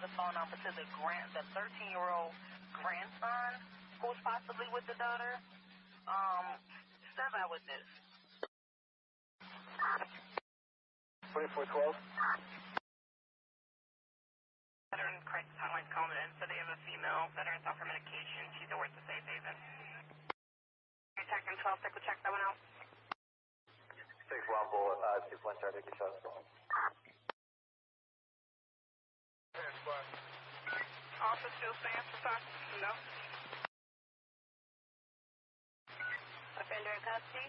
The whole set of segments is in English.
another phone number to the 13-year-old grandson who's possibly with the daughter. Step out with this. 2412. Veteran crisis hotline's calling in, so they have a female veteran off her medication. She's at work to safe haven. Attacking 12, take a check that one out. 6 Rumble, 2 1 star, take a shot. Officer still stands for talk? No. Offender in custody?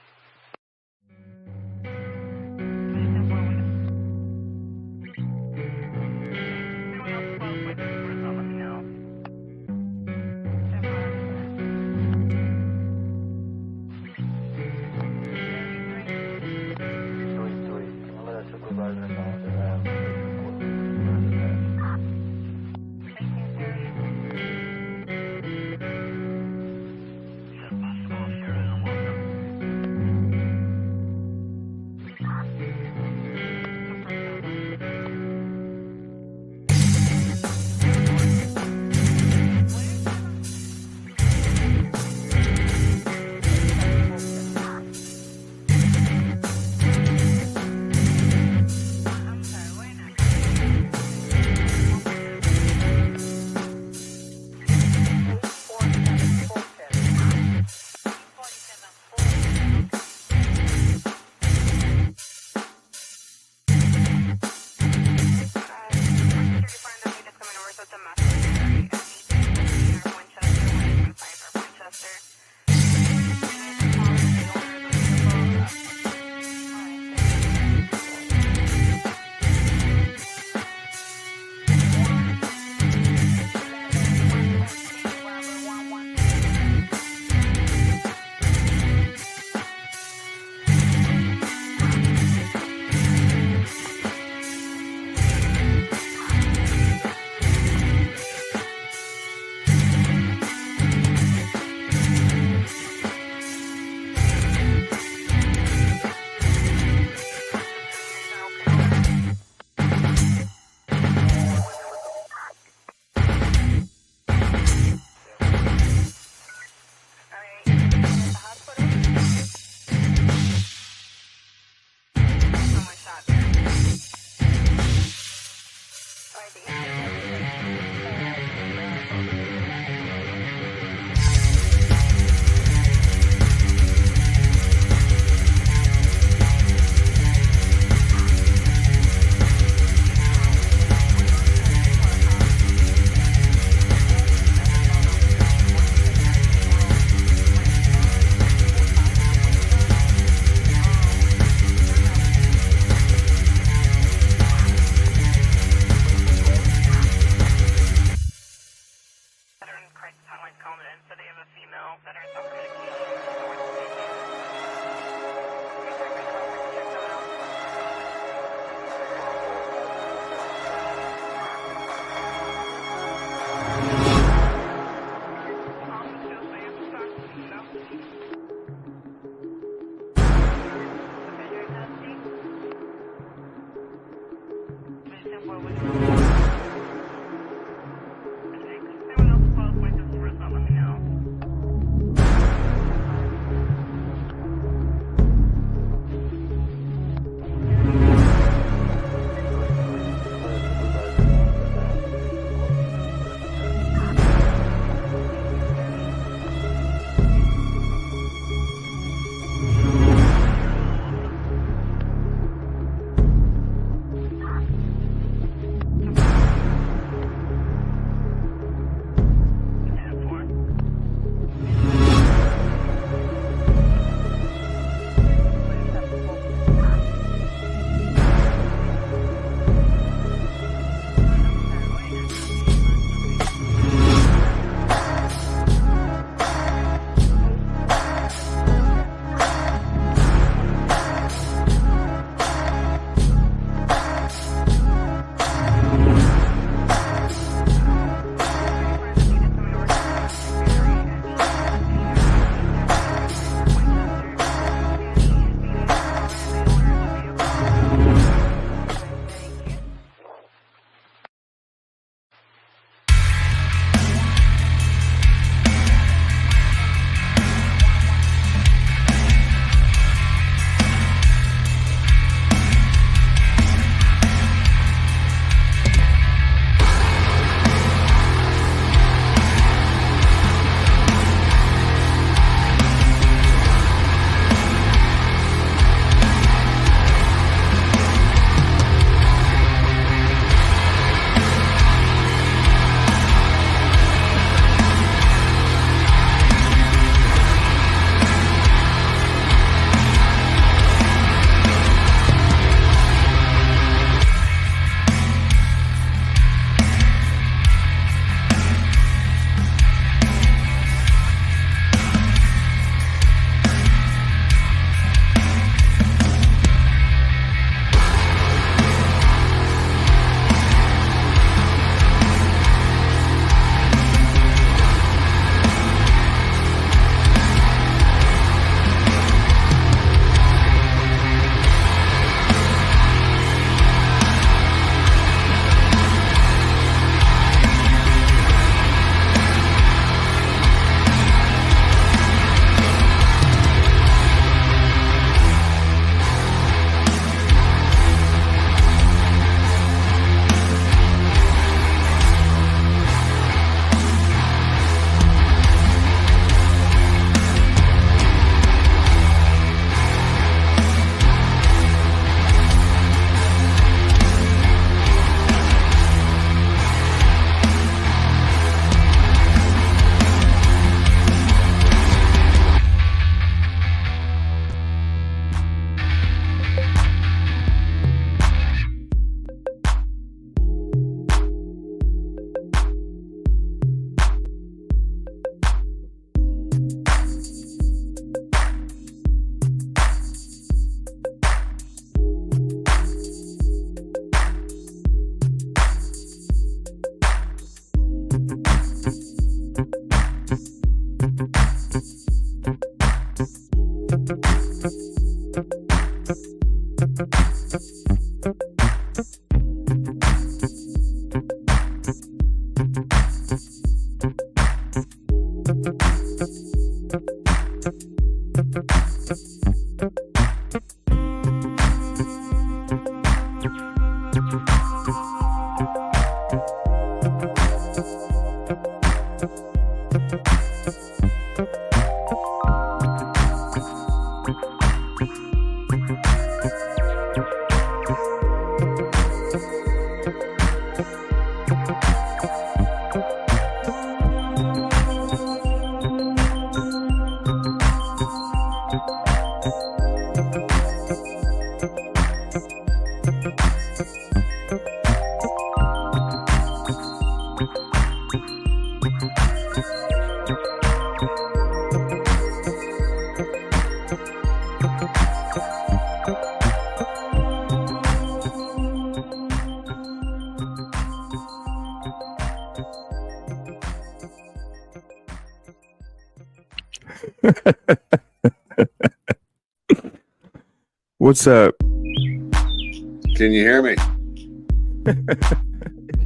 What's up? Can you hear me?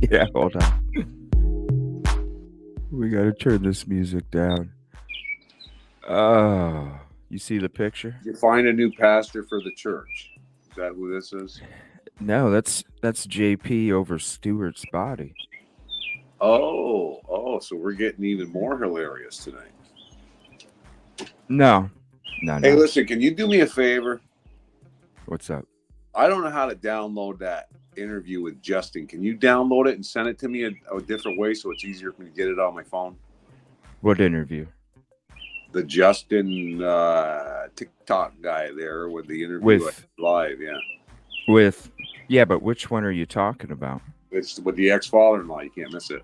Yeah, hold on. We gotta turn this music down. Oh, you see the picture? You find a new pastor for the church. Is that who this is? No, that's JP over Stewart's body. Oh, so we're getting even more hilarious tonight. No. Hey, listen, can you do me a favor? What's up? I don't know how to download that interview with Justin. Can you download it and send it to me a different way so it's easier for me to get it on my phone? What interview? The Justin TikTok guy there with the interview live, yeah. But which one are you talking about? It's with the ex-father-in-law. You can't miss it.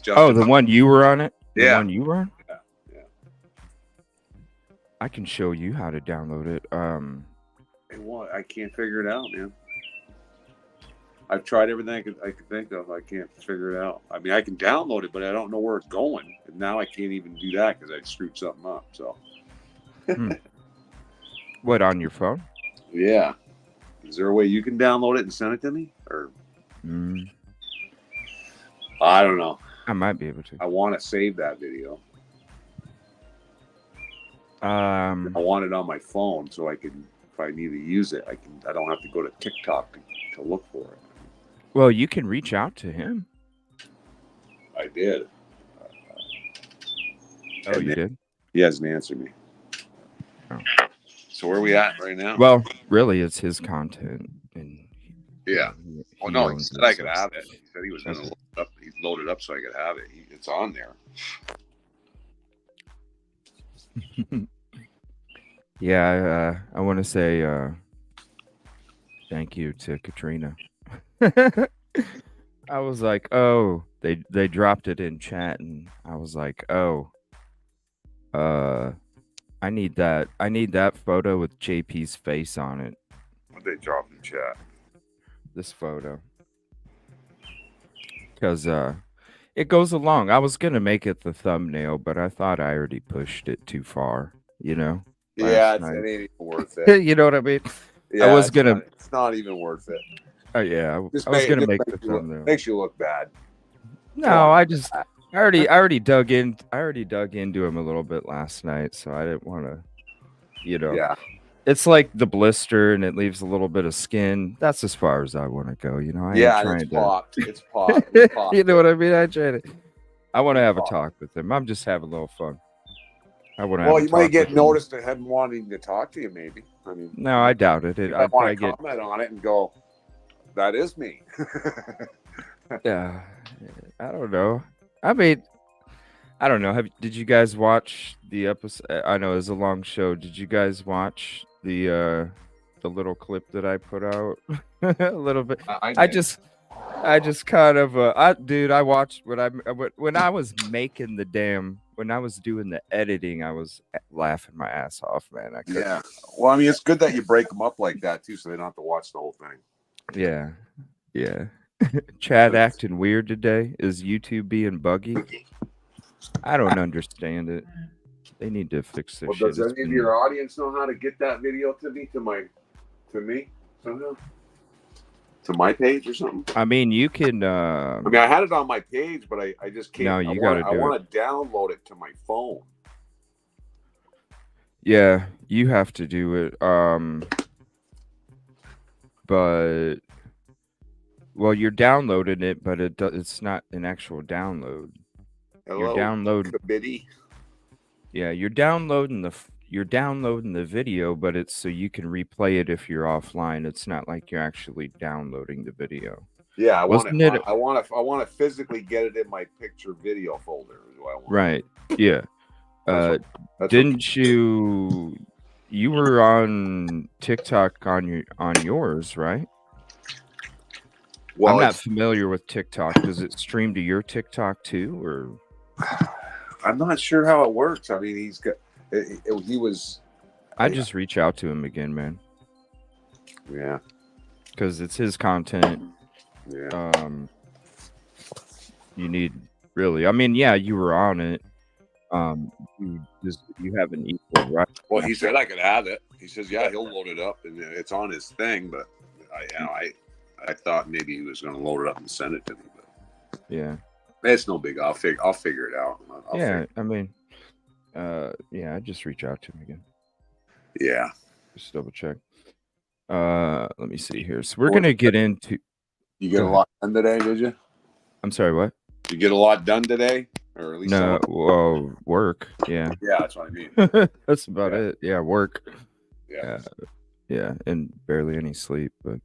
Justin, oh, the one you were on it? The yeah. one you were on? Yeah. I can show you how to download it. I can't figure it out, man. I've tried everything I could think of. I can't figure it out. I mean, I can download it, but I don't know where it's going. And now I can't even do that because I screwed something up. So, What, on your phone? Yeah. Is there a way you can download it and send it to me? Or I don't know. I might be able to. I want to save that video. I want it on my phone so I can, if I need to use it, I don't have to go to TikTok to look for it. Well, you can reach out to him. I did. Oh, you did? He hasn't answered me. Oh. So where are we at right now? Well, really, it's his content. And yeah. Oh, no, he said I could have it. He said he was going to load it up. He loaded up so I could have it. It's on there. Yeah, I want to say thank you to Katrina. I was like, oh, they dropped it in chat, and I was like, oh, I need that photo with JP's face on it. What they dropped in chat? This photo, because it goes along. I was gonna make it the thumbnail, but I thought I already pushed it too far. You know. Yeah, it ain't even worth it. You know what I mean? Yeah, I was gonna. It's not even worth it. Oh yeah, I was gonna make the thumbnail. Makes you look bad. No, I already dug in. I already dug into him a little bit last night, so I didn't want to. You know. Yeah. It's like the blister, and it leaves a little bit of skin. That's as far as I want to go. You know. It's popped. It's popped. You know what I mean? I want to have a talk with him. I'm just having a little fun. Well, you might get noticed to him wanting to talk to you, maybe. I mean, no, I doubt it. I want to comment on it and go, that is me. Yeah, I don't know. I mean, I don't know. Did you guys watch the episode? I know it's a long show. Did you guys watch the little clip that I put out? A little bit. I just kind of I watched when I was making when I was doing the editing, I was laughing my ass off, man. Yeah. Well, I mean, it's good that you break them up like that too, so they don't have to watch the whole thing. Yeah. Yeah. Chad acting weird today. Is YouTube being buggy? I don't understand it. They need to fix this shit. Does any of your audience know how to get that video to me somehow? To my page or something? I mean, you can. I mean, I had it on my page, but I just can't. No, you got to do it. I want to download it to my phone. Yeah, you have to do it. But Well, you're downloading it, but it's not an actual download. Hello, Kabitty. Yeah, you're downloading the video, but it's so you can replay it if you're offline. It's not like you're actually downloading the video. Yeah, I want Wasn't it. it? I want to physically get it in my picture video folder. Is what I want. Right. Yeah. That's Didn't you? You were on TikTok on yours, right? Well, I'm not familiar with TikTok. Does it stream to your TikTok too, or? I'm not sure how it works. I mean, he's got. He was. I just reach out to him again, man. Yeah. Because it's his content. Yeah. You need really. I mean, yeah, you were on it. You have an equal right. Well, he said I could have it. He says, yeah, he'll load it up, and it's on his thing. But I thought maybe he was going to load it up and send it to me. But yeah, it's no big. I'll figure it out. I mean, I just reach out to him again. Yeah, just double check. Let me see here. So we're gonna get into. You get a lot done today, did you? I'm sorry, what? You get a lot done today, or at least no? Well, work. Yeah. Yeah, that's what I mean. That's about it. Yeah, work. Yeah, and barely any sleep, but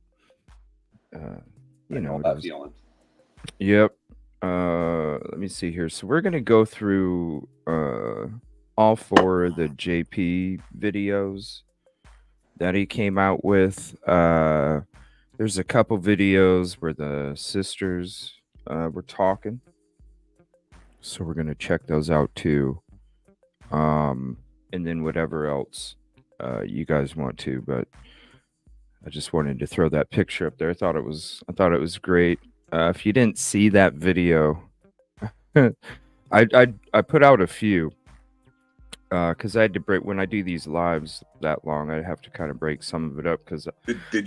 you know that feeling. Yep. Let me see here. So we're gonna go through all 4 of the JP videos that he came out with. There's a couple videos where the sisters were talking, so we're gonna check those out too. And then whatever else you guys want to, but I just wanted to throw that picture up there. I thought it was great. If you didn't see that video, I put out a few because I had to break when I do these lives that long. I have to kind of break some of it up because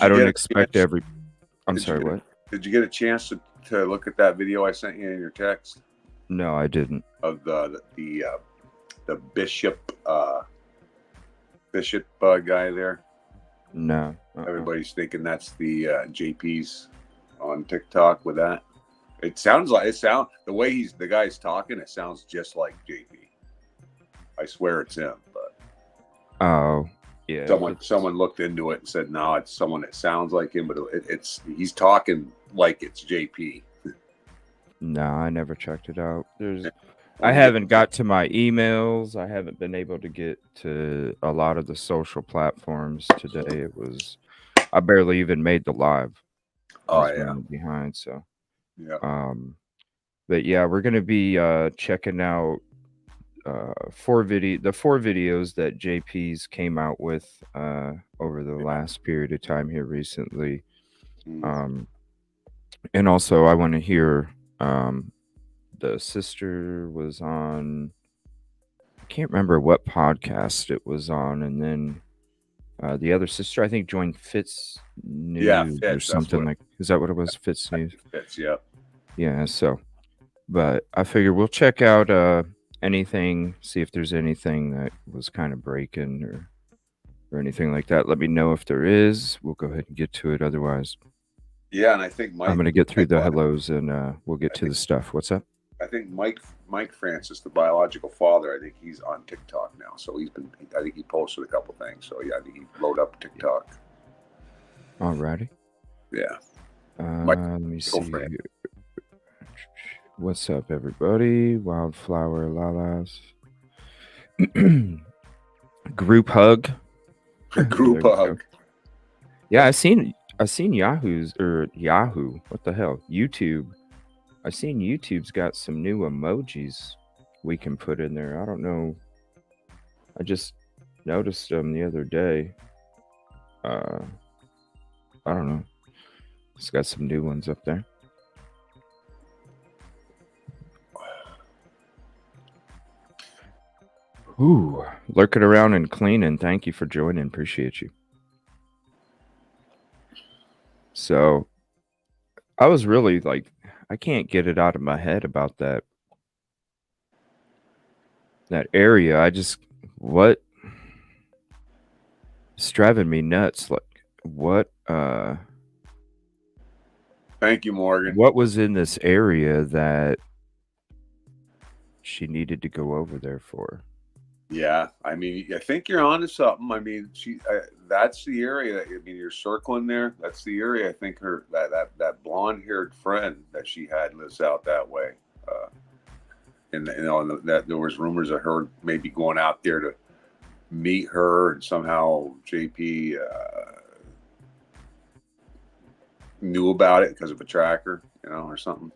I don't expect every. I'm sorry, what? Did you get a chance to look at that video I sent you in your text? No, I didn't. Of the bishop guy there. No. Everybody's thinking that's the JP's on TikTok with that. It sounds the way the guy's talking, it sounds just like JP. I swear it's him, but oh yeah. Someone looked into it and said no, it's someone that sounds like him, but he's talking like it's JP. No, I never checked it out. I haven't got to my emails. I haven't been able to get to a lot of the social platforms today. I barely even made the live. Oh yeah. Behind, so yeah. But yeah, we're gonna be checking out the 4 videos that JP's came out with over the last period of time here recently. And also I want to hear the sister was on, I can't remember what podcast it was on, and then the other sister I think joined Fitz News or something like. Is that what it was? Fitz News. Fitz, yeah. Yeah. So, but I figure we'll check out anything, see if there's anything that was kind of breaking or anything like that. Let me know if there is. We'll go ahead and get to it. Otherwise, yeah. And I think I'm going to get through the hellos and we'll get to the stuff. What's up? I think Mike Francis, the biological father, I think he's on TikTok now. So I think he posted a couple things. So yeah, I think he loaded up TikTok. Alrighty. Yeah. Let me see. What's up, everybody? Wildflower Lalas. Group hug. Group hug. Yeah, I seen Yahoo. What the hell? YouTube. I seen YouTube's got some new emojis we can put in there. I don't know. I just noticed them the other day. I don't know. It's got some new ones up there. Ooh, lurking around and cleaning. Thank you for joining. Appreciate you. So, I was really like, I can't get it out of my head about that area. It's driving me nuts. Like, what Thank you, Morgan. What was in this area that she needed to go over there for? Yeah, I mean, I think you're onto something. I mean, that's the area that, I mean, you're circling there. That's the area. I think that blonde-haired friend that she had lives out that way. And that there was rumors of her maybe going out there to meet her, and somehow JP knew about it because of a tracker, or something.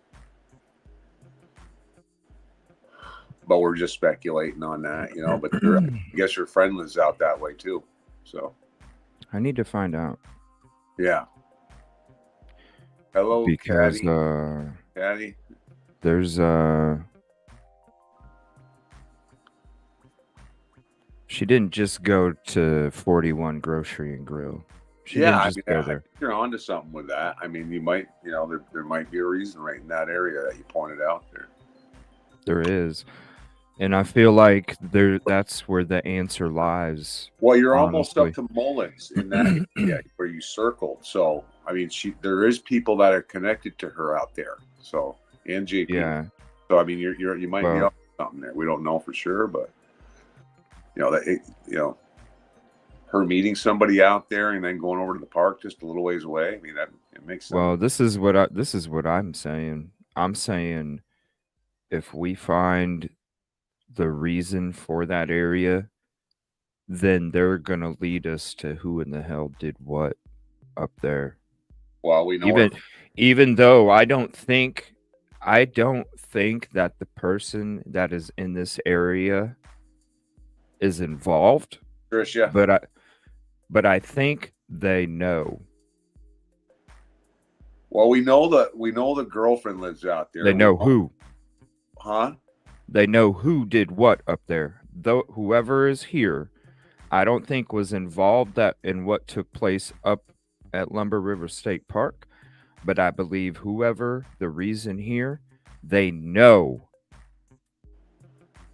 But we're just speculating on that, But I guess your friend lives out that way too. So I need to find out. Yeah. Hello, because Caddy. There's she didn't just go to 41 Grocery and Grill. She didn't just go there. You're onto something with that. I mean, you might, there might be a reason right in that area that you pointed out there. There is. And I feel like that's where the answer lies. Well, you're honestly almost up to Mullins in that area where you circled. So, I mean, there is people that are connected to her out there. So, and JP. Yeah. So, I mean, you might be up to something there. We don't know for sure, but her meeting somebody out there and then going over to the park just a little ways away. I mean, it makes sense. Well, this is what I'm saying. I'm saying if we find the reason for that area, then they're gonna lead us to who in the hell did what up there. Well, we know even though I don't think that the person that is in this area is involved. Tricia. But I think they know. Well, we know the girlfriend lives out there. They know who. Huh? They know who did what up there. Though whoever is here, I don't think was involved in what took place up at Lumber River State Park, but I believe whoever the reason here, they know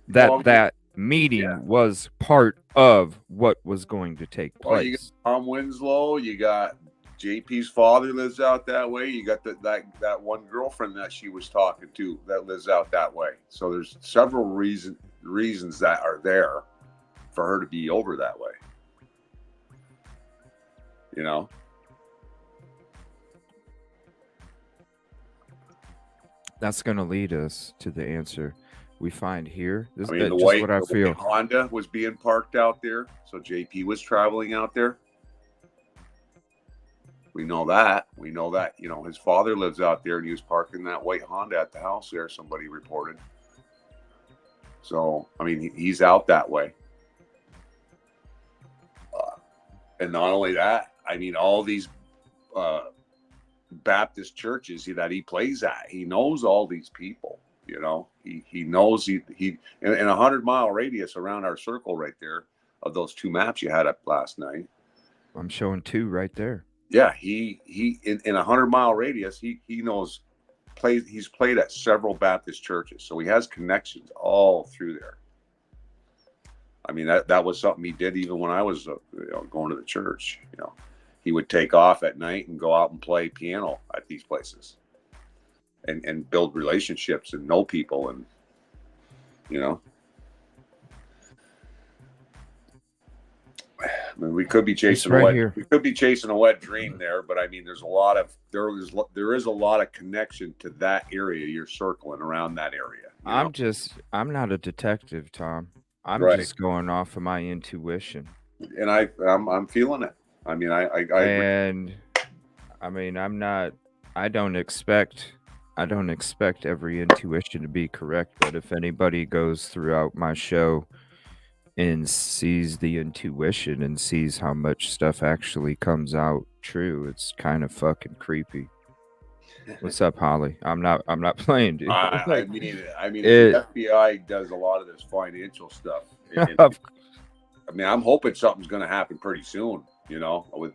that meeting was part of what was going to take place. Well, you got Tom Winslow, you got JP's father lives out that way. You got that one girlfriend that she was talking to that lives out that way. So there's several reasons that are there for her to be over that way. That's going to lead us to the answer we find here. The white Honda was being parked out there, so JP was traveling out there. We know that. His father lives out there, and he was parking that white Honda at the house there, somebody reported. So, I mean, he's out that way. And not only that, I mean, all these Baptist churches that he plays at, he knows all these people. He knows he in a 100-mile radius around our circle right there of those two maps you had up last night. I'm showing two right there. Yeah, he in a 100-mile radius, he knows he's played at several Baptist churches, so he has connections all through there. I mean, that was something he did even when I was going to the church. He would take off at night and go out and play piano at these places, and build relationships and know people, and I mean, we could be chasing a wet dream there, but I mean, there is a lot of connection to that area you're circling around that area. I'm not a detective, Tom. I'm just going off of my intuition, and I'm feeling it. I mean, I don't expect every intuition to be correct, but if anybody goes throughout my show and sees the intuition and sees how much stuff actually comes out true, it's kind of fucking creepy. What's up, Holly? I'm not playing, dude. I mean, the FBI does a lot of this financial stuff. I mean, I'm hoping something's going to happen pretty soon. If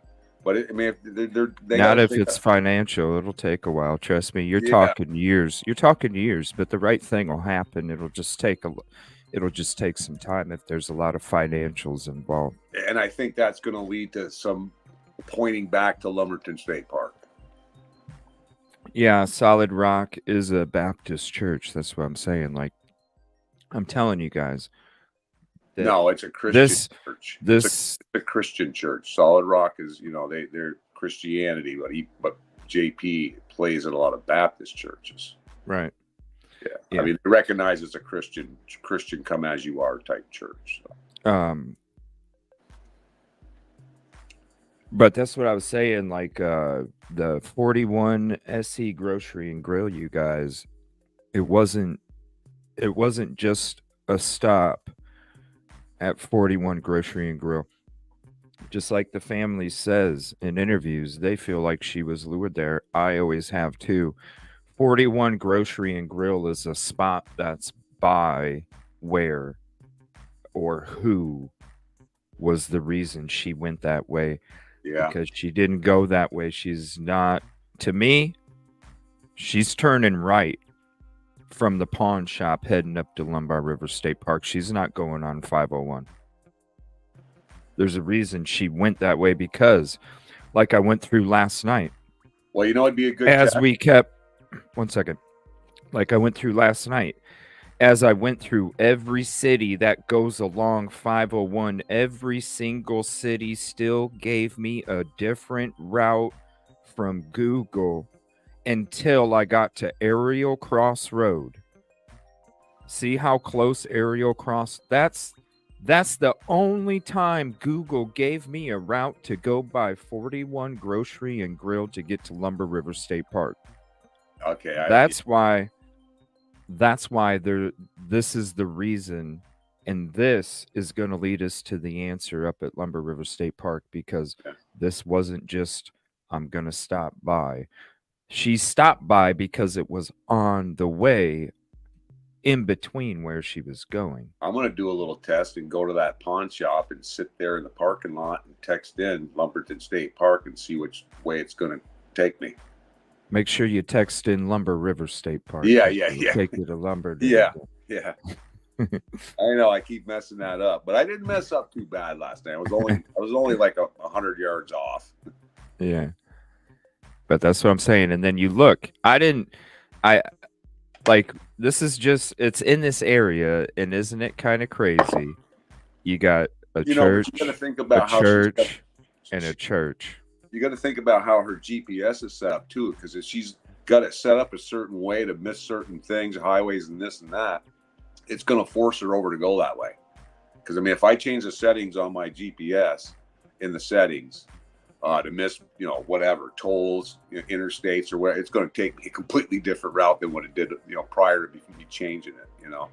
it's financial, it'll take a while. Trust me. You're talking years. But the right thing will happen. It'll just take some time if there's a lot of financials involved. And I think that's going to lead to some pointing back to Lumberton State Park. Yeah, Solid Rock is a Baptist church. That's what I'm saying. Like, I'm telling you guys that No, it's a Christian this church. this It's a Christian church. Solid Rock is, they're Christianity, but JP plays in a lot of Baptist churches. right. Yeah. I mean, they recognize it's a Christian come as you are type church. So. But that's what I was saying. Like the 41 SC Grocery and Grill, you guys, it wasn't just a stop at 41 Grocery and Grill. Just like the family says in interviews, they feel like she was lured there. I always have too. 41 Grocery and Grill is a spot that's by where or who was the reason she went that way. Yeah. Because she didn't go that way. She's not, to me, she's turning right from the pawn shop heading up to Lombard River State Park. She's not going on 501. There's a reason she went that way, because like I went through last night. Well, it'd be a good as check. We kept, one second, like I went through last night, as I went through every city that goes along 501, every single city still gave me a different route from Google until I got to Ariel Cross Road. See how close Ariel Cross? That's the only time Google gave me a route to go by 41 Grocery and Grill to get to Lumber River State Park. Okay. That's why this is the reason, and this is going to lead us to the answer up at Lumber River State Park, because this wasn't just, I'm going to stop by. She stopped by because it was on the way in between where she was going. I'm going to do a little test and go to that pawn shop and sit there in the parking lot and text in Lumberton State Park and see which way it's going to take me. Make sure you text in Lumber River State Park. Yeah. Take you to Lumber. Yeah. I know I keep messing that up, but I didn't mess up too bad last night. I was only like 100 yards off. Yeah. But that's what I'm saying. And then you look, this is just, it's in this area, and isn't it kind of crazy? You got a church, you got to think about a church, and a church. You got to think about how her GPS is set up too, because if she's got it set up a certain way to miss certain things, highways and this and that, it's going to force her over to go that way. Because I mean, if I change the settings on my GPS in the settings to miss, whatever tolls, interstates or where, it's going to take me a completely different route than what it did, prior to me changing it.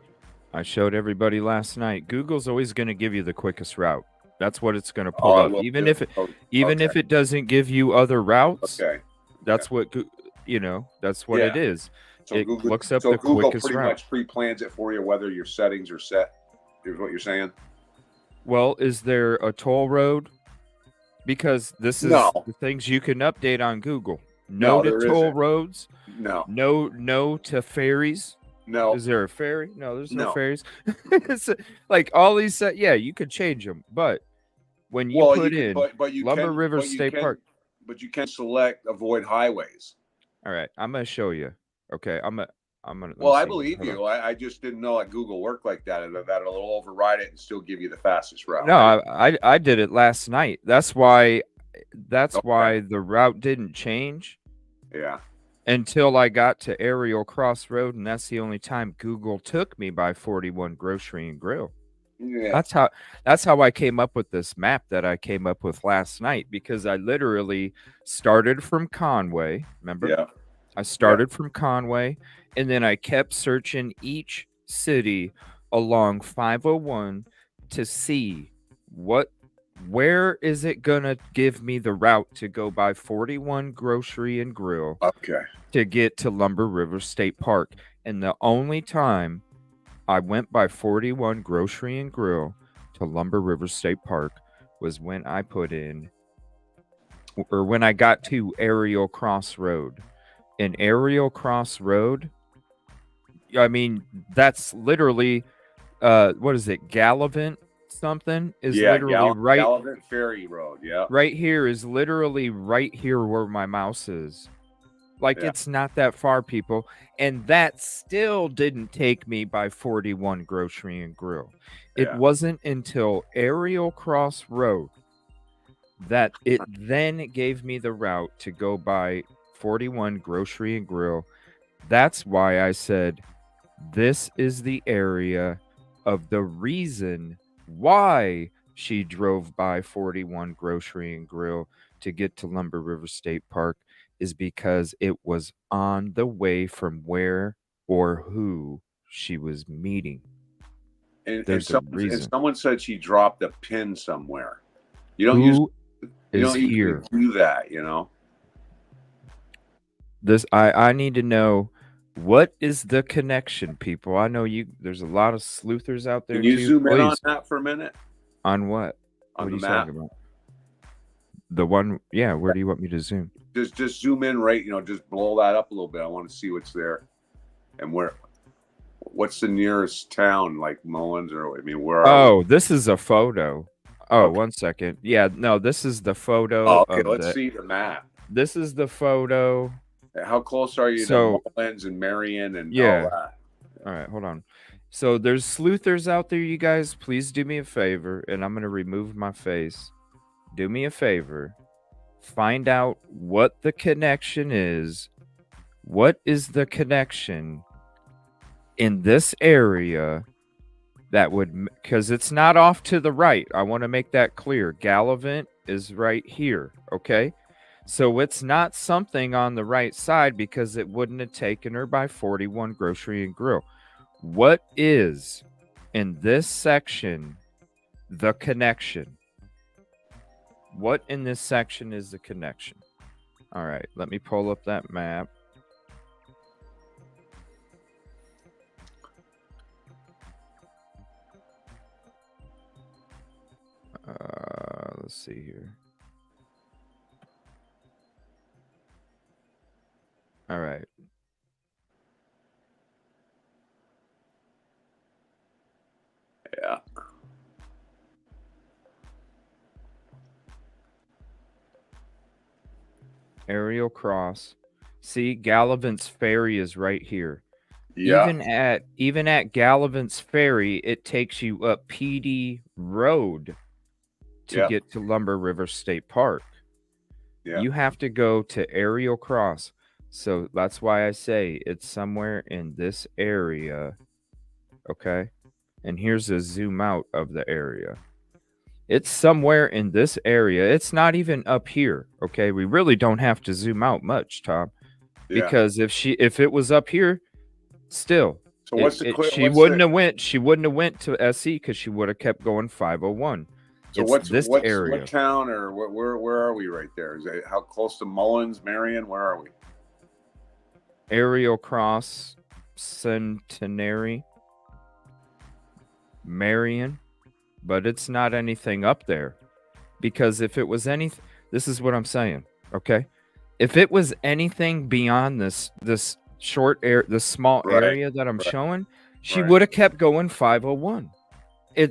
I showed everybody last night. Google's always going to give you the quickest route. That's what it's going to pull up, even if it doesn't give you other routes. Okay, that's what that's what it is. So it Google looks up so the Google quickest pretty route. much pre-plans it for you, whether your settings are set. Is what you're saying? Well, is there a toll road? Because this is the things you can update on Google. No to toll roads. No to ferries. No. Is there a ferry? No, there's no ferries. It's like all these, you could change them, but when you put in Lumber River State Park, but you can select avoid highways. All right, I'm gonna show you. Okay, I'm gonna. Well, I believe you. I just didn't know that Google worked like that, and that it'll override it and still give you the fastest route. No, I did it last night. That's why the route didn't change. Yeah. Until I got to Ariel Cross Road, and that's the only time Google took me by 41 Grocery and Grill. Yeah. That's how I came up with this map that I came up with last night, because I literally started from Conway. Remember? Yeah. I started from Conway, and then I kept searching each city along 501 to see where is it gonna give me the route to go by 41 Grocery and Grill to get to Lumber River State Park. And the only time I went by 41 Grocery and Grill to Lumber River State Park was when I put in, or when I got to Ariel Cross Road. In Ariel Cross Road, I mean, that's literally, what is it, Gallivant something? Is literally right. Gallivant Ferry Road, yeah. Right here is literally right here where my mouse is. Like, Yeah. it's not that far, people. And that still didn't take me by 41 Grocery and Grill. It Yeah. wasn't until Ariel Cross Road that it then gave me the route to go by 41 Grocery and Grill. That's why I said this is the area of the reason why she drove by 41 Grocery and Grill to get to Lumber River State Park, is because it was on the way from where or who she was meeting. And There's a and reason. someone said she dropped a pin somewhere. You don't Who is usually here? do that, you know. This I need to know, what is the connection, people? I know there's a lot of sleuthers out there Can you too. zoom in on Please. that for a minute? On what? On What are the you map? talking about? The one, yeah. Where do you want me to zoom? Just zoom in, right? You know, just blow that up a little bit. I want to see what's there, and what's the nearest town, like Mullins, or I mean, where are we? This is a photo. Oh, Okay. 1 second. Yeah, no, this is the photo. Oh, okay, of let's see the map. This is the photo. How close are you So, to Mullins and Marion and yeah. all that? All right, hold on. So there's sleuthers out there, you guys. Please do me a favor, and I'm gonna remove my face. Do me a favor. Find out what the connection is. What is the connection in this area that would, because it's not off to the right. I want to make that clear. Gallivant is right here. Okay. So it's not something on the right side, because it wouldn't have taken her by 41 Grocery and Grill. What is in this section the connection? What in this section is the connection? All right, let me pull up that map. Let's see here. All right. Yeah. Ariel Cross. See, Gallivant's Ferry is right here. Yeah. Even at Gallivant's Ferry, it takes you up PD Road to get to Lumber River State Park. Yeah. You have to go to Ariel Cross. So that's why I say it's somewhere in this area. Okay. And here's a zoom out of the area. It's somewhere in this area. It's not even up here. Okay. We really don't have to zoom out much, Tom. Yeah. Because if it was up here, still. So what's she wouldn't have went to SE, because she would have kept going 501. So it's this area. What town, or where are we right there? Is it how close to Mullins, Marion? Where are we? Ariel Cross, Centenary, Marion, but it's not anything up there, because if it was anything, this is what I'm saying. Okay, if it was anything beyond this short air, the small area that I'm showing, she would have kept going 501.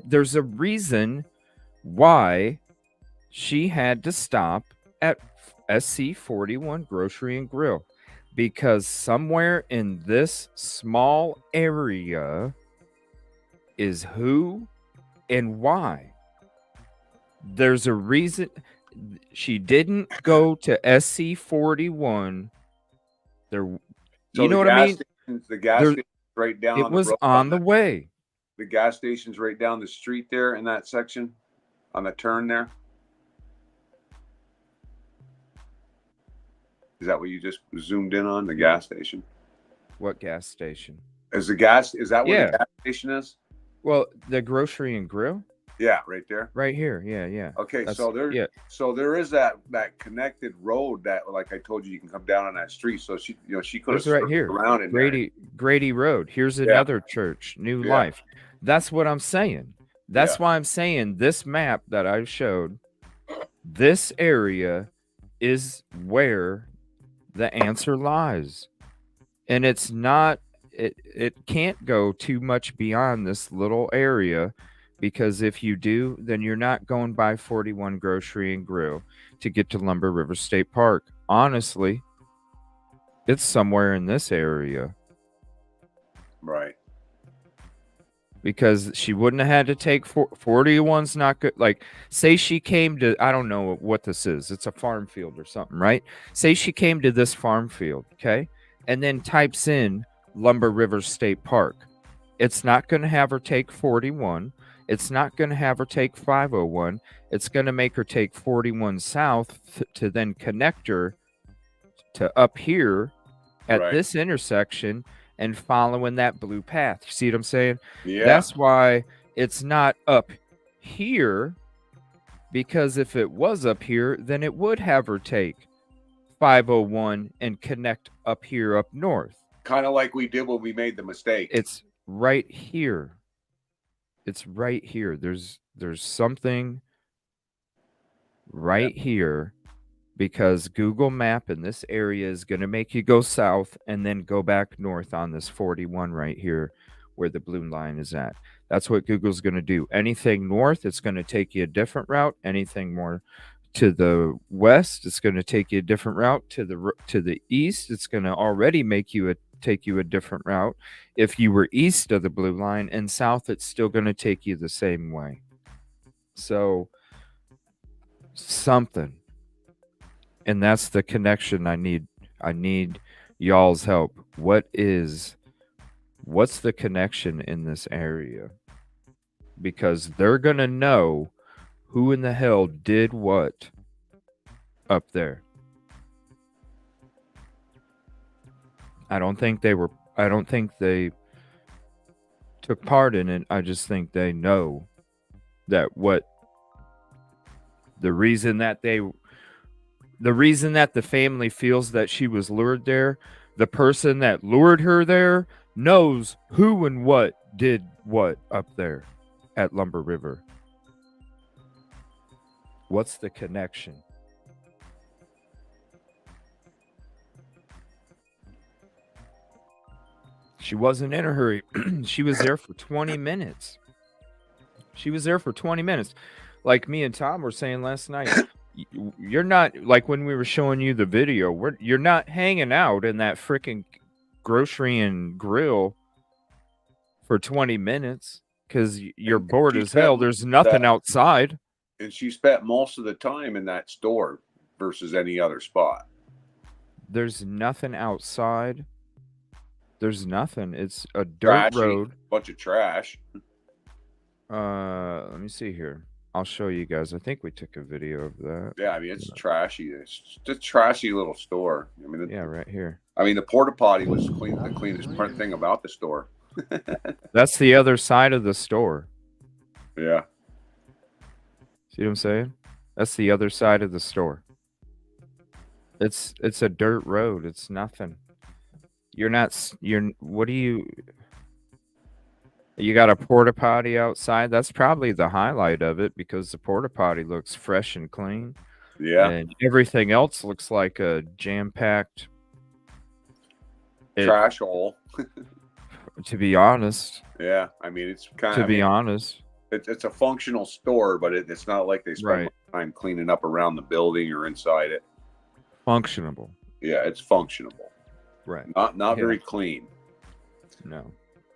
There's a reason why she had to stop at SC 41 Grocery and Grill, because somewhere in this small area is who and why. There's a reason she didn't go to SC 41. You know what I mean? The gas station's right down. It was on the way. The gas station's right down the street there in that section, on the turn there. Is that what you just zoomed in on, the gas station? What gas station? Is that where the gas station is? Well, the Grocery and Grill? Yeah, right there. Right here. Yeah. Okay, so there is that connected road that, like I told you can come down on that street. So she could have right here around in Grady Road. Here's another church, New Life. That's what I'm saying. That's why I'm saying this map that I showed, this area is where the answer lies. And it's not, it can't go too much beyond this little area, because if you do, then you're not going by 41 Grocery and Grill to get to Lumber River State Park. Honestly, It's somewhere in this area. Right. Because she wouldn't have had to take 41's not good. Like, say she came to, I don't know what this is. It's a farm field or something, right? Say she came to this farm field, okay? And then types in Lumber River State Park. It's not going to have her take 41. It's not going to have her take 501. It's going to make her take 41 south to then connect her to up here at this intersection and following that blue path. You see what I'm saying? Yeah. That's why it's not up here, because if it was up here, then it would have her take 501 and connect up here up north. Kind of like we did when we made the mistake. It's right here. It's right here. There's something right here, because Google Map in this area is going to make you go south and then go back north on this 41 right here where the blue line is at. That's what Google's going to do. Anything north, it's going to take you a different route. Anything more to the west, it's going to take you a different route. To the east, it's going to already take you a different route. If you were east of the blue line, and south, it's still going to take you the same way. So something. And that's the connection I need. I need y'all's help. What's the connection in this area? Because they're going to know who in the hell did what up there. I don't think they took part in it. I just think they know that the reason that the family feels that she was lured there, the person that lured her there knows who and what did what up there at Lumber River. What's the connection? She wasn't in a hurry. She was there for 20 minutes. Like me and Tom were saying last night. You're not, like when we were showing you the video, you're not hanging out in that freaking grocery and grill for 20 minutes because you're bored as hell. There's nothing outside. And she spent most of the time in that store versus any other spot. There's nothing outside. There's nothing. It's a dirt road. Bunch of trash. Let me see here. I'll show you guys. I think we took a video of that. Yeah, I mean, it's trashy. It's just a trashy little store. I mean, yeah, right here. I mean, the porta potty was the cleanest thing about the store. That's the other side of the store. Yeah. See what I'm saying? That's the other side of the store. It's a dirt road. It's nothing. You got a porta potty outside. That's probably the highlight of it because the porta potty looks fresh and clean. Yeah. And everything else looks like a jam-packed trash hole. To be honest. Yeah. I mean, it's kind of. To be honest. It's a functional store, but it's not like they spend time cleaning up around the building or inside it. Functionable. Yeah, it's functionable. Right. Not very clean. No.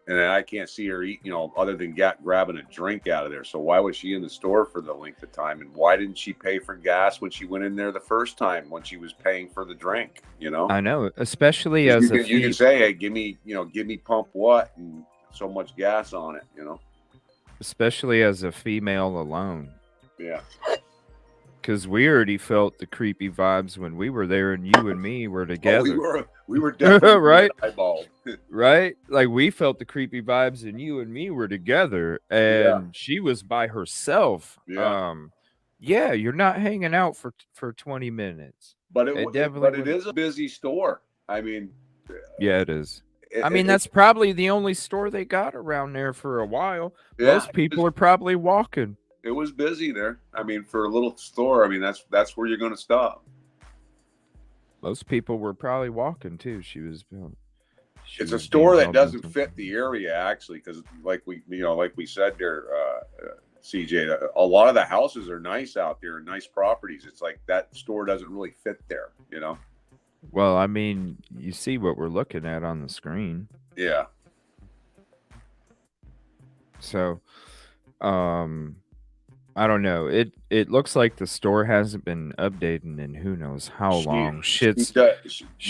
And I can't see her eat, other than grabbing a drink out of there. So why was she in the store for the length of time? And why didn't she pay for gas when she went in there the first time when she was paying for the drink? I know, especially as you can say, hey, give me pump what and so much gas on it, Especially as a female alone. Yeah. Because we already felt the creepy vibes when we were there, and you and me were together. Oh, we were definitely right, eyeballed. Right. Like we felt the creepy vibes, and you and me were together, and she was by herself. Yeah. Yeah, you're not hanging out for 20 minutes. But it is a busy store. I mean, yeah, it is. That's probably the only store they got around there for a while. Yeah, most people are probably walking. It was busy there. I mean, for a little store, I mean, that's where you're going to stop. Most people were probably walking too. It's a store that doesn't fit the area actually, because like we said there, CJ, a lot of the houses are nice out there, nice properties. It's like that store doesn't really fit there, Well, I mean, you see what we're looking at on the screen. Yeah. So, I don't know. It looks like the store hasn't been updated in who knows how long. Shit's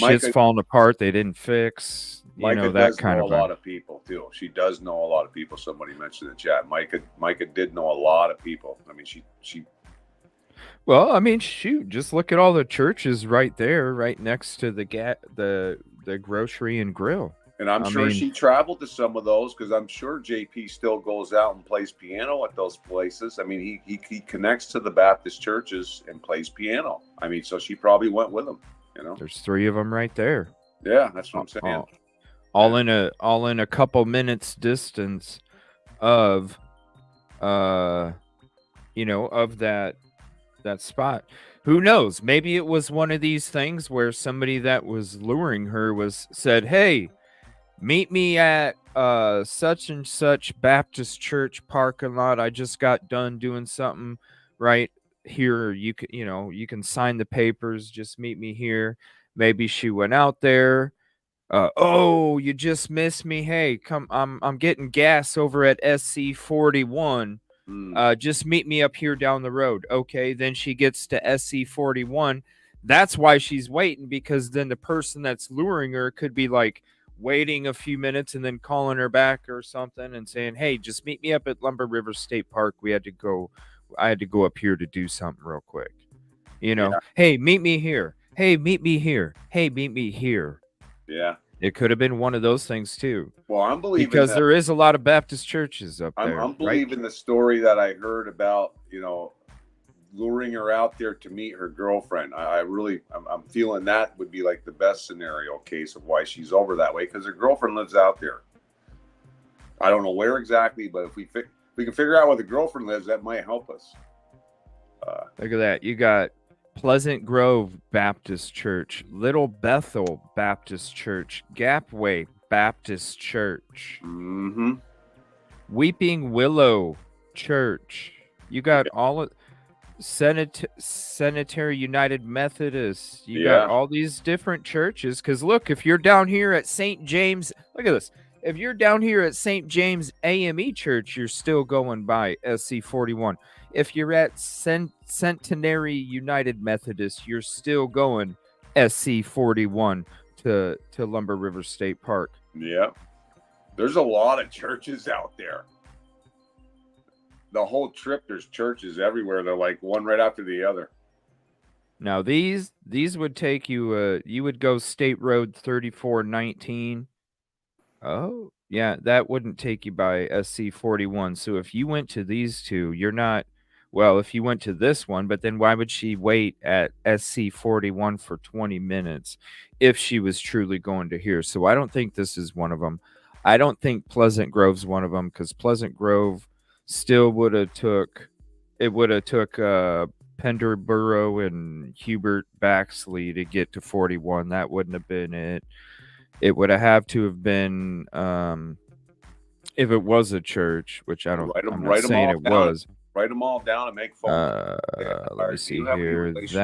Micah, falling apart. They didn't fix. You Micah know, that does kind know of a lot of people too. She does know a lot of people. Somebody mentioned in the chat. Micah did know a lot of people. I mean, she. Well, I mean, shoot, just look at all the churches right there, right next to the the grocery and grill. And I'm sure she traveled to some of those because I'm sure JP still goes out and plays piano at those places. I mean, he connects to the Baptist churches and plays piano. I mean, so she probably went with him. You know, there's 3 of them right there. Yeah, that's what I'm saying. All in a couple minutes distance of, you know, of that spot. Who knows? Maybe it was one of these things where somebody that was luring her said, "Hey, meet me at such and such Baptist church parking lot. I just got done doing something right here. You can sign the papers. Just meet me here." Maybe she went out there. Oh, you just missed me. Hey, come. I'm getting gas over at SC 41. Just meet me up here down the road. Okay, then she gets to SC 41. That's why she's waiting, because then the person that's luring her could be like waiting a few minutes and then calling her back or something and saying, "Hey, just meet me up at Lumber River State Park. I had to go up here to do something real quick. You know, yeah. Hey, meet me here. Hey, meet me here. Hey, meet me here." Yeah. It could have been one of those things too. Well, I'm believing because there is a lot of Baptist churches up there. I'm believing the story that I heard about, you know, luring her out there to meet her girlfriend. I'm feeling that would be like the best scenario case of why she's over that way, because her girlfriend lives out there. I don't know where exactly, but if we can figure out where the girlfriend lives, that might help us. Look at that. You got Pleasant Grove Baptist Church, Little Bethel Baptist Church, Gapway Baptist Church, Weeping Willow Church. You got all of Sanitary United Methodist. You got all these different churches. Because look, if you're down here at St. James, look at this. If you're down here at St. James AME Church, you're still going by SC 41. If you're at Centenary United Methodist, you're still going SC 41 to Lumber River State Park. Yeah. There's a lot of churches out there. The whole trip, there's churches everywhere. They're like one right after the other. Now, these would take you, you would go State Road 3419. Oh, yeah, that wouldn't take you by SC 41. So if you went to these two, you're not, well, if you went to this one, but then why would she wait at SC 41 for 20 minutes if she was truly going to here? So I don't think this is one of them. I don't think Pleasant Grove's one of them, because Pleasant Grove still would have took Penderborough and Hubert Baxley to get to 41. That wouldn't have been it. It would have to have been, if it was a church, which I'm not saying it was. Write them all down and make phone. Let me see here. That's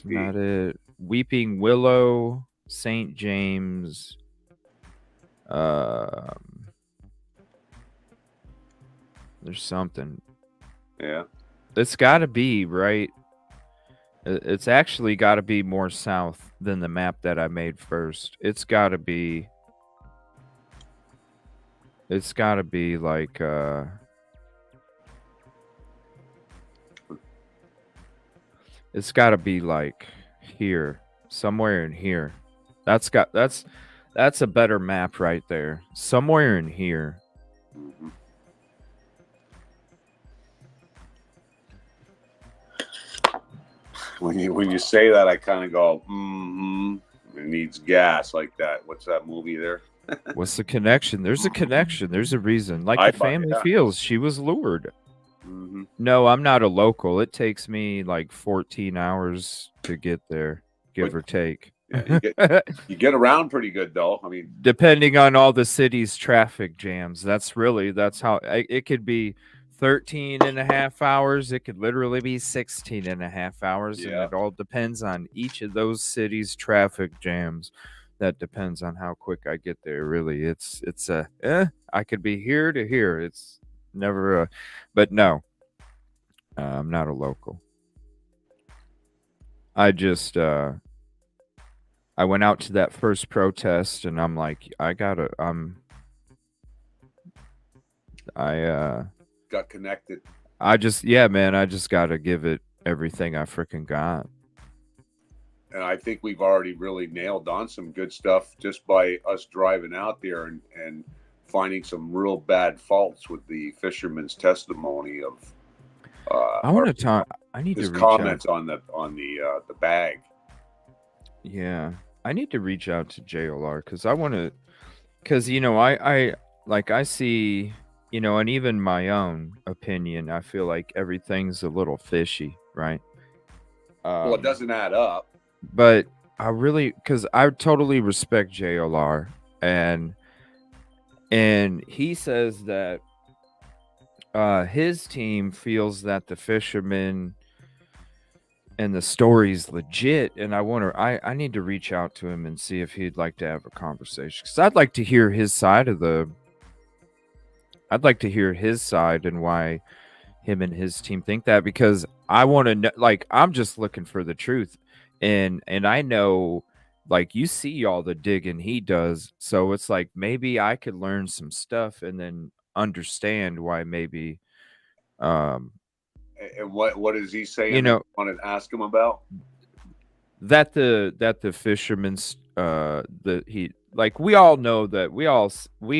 not it. Weeping Willow, St. James. There's something. Yeah. It's got to be, right? It's actually got to be more south than the map that I made first. It's got to be like it's got to be like here, somewhere in here. That's a better map right there. Somewhere in here. Mm-hmm. When you say that, I kind of go, It needs gas like that. What's that movie there? What's the connection? There's a connection. There's a reason. Like the family feels. She was lured. Mm-hmm. No, I'm not a local. It takes me like 14 hours to get there, give or take. Yeah, you get around pretty good, though. I mean, depending on all the city's traffic jams. That's how it could be 13 and a half hours. It could literally be 16 and a half hours. And Yeah. it all depends on each of those cities' traffic jams. That depends on how quick I get there. Really, it's I could be here to here. It's never a, but no, I'm not a local. I just I went out to that first protest, and I'm like, I Got connected. I just gotta give it everything I freaking got. And I think we've already really nailed on some good stuff just by us driving out there and finding some real bad faults with the fisherman's testimony of I want to talk. I need his to reach comments out. on the bag. Yeah, I need to reach out to JLR because I want to. Because I see, and even my own opinion, I feel like everything's a little fishy, right? Well, it doesn't add up. But I really, because I totally respect JLR, and he says that his team feels that the fisherman and the story's legit, and I need to reach out to him and see if he'd like to have a conversation, because I'd like to hear his side and why him and his team think that, because I want to know, like, I'm just looking for the truth. And I know, like, you see all the digging he does, so it's like maybe I could learn some stuff and then understand why maybe And what is he saying? That you want to ask him about that the fisherman's we all know that we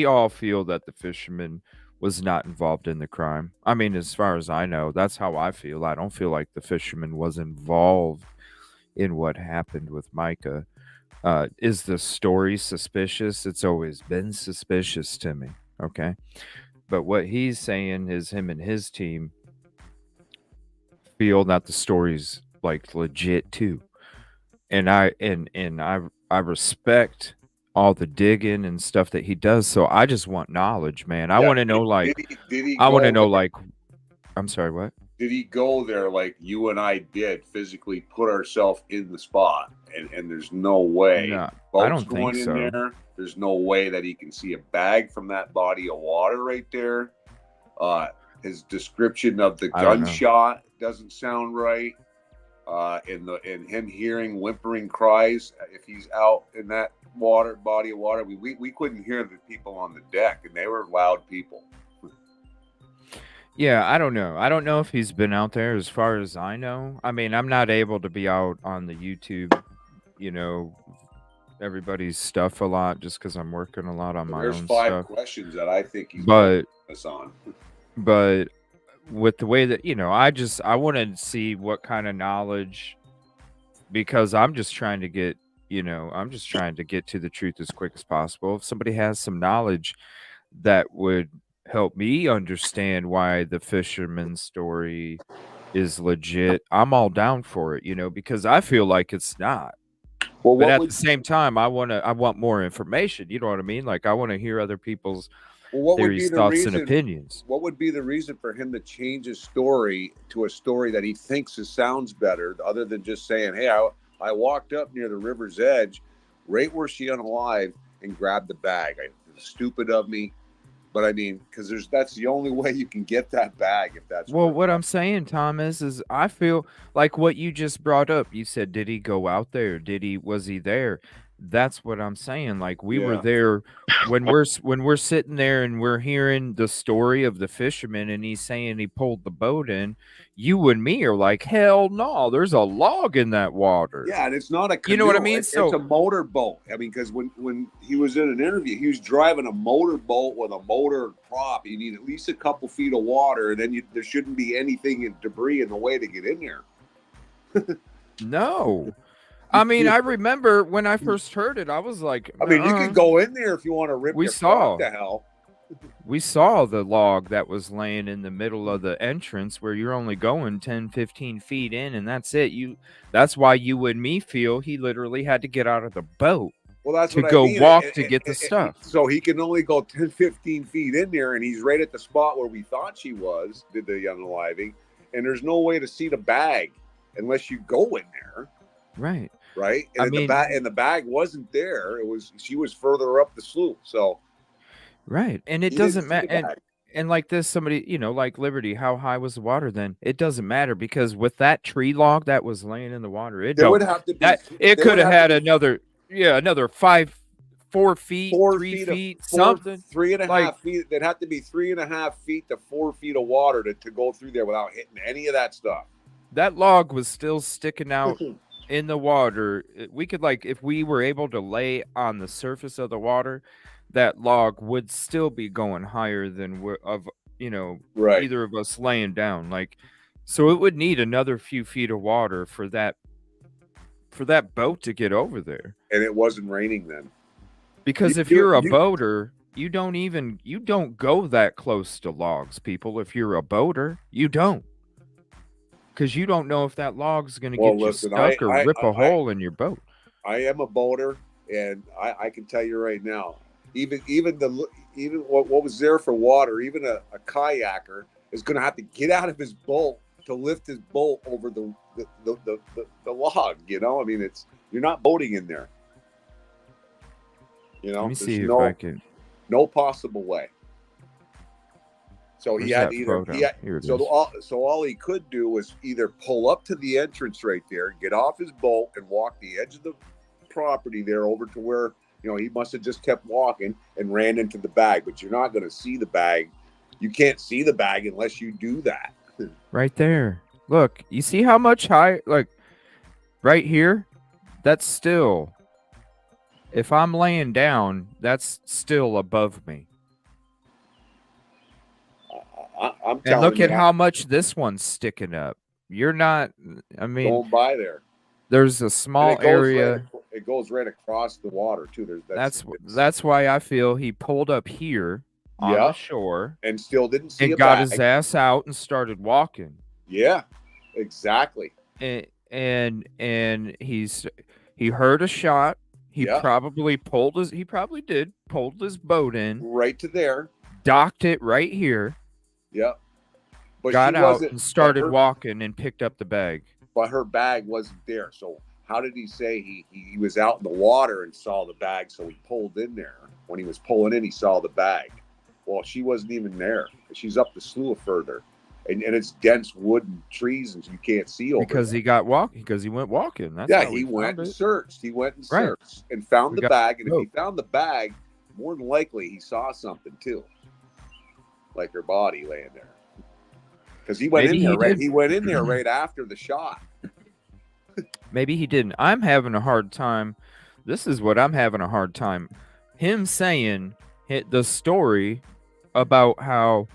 all feel that the fisherman was not involved in the crime. I mean, as far as I know, that's how I feel. I don't feel like the fisherman was involved in what happened with Micah. Is the story suspicious? It's always been suspicious to me. Okay. But what he's saying is him and his team feel that the story's like legit too. And I respect all the digging and stuff that he does. So I just want knowledge, man. I want to know, like, I want to know, like, I'm sorry, what? Did he go there like you and I did, physically put ourselves in the spot? And there's no way. No, I don't think so. There's no way that he can see a bag from that body of water right there. His description of the gunshot doesn't sound right. And him hearing whimpering cries, if he's out in that body of water, we couldn't hear the people on the deck, and they were loud people. Yeah, I don't know. I don't know if he's been out there, as far as I know. I mean, I'm not able to be out on the YouTube, everybody's stuff a lot, just because I'm working a lot on my own stuff. There's 5 questions that I think he's putting us on. But with the way that, I want to see what kind of knowledge, because I'm just trying to get to the truth as quick as possible. If somebody has some knowledge that would help me understand why the fisherman's story is legit, I'm all down for it, because I feel like it's not. Well, but at the same time, I want more information. You know what I mean? Like, I want to hear other people's theories, thoughts, and opinions. What would be the reason for him to change his story to a story that he thinks sounds better, other than just saying, hey, I walked up near the river's edge, right where she unalived, and grabbed the bag. It was stupid of me. But I mean, because that's the only way you can get that bag, if that's what I'm saying, Tom, is I feel like what you just brought up. You said, did he go out there? Was he there? That's what I'm saying. Like, we were there when we're sitting there and we're hearing the story of the fisherman, and he's saying he pulled the boat in. You and me are like, hell no, there's a log in that water. Yeah, and it's not a canoe. You know what I mean? It's a motorboat. I mean, because when he was in an interview, he was driving a motorboat with a motor prop. You need at least a couple feet of water, and then there shouldn't be anything in debris in the way to get in there. No. I mean, I remember when I first heard it, I was like, I mean, you could go in there if you want to rip your prop to hell. We saw the log that was laying in the middle of the entrance, where you're only going 10, 15 feet in, and that's it. That's why you and me feel he literally had to get out of the boat. Well, that's to what go I mean. walk to get the stuff. So he can only go 10, 15 feet in there, and he's right at the spot where we thought she was, did the unaliving, and there's no way to see the bag unless you go in there. Right. Right. And the bag wasn't there. She was further up the slope. So right. And it doesn't matter. And like this, somebody, like Liberty, how high was the water then? It doesn't matter because with that tree log that was laying in the water, it could have had another 4 feet, 3 feet, something. 3.5 feet. There'd have to be 3.5 feet to 4 feet of water to go through there without hitting any of that stuff. That log was still sticking out in the water. We could, if we were able to lay on the surface of the water, that log would still be going higher than either of us laying down. So it would need another few feet of water for that boat to get over there. And it wasn't raining then. Because if you're a boater, you don't go that close to logs, people. If you're a boater, you don't. Because you don't know if that log's going to get you stuck or rip a hole in your boat. I am a boater, and I can tell you right now, even what was there for water, even a kayaker is going to have to get out of his boat to lift his boat over the log. I mean, you're not boating in there. Let me see if I can. No possible way. So Where's he had all he could do was either pull up to the entrance right there, get off his boat, and walk the edge of the property there over to where he must have just kept walking and ran into the bag. But you're not going to see the bag. You can't see the bag unless you do that. Right there. Look, you see how much high? Right here. That's still. If I'm laying down, that's still above me. I'm telling and look you, at how much this one's sticking up. You're not. I mean, going by there. There's a small area. It goes right across the water too. That's why I feel he pulled up here on the shore and still didn't see. And got his ass out and started walking. Yeah, exactly. And he heard a shot. He probably did pulled his boat in right to there, docked it right here. Yep. But got out and started walking and picked up the bag. But her bag wasn't there. So how did he say he was out in the water and saw the bag? So he pulled in there. When he was pulling in, he saw the bag. Well, she wasn't even there. She's up the slough further. And it's dense wood and trees, and you can't see over because there. He went walking. That's he went and searched. He went and searched and found the bag. And if he found the bag, more than likely he saw something too, like her body laying there. Because he went in there. He went in there right after the shot. Maybe he didn't. I'm having a hard time. This is what I'm having a hard time. Him saying the story about how.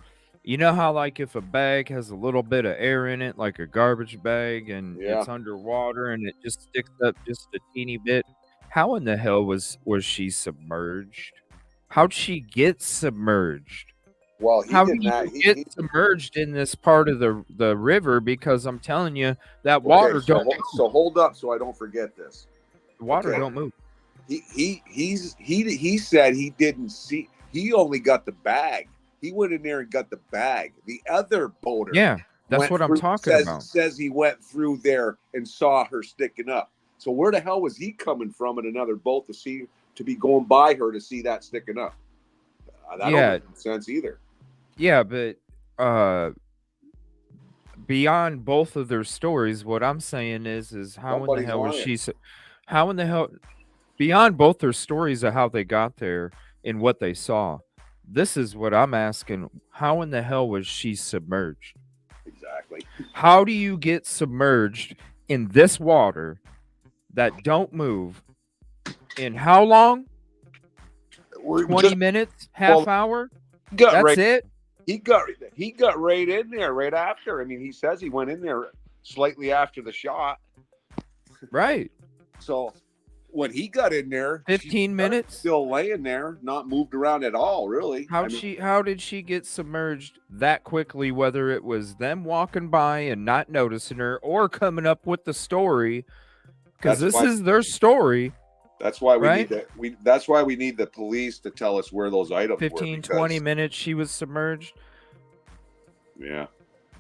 How if a bag has a little bit of air in it, like a garbage bag, and it's underwater and it just sticks up just a teeny bit? How in the hell was she submerged? How'd she get submerged? Well, how did you get submerged in this part of the river? Because I'm telling you, that water don't move. So hold up so I don't forget this. The water don't move. He said he didn't see. He only got the bag. He went in there and got the bag. The other boater, that's what I'm talking about. Says he went through there and saw her sticking up. So where the hell was he coming from in another boat to be going by her to see that sticking up? That don't make sense either. Yeah, but beyond both of their stories, what I'm saying is how in the hell was she? How in the hell? Beyond both their stories of how they got there and what they saw. This is what I'm asking. How in the hell was she submerged? Exactly. How do you get submerged in this water that don't move in how long? 20 minutes? Half hour? That's it? He got right in there right after. I mean, he says he went in there slightly after the shot. Right. So when he got in there, 15 minutes, still laying there, not moved around at all, really. How did she get submerged that quickly? Whether it was them walking by and not noticing her, or coming up with the story, because this is their story. That's why we Right? need that. That's why we need the police to tell us where those items 15, were. 20 minutes she was submerged. Yeah.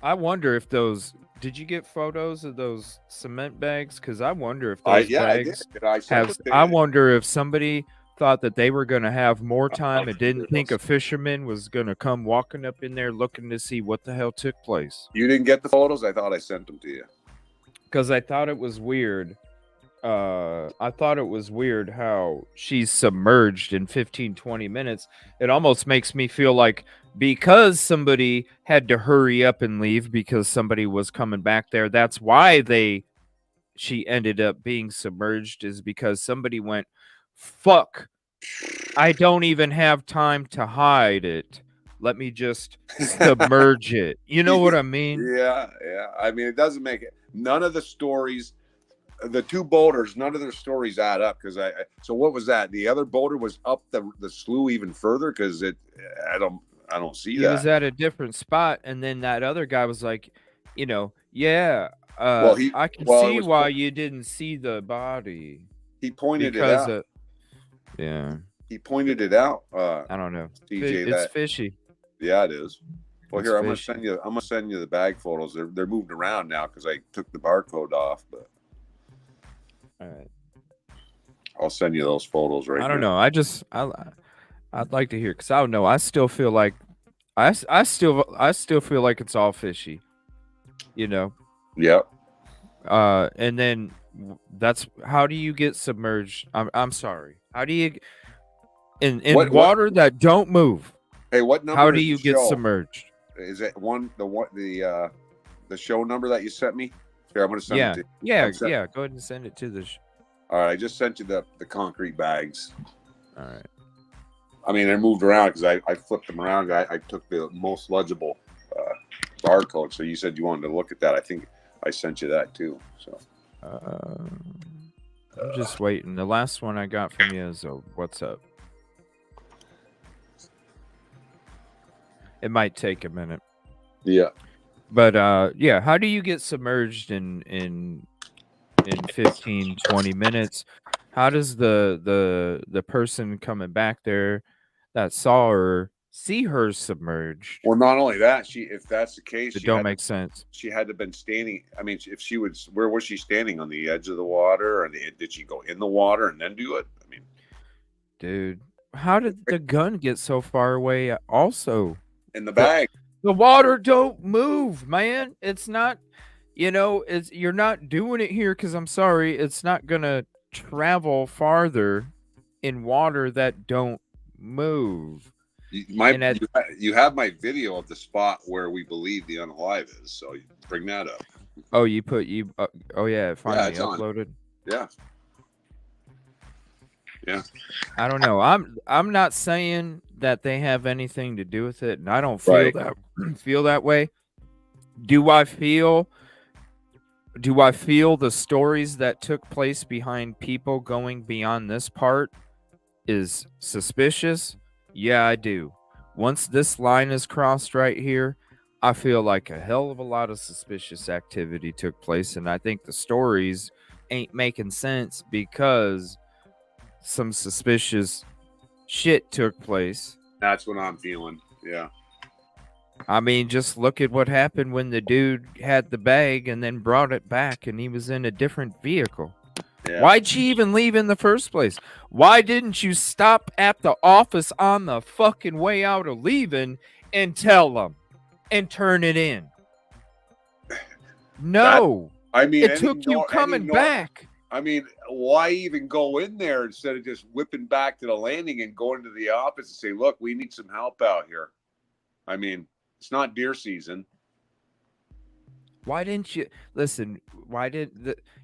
I wonder if those. Did you get photos of those cement bags? Because I wonder if those bags I did. have. I wonder if somebody thought that they were going to have more time and didn't think a fisherman was going to come walking up in there looking to see what the hell took place. You didn't get the photos? I thought I sent them to you. Because I thought it was weird. I thought it was weird how she's submerged in 15, 20 minutes. It almost makes me feel like because somebody had to hurry up and leave because somebody was coming back there, that's why she ended up being submerged, is because somebody went, fuck, I don't even have time to hide it. Let me just submerge it. You know what I mean? Yeah. I mean, it doesn't make it. None of the stories, the two boaters, none of their stories add up. Because so what was that? The other boater was up the slough even further. Because I don't see that. He was at a different spot, and then that other guy was like, yeah. I can see why you didn't see the body. He pointed it out. Yeah. He pointed it out. I don't know. CJ, it's fishy. Yeah, it is. Well, it's here fishy. I'm gonna send you the bag photos. They're moved around now because I took the barcode off. But all right, I'll send you those photos right now. I don't know. I'd like to hear, because I don't know. I still feel like I still feel like it's all fishy. Yep. And then that's how do you get submerged? I'm sorry. How do you in water that don't move? Hey, what number? How do you get submerged? Is it the show number that you sent me? Here, I'm gonna send it to you. Yeah. Go ahead and send it to the. All right, I just sent you the concrete bags. All right. I mean, they're moved around because I flipped them around. I took the most legible barcode. So you said you wanted to look at that. I think I sent you that too. So. I'm just waiting. The last one I got from you is what's up. It might take a minute. Yeah. But yeah, how do you get submerged in 15, 20 minutes? How does the person coming back there that saw her see her submerged? Well, not only that, if that's the case, it don't make sense. She had to have been standing. I mean, if she was, where was she standing? On the edge of the water, or did she go in the water and then do it? I mean, dude, how did the gun get so far away? Also, in the bag. The water don't move, man. It's not, you're not doing it here because I'm sorry, it's not gonna travel farther in water that don't move. You have my video of the spot where we believe the unalive is, so you bring that up. Oh, oh yeah, it finally uploaded. Yeah. I don't know. I'm not saying that they have anything to do with it, and I don't feel that way. Do I feel the stories that took place behind people going beyond this part is suspicious? Yeah, I do. Once this line is crossed right here, I feel like a hell of a lot of suspicious activity took place, and I think the stories ain't making sense because some suspicious shit took place. That's what I'm feeling. Yeah. I mean, just look at what happened when the dude had the bag and then brought it back and he was in a different vehicle. Yeah. Why'd she even leave in the first place? Why didn't you stop at the office on the fucking way out of leaving and tell them and turn it in? No. It took you coming back. I mean, why even go in there instead of just whipping back to the landing and going to the office and say, look, we need some help out here? I mean, it's not deer season. Why didn't you listen?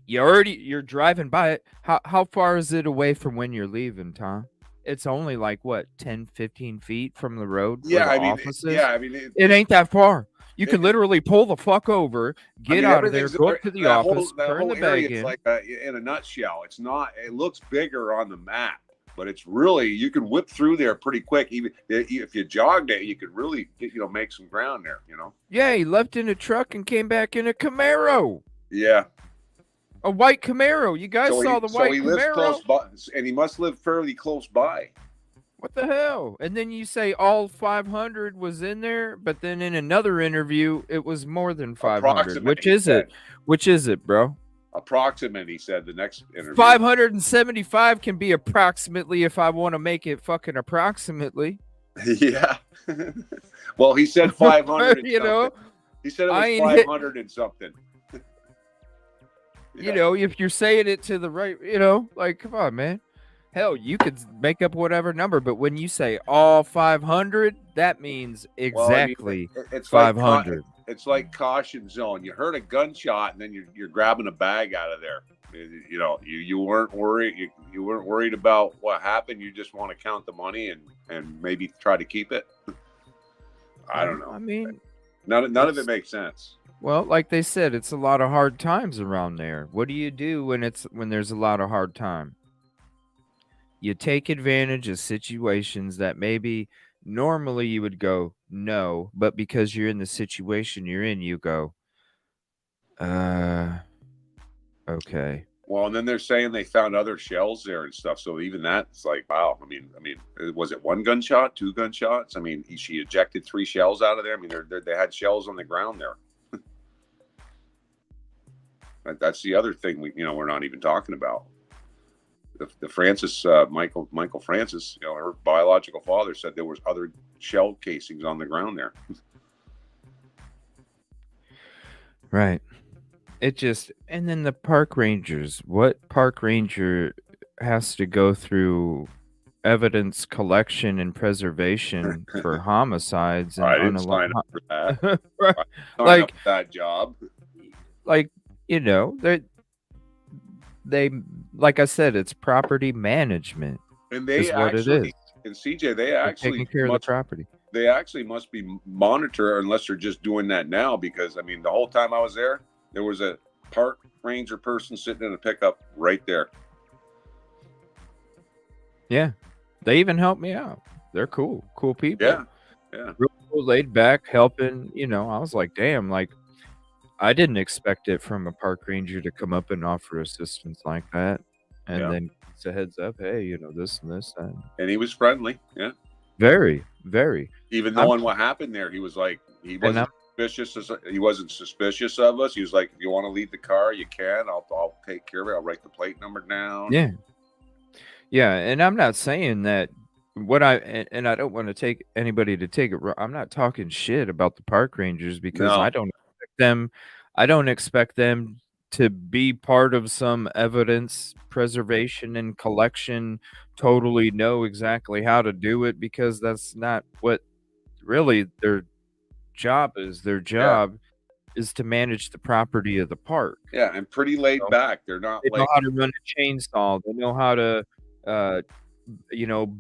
You're driving by it. How far is it away from when you're leaving, Tom? It's only like what, 10, 15 feet from the road? Yeah, it ain't that far. You can literally pull the fuck over, get out of there, go up to the office, turn the bag in. Like in a nutshell, it's not. It looks bigger on the map, but it's really, you can whip through there pretty quick. Even if you jogged it, you could really make some ground there. Yeah, he left in a truck and came back in a Camaro. Yeah. A white Camaro. You guys saw the white he lives Camaro? close by, and he must live fairly close by. What the hell? And then you say all 500 was in there, but then in another interview, it was more than 500. Which is it? Which is it, bro? Approximate, he said, the next interview. 575 can be approximately if I want to make it fucking approximately. Yeah. Well, he said 500. You know? He said it was 500 and something. You know, if you're saying it to the right, you know, like, come on, man. Hell, you could make up whatever number, but when you say all 500, that means exactly it's 500. It's like caution zone. You heard a gunshot, and then you're grabbing a bag out of there. You know, you weren't worried. You weren't worried about what happened. You just want to count the money and maybe try to keep it. I don't know. I mean, none of it makes sense. Well, like they said, it's a lot of hard times around there. What do you do when there's a lot of hard time? You take advantage of situations that maybe normally you would go no, but because you're in the situation you're in, you go, okay. Well, and then they're saying they found other shells there and stuff. So even that's like, wow. I mean, was it one gunshot, two gunshots? I mean, she ejected 3 shells out of there. I mean, they had shells on the ground there. That's the other thing we're not even talking about. The Francis, Michael Francis, her biological father said there was other shell casings on the ground there. Right. And then the park rangers. What park ranger has to go through evidence collection and preservation for homicides? And I didn't sign up for that. Right. Like up for that job. Like, they like I said, it's property management. And they what it is. And CJ, they actually taking care of the property. They actually must be monitored, unless they're just doing that now. Because I mean, the whole time I was there was a park ranger person sitting in a pickup right there. Yeah, they even helped me out. They're cool people. Yeah. Real cool, laid back, helping. I was like, damn, like. I didn't expect it from a park ranger to come up and offer assistance like that. And then it's a heads up, hey, this and this. And he was friendly. Yeah. Very, very. Even knowing what happened there, he was like, he wasn't suspicious of us. He was like, if you want to leave the car, you can. I'll take care of it. I'll write the plate number down. Yeah. Yeah. And I'm not saying that and I don't want to take anybody to take it wrong. I'm not talking shit about the park rangers because I don't expect them to be part of some evidence preservation and collection, totally know exactly how to do it, because that's not what really their job is. Their job is to manage the property of the park. Yeah, and pretty laid back. They know how to run a chainsaw. They know how to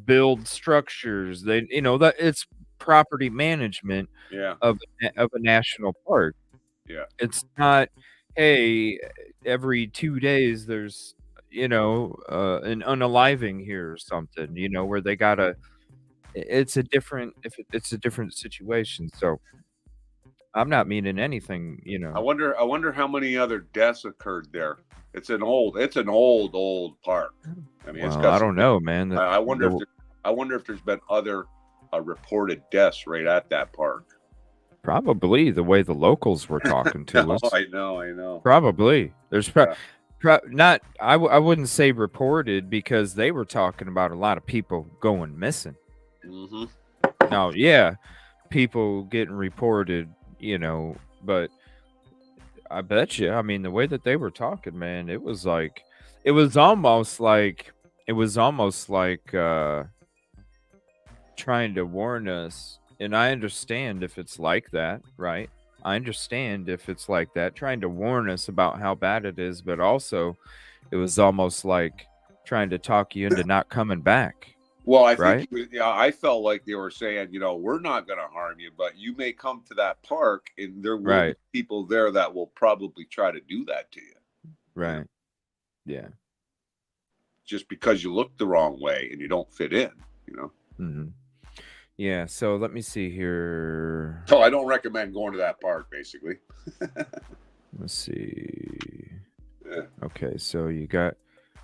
build structures. They that it's property management of a national park. Yeah. It's not, hey, every 2 days there's, an unaliving here or something, where they gotta, it's a different situation. So I'm not meaning anything, I wonder how many other deaths occurred there. It's an old park. I mean, I don't know, man. I wonder if there's been other reported deaths right at that park. Probably the way the locals were talking to us. I know. Probably. There's not. I wouldn't say reported, because they were talking about a lot of people going missing. Mm-hmm. Now, yeah, people getting reported, but I bet you. I mean, the way that they were talking, man, it was almost like trying to warn us. And I understand if it's like that, right? I understand if it's like that, trying to warn us about how bad it is, but also it was almost like trying to talk you into not coming back. Well, I think I felt like they were saying, we're not going to harm you, but you may come to that park and there will be people there that will probably try to do that to you. Right. Yeah. Just because you look the wrong way and you don't fit in, Mm-hmm. Yeah, so let me see here. So I don't recommend going to that park, basically. Let's see. Yeah. Okay, so you got.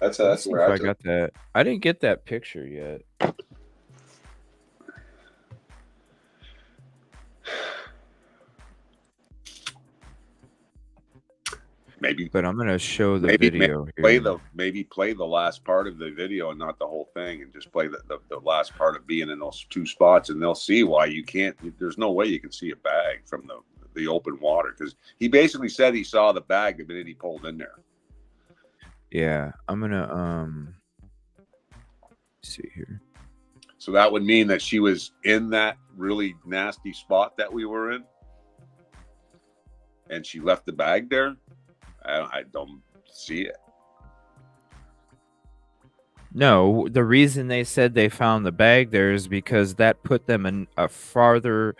That's Let's see where if I I got that. I didn't get that picture yet. maybe. But I'm gonna show the Maybe video play here. play the last part of the video and not the whole thing, and just play the last part of being in those two spots, and they'll see why you can't. There's no way you can see a bag from the open water, because he basically said he saw the bag the minute he pulled in there. Yeah, I'm gonna see here. So that would mean that she was in that really nasty spot that we were in, and she left the bag there. I don't see it. No, the reason they said they found the bag there is because that put them in a farther.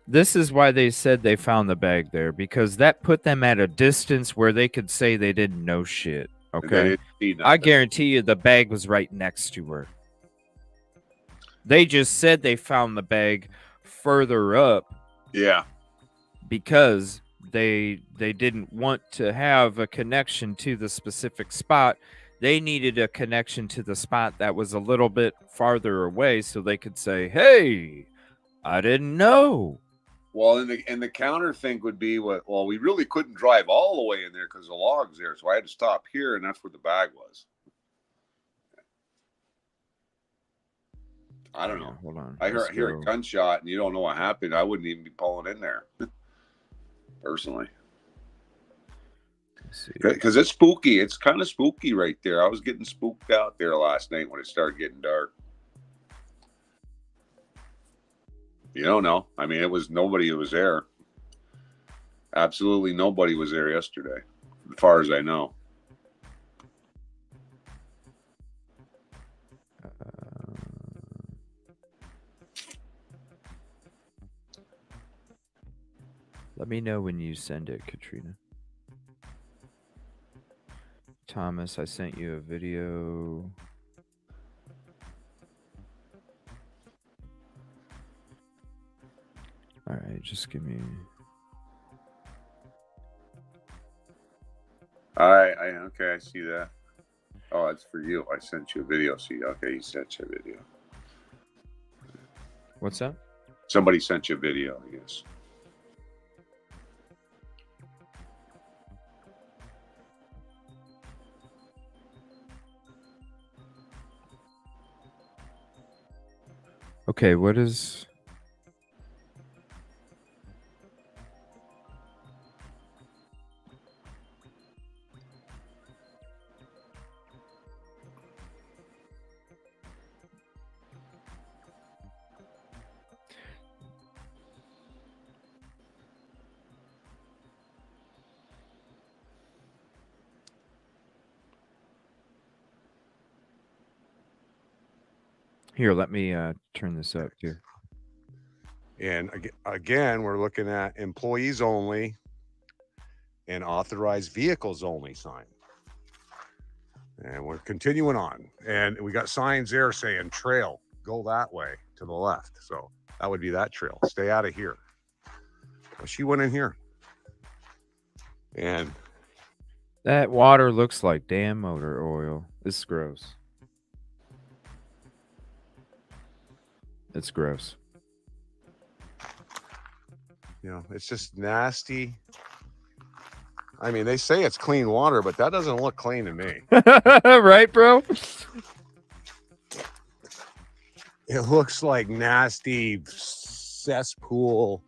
This is why they said they found the bag there, because that put them at a distance where they could say they didn't know shit. And they Okay, didn't see nothing. I guarantee you the bag was right next to her. They just said they found the bag further up. Yeah, because they didn't want to have a connection to the specific spot. They needed a connection to the spot that was a little bit farther away so they could say, hey, I didn't know. Well, and the counter thing would be well, we really couldn't drive all the way in there because the log's there, so I had to stop here, and that's where the bag was. I don't know. Hold on. I hear a gunshot, and you don't know what happened. I wouldn't even be pulling in there, personally. Because it's spooky. It's kind of spooky right there. I was getting spooked out there last night when it started getting dark. You don't know. I mean, nobody was there. Absolutely nobody was there yesterday, as far as I know. Let me know when you send it, Katrina. Thomas, I sent you a video. All right, just give me. All right, okay, I see that. Oh, that's for you. I sent you a video. See, okay, you sent you a video. What's that? Somebody sent you a video, I guess. Okay, what is... Here, let me turn this up here. And again, we're looking at employees only and authorized vehicles only sign. And we're continuing on. And we got signs there saying trail, go that way to the left. So that would be that trail. Stay out of here. Well, she went in here. And that water looks like damn motor oil. This is gross. It's gross. You know, it's just nasty. I mean, they say it's clean water, but that doesn't look clean to me. Right, bro? It looks like nasty cesspool.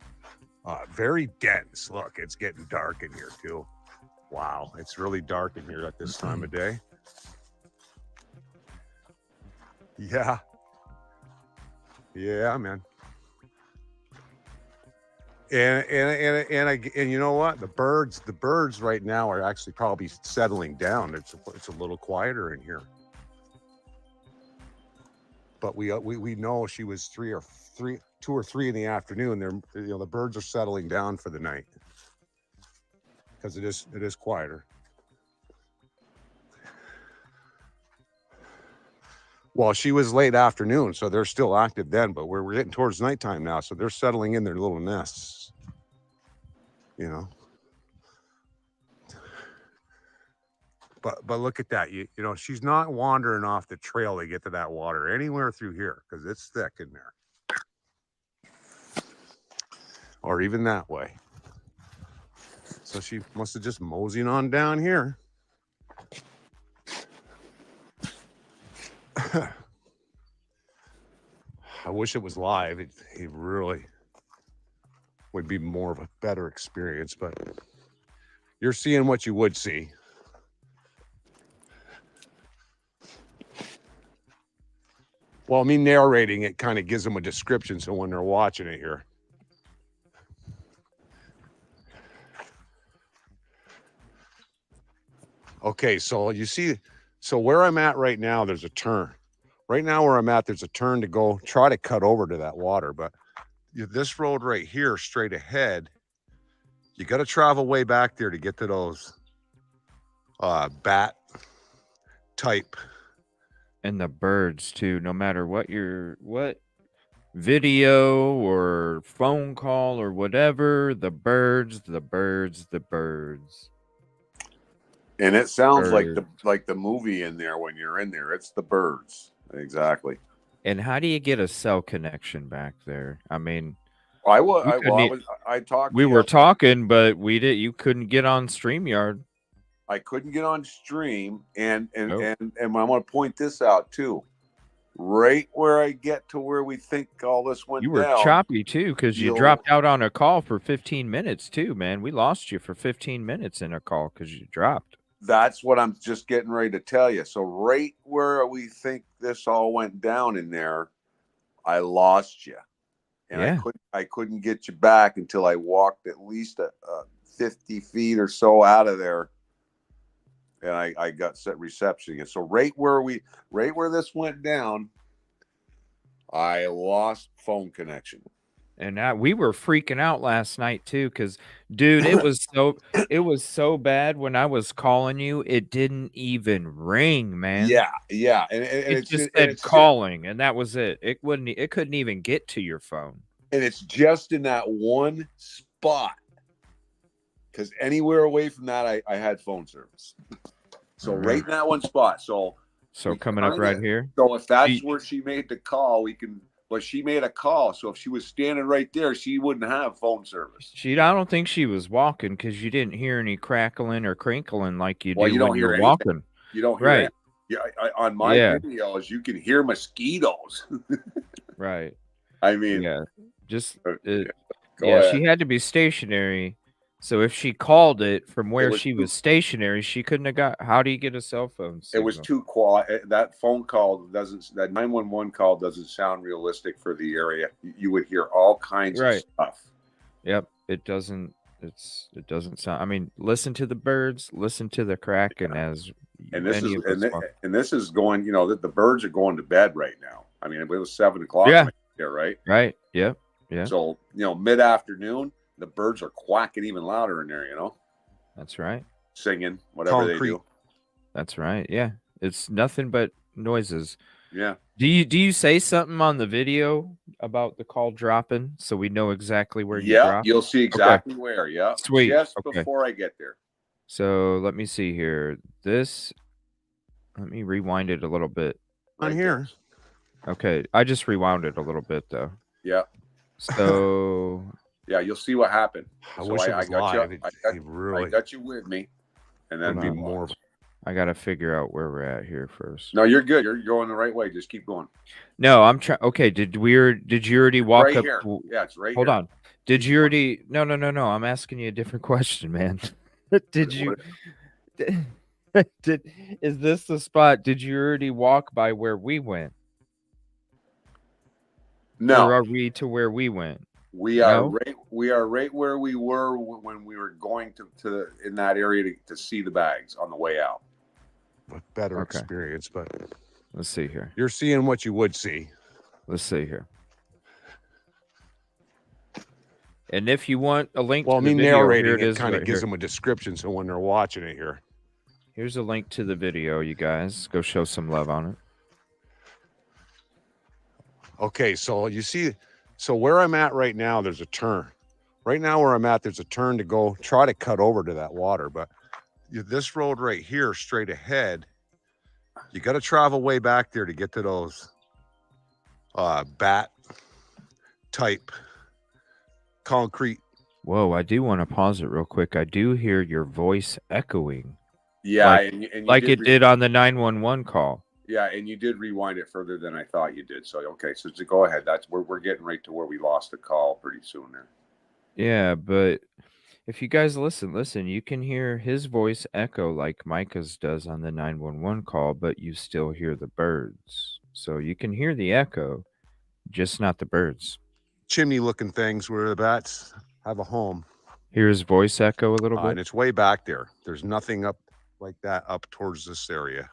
Very dense. Look, it's getting dark in here, too. Wow, it's really dark in here at this time of day. Yeah. Yeah, man. And you know what? The birds right now are actually probably settling down. It's a little quieter in here. But we know she was 2 or 3 in the afternoon. The birds are settling down for the night because it is quieter. Well, she was late afternoon, so they're still active then, but we're getting towards nighttime now, so they're settling in their little nests, you know. But look at that. You know, she's not wandering off the trail to get to that water anywhere through here because it's thick in there. Or even that way. So she must have just moseying on down here. I wish it was live. It really would be more of a better experience, but you're seeing what you would see. Well, me narrating it kind of gives them a description, so when they're watching it here. Okay, so you see, so where I'm at right now, there's a turn. Right now where I'm at, there's a turn to go try to cut over to that water, but this road right here, straight ahead, you got to travel way back there to get to those bat type. And the birds too, no matter what video or phone call or whatever, the birds. And it sounds Birds. like the movie in there when you're in there. It's the birds. Exactly. And how do you get a cell connection back there? I mean, I talked. we were talking, but you couldn't get on StreamYard. I couldn't get on stream, and Nope. I want to point this out too. Right where I get to where we think all this went You were down, choppy too, because you dropped out on a call for 15 minutes too, man. We lost you for 15 minutes in a call because you dropped. That's what I'm just getting ready to tell you. So right where we think this all went down in there, I lost you, and Yeah. I couldn't get you back until I walked at least 50 feet or so out of there, and I got set reception again. So right where this went down, I lost phone connection. And we were freaking out last night too, because dude, it was so bad when I was calling you, it didn't even ring, man. Yeah, and it just said calling, and that was it. It couldn't even get to your phone. And it's just in that one spot, because anywhere away from that, I had phone service. So right in that one spot. So coming up right here. So if that's where she made the call, but she made a call. So if she was standing right there, she wouldn't have phone service. I don't think she was walking, because you didn't hear any crackling or crinkling like you do when you're anything. walking. You don't hear right. Yeah, on my videos, you can hear mosquitoes. Right. I mean, she had to be stationary. So if she called it from where she was stationary, she couldn't have got. How do you get a cell phone signal? It was too quiet. That phone call that 911 call doesn't sound realistic for the area. You would hear all kinds of stuff. Yep, it doesn't. It doesn't sound. I mean, listen to the birds, listen to the cracking this is going. You know, the birds are going to bed right now. I mean, it was 7 o'clock. Yeah. There, right. Right. Yep. Yeah. So mid-afternoon, the birds are quacking even louder in there. That's right. Singing, whatever they do. That's right. Yeah, it's nothing but noises. Yeah. Do you say something on the video about the call dropping so we know exactly where you dropped? You'll see exactly where. Yeah. Sweet. Just before I get there. So let me see here. Let me rewind it a little bit. On here. Okay, I just rewound it a little bit though. Yeah. So. Yeah, you'll see what happened. I wish it was live. I got you with me, and then be more. I got to figure out where we're at here first. No, you're good. You're going the right way. Just keep going. No, I'm trying. Okay, did you already walk right up? Here. Yeah, it's right. Hold on. Did you already? No. I'm asking you a different question, man. Is this the spot? Did you already walk by where we went? No. Or are we to where we went? We are right where we were when we were going to in that area to see the bags on the way out. A better experience, but let's see here. You're seeing what you would see. Let's see here. And if you want a link to the video, narrating it kind of gives them a description, so when they're watching it here. Here's a link to the video, you guys. Go show some love on it. Okay, so you see, so where I'm at right now, there's a turn. Right now where I'm at, there's a turn to go try to cut over to that water, but this road right here, straight ahead, you got to travel way back there to get to those bat type concrete. Whoa, I do want to pause it real quick. I do hear your voice echoing. Yeah, Like- and you Like it did on the 911 call. Yeah, and you did rewind it further than I thought you did. So okay, so to go ahead. That's we're getting right to where we lost the call pretty soon there. Yeah, but if you guys listen, you can hear his voice echo like Micah's does on the 911 call, but you still hear the birds. So you can hear the echo, just not the birds. Chimney looking things where the bats have a home. Hear his voice echo a little And bit? it's way back there. There's nothing up like that up towards this area.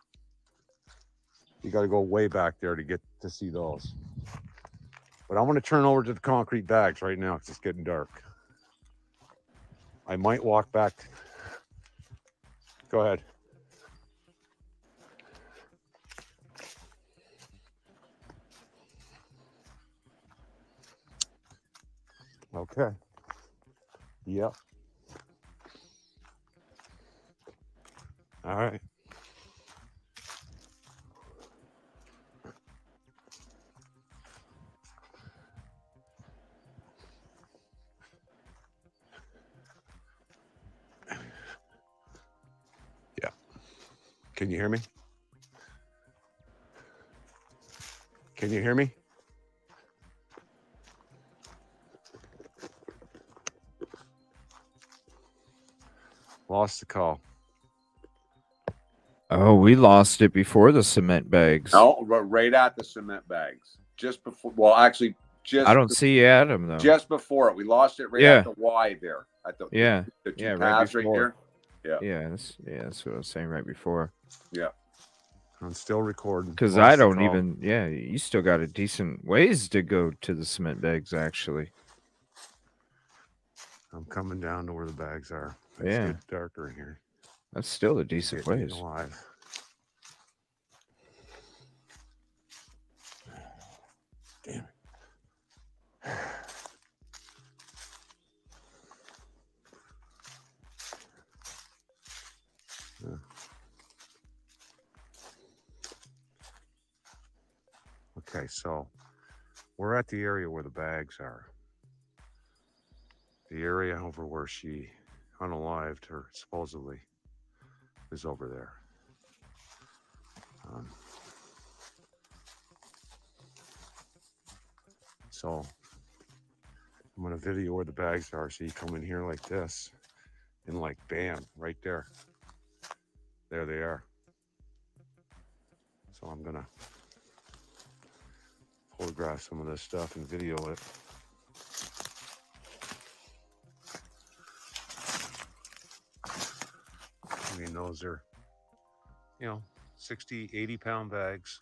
You got to go way back there to get to see those. But I want to turn over to the concrete bags right now because it's getting dark. I might walk back. Go ahead. Okay. Yep. All right. Yeah. Can you hear me? Can you hear me? Lost the call. Oh, we lost it before the cement bags. No, right at the cement bags. Just before. Well, actually, just I don't see Adam though. just before it. We lost it right Yeah. at the Y there. At the Yeah. the two Yeah, right paths right before. here. Yeah, that's what I was saying right before. Yeah. I'm still recording. Because Lost I the don't call. even. Yeah, you still got a decent ways to go to the cement bags. Actually. I'm coming down to where the bags are. It's Yeah. getting darker in here. That's still a decent Getting ways. alive. Damn it. Yeah. Okay, so we're at the area where the bags are. The area over where she unalived her, supposedly, is over there. So I'm gonna video where the bags are, so you come in here like this, and like bam, right there. There they are. So I'm gonna photograph some of this stuff and video it. I mean, those are, 60, 80-pound bags.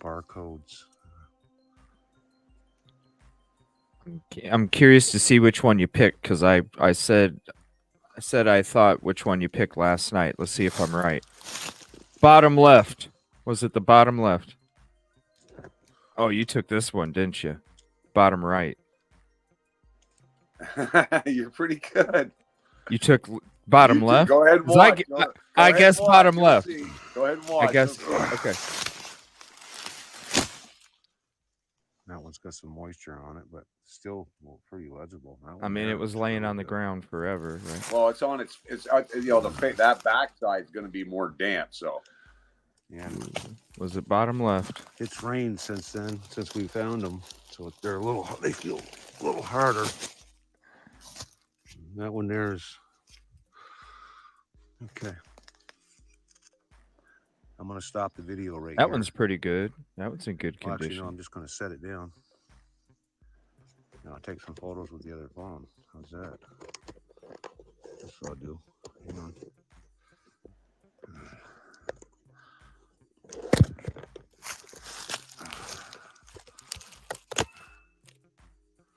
Barcodes. I'm curious to see which one you picked because I said I thought which one you picked last night. Let's see if I'm right. Bottom left. Was it the bottom left? Oh, you took this one, didn't you? Bottom right. You're pretty good. You took bottom left? Go ahead and 'Cause watch. I guess bottom You'll left. see. Go ahead and watch. I guess. You'll see. Okay. That one's got some moisture on it, but still pretty legible. That I one mean, there it was looks laying really on the good. ground forever, right? Well, it's on its that back side's going to be more damp. So Yeah, Was it bottom left? it's rained since then, since we found them. So they feel a little harder. That one there's okay. I'm gonna stop the video right That here. one's pretty good. That one's in good Well, actually, condition. no, I'm just gonna set it down. Now I'll take some photos with the other phone. How's that? That's what I'll do. Hang on.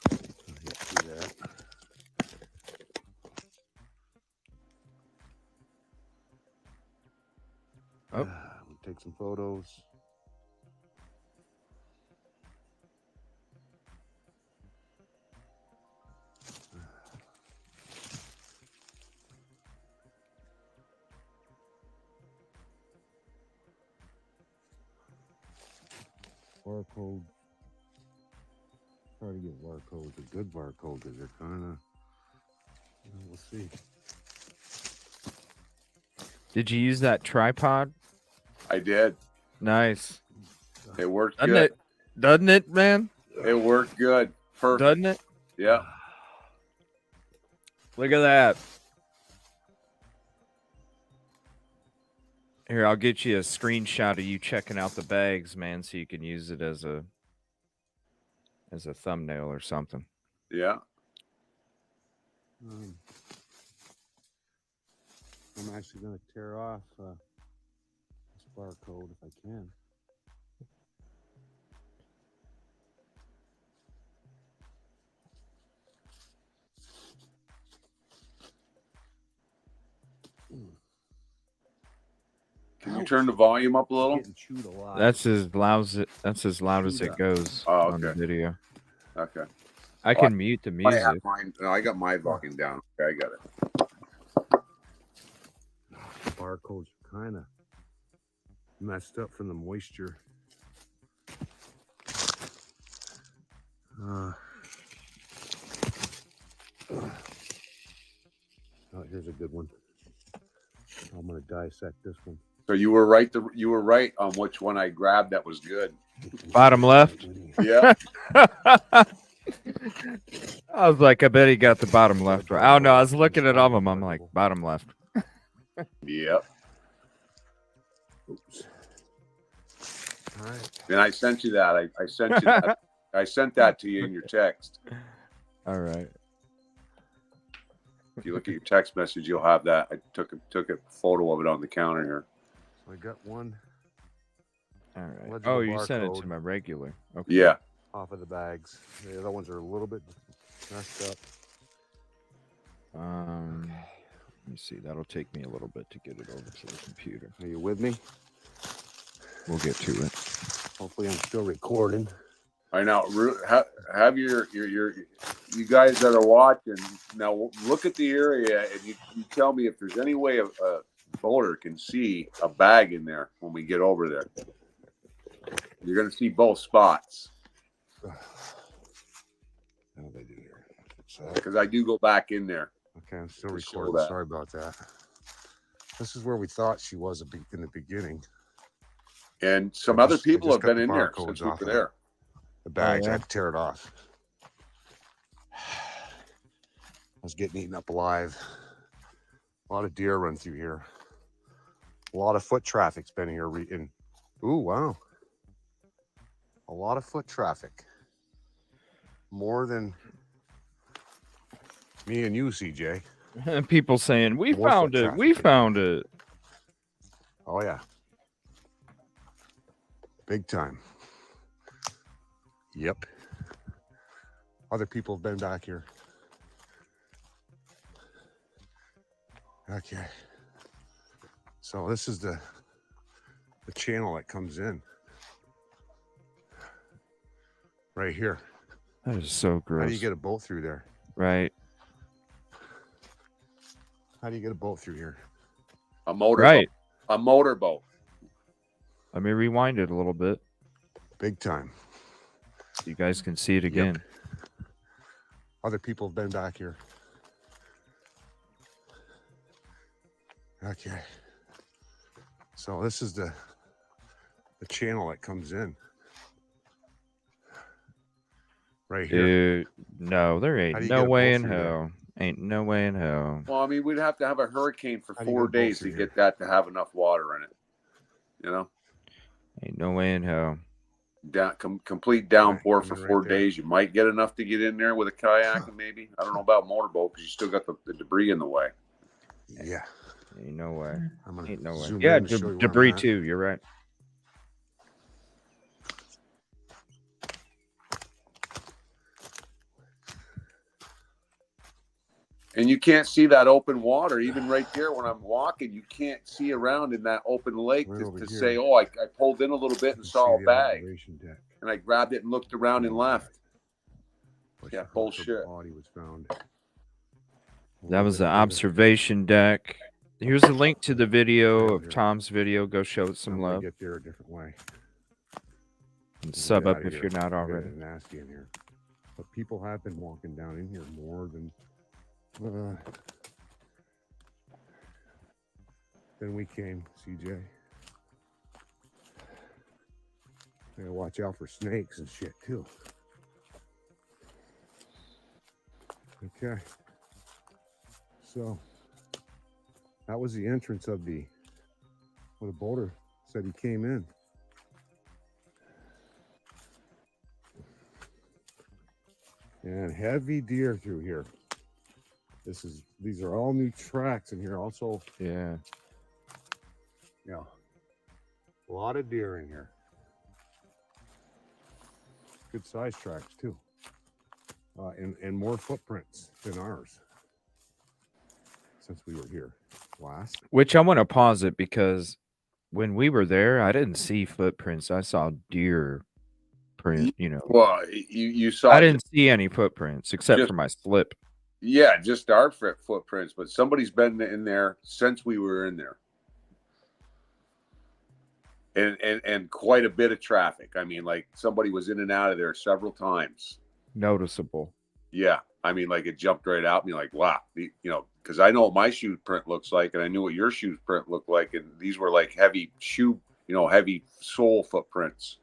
See that? Oh. We'll take some photos. barcode. Try to get barcodes, a good barcode, because they're kind of, we'll see. Did you use that tripod? I did. Nice. It worked Doesn't good. it? Doesn't it, man? It worked good. Perfect. Doesn't it? Yeah. Look at that. Here, I'll get you a screenshot of you checking out the bags, man, so you can use it as a thumbnail or something. Yeah. I'm actually going to tear off this barcode if I can. Can you turn the volume up a little? Getting chewed alive. That's as loud as it goes Oh, on the okay. video. Okay. I can mute the I music. have mine. No, I got my volume down. Okay, I got it. Barcodes are kind of messed up from the moisture. Oh, here's a good one. I'm going to dissect this one. So you were right. You were right on which one I grabbed. That was good. Bottom left. Yeah. I was like, I bet he got the bottom left. Right. I don't know. I was looking at all of them. I'm like, bottom left. Yep. Oops. All right. And I sent you that. I sent you that. I sent that to you in your text. All right. If you look at your text message, you'll have that. I took a photo of it on the counter here. So I got one All right. Legible Oh, you sent it barcode. to my regular. Okay. Yeah. off of the bags. The other ones are a little bit messed up. Let me see. That'll take me a little bit to get it over to the computer. Are you with me? We'll get to it. Hopefully I'm still recording. I know. Have your you guys that are watching now look at the area and you tell me if there's any way a boater can see a bag in there when we get over there. You're going to see both spots. How do they do here? Because I do go back in there. Okay, I'm still To show recording. that. Sorry about that. This is where we thought she was in the beginning. And some I other just people have got been the in there barcodes since we off were of there. The bags, yeah? I had to tear it off. I was getting eaten up alive. A lot of deer run through here. A lot of foot traffic's been here. Ooh, wow. A lot of foot traffic. More than me and you, CJ. People saying, we More found foot it. traffic We here. found it. Oh, yeah. Big time. Yep. Other people have been back here. Okay. So this is the channel that comes in. Right here. That is so gross. How do you get a boat through there? Right. How do you get a boat through here? A motorboat. Right. A motorboat. Let me rewind it a little bit. Big time. So you guys can see it again. Yep. Other people have been back here. Okay. So this is the channel that comes in. Right here. Dude, no, there How ain't do you no get a way boat in through there? hell. Ain't no way in hell. Well, I mean, we'd have to have a hurricane for How do you 4 get a boat days to through get that to have enough water in it. You know, Ain't no way in hell. complete downpour coming for right 4 there. days. You might get enough to get in there with a kayak, and maybe. I don't know about motorboat because you still got the debris in the way. Yeah. Ain't no way. I'm gonna Ain't no way. zoom Yeah, in to show you where I'm debris at. too. You're right. And you can't see that open water, even right there when I'm walking. You can't see around in that open lake Right to over say, here. "Oh, I pulled in a little bit and You saw see a the bag, observation deck. and I grabbed it and looked around and left." Which Yeah, the bullshit. body was found. That was the Little bit observation deck. Here's a link to the video Down of here. Tom's video. Go show it I'm some gonna love. get there a different way. And sub Get up outta if here. you're not It's already. getting nasty in here. But people have been walking down in here more than we came, CJ. Gotta watch out for snakes and shit too. Okay. So that was the entrance of the boulder said he came in. And heavy deer through here. These are all new tracks in here. Also, Yeah. yeah, a lot of deer in here. Good size tracks too. And more footprints than ours since we were here last. Which I want to pause it because when we were there, I didn't see footprints. I saw deer print, Well, you saw. I didn't see any footprints except Just- for my slip. Yeah, just our footprints, but somebody's been in there since we were in there. And quite a bit of traffic. I mean, like somebody was in and out of there several times. Noticeable. Yeah. I mean, like it jumped right out and you're like, wow, because I know what my shoe print looks like and I knew what your shoe print looked like. And these were like heavy shoe, heavy sole footprints.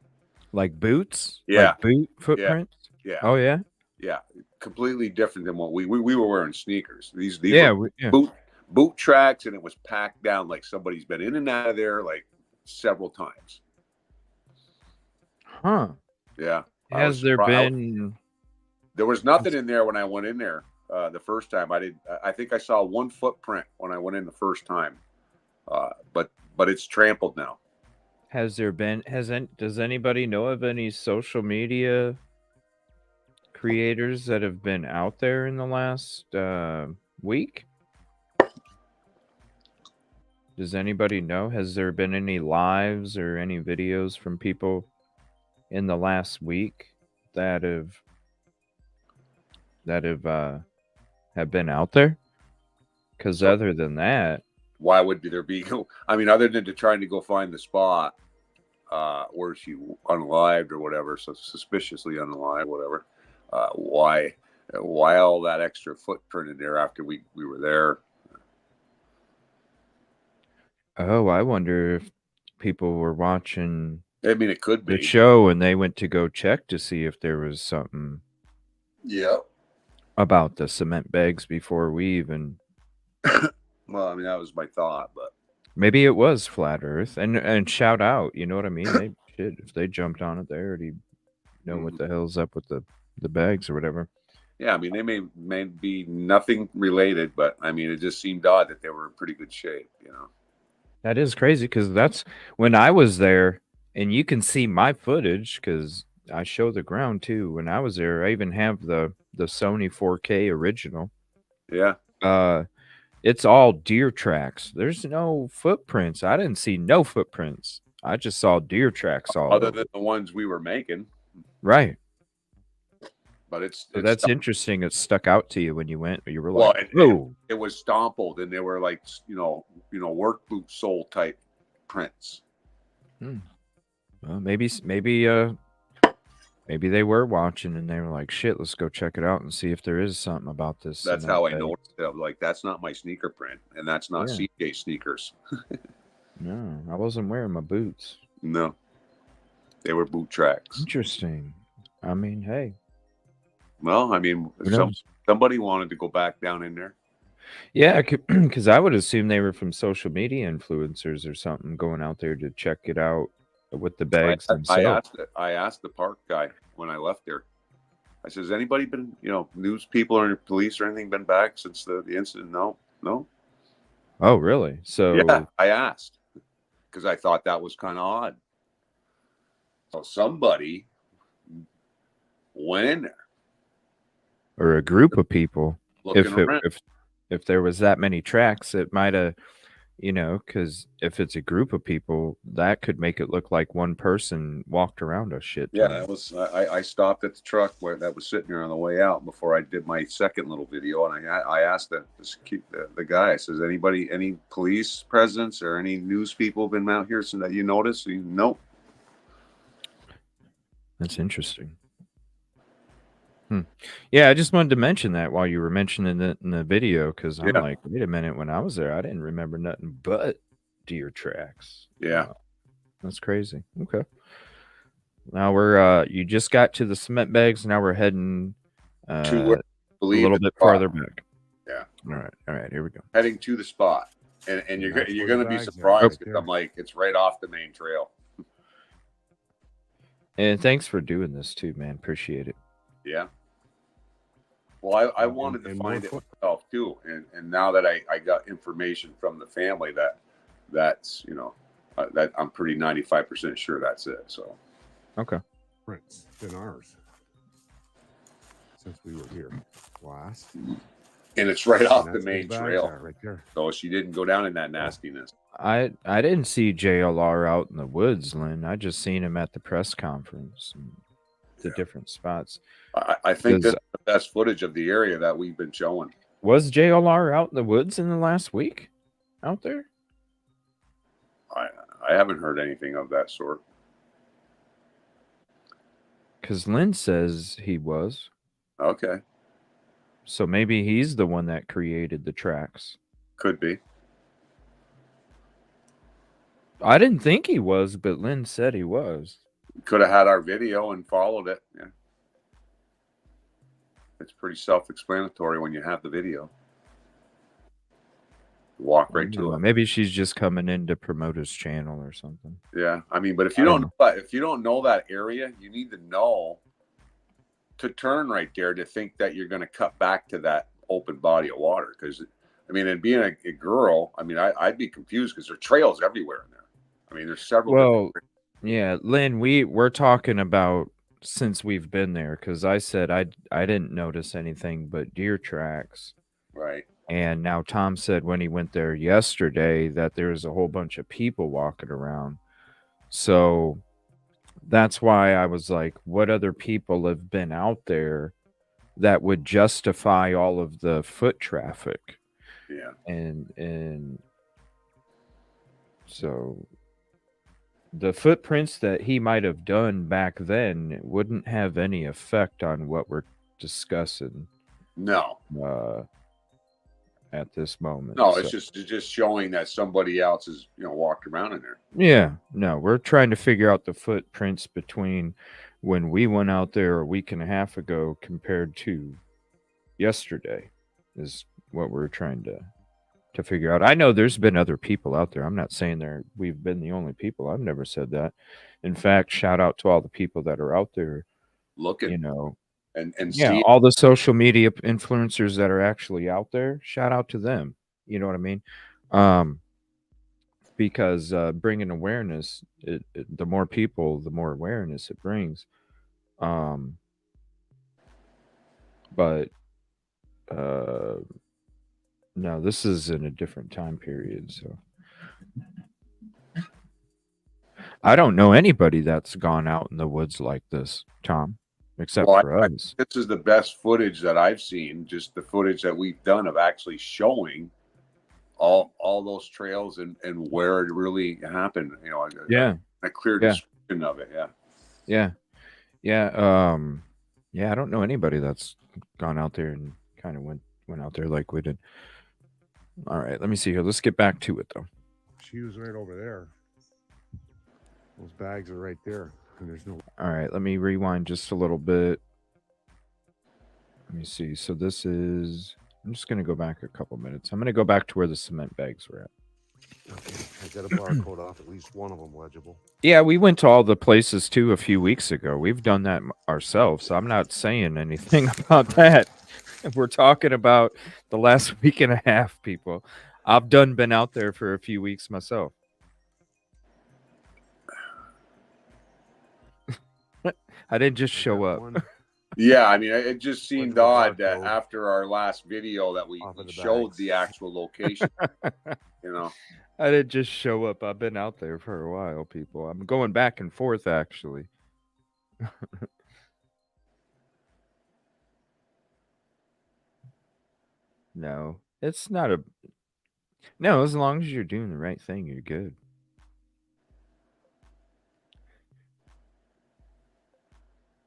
Like boots? Yeah. Like boot footprints? Yeah. Oh, yeah? Yeah. Completely different than what we were wearing sneakers. These Yeah, were yeah. boot tracks, and it was packed down like somebody's been in and out of there like several times. Huh. Yeah. Has there been... There was nothing in there when I went in there the first time. I think I saw one footprint when I went in the first time. But it's trampled now. Does anybody know of any social media creators that have been out there in the last week? Does anybody know? Has there been any lives or any videos from people in the last week that have been out there? Because other than that, why would there be? I mean, other than trying to go find the spot where she unalived or whatever, so suspiciously unalived, whatever. Why all that extra footprint in there after we were there? Oh, I wonder if people were watching. I mean, it could be the show and they went to go check to see if there was something. Yeah. About the cement bags before we even. Well, I mean, that was my thought, but maybe it was flat Earth. And shout out, you know what I mean? If they jumped on it, they already know what the hell's up with the bags or whatever. Yeah, I mean, they may be nothing related, but I mean, it just seemed odd that they were in pretty good shape, That is crazy because that's when I was there, and you can see my footage because I show the ground too. When I was there, I even have the Sony 4K original. Yeah. It's all deer tracks. There's no footprints. I didn't see no footprints. I just saw deer tracks all other over. Than the ones we were making. Right. But it's that's interesting. It stuck out to you when you went. You were like, "Whoa!" It was stompled, and they were like, work boot sole type prints. Well, maybe they were watching, and they were like, "Shit, let's go check it out and see if there is something about this." That's how I noticed it. I'm like, that's not my sneaker print, and that's not CJ sneakers. No, I wasn't wearing my boots. No, they were boot tracks. Interesting. I mean, hey. Well, I mean, somebody wanted to go back down in there. Yeah, because I would assume they were from social media influencers or something going out there to check it out with the bags themselves. I asked the park guy when I left there. I said, has anybody been, news people or police or anything been back since the incident? No. Oh, really? So yeah, I asked because I thought that was kind of odd. So somebody went in there. Or a group of people. If there was that many tracks, it might have, because if it's a group of people, that could make it look like one person walked around a shit ton. Yeah, it was. I stopped at the truck that was sitting there on the way out before I did my second little video, and I asked the guy. I says, any police presence or any news people been out here since that you noticed? Nope. That's interesting. Yeah, I just wanted to mention that while you were mentioning it in the video, because I'm Yeah. like, wait a minute, when I was there, I didn't remember nothing but deer tracks. Yeah. Wow, that's crazy. Okay. Now we're you just got to the cement bags. Now we're heading To where I a believe little the bit spot. farther back. Yeah. All right, here we go. Heading to the spot. And you're that's you're where gonna the be bags are, surprised right because there. I'm like, it's right off the main trail. And thanks for doing this too, man. Appreciate it. Yeah. Well, I And- wanted to and find more it myself too, and now that I got information from the family that's that I'm pretty 95% sure that's it. So Okay. Prints than ours since we were here last. and it's right And off the that's where main bags trail, are, right there. so she didn't go down in that nastiness. I didn't see JLR out in the woods, Lynn. I just seen him at the press conference, and the Yeah. different spots. I think Does- that's the best footage of the area that we've been showing. Was JLR out in the woods in the last week? Out there? I haven't heard anything of that sort. Because Lynn says he was. Okay, So maybe he's the one that created the tracks. could be. I didn't think he was, but Lynn said he was. Could have had our video and followed it. Yeah, it's pretty self-explanatory when you have the video. Walk right to it. Maybe she's just coming in to promote his channel or something. Yeah, I mean, but if you I don't don't know, if you don't know that area, you need to know to turn right there to think that you're going to cut back to that open body of water. Because, I mean, and being a girl, I mean, I'd be confused because there are trails everywhere in there. I mean, there's several. Well, yeah, Lynn, we're talking about since we've been there, because I said I didn't notice anything but deer tracks. Right. And now Tom said when he went there yesterday that there was a whole bunch of people walking around. So that's why I was like, what other people have been out there that would justify all of the foot traffic? Yeah. And so the footprints that he might have done back then wouldn't have any effect on what we're discussing No. at this moment. No, it's just showing that somebody else has walked around in there. Yeah, no, we're trying to figure out the footprints between when we went out there a week and a half ago compared to yesterday is what we're trying to figure out. I know there's been other people out there. I'm not saying we've been the only people. I've never said that. In fact, shout out to all the people that are out there Looking, and yeah, see all the social media influencers that are actually out there, shout out to them. You know what I mean? Because bringing awareness, the more people, the more awareness it brings. But no, this is in a different time period, so I don't know anybody that's gone out in the woods like this, Tom, except for us. This is the best footage that I've seen. Just the footage that we've done of actually showing all those trails and where it really happened. A clear description of it. Yeah. I don't know anybody that's gone out there and kind of went out there like we did. All right, let me see here. Let's get back to it though. She was right over there. Those bags are right there, and there's no. All right, let me rewind just a little bit. Let me see. So this is. I'm just going to go back a couple minutes. I'm going to go back to where the cement bags were at. Okay, I got a barcode off at least one of them legible. Yeah, we went to all the places too a few weeks ago. We've done that ourselves, so I'm not saying anything about that. We're talking about the last week and a half, people. I've been out there for a few weeks myself. I didn't just show up. Yeah, I mean, it just seemed odd that after our last video that we showed the actual location, I didn't just show up. I've been out there for a while, people. I'm going back and forth, actually. No, it's not a... No, as long as you're doing the right thing, you're good.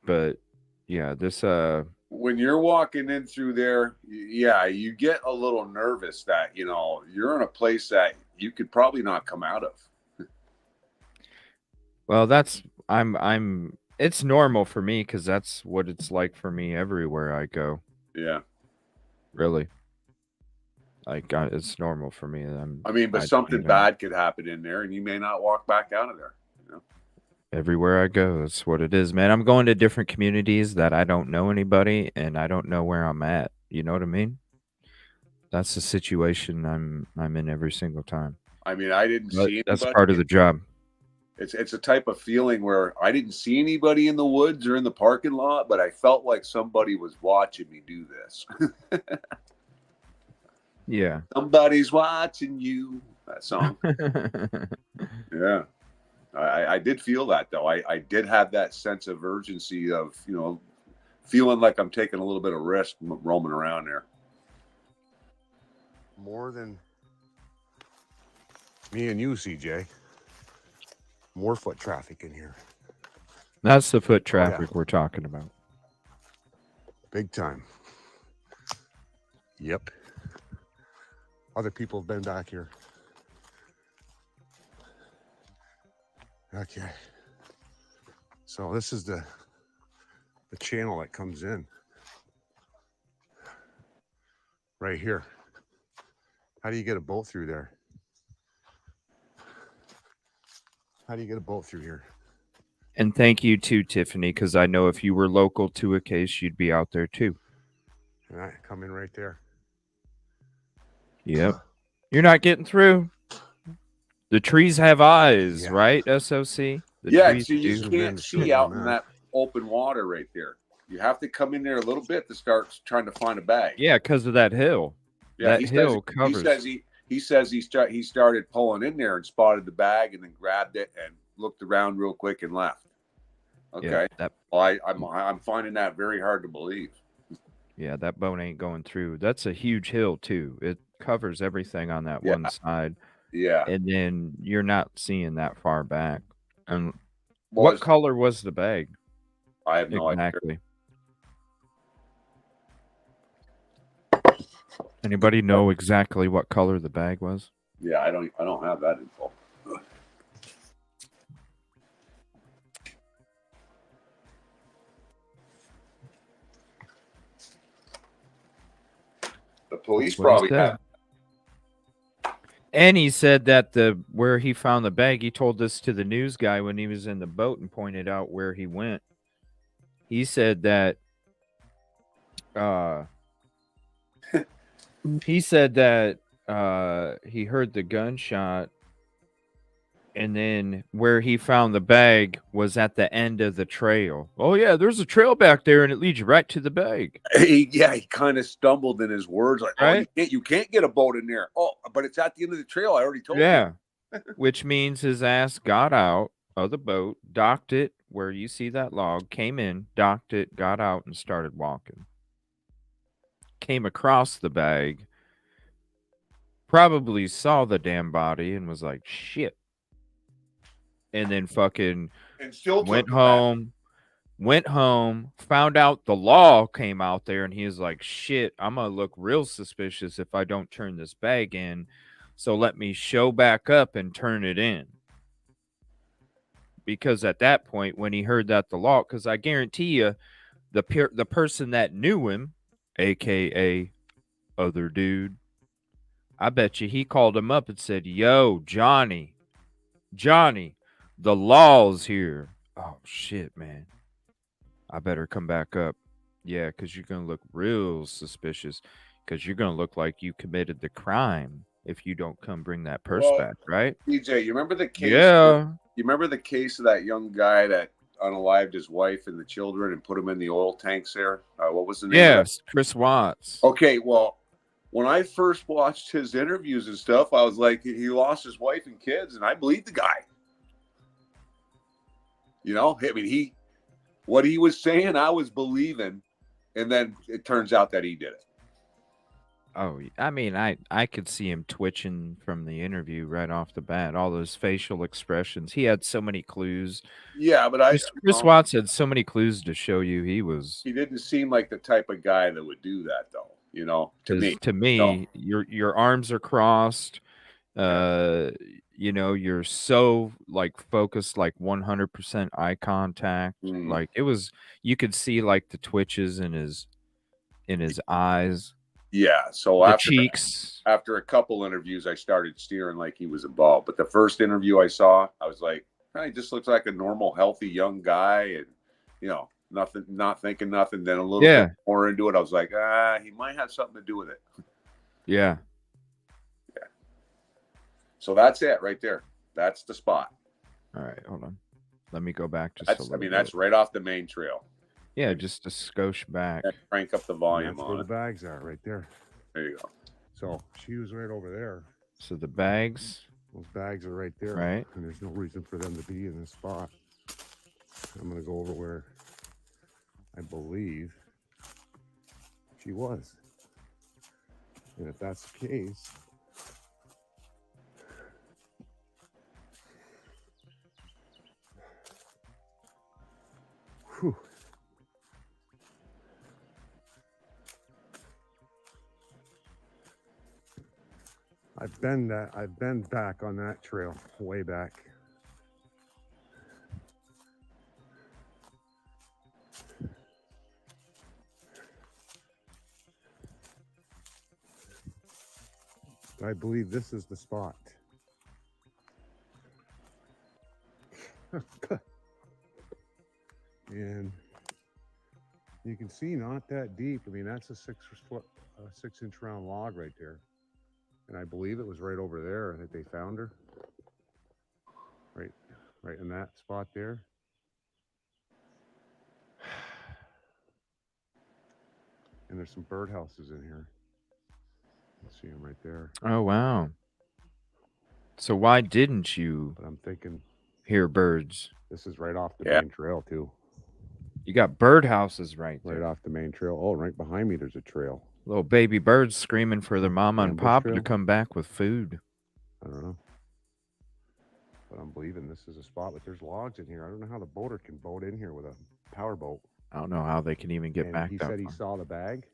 But yeah, this when you're walking in through there, yeah, you get a little nervous that, you know, you're in a place that you could probably not come out of. well, I'm it's normal for me because that's what it's like for me everywhere I go. Yeah. Really, like it's normal for me. I mean, but something bad could happen in there and you may not walk back out of there. You know? Everywhere I go, that's what it is, man. I'm going to different communities that I don't know anybody and I don't know where I'm at. You know what I mean? That's the situation I'm in every single time. I mean, I didn't But see anybody. that's part of the job. It's a type of feeling where I didn't see anybody in the woods or in the parking lot, but I felt like somebody was watching me do this. Yeah. Somebody's watching you. That song. Yeah. I did feel that, though. I did have that sense of urgency of, you know, feeling like I'm taking a little bit of risk roaming around there. More than me and you, CJ. More foot traffic in here. That's the foot traffic we're talking about. Big time. Yep. Other people have been back here. Okay. So this is the channel that comes in. Right here. How do you get a boat through there? How do you get a boat through here? And thank you too, Tiffany, because I know if you were local to a case, you'd be out there too. All right, come in right there. Yep. You're not getting through. The trees have eyes, right, SOC? Yeah, so you can't see out in that open water right there. You have to come in there a little bit to start trying to find a bag. Yeah, because of that hill. Yeah, that hill covers. He says he started pulling in there and spotted the bag and then grabbed it and looked around real quick and left. Okay. Yeah, well, I'm finding that very hard to believe. Yeah, that boat ain't going through. That's a huge hill too. It covers everything on that one side. Yeah. And then you're not seeing that far back. And what color was the bag? I have no idea. Exactly. Anybody know exactly what color the bag was? Yeah, I don't have that info. The police probably have. And he said that where he found the bag, he told this to the news guy when he was in the boat and pointed out where he went. He said that he heard the gunshot, and then where he found the bag was at the end of the trail. Oh yeah, there's a trail back there, and it leads you right to the bag. He kind of stumbled in his words, like, right? "Oh, you can't get a boat in there." Oh, but it's at the end of the trail. I already told you. Yeah, which means his ass got out of the boat, docked it where you see that log, came in, docked it, got out, and started walking. Came across the bag, probably saw the damn body, and was like, "Shit." And then fucking went home, found out the law came out there, and he was like, "Shit, I'm gonna look real suspicious if I don't turn this bag in. So let me show back up and turn it in." Because at that point, when he heard that the law, because I guarantee you, the person that knew him, aka other dude, I bet you he called him up and said, "Yo, Johnny, the law's here." Oh shit, man. I better come back up. Yeah, because you're going to look real suspicious, because you're going to look like you committed the crime if you don't come bring that purse back, right? DJ, you remember the case? Yeah. You remember the case of that young guy that unalived his wife and the children and put them in the oil tanks there? What was the name? Yes, Chris Watts. Okay, well, when I first watched his interviews and stuff, I was like, he lost his wife and kids, and I believed the guy. You know, I mean, what he was saying, I was believing, and then it turns out that he did it. Oh, I mean, I could see him twitching from the interview right off the bat. All those facial expressions. He had so many clues. Yeah, but Chris Watts had so many clues to show you he was. he didn't seem like the type of guy that would do that, though. To me. To No. me, your arms are crossed. Yeah. You're so like focused, like 100% eye contact. Mm. Like it was, you could see like the twitches in his eyes, Yeah. So the cheeks. after a couple interviews, I started steering like he was involved. But the first interview I saw, I was like, he just looks like a normal, healthy young guy, and nothing, not thinking nothing. Then a little Yeah. bit more into it, I was like, he might have something to do with it. Yeah. Yeah. So that's it right there. That's the spot. All right, hold on. Let me go back just That's, a little bit. that's right off the main trail. Yeah, just a skosh back. And crank up the volume That's on where the it. bags are, right there. There you go. So she was right over there. So the bags. Those bags are right there. Right. And there's no reason for them to be in this spot. I'm going to go over where I believe she was. And if that's the case, whew. I've been back on that trail, way back. I believe this is the spot. And you can see not that deep. I mean, that's a 6-inch round log right there. And I believe it was right over there that they found her. Right in that spot there. And there's some birdhouses in here. You see them right there. Oh wow. So why didn't you But I'm thinking hear birds? this is right off the Yeah. main trail too. You got birdhouses right Right there. off the main trail. Oh, right behind me there's a trail. Little baby birds screaming for their mama and Ambush papa to trail? come back with food. I don't know. But I'm believing this is a spot, but there's logs in here. I don't know how the boater can boat in here with a power boat. I don't know how they can even get And back he that said he far. saw the bag.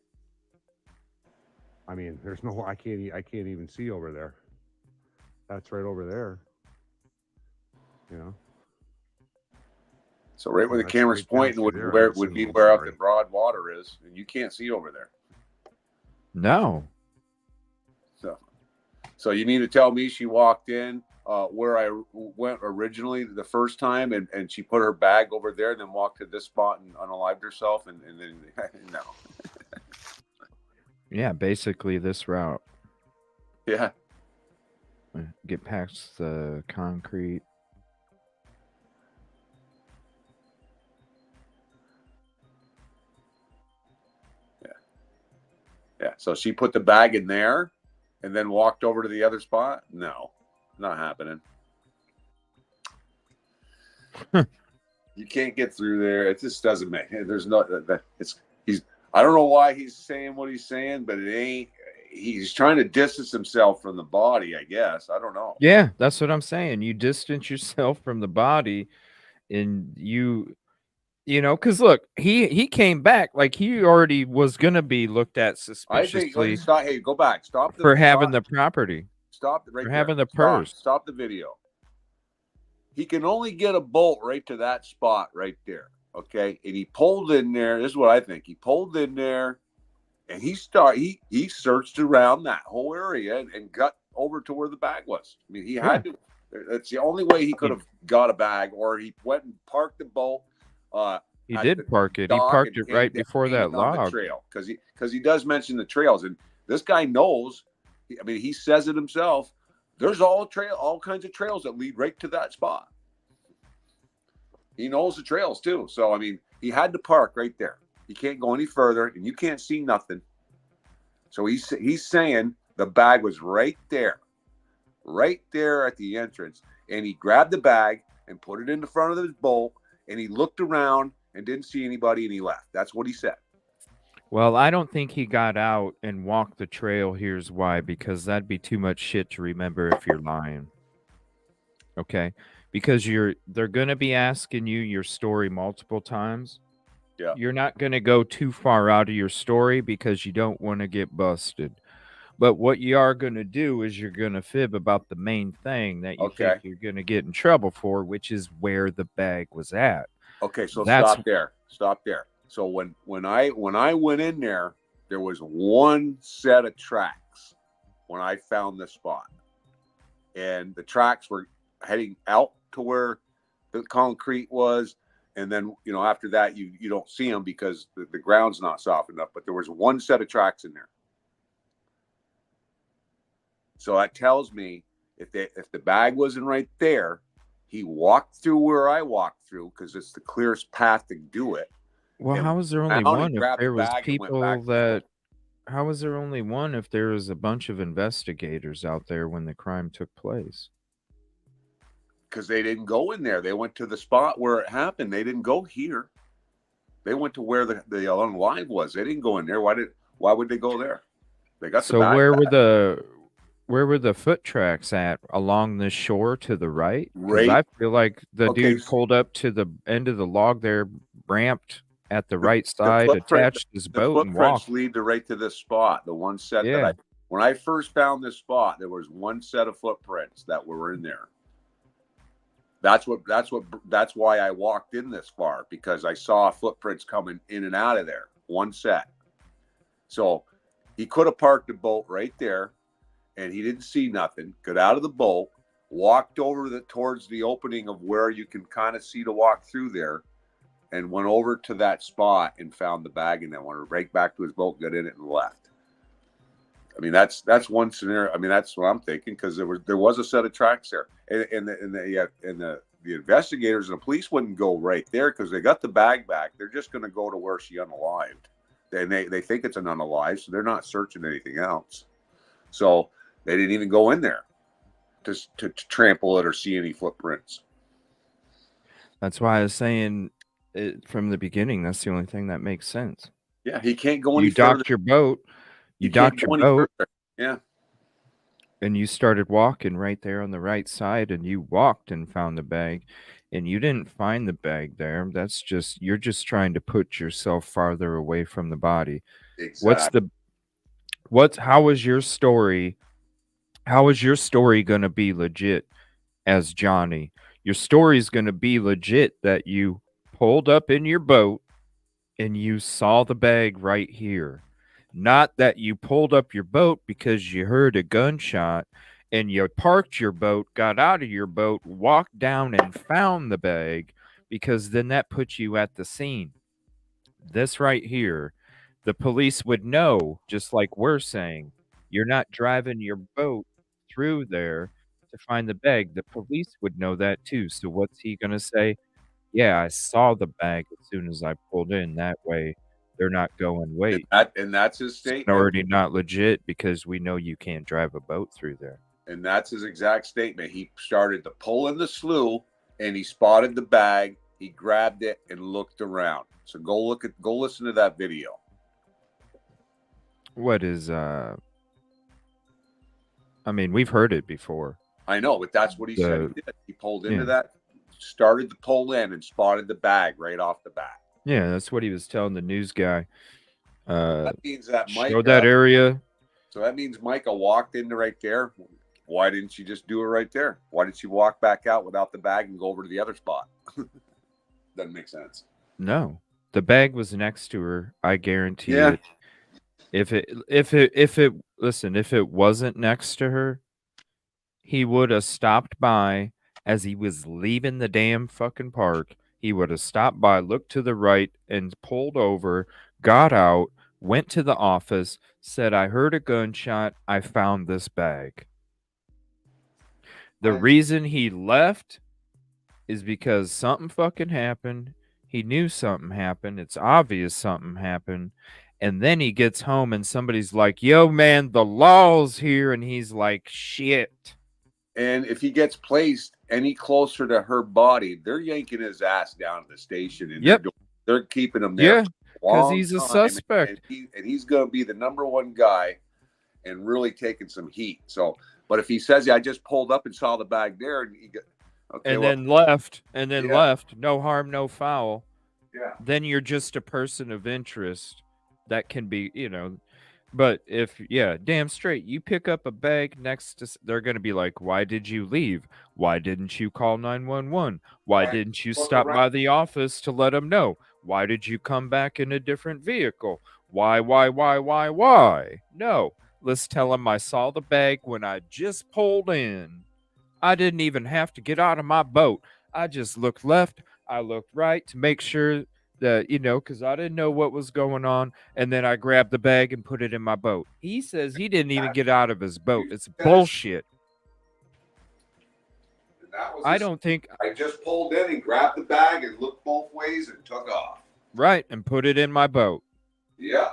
I mean, there's no, I can't even see over there. That's right over there. You know. So right where the That's camera's right down pointing through would there. where I'm it would be assuming, where up sorry. the broad water is, and you can't see over there. No. So you mean to tell me she walked in where I went originally the first time, and she put her bag over there, and then walked to this spot and unalived herself, and then no. Yeah, basically this route. Yeah. Get past the concrete. Yeah. So she put the bag in there and then walked over to the other spot? No, not happening. You can't get through there. It just doesn't make it. There's no I don't know why he's saying what he's saying, but it ain't. He's trying to distance himself from the body, I guess. I don't know. Yeah, that's what I'm saying. You distance yourself from the body, and because look, he came back like he already was gonna be looked at I think suspiciously stop. Hey, go back. Stop for having the property, stop right for there. having the purse. Stop the video. He can only get a bolt right to that spot right there. Okay, and he pulled in there. This is what I think. He pulled in there, and he searched around that whole area and got over to where the bag was. I mean, he had to. That's the only way he could have got a bag, or he went and parked the boat. He did park it. He parked it right before that log. Trail, because he does mention the trails, and this guy knows. I mean, he says it himself. There's all kinds of trails that lead right to that spot. He knows the trails too. So I mean, he had to park right there. He can't go any further, and you can't see nothing. So he's saying the bag was right there at the entrance, and he grabbed the bag and put it in the front of his boat, and he looked around and didn't see anybody, and he left. That's what he said. Well, I don't think he got out and walked the trail. Here's why, because that'd be too much shit to remember if you're lying. Okay? Because they're going to be asking you your story multiple times. Yeah. You're not going to go too far out of your story because you don't want to get busted. But what you are going to do is you're going to fib about the main thing that you think Okay. you're going to get in trouble for, which is where the bag was at. Okay, so That's stop there. Stop there. So when I went in there, there was one set of tracks when I found the spot. And the tracks were heading out to where the concrete was. And then, you know, after that, you don't see them because the ground's not soft enough. But there was one set of tracks in there. So that tells me if the bag wasn't right there, he walked through where I walked through because it's the clearest path to do it. Well, and how was there only found and one if grabbed the there was bag and went people back to the that? How was there only one if there was a bunch of investigators out there when the crime took place? Because they didn't go in there. They went to the spot where it happened. They didn't go here. They went to where the unalive was. They didn't go in there. Why would they go there? They got the So bag where were the foot tracks at along the shore to the right? Because Right. I feel like the Okay, dude pulled up to the end of the log there, ramped at the right the side, footprint, attached his the boat, and footprints walked. lead to right to this spot. The one set that Yeah. when I first found this spot, there was one set of footprints that were in there. That's why I walked in this far, because I saw footprints coming in and out of there. One set. So he could have parked the boat right there, and he didn't see nothing. Got out of the boat, walked over towards the opening of where you can kind of see to walk through there, and went over to that spot and found the bag, and then went right back to his boat, got in it, and left. I mean, that's one scenario. I mean, that's what I'm thinking, because there was a set of tracks there, and the investigators and the police wouldn't go right there because they got the bag back. They're just going to go to where she unalived, and they think it's an unalive, so they're not searching anything else. So they didn't even go in there to trample it or see any footprints. That's why I was saying it from the beginning. That's the only thing that makes sense. Yeah, he can't go any You further. docked your boat. You can't docked go your any boat, further. Yeah. and you started walking right there on the right side, and you walked and found the bag, and you didn't find the bag there. That's just you're just trying to put yourself farther away from the body. Exactly. How is your story? How is your story going to be legit as Johnny? Your story is going to be legit that you pulled up in your boat and you saw the bag right here. Not that you pulled up your boat because you heard a gunshot and you parked your boat, got out of your boat, walked down and found the bag, because then that puts you at the scene. This right here, the police would know, just like we're saying. You're not driving your boat through there to find the bag. The police would know that too. So what's he going to say? Yeah, I saw the bag as soon as I pulled in. That way, they're not going, wait, And that's his it's statement. already not legit because we know you can't drive a boat through there. And that's his exact statement. He started to pull in the slough, and he spotted the bag. He grabbed it and looked around. So go listen to that video. What is I mean, we've heard it before. I know, but that's what he said he did. He pulled into that, started to pull in, and spotted the bag right off the bat. Yeah, that's what he was telling the news guy. That means that Micah showed that area. So that means Micah walked into right there. Why didn't she just do it right there? Why did she walk back out without the bag and go over to the other spot? Doesn't make sense. No, the bag was next to her. I guarantee it. If it wasn't next to her, he would have stopped by as he was leaving the damn fucking park. He would have stopped by, looked to the right, and pulled over, got out, went to the office, said, I heard a gunshot. I found this bag. The reason he left is because something fucking happened. He knew something happened. It's obvious something happened. And then he gets home and somebody's like, yo, man, the law's here. And he's like, shit. And if he gets placed any closer to her body, they're yanking his ass down to the station. And they're keeping him there because he's a suspect. And he's going to be the #1 guy and really taking some heat. So, but if he says, "Yeah, I just pulled up and saw the bag there," and he got, okay, and well, then left, Yeah. left, no harm, no foul, yeah, then you're just a person of interest that can be, but if, damn straight, you pick up a bag next to, they're going to be like, why did you leave? Why didn't you call 911? Why Right. didn't you Look stop around. by the office to let them know? Why did you come back in a different vehicle? Why? No, let's tell them I saw the bag when I just pulled in. I didn't even have to get out of my boat. I just looked left, I looked right to make sure that, because I didn't know what was going on. And then I grabbed the bag and put it in my boat. He says he didn't even get out of his boat. It's bullshit. And that was I don't think. I just pulled in and grabbed the bag and looked both ways and took off. Right, and put it in my boat. Yeah.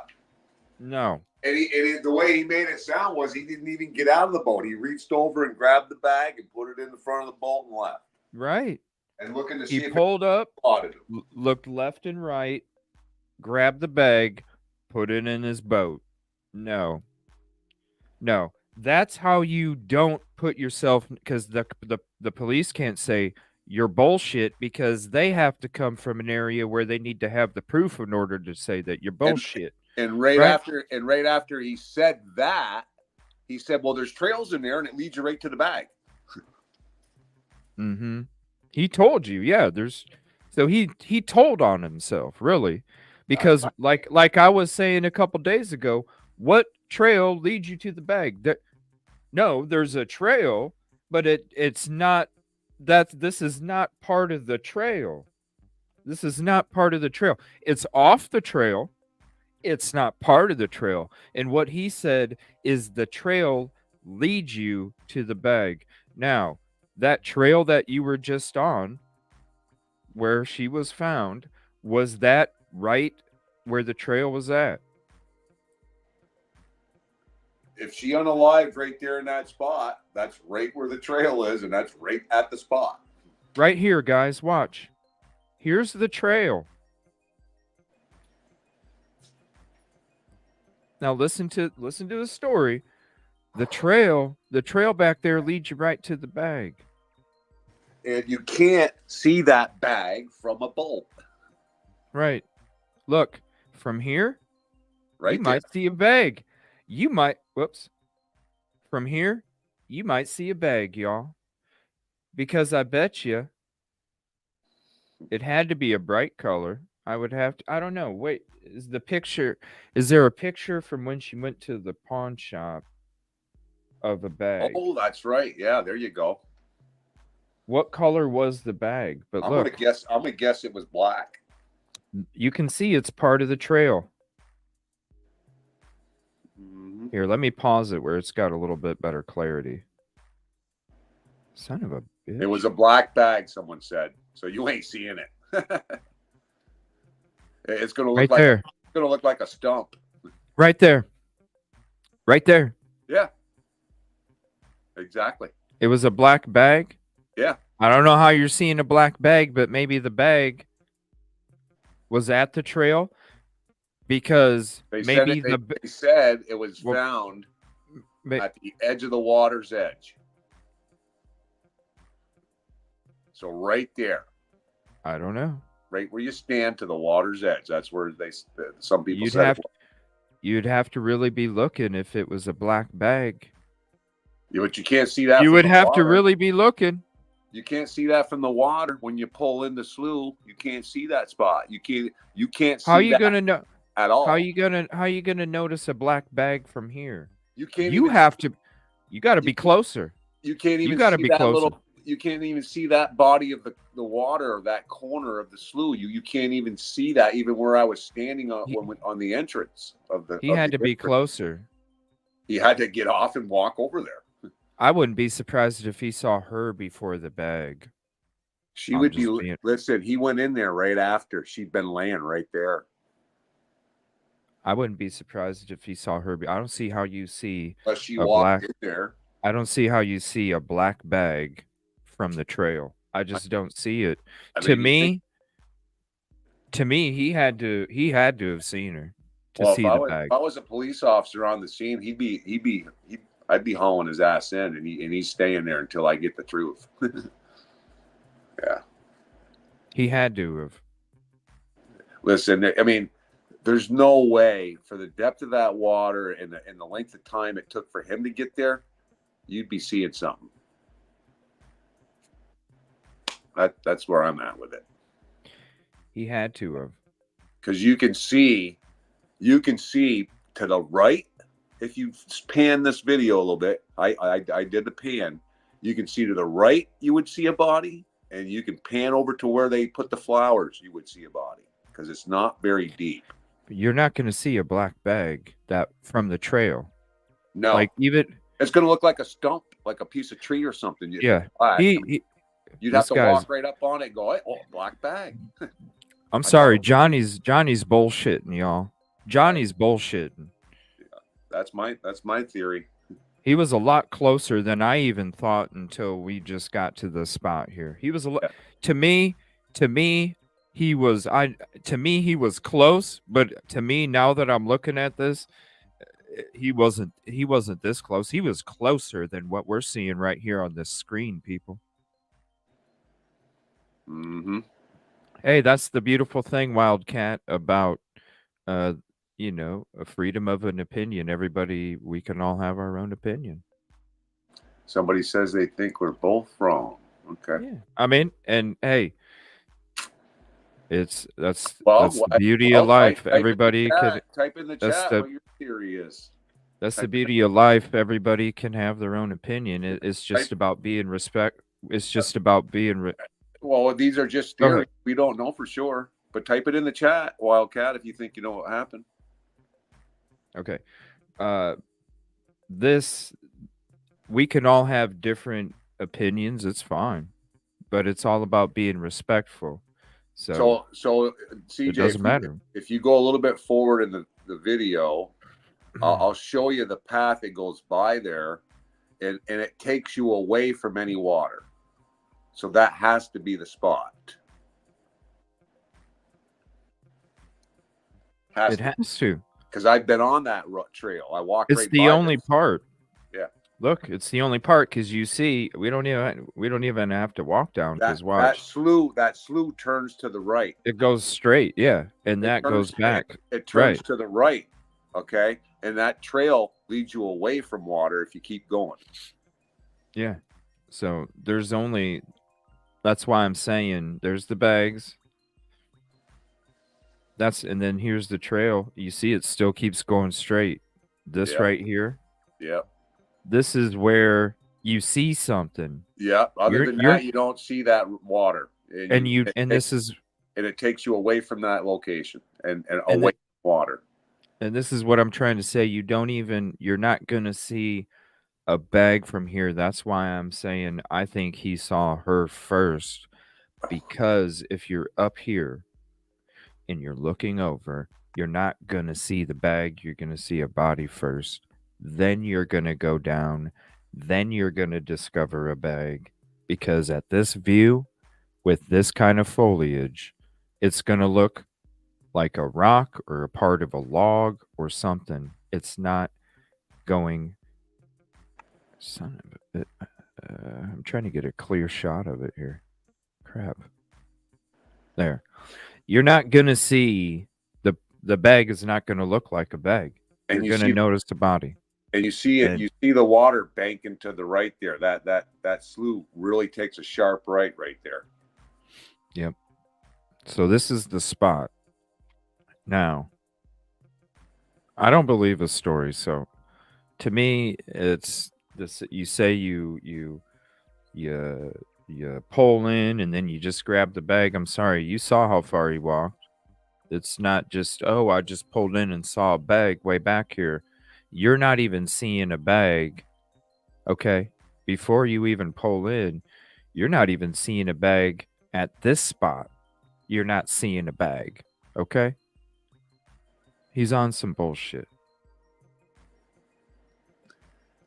No. And the way he made it sound was he didn't even get out of the boat. He reached over and grabbed the bag and put it in the front of the boat and left. Right. And looking to see he if pulled up, spotted him. looked left and right, grabbed the bag, put it in his boat. No. That's how you don't put yourself, because the police can't say you're bullshit, because they have to come from an area where they need to have the proof in order to say that you're bullshit. And right after he said that, he said, "Well, there's trails in there, and it leads you right to the bag." Mm-hmm. He told you, yeah. So he told on himself, really, because like I was saying a couple days ago, what trail leads you to the bag? No, there's a trail, but it's not. This is not part of the trail. This is not part of the trail. It's off the trail. It's not part of the trail. And what he said is the trail leads you to the bag. Now, that trail that you were just on, where she was found, was that right where the trail was at? If she unalived right there in that spot, that's right where the trail is, and that's right at the spot. Right here, guys, watch. Here's the trail. Now listen to the story. The trail back there leads you right to the bag. And you can't see that bag from a boat. Right. Look, from here, Right you might see a bag. From here, you might see a bag, y'all. Because I bet you it had to be a bright color. I don't know. Wait, is there a picture from when she went to the pawn shop of a bag? Oh, that's right. Yeah, there you go. What color was the bag? But I'm look, gonna guess it was black. you can see it's part of the trail. Mm-hmm. Here, let me pause it where it's got a little bit better clarity. Son of a bitch. It was a black bag, someone said. So you ain't seeing it. It's gonna look there. It's gonna look like a stump. Right there. Right there. Yeah. Exactly. It was a black bag. Yeah. I don't know how you're seeing a black bag, but maybe the bag was at the trail, because They maybe said it was found at the edge of the water's edge. So right there. I don't know. Right where you stand to the water's edge. That's where some people said you'd have to really be looking if it was a black bag. Yeah, but you can't see that. You would have to really be looking. You can't see that from the water when you pull in the slough. You can't see that spot. You can't see. How are you gonna know at all? How are you gonna notice a black bag from here? You can't. You got to be closer. You can't even. You got to be closer. You can't even see that body of the water, or that corner of the slough. You can't even see that, even where I was standing on the entrance of the. He had to be closer. He had to get off and walk over there. I wouldn't be surprised if he saw her before the bag. She would be. Listen, he went in there right after she'd been laying right there. I wouldn't be surprised if he saw her. I don't see how you see. But she walked in there. I don't see how you see a black bag from the trail. I just don't see it. To to me, he had to have seen her to Well, see the bag. if I was a police officer on the scene, I'd be hauling his ass in, and he's staying there until I get the truth. Yeah. He had to have. Listen, I mean, there's no way for the depth of that water and the length of time it took for him to get there, you'd be seeing something. That's where I'm at with it. He had to have. Because you can see to the right. If you pan this video a little bit, I did the pan. You can see to the right, you would see a body, and you can pan over to where they put the flowers, you would see a body, because it's not very deep. But you're not going to see a black bag that from the trail. No, like even it's going to look like a stump, like a piece of tree or something. Yeah, you'd have to walk right up on it and go, "Oh, black bag." I'm sorry, Johnny's bullshitting, y'all. Johnny's bullshitting. That's my theory. He was a lot closer than I even thought until we just got to the spot here. He was to me he was close, but to me, now that I'm looking at this, he wasn't this close. He was closer than what we're seeing right here on this screen, people. Mm-hmm. Hey, that's the beautiful thing, Wildcat, about you know, a freedom of an opinion. Everybody, we can all have our own opinion. Somebody says they think we're both wrong. Okay. Yeah. I mean, and hey, that's the beauty of life. Everybody can type in the chat what your theory is. That's the beauty of life. Everybody can have their own opinion. It's just about being respect. It's just about being. Well, these are just theories. We don't know for sure, but type it in the chat, Wildcat, if you think you know what happened. Okay. We can all have different opinions. It's fine, but it's all about being respectful. So CJ, it doesn't matter. If you go a little bit forward in the video, I'll show you the path that goes by there, and it takes you away from any water. So that has to be the spot. It has to. Because I've been on that trail. I walked right by it. It's the only part. Yeah. Look, it's the only part, because you see, we don't even have to walk down, because watch. That slough turns to the right. It goes straight, yeah, and that goes back. It turns to the right, okay, and that trail leads you away from water if you keep going. Yeah, so that's why I'm saying there's the bags. And then here's the trail. You see, it still keeps going straight. This right here. Yeah. This is where you see something. Yeah. Other than that, you don't see that water. And it takes you away from that location and away from water. And this is what I'm trying to say. You're not going to see a bag from here. That's why I'm saying I think he saw her first, because if you're up here and you're looking over, you're not going to see the bag. You're going to see a body first. Then you're going to go down. Then you're going to discover a bag, because at this view with this kind of foliage, it's going to look like a rock or a part of a log or something. It's not going. Son of a bit. I'm trying to get a clear shot of it here. Crap. There. You're not going to see the bag is not going to look like a bag. You're going to notice the body. And you see it. You see the water banking to the right there. That slough really takes a sharp right there. Yep. So this is the spot. Now, I don't believe the story. So, to me, it's this. You say you pull in and then you just grab the bag. I'm sorry, you saw how far he walked. It's not just, oh, I just pulled in and saw a bag way back here. You're not even seeing a bag. Okay, before you even pull in, you're not even seeing a bag at this spot. You're not seeing a bag. Okay. He's on some bullshit.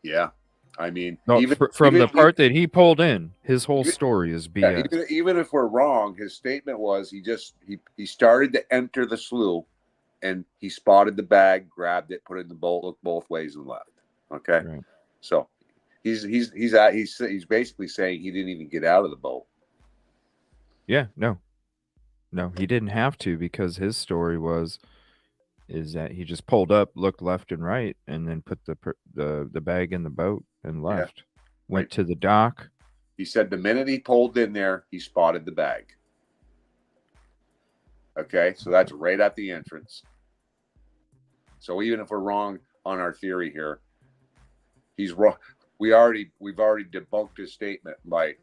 Yeah. I mean, No, from even the part that he pulled in, his whole even- story is yeah, BS. even if we're wrong, his statement was he started to enter the slough, and he spotted the bag, grabbed it, put it in the boat, looked both ways, and left. Okay, Right. so he's basically saying he didn't even get out of the boat. Yeah, no, he didn't have to, because his story is that he just pulled up, looked left and right, and then put the bag in the boat and left. Went Right. to the dock. He said the minute he pulled in there, he spotted the bag. Okay, so that's right at the entrance. So even if we're wrong on our theory here, he's wrong. We've already debunked his statement by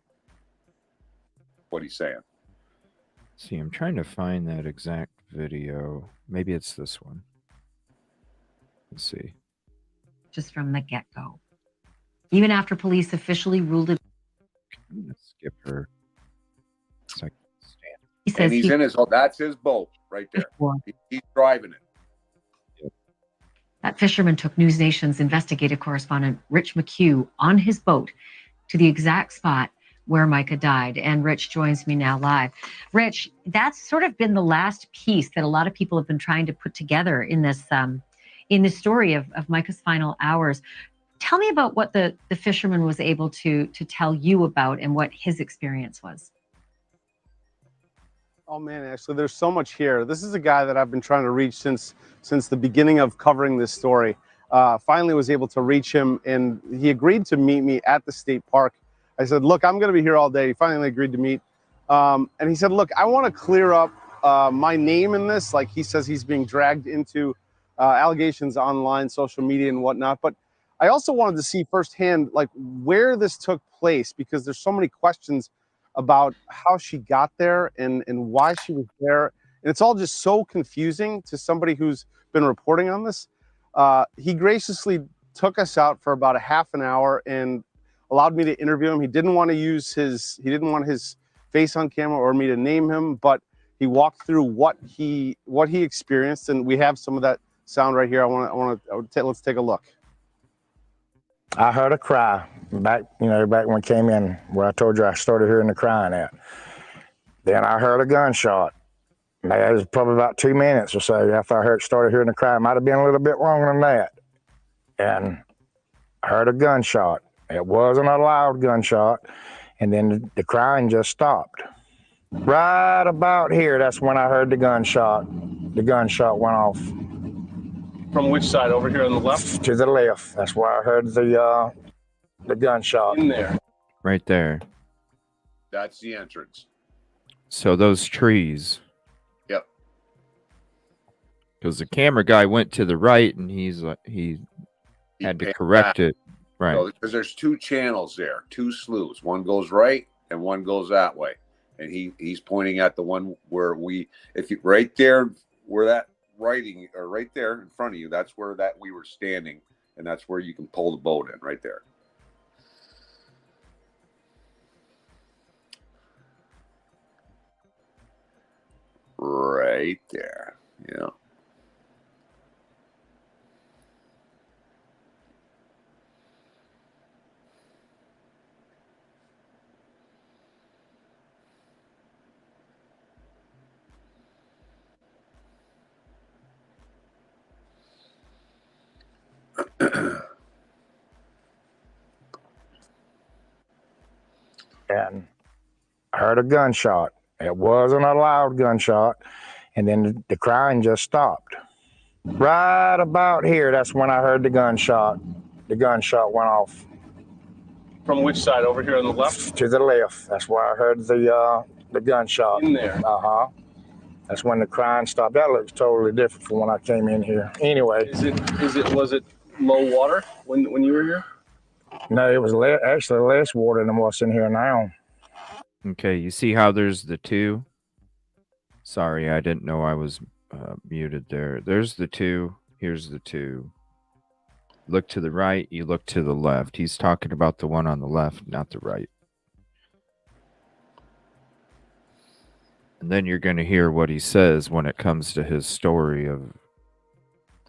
what he's saying. See, I'm trying to find that exact video. Maybe it's this one. Let's see. Just from the get-go. Even after police officially ruled it. I'm gonna skip her. So I can stand. He says And he's in his. That's his boat right there. He's driving it. That fisherman took News Nation's investigative correspondent Rich McHugh on his boat to the exact spot where Micah died. And Rich joins me now live. Rich, that's sort of been the last piece that a lot of people have been trying to put together in this story of Micah's final hours. Tell me about what the fisherman was able to tell you about and what his experience was. Oh man, actually, there's so much here. This is a guy that I've been trying to reach since the beginning of covering this story. Finally was able to reach him, and he agreed to meet me at the state park. I said, look, I'm going to be here all day. He finally agreed to meet. And he said, look, I want to clear up my name in this. Like, he says he's being dragged into allegations online, social media and whatnot. But I also wanted to see firsthand, like, where this took place, because there's so many questions about how she got there and why she was there. And it's all just so confusing to somebody who's been reporting on this. He graciously took us out for about a half an hour and allowed me to interview him. He didn't want his face on camera or me to name him, but he walked through what he experienced, and we have some of that sound right here. Let's take a look. I heard a cry back when I came in, where I told you I started hearing the crying at. Then I heard a gunshot. That was probably about 2 minutes or so after I started hearing the cry. It might have been a little bit longer than that. And I heard a gunshot. It wasn't a loud gunshot. And then the crying just stopped. Right about here, that's when I heard the gunshot. The gunshot went off. From which side? Over here on the left? To the left. That's where I heard the gunshot. In there. Right there. That's the entrance. So those trees. Yep. Because the camera guy went to the right, and he had to correct it. Right. So, because there's two channels there, two sloughs. One goes right and one goes that way. And he's pointing at the one where right there where that writing, or right there in front of you, that's where we were standing, and that's where you can pull the boat in, right there. Right there. Yeah. And I heard a gunshot. It wasn't a loud gunshot. And then the crying just stopped. Right about here, that's when I heard the gunshot. The gunshot went off. From which side? Over here on the left? To the left. That's where I heard the gunshot. In there. Uh-huh. That's when the crying stopped. That looks totally different from when I came in here. Anyway. Was it low water when you were here? No, it was actually less water than what's in here now. Okay, you see how there's the two? Sorry, I didn't know I was muted there. There's the two. Here's the two. Look to the right, you look to the left. He's talking about the one on the left, not the right. And then you're going to hear what he says when it comes to his story of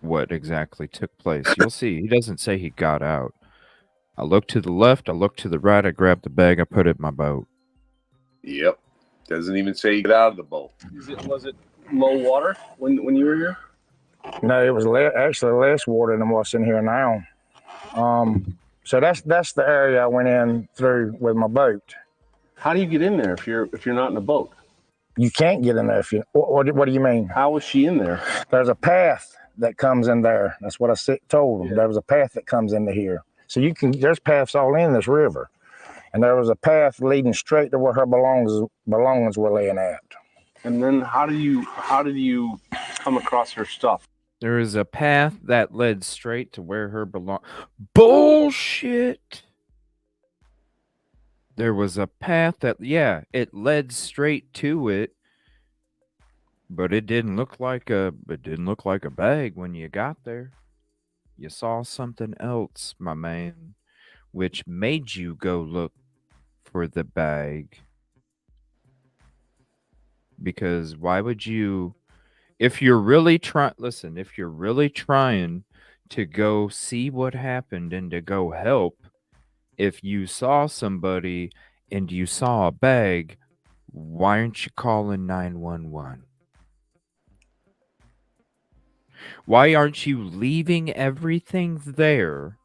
what exactly took place. You'll see. He doesn't say he got out. I looked to the left, I looked to the right, I grabbed the bag, I put it in my boat. Yep. Doesn't even say get out of the boat. Was it low water when you were here? No, it was actually less water than what's in here now. So that's the area I went in through with my boat. How do you get in there if you're not in a boat? You can't get in there if you. What do you mean? How was she in there? There's a path that comes in there. That's what I told them. Yeah. There was a path that comes into here. So there's paths all in this river. And there was a path leading straight to where her belongings were laying at. And then how did you come across her stuff? There is a path that led straight to where her Bullshit. There was a path that, it led straight to it, but it didn't look like a bag when you got there. You saw something else, my man, which made you go look for the bag. Because why would you, if you're really trying to go see what happened and to go help, if you saw somebody and you saw a bag, why aren't you calling 911? Why aren't you leaving everything there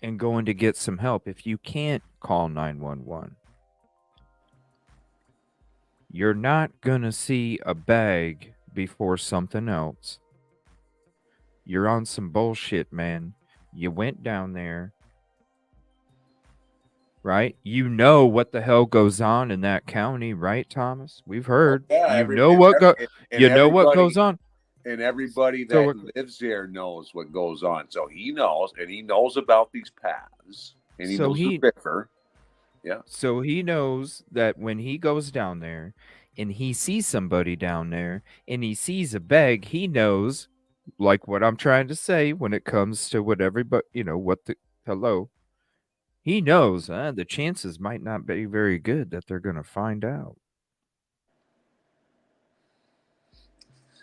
and going to get some help if you can't call 911? You're not gonna see a bag before something else. You're on some bullshit, man. You went down there, right? You know what the hell goes on in that county, right, Thomas? We've heard. You know what goes on. And everybody that lives there knows what goes on. So he knows, and he knows about these paths, and he knows the river. Yeah. So he knows that when he goes down there and he sees somebody down there and he sees a bag, he knows, like what I'm trying to say when it comes to what everybody, he knows the chances might not be very good that they're going to find out.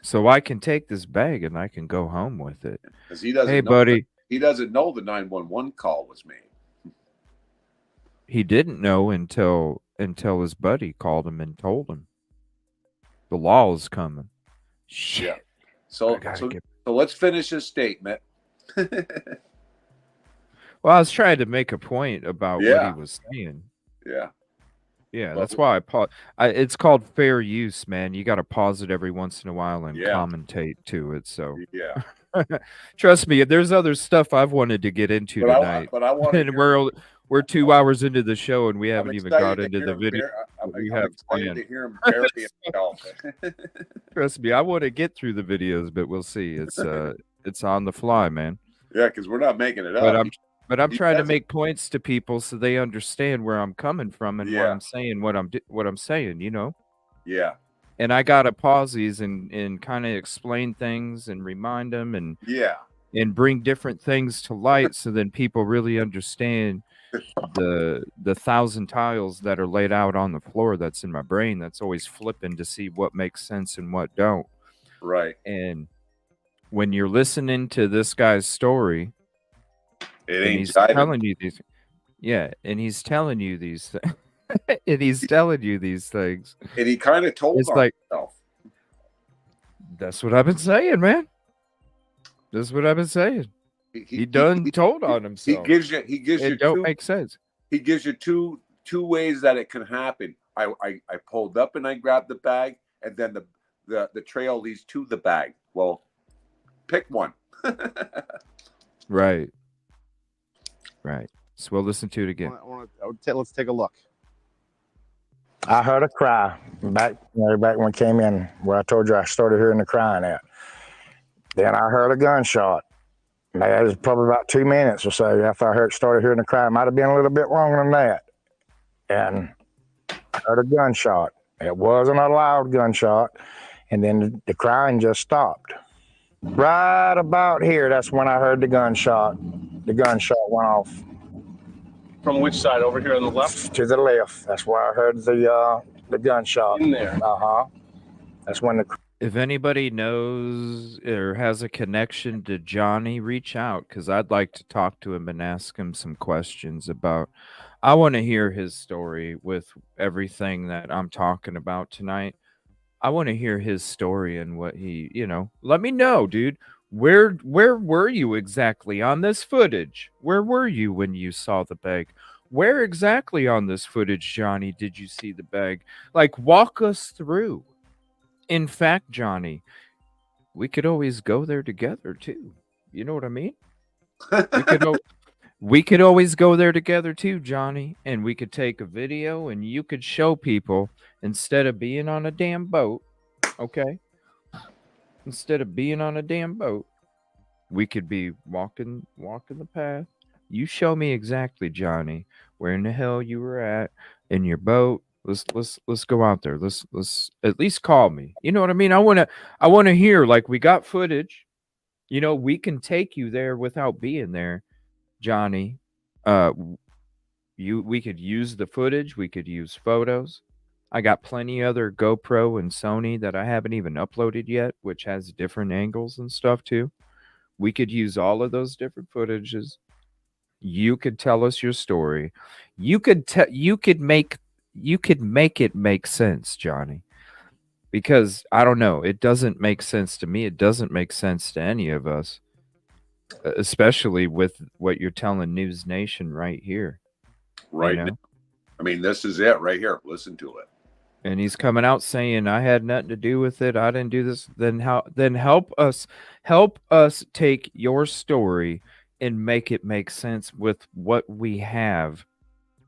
So I can take this bag and I can go home with it. Because he doesn't buddy. He doesn't know the 911 call was made. He didn't know until his buddy called him and told him. The law is coming. Shit. Yeah. So let's finish this statement. Well, I was trying to make a point about what he was saying. Yeah. Yeah, that's why I pause. It's called fair use, man. You got to pause it every once in a while and commentate to it. So yeah, trust me, there's other stuff I've wanted to get into tonight. But I want and we're 2 hours into the show and we haven't even got into the video. I'm excited to hear him bury himself. Trust me, I want to get through the videos, but we'll see. It's on the fly, man. Yeah, because we're not making it up. But I'm trying to make points to people so they understand where I'm coming from and why I'm saying what I'm saying, you know? Yeah. And I gotta pause these and kind of explain things and remind them and bring different things to light so then people really understand the 1,000 tiles that are laid out on the floor that's in my brain that's always flipping to see what makes sense and what don't. Right. And when you're listening to this guy's story, he's telling you these, and he's telling you these things, and he's telling you these things, and he kind of told himself. That's what I've been saying, man. That's what I've been saying. He told on himself. He gives you. Don't make sense. He gives you two ways that it can happen. I pulled up and I grabbed the bag, and then the trail leads to the bag. Well, pick one. Right. So we'll listen to it again. Let's take a look. I heard a cry back when I came in, where I told you I started hearing the crying at. Then I heard a gunshot. It was probably about 2 minutes or so after I started hearing the cry. It might have been a little bit longer than that. And I heard a gunshot. It wasn't a loud gunshot. And then the crying just stopped. Right about here, that's when I heard the gunshot. The gunshot went off. From which side? Over here on the left? To the left. That's where I heard the gunshot. In there. That's when the If anybody knows or has a connection to Johnny, reach out because I'd like to talk to him and ask him some questions about. I want to hear his story with everything that I'm talking about tonight. I want to hear his story and what he, let me know, dude. Where were you exactly on this footage? Where were you when you saw the bag? Where exactly on this footage, Johnny, did you see the bag? Like, walk us through. In fact, Johnny, we could always go there together too. You know what I mean? We could we could always go there together too, Johnny, and we could take a video and you could show people instead of being on a damn boat, okay? Instead of being on a damn boat, we could be walking the path. You show me exactly, Johnny, where in the hell you were at in your boat. Let's go out there. Let's at least call me. You know what I mean? I wanna hear, like, we got footage. We can take you there without being there, Johnny. We could use the footage, we could use photos. I got plenty other GoPro and Sony that I haven't even uploaded yet, which has different angles and stuff too. We could use all of those different footages. You could tell us your story. You could make it make sense, Johnny. Because I don't know, it doesn't make sense to me. It doesn't make sense to any of us, especially with what you're telling News Nation right here. Right. You know? I mean, this is it right here. Listen to it. And he's coming out saying I had nothing to do with it. I didn't do this. Then help us take your story and make it make sense with what we have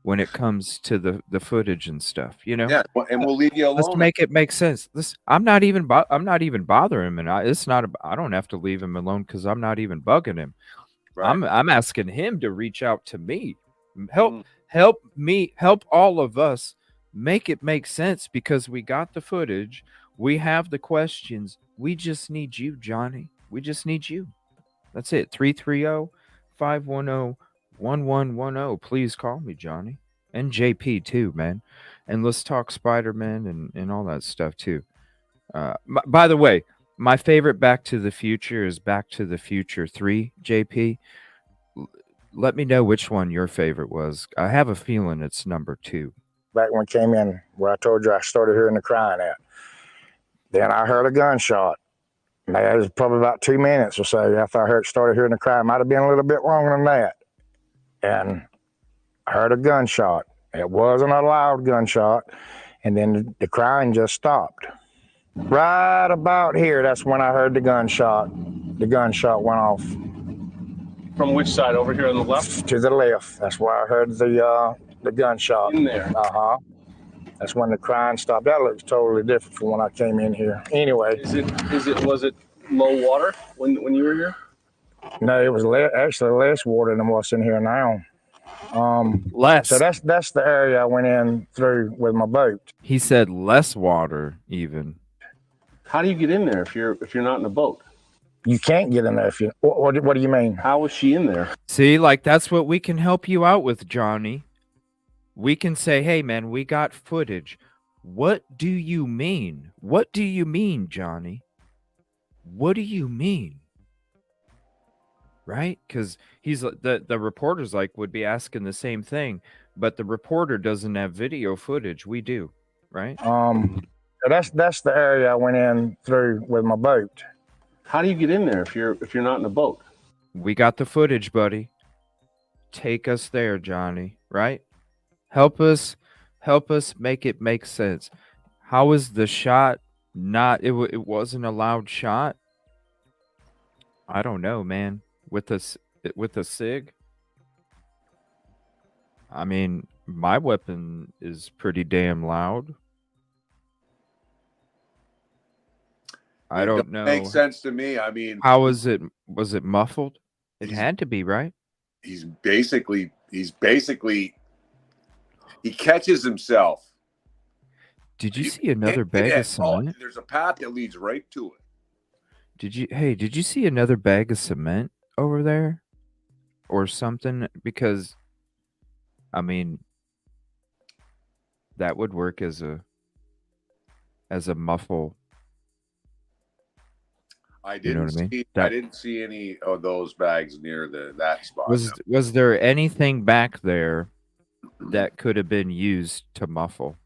when it comes to the footage and stuff. Yeah, and we'll leave you alone. Let's make it make sense. I'm not even bothering him, and it's not. I don't have to leave him alone because I'm not even bugging him. Right. I'm asking him to reach out to me, Mm-hmm. help all of us make it make sense because we got the footage, we have the questions. We just need you, Johnny. We just need you. That's it. 330-510-1110. Please call me, Johnny, and JP too, man. And let's talk Spider-Man and all that stuff too. By the way, my favorite Back to the Future is Back to the Future 3, JP. Let me know which one your favorite was. I have a feeling it's number 2. Back when I came in, where I told you I started hearing the crying at. Then I heard a gunshot. It was probably about 2 minutes or so after I started hearing the cry. It might have been a little bit longer than that. And I heard a gunshot. It wasn't a loud gunshot. And then the crying just stopped. Right about here, that's when I heard the gunshot. The gunshot went off. From which side? Over here on the left? To the left. That's where I heard the gunshot. In there. Uh-huh. That's when the crying stopped. That looks totally different from when I came in here. Anyway. Was it low water when you were here? No, it was actually less water than what's in here now. Less. So that's the area I went in through with my boat. He said less water even. How do you get in there if you're not in a boat? You can't get in there if you. What do you mean? How was she in there? See, like that's what we can help you out with, Johnny. We can say, hey, man, we got footage. What do you mean? What do you mean, Johnny? What do you mean? Right? Because he's the reporter's would be asking the same thing, but the reporter doesn't have video footage. We do, right? So that's the area I went in through with my boat. How do you get in there if you're not in a boat? We got the footage, buddy. Take us there, Johnny, right? Help us make it make sense. How was the shot not it wasn't a loud shot? I don't know, man. With a SIG? I mean, my weapon is pretty damn loud. I don't know. Makes sense to me. I mean, how was it muffled? It had to be, right? He's basically he catches himself. Did you see another bag of cement? There's a path that leads right to it. Did you see another bag of cement over there? Or something? Because I mean that would work as a muffle I You know didn't what I mean? see. I That didn't see any of those bags near that spot. was there anything back there that could have been used to muffle?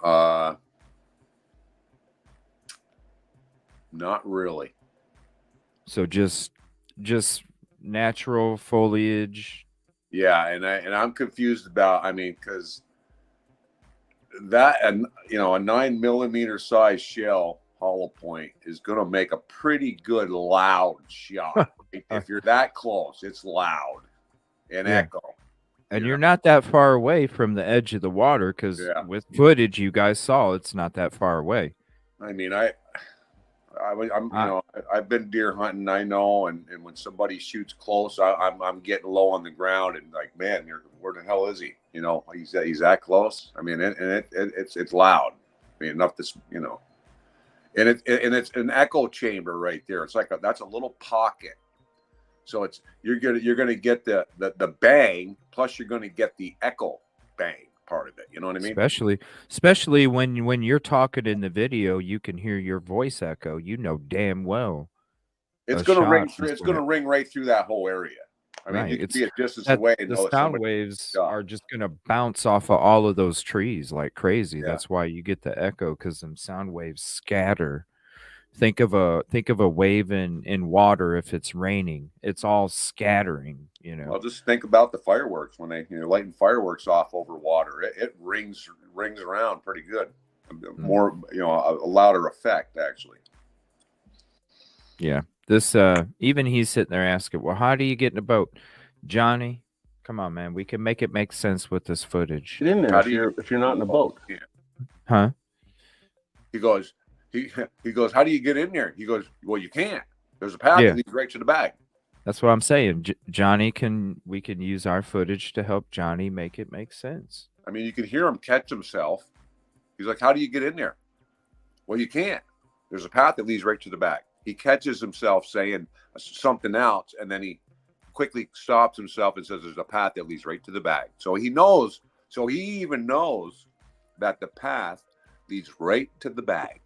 No. Not really. So just natural foliage. Yeah, and I'm confused about. I mean, because that, and you know, a 9mm size shell hollow point is going to make a pretty good loud shot. If you're that close, it's loud and Yeah. echo. And you you're know? not that far away from the edge of the water because Yeah. with footage you guys saw, it's not that far away. I mean, I'm you know, I've been deer hunting. I know, and when somebody shoots close, I'm getting low on the ground and like, man, where the hell is he? You know, he's that close. I mean, it's loud. I mean, enough to, you know, and it's an echo chamber right there. It's like that's a little pocket. So it's you're gonna get the bang, plus you're gonna get the echo bang part of it. You know what I mean? Especially when you're talking in the video, you can hear your voice echo. You know damn well. It's gonna ring through. It's gonna ring right through that whole area. I mean, you can be a distance away and the know sound waves are just gonna bounce off of all of those trees like crazy. Yeah. That's why you get the echo, because them sound waves scatter. Think of a wave in water. If it's raining, it's all scattering, you know. Well, just think about the fireworks when they lighting fireworks off over water. It rings around pretty good. More, a louder effect actually. Yeah. This even he's sitting there asking, well, how do you get in a boat? Johnny, come on, man. We can make it make sense with this footage. Get in there if you're not in a boat. Yeah. Huh? He goes, how do you get in there? He goes, well, you can't. There's a path that leads right to the bag. That's what I'm saying. We can use our footage to help Johnny make it make sense. I mean, you can hear him catch himself. He's like, how do you get in there? Well, you can't. There's a path that leads right to the bag. He catches himself saying something else, and then he quickly stops himself and says there's a path that leads right to the bag. So he knows. So he even knows that the path leads right to the bag.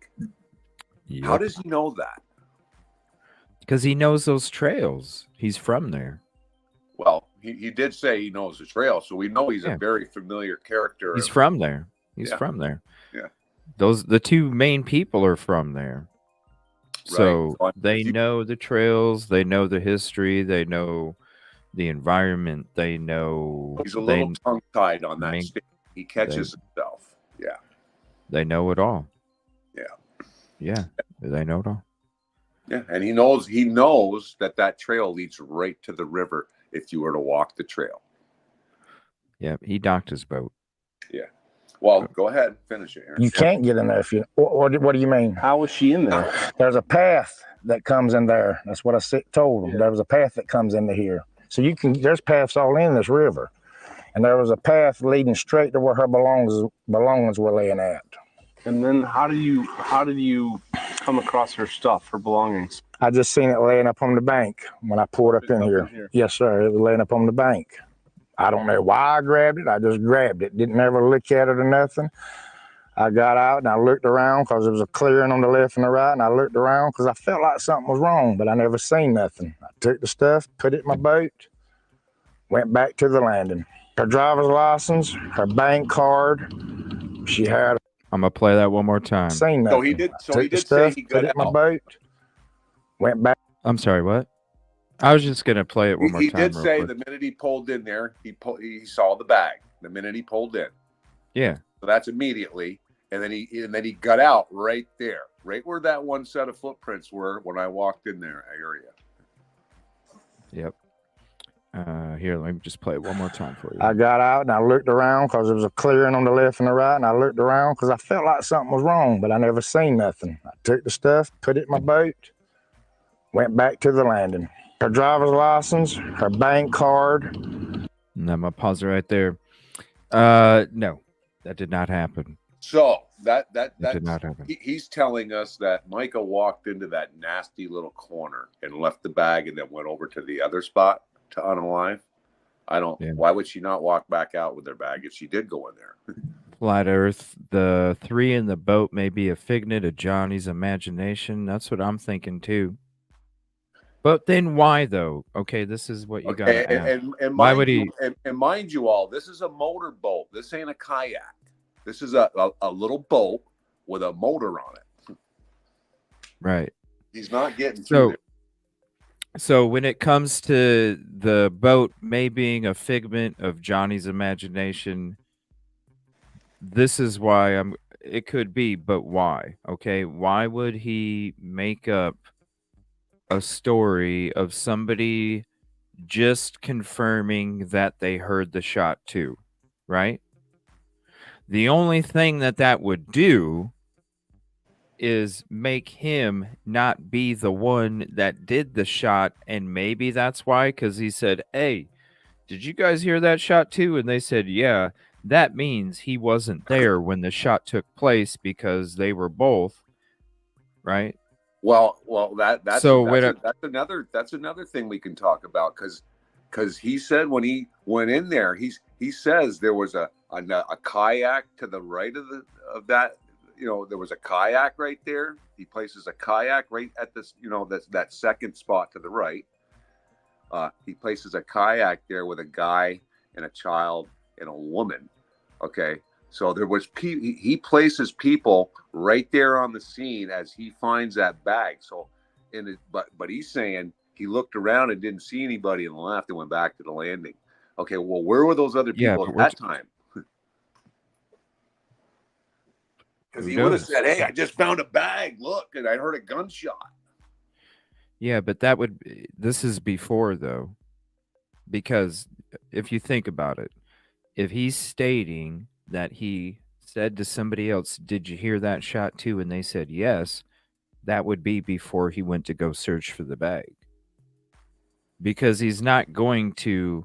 Yep. How does he know that? Because he knows those trails. He's from there. Well, he did say he knows the trail, so we know he's a very familiar character. He's from there. He's from there. Yeah. The two main people are from there. So they know the trails, they know the history, they know the environment, they know. He's a little tongue-tied on that stage. He catches himself. Yeah. They know it all. Yeah. Yeah. They know it all. Yeah. And he knows that trail leads right to the river if you were to walk the trail. Yeah. He docked his boat. Yeah. Well, go ahead, finish it, Aaron. You can't get in there if you. What do you mean? How was she in there? There's a path that comes in there. That's what I told them. Yeah. There was a path that comes into here, so you can. There's paths all in this river, and there was a path leading straight to where her belongings were laying at. And then how did you come across her stuff, her belongings? I just seen it laying up on the bank when I pulled up in here. Yes, sir. It was laying up on the bank. I don't know why I grabbed it. I just grabbed it. Didn't ever look at it or nothing. I got out and I looked around because there was a clearing on the left and the right, and I looked around because I felt like something was wrong, but I never seen nothing. I took the stuff, put it in my boat, went back to the landing. Her driver's license, her bank card, she had. I'm gonna play that one more time. Seen nothing. So he did say he got put it in my boat, went back. I'm sorry, what? I was just gonna play it one more time. He did say the minute he pulled in there, he saw the bag. The minute he pulled in, yeah. So that's immediately, and then he got out right there, right where that one set of footprints were when I walked in there area. Yep. Here, let me just play it one more time for you. I got out and I looked around because there was a clearing on the left and the right, and I looked around because I felt like something was wrong, but I never seen nothing. I took the stuff, put it in my boat, went back to the landing. Her driver's license, her bank card. And I'm gonna pause it right there. No, that did not happen. So that did not happen. He's telling us that Micah walked into that nasty little corner and left the bag and then went over to the other spot to unalive. Why would she not walk back out with her bag if she did go in there? Flat Earth, the three in the boat may be a figment of Johnny's imagination. That's what I'm thinking too. But then why though? Okay, this is what you Okay, gotta ask. and Why mind would you, he? and mind you all, this is a motorboat. This ain't a kayak. This is a little boat with a motor on it. Right. He's not getting through So, there. so when it comes to the boat may being a figment of Johnny's imagination, this is why I'm. It could be, but why? Okay, why would he make up a story of somebody just confirming that they heard the shot too, right? The only thing that that would do is make him not be the one that did the shot, and maybe that's why, because he said, hey, did you guys hear that shot too? And they said, yeah. That means he wasn't there when the shot took place because they were both, right? Well, that's So when that's another thing we can talk about because he said when he went in there, he says there was a kayak to the right of that. You know, there was a kayak right there. He places a kayak right at this, you know, that second spot to the right. He places a kayak there with a guy and a child and a woman. Okay. So there was he places people right there on the scene as he finds that bag. So but he's saying he looked around and didn't see anybody and left and went back to the landing. Okay, well, where were those other people at that time? Because he would have said, hey, I just found a bag. Look, and I heard a gunshot. Yeah, but this is before though, because if you think about it, if he's stating that he said to somebody else, did you hear that shot too? And they said yes, that would be before he went to go search for the bag. Because he's not going to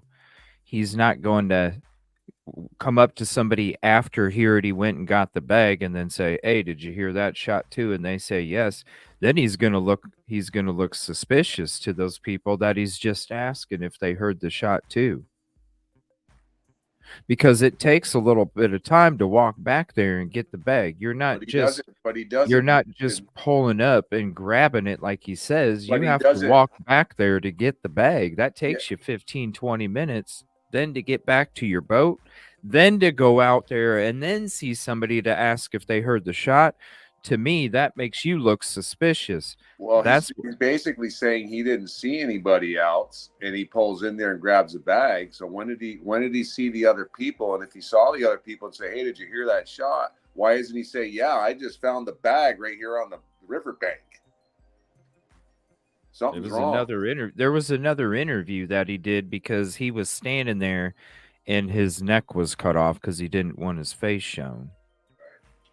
come up to somebody after he already went and got the bag and then say, hey, did you hear that shot too? And they say yes. Then he's gonna look suspicious to those people that he's just asking if they heard the shot too. Because it takes a little bit of time to walk back there and get the bag. You're not just pulling up and grabbing it like he says. You have to walk back there to get the bag. That takes you 15, 20 minutes. Then to get back to your boat, then to go out there and then see somebody to ask if they heard the shot. To me, that makes you look suspicious. Well, he's basically saying he didn't see anybody else, and he pulls in there and grabs a bag. So when did he see the other people? And if he saw the other people and say, "Hey, did you hear that shot?" Why doesn't he say, "Yeah, I just found the bag right here on the riverbank"? Something's wrong. There was another interview that he did because he was standing there, and his neck was cut off because he didn't want his face shown.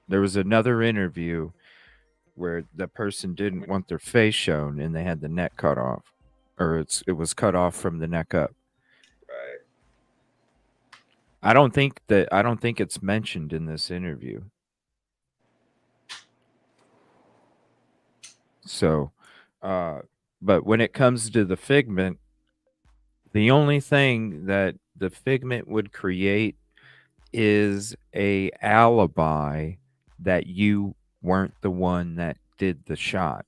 There was another interview where the person didn't want their face shown and they had the neck cut off, or it was cut off from the neck up. Right. I don't think it's mentioned in this interview. So, but when it comes to the figment, the only thing that the figment would create is a alibi that you weren't the one that did the shot.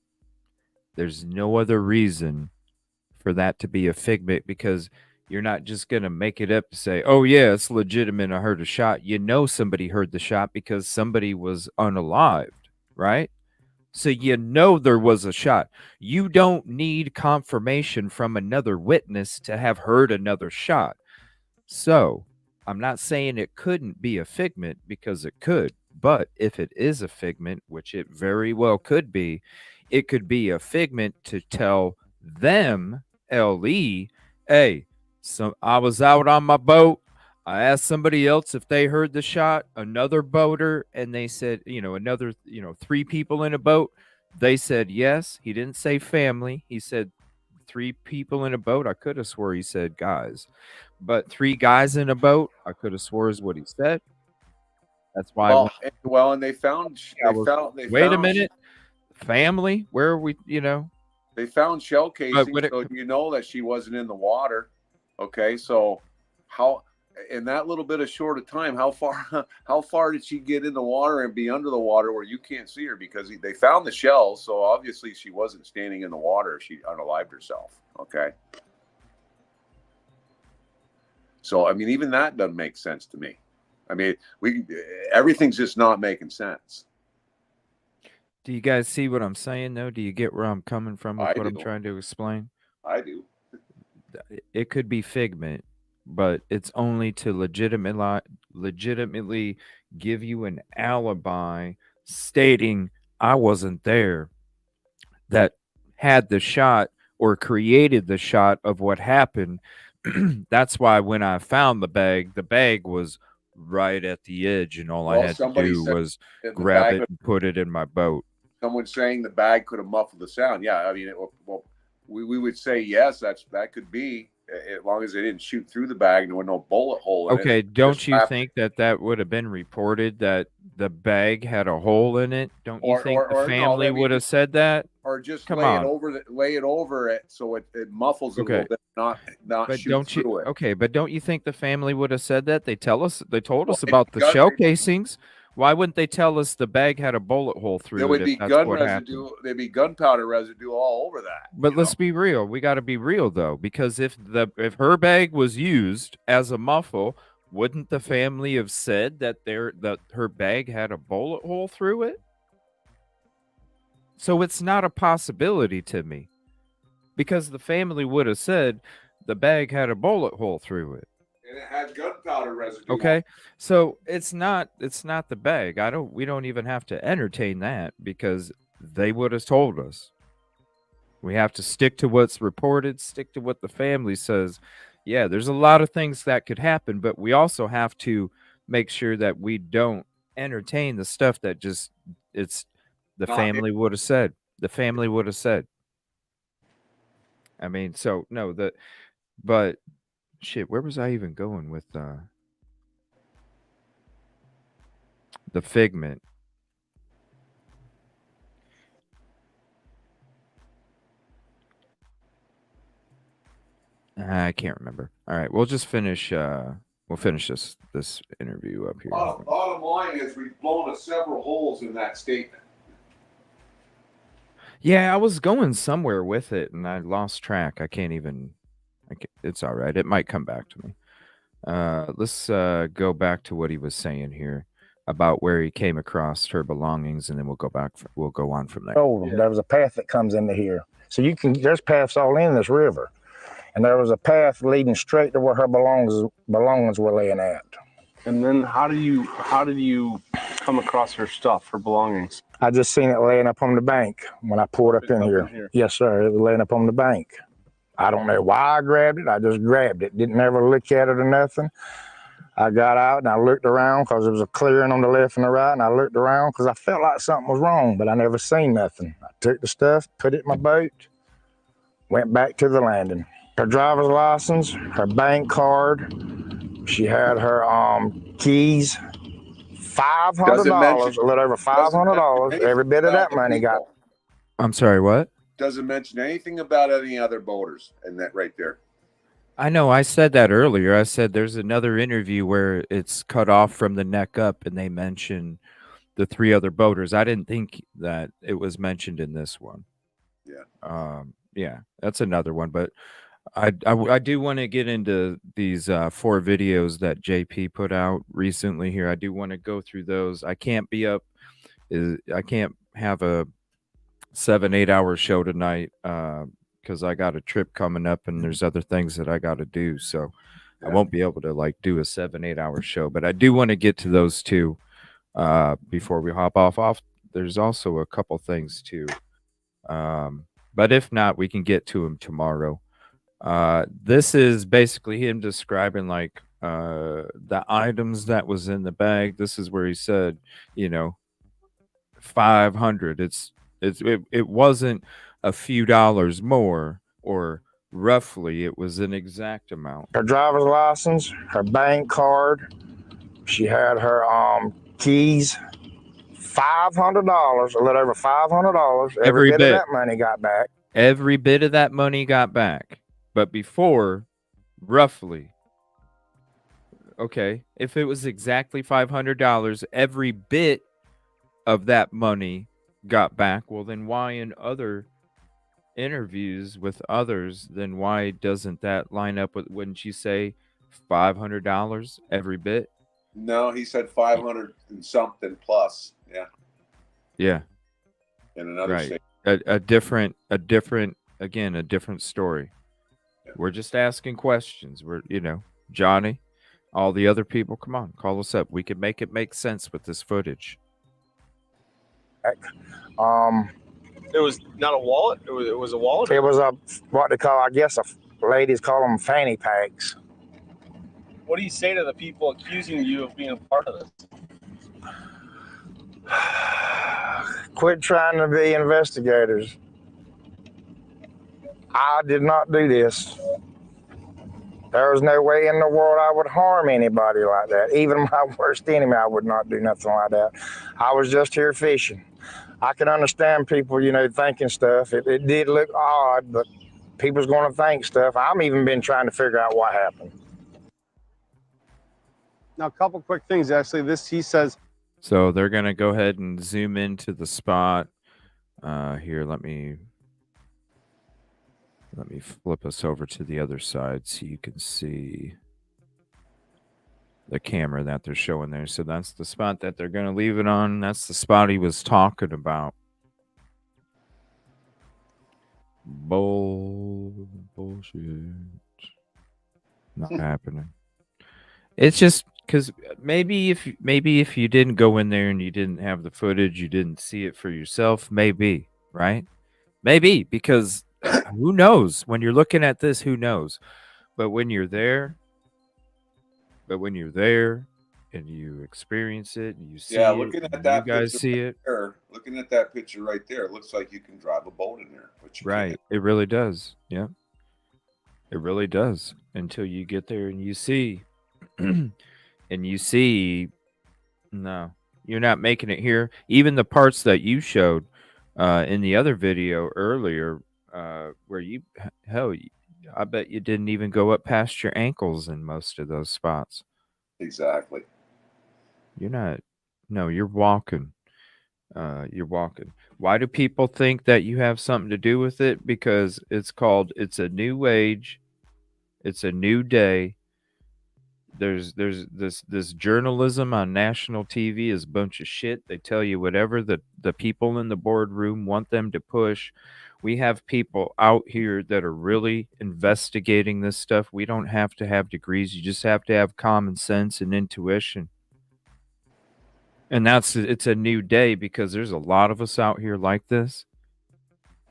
There's no other reason for that to be a figment, because you're not just going to make it up to say, oh yeah, it's legitimate, I heard a shot. You know somebody heard the shot because somebody was unalived, right? So you know there was a shot. You don't need confirmation from another witness to have heard another shot. So I'm not saying it couldn't be a figment, because it could. But if it is a figment, which it very well could be, it could be a figment to tell them, LE, hey, so I was out on my boat. I asked somebody else if they heard the shot, another boater, and they said, another, 3 people in a boat. They said yes. He didn't say family. He said 3 people in a boat. I could have swore he said guys, but 3 guys in a boat, I could have swore is what he said. That's why. Well, and they found. Wait a minute, family. Where are we? They found shell casing, so you know that she wasn't in the water. Okay, so how in that little bit of short of time, how far did she get in the water and be under the water where you can't see her? Because they found the shells, so obviously she wasn't standing in the water. She unalived herself. Okay. So I mean, even that doesn't make sense to me. I mean, everything's just not making sense. Do you guys see what I'm saying, though? Do you get where I'm coming from with what I'm trying to explain? I do. It could be figment, but it's only to legitimately give you an alibi stating I wasn't there, that had the shot or created the shot of what happened. That's why when I found the bag was right at the edge, and all I had to do was grab it and put it in my boat. Someone saying the bag could have muffled the sound. Yeah, I mean, we would say yes, that could be, as long as they didn't shoot through the bag and there was no bullet hole in it. Okay, don't you think that would have been reported that the bag had a hole in it? Don't you think the family would have said that? Or just lay it over it so it muffles a little bit, not but shoot through it. Okay, but don't you think the family would have said that? They told us about the shell casings. Why wouldn't they tell us the bag had a bullet hole through it? There would be gun residue. There'd be gunpowder residue all over that. But let's be real. We got to be real though, because if her bag was used as a muffle, wouldn't the family have said that her bag had a bullet hole through it? So it's not a possibility to me, because the family would have said the bag had a bullet hole through it. And it had gunpowder residue. Okay, so it's not the bag. We don't even have to entertain that, because they would have told us. We have to stick to what's reported, stick to what the family says. Yeah, there's a lot of things that could happen, but we also have to make sure that we don't entertain the stuff that the family would have said. The family would have said. I mean, so no, but shit, where was I even going with the figment? I can't remember. All right, we'll just finish. We'll finish this interview up here. Bottom line is we've blown several holes in that statement. Yeah, I was going somewhere with it and I lost track. It's all right. It might come back to me. Let's go back to what he was saying here about where he came across her belongings, and then we'll go on from there. Oh, there was a path that comes into here. So there's paths all in this river. And there was a path leading straight to where her belongings were laying at. And then how did you come across her stuff, her belongings? I just seen it laying up on the bank when I pulled up in here. Yes, sir. It was laying up on the bank. I don't know why I grabbed it. I just grabbed it. Didn't ever look at it or nothing. I got out and I looked around because there was a clearing on the left and the right, and I looked around because I felt like something was wrong, but I never seen nothing. I took the stuff, put it in my boat, went back to the landing. Her driver's license, her bank card. She had her keys, $500, a little over $500. Every bit of that money got. I'm sorry, what? Doesn't mention anything about any other boaters in that right there. I know, I said that earlier. I said there's another interview where it's cut off from the neck up and they mention the 3 other boaters. I didn't think that it was mentioned in this one. Yeah. Yeah, that's another one, but I do want to get into these 4 videos that JP put out recently here. I do want to go through those. I can't have a 7-8 hour show tonight because I got a trip coming up and there's other things that I got to do. So I won't be able to do a 7-8 hour show, but I do want to get to those 2 before we hop off. There's also a couple things too. But if not, we can get to them tomorrow. This is basically him describing the items that was in the bag. This is where he said, 500. It wasn't a few dollars more, or roughly it was an exact amount. Her driver's license, her bank card. She had her keys, $500, a little over $500. Every bit of that money got back. Every bit of that money got back. But before, roughly, Okay, if it was exactly $500, every bit of that money got back. Well, then why in other interviews with others, then why doesn't that line up with, wouldn't you say $500 every bit? No, he said 500 and something plus. Yeah. Yeah, In another right. state. A different, again, a different story. Yeah. We're just asking questions. We're, Johnny, all the other people, come on, call us up. We can make it make sense with this footage. It was not a wallet. It was a wallet. It was what they call, I guess, ladies call them fanny packs. What do you say to the people accusing you of being a part of this? Quit trying to be investigators. I did not do this. There was no way in the world I would harm anybody like that. Even my worst enemy, I would not do nothing like that. I was just here fishing. I can understand people, thinking stuff. It did look odd, but people's going to think stuff. I've even been trying to figure out what happened. Now, a couple quick things. Actually, he says. So they're going to go ahead and zoom into the spot. Here, let me flip us over to the other side so you can see the camera that they're showing there. So that's the spot that they're going to leave it on. That's the spot he was talking about. Bullshit. Not happening. It's just because maybe if you didn't go in there and you didn't have the footage, you didn't see it for yourself, maybe, right? Maybe, because who knows? When you're looking at this, who knows? But when you're there and you experience it and you see it, looking at that you guys picture see it. there, looking at that picture right there, it looks like you can drive a boat in there. But you Right. can't. It really does. Yeah. It really does. Until you get there and you see and you see, no, you're not making it here. Even the parts that you showed in the other video earlier, where I bet you didn't even go up past your ankles in most of those spots. Exactly. You're not. No, you're walking. You're walking. Why do people think that you have something to do with it? Because it's a new age. It's a new day. There's this journalism on national TV is a bunch of shit. They tell you whatever the people in the boardroom want them to push. We have people out here that are really investigating this stuff. We don't have to have degrees. You just have to have common sense and intuition. And it's a new day because there's a lot of us out here like this.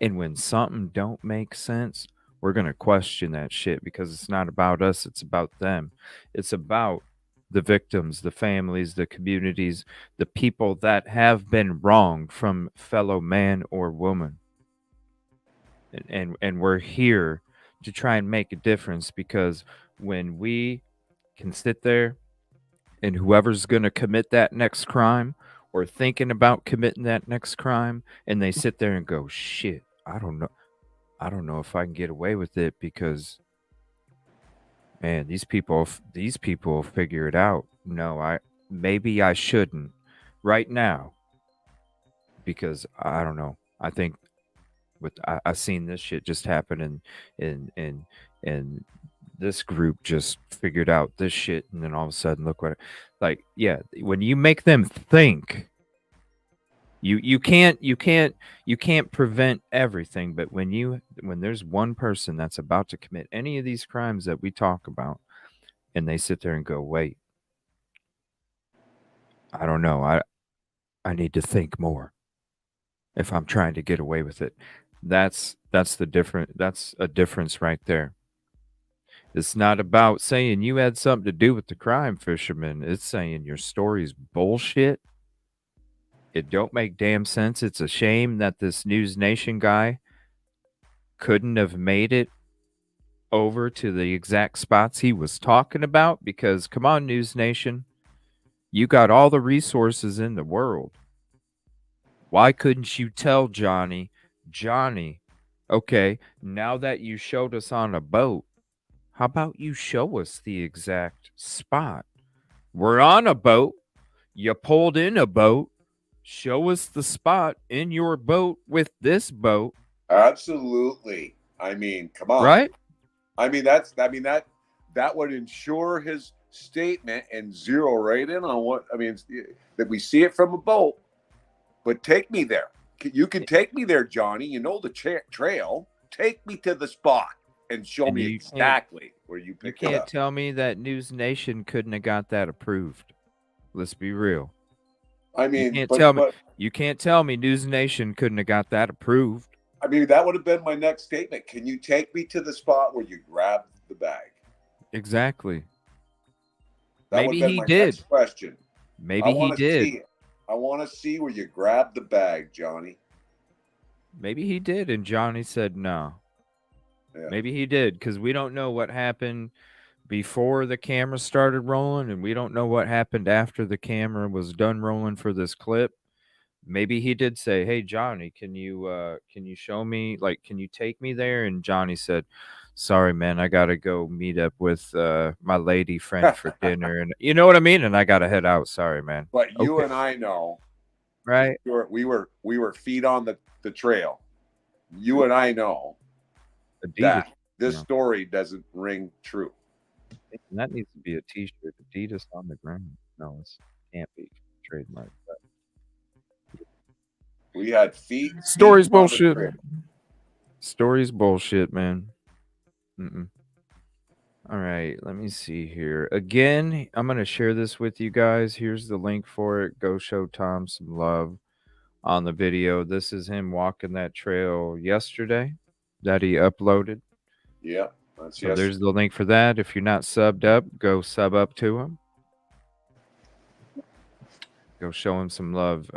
And when something don't make sense, we're going to question that shit because it's not about us. It's about them. It's about the victims, the families, the communities, the people that have been wronged from fellow man or woman. And we're here to try and make a difference, because when we can sit there and whoever's going to commit that next crime or thinking about committing that next crime, and they sit there and go, shit, I don't know if I can get away with it because, man, these people figure it out. No, maybe I shouldn't right now, because I don't know. I think I've seen this shit just happen and this group just figured out this shit, and then all of a sudden, look what, when you make them think, you can't prevent everything, but when there's one person that's about to commit any of these crimes that we talk about, and they sit there and go, wait, I don't know, I need to think more if I'm trying to get away with it. That's a difference right there. It's not about saying you had something to do with the crime, fisherman. It's saying your story's bullshit. It don't make damn sense. It's a shame that this News Nation guy couldn't have made it over to the exact spots he was talking about, because come on, News Nation, you got all the resources in the world. Why couldn't you tell Johnny, okay, now that you showed us on a boat, how about you show us the exact spot We're on a boat. You pulled in a boat. Show us the spot in your boat with this boat. Absolutely. I mean, come on. Right? I mean, that would ensure his statement and zero right in on what I mean that we see it from a boat. But take me there. You can take me there, Johnny. You know the trail. Take me to the spot and show me exactly where you picked it up. You can't tell me that News Nation couldn't have got that approved. Let's be real. I mean, you can't tell me News Nation couldn't have got that approved. I mean, that would have been my next statement. Can you take me to the spot where you grabbed the bag? Exactly. That Maybe he did. Next question. Maybe he did. I want to see where you grabbed the bag, Johnny. Maybe he did, and Johnny said no. Yeah. Maybe he did, because we don't know what happened before the camera started rolling, and we don't know what happened after the camera was done rolling for this clip. Maybe he did say, "Hey, Johnny, can you show me, like, can you take me there?" And Johnny said, "Sorry, man, I gotta go meet up with my lady friend for dinner, and you know what I mean. And I gotta head out. Sorry, man." But you and I know, right? We were feet on the trail. You and I know Adidas, that this story doesn't ring true. That needs to be a T-shirt. Adidas on the ground. No, it can't be trademark. We had feet. Story's bullshit. Story's bullshit, man. All right, let me see here. Again, I'm going to share this with you guys. Here's the link for it. Go show Tom some love on the video. This is him walking that trail yesterday that he uploaded. Yeah. So there's the link for that. If you're not subbed up, go sub up to him. Go show him some love.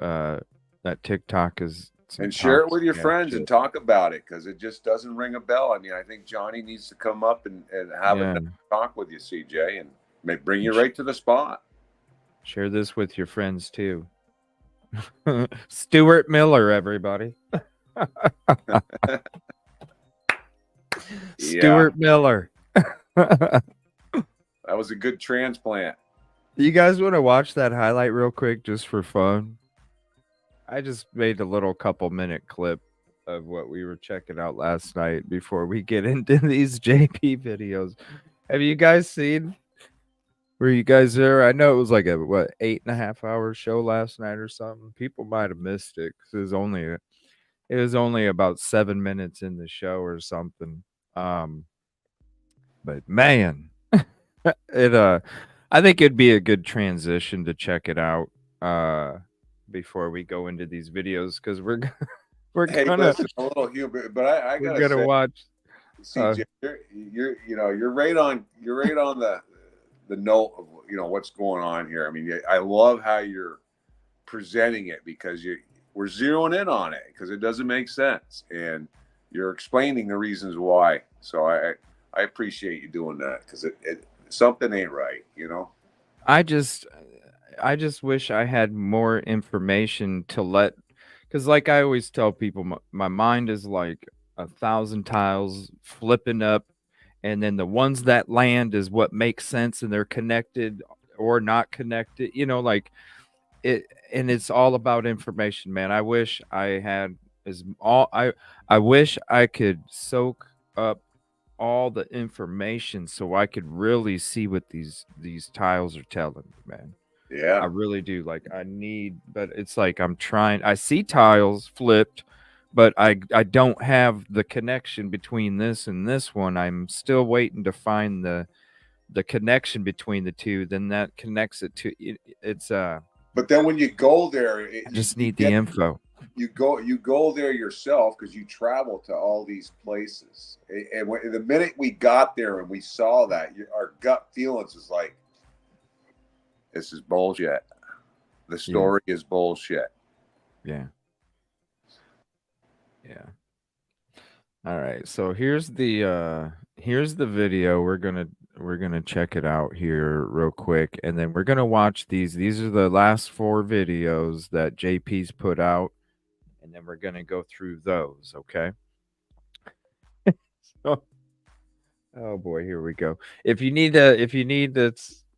That TikTok is... And share it with your friends and talk about it, because it just doesn't ring a bell. I mean, I think Johnny needs to come up and have a talk with you, CJ, and maybe bring you right to the spot. Share this with your friends, too. Stuart Miller, everybody. Stuart Miller. That was a good transplant. You guys want to watch that highlight real quick just for fun? I just made a little couple-minute clip of what we were checking out last night before we get into these JP videos. Have you guys seen? Were you guys there? I know it was like a 8.5 hour show last night or something. People might have missed it because it was only about 7 minutes in the show or something. But man, I think it'd be a good transition to check it out before we go into these videos, because we're gonna listen, a little humor, but I gotta say, watch. CJ, you're right on the note of what's going on here. I mean, I love how you're presenting it, because we're zeroing in on it, because it doesn't make sense, and you're explaining the reasons why. So I appreciate you doing that, because it something ain't right, I just wish I had more information to because like I always tell people, my mind is like 1,000 tiles flipping up, and then the ones that land is what makes sense, and they're connected or not connected, like it, and it's all about information, man. I wish I had I wish I could soak up all the information so I could really see what these tiles are telling me, man. Yeah, I really do. Like, but it's like I see tiles flipped, but I don't have the connection between this and this one. I'm still waiting to find the connection between the two. Then that connects it to it's But then when you go there, I just need the info. You go there yourself, because you travel to all these places, and the minute we got there and we saw that, our gut feelings was like, this is bullshit. The story is bullshit. Yeah. All right. So here's the video. We're gonna check it out here real quick, and then we're gonna watch these. These are the last 4 videos that JP's put out, and then we're gonna go through those. Okay. So, oh boy, here we go. If you need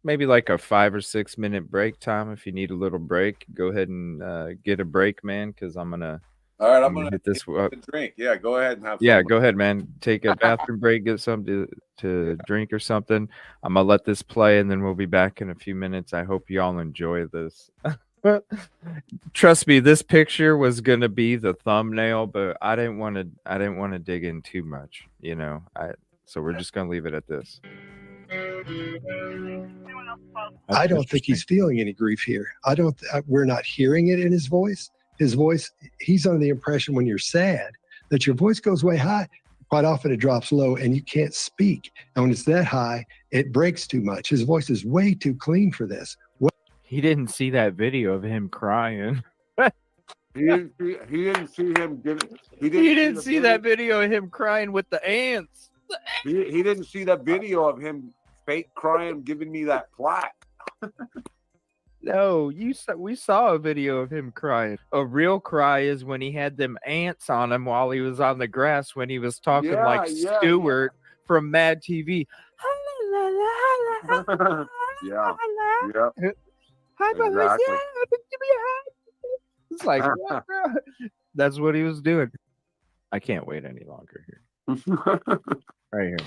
maybe like a 5 or 6 minute break time. If you need a little break, go ahead and get a break, man, because I'm gonna All right, I'm I'm gonna gonna hit this get up. a drink. Yeah, go ahead and have Yeah, fun. go ahead, man. Take a bathroom break, get something to drink or something. I'm gonna let this play, and then we'll be back in a few minutes. I hope you all enjoy this. Trust me, this picture was gonna be the thumbnail, but I didn't want to dig in too much, you know. So we're just gonna leave it at this. I don't think he's feeling any grief here. We're not hearing it in his voice. His voice, he's under the impression when you're sad that your voice goes way high. Quite often it drops low and you can't speak. And when it's that high, it breaks too much. His voice is way too clean for this. He didn't see that video of him crying. He didn't see him getting. He didn't see that video of him crying with the ants. He didn't see that video of him fake crying, giving me that plaque. No, we saw a video of him crying. A real cry is when he had them ants on him while he was on the grass when he was talking like Stewart from Mad TV. Yeah. Hi, Exactly. give me a hug. It's like, what, bro? That's what he was doing. I can't wait any longer here. Right here.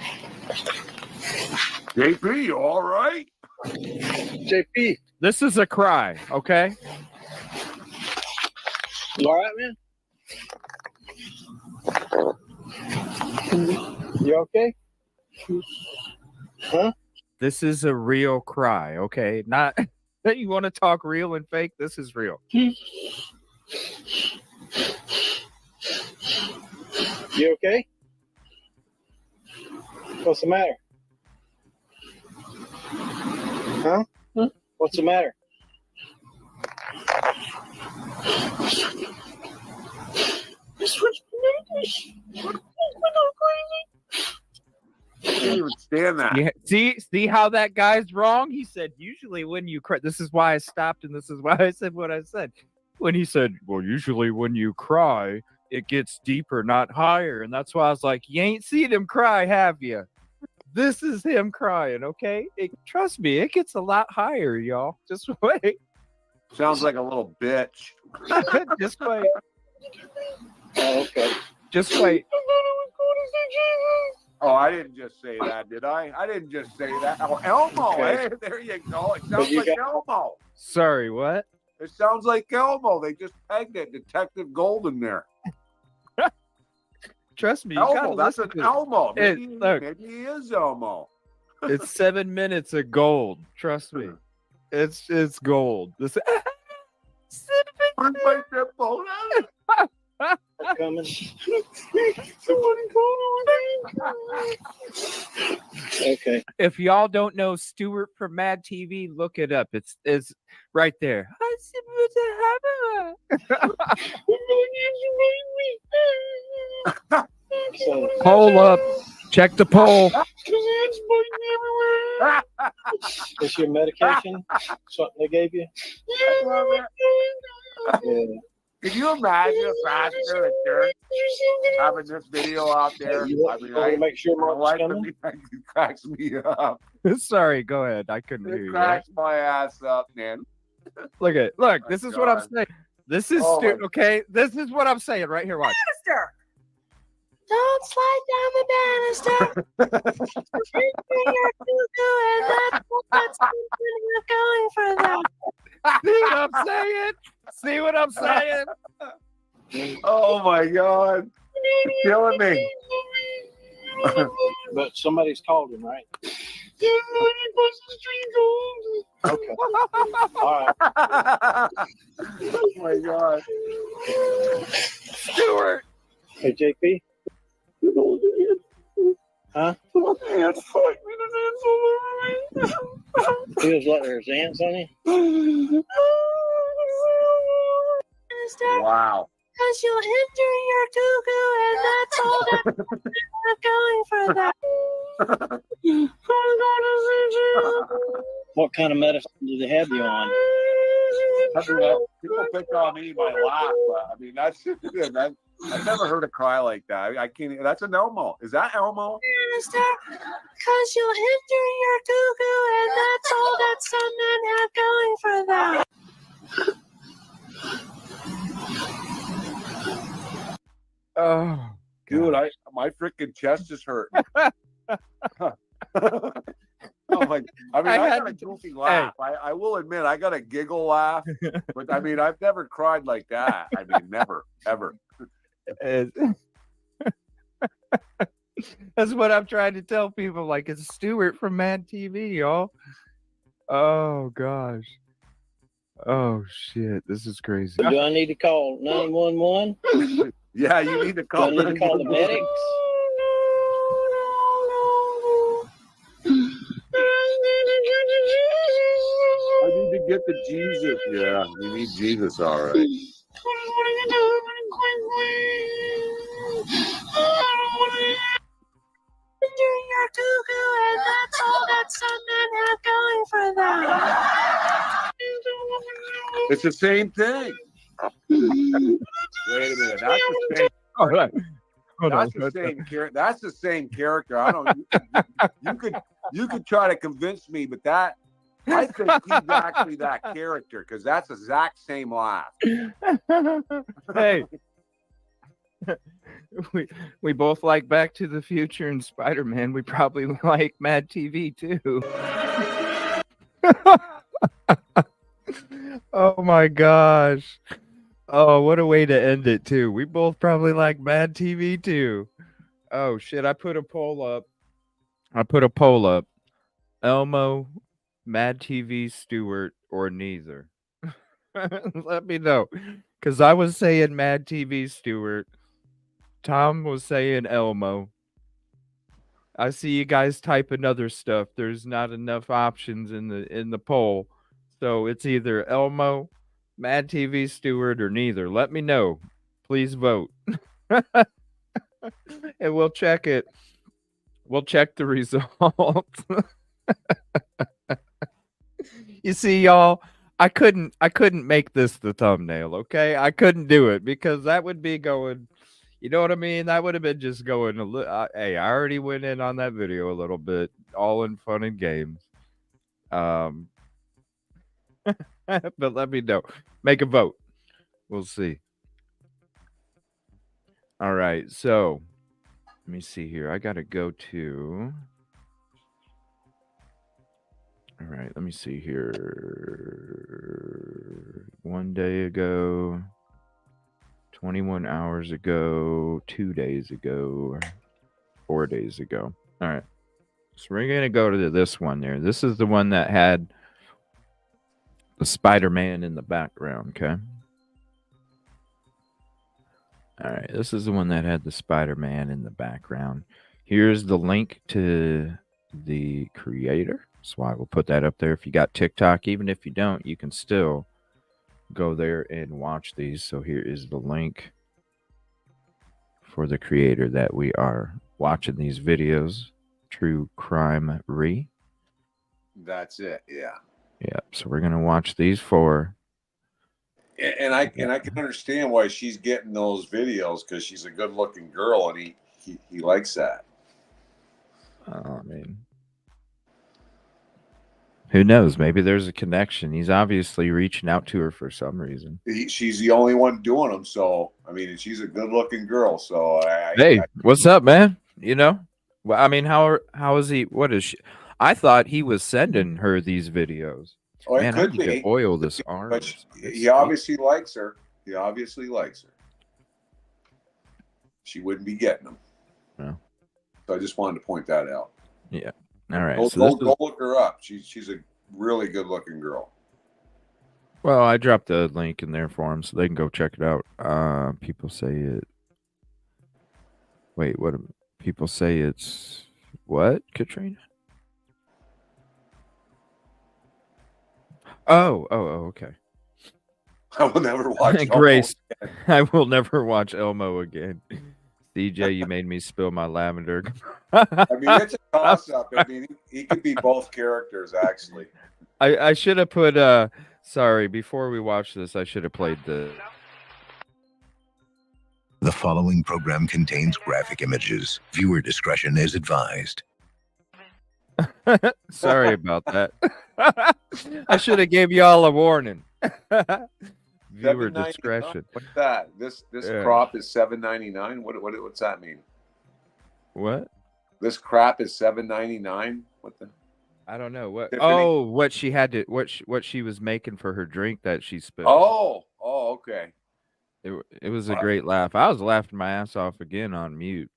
JP, you all right? JP, This is a cry, okay? you all right, man? You okay? Huh? This is a real cry, okay? Not that you want to talk real and fake. This is real. You okay? What's the matter? Huh? What's the matter? I can't even stand that. Yeah, see how that guy's wrong? He said, usually when you cry, this is why I stopped and this is why I said what I said. When he said, well, usually when you cry, it gets deeper, not higher. And that's why I was like, you ain't seen him cry, have you? This is him crying, okay? Trust me, it gets a lot higher, y'all. Just wait. Sounds like a little bitch. Just wait. Oh, okay. Just wait. Oh, I didn't just say that, did I? I didn't just say that. Oh, Elmo. Okay. Hey, there you go. It sounds like Elmo. Sorry, what? It sounds like Elmo. They just pegged it. Detective Golden there. Trust me. Elmo. That's an Elmo. Maybe he is Elmo. It's 7 minutes of gold. Trust me. It's gold. This Where's my nipple? Coming. Okay. If y'all don't know Stewart from Mad TV, look it up. It's right there. So, Poll up. Check the poll. is your medication something they gave you? Yeah. Can you imagine a pastor at church having this video out there? You I want mean, to make sure my Mark's wife coming? it cracks me up. Sorry, go ahead. I couldn't hear It you. cracks my ass up, man. Look at look. My This is what I'm God. saying. This is Oh, my- okay. This is what I'm saying right here. Watch. Banister! Don't slide down the banister. We're going for that. See what I'm saying? See what I'm saying? Oh my God. Killing me. But somebody's called him, right? Okay. All right. Oh my God. Stewart. Hey, JP. Huh? He was letting there's ants on you? Wow. Because you'll injure your cuckoo, and that's all that we're going for that. What kind of medicine do they have you on? I mean, people pick on me, my laugh, but I mean, that's good. I've never heard a cry like that. I can't. That's an Elmo. Is that Elmo? Mister, because you'll injure your cuckoo, and that's all that some men have going for them. Oh, dude, my freaking chest is hurting. Oh my! I mean, I got a goofy laugh. I will admit, I got a giggle laugh, but I mean, I've never cried like that. I mean, never, ever. That's what I'm trying to tell people. Like, it's Stuart from Mad TV, y'all. Oh gosh. Oh shit, this is crazy. Do I need to call 911? Yeah, you need to call. Do I need to call the medics? I need to get to Jesus. Yeah, you need Jesus, all right. Your cuckoo, and that's all that some men have going for them. It's the same thing. Wait a minute, that's the same. Hold on. That's the same character. I don't. You could try to convince me, but that I think he's actually that character because that's the exact same laugh. Hey, we both like Back to the Future and Spider-Man. We probably like Mad TV too. Oh my gosh. Oh, what a way to end it too. We both probably like Mad TV too. Oh shit, I put a poll up. Elmo, Mad TV, Stewart, or neither. Let me know. Because I was saying Mad TV, Stewart. Tom was saying Elmo. I see you guys typing other stuff. There's not enough options in the poll. So it's either Elmo, Mad TV, Stewart, or neither. Let me know. Please vote. And we'll check it. We'll check the results. You see, y'all, I couldn't make this the thumbnail, okay? I couldn't do it because that would be going, you know what I mean? That would have been just going a little. Hey, I already went in on that video a little bit, all in fun and games. But let me know. Make a vote. We'll see. All right, so let me see here. I gotta go to. All right, let me see here. 1 day ago, 21 hours ago, 2 days ago, 4 days ago. All right. So we're going to go to this one there. This is the one that had the Spider-Man in the background, okay? All right, this is the one that had the Spider-Man in the background. Here's the link to the creator. So I will put that up there. If you got TikTok, even if you don't, you can still go there and watch these. So here is the link for the creator that we are watching these videos. True Crime Re. That's it. Yeah. Yeah. So we're gonna watch these four. And I can understand why she's getting those videos because she's a good-looking girl and he likes that. I mean, who knows? Maybe there's a connection. He's obviously reaching out to her for some reason. She's the only one doing them. So, I mean, she's a good-looking girl. So, what's up, man? You know? Well, I mean, how is he? What is she? I thought he was sending her these videos. Oh, it man, could I need be. to oil this arm. But he obviously likes her. He obviously likes her. She wouldn't be getting them. No. So I just wanted to point that out. Yeah. All right. Go look her up. She's a really good-looking girl. Well, I dropped the link in there for them so they can go check it out. People say it. Wait, what? People say it's what, Katrina? Oh, okay. I will never watch Grace. I will never watch Elmo again. DJ, you made me spill my lavender. I mean, it's a toss-up. I mean, he could be both characters, actually. I should have put sorry, before we watch this, I should have played the following program contains graphic images. Viewer discretion is advised. Sorry about that. I should have gave y'all a warning. Viewer $7.99. discretion. What's that? This Yeah. crop is $7.99. What's that mean? What? This crap is $7.99. What the? I don't know what. Tiffany? Oh, what she had to what she was making for her drink that she spilled. Oh, okay. It was a great laugh. I was laughing my ass off again on mute.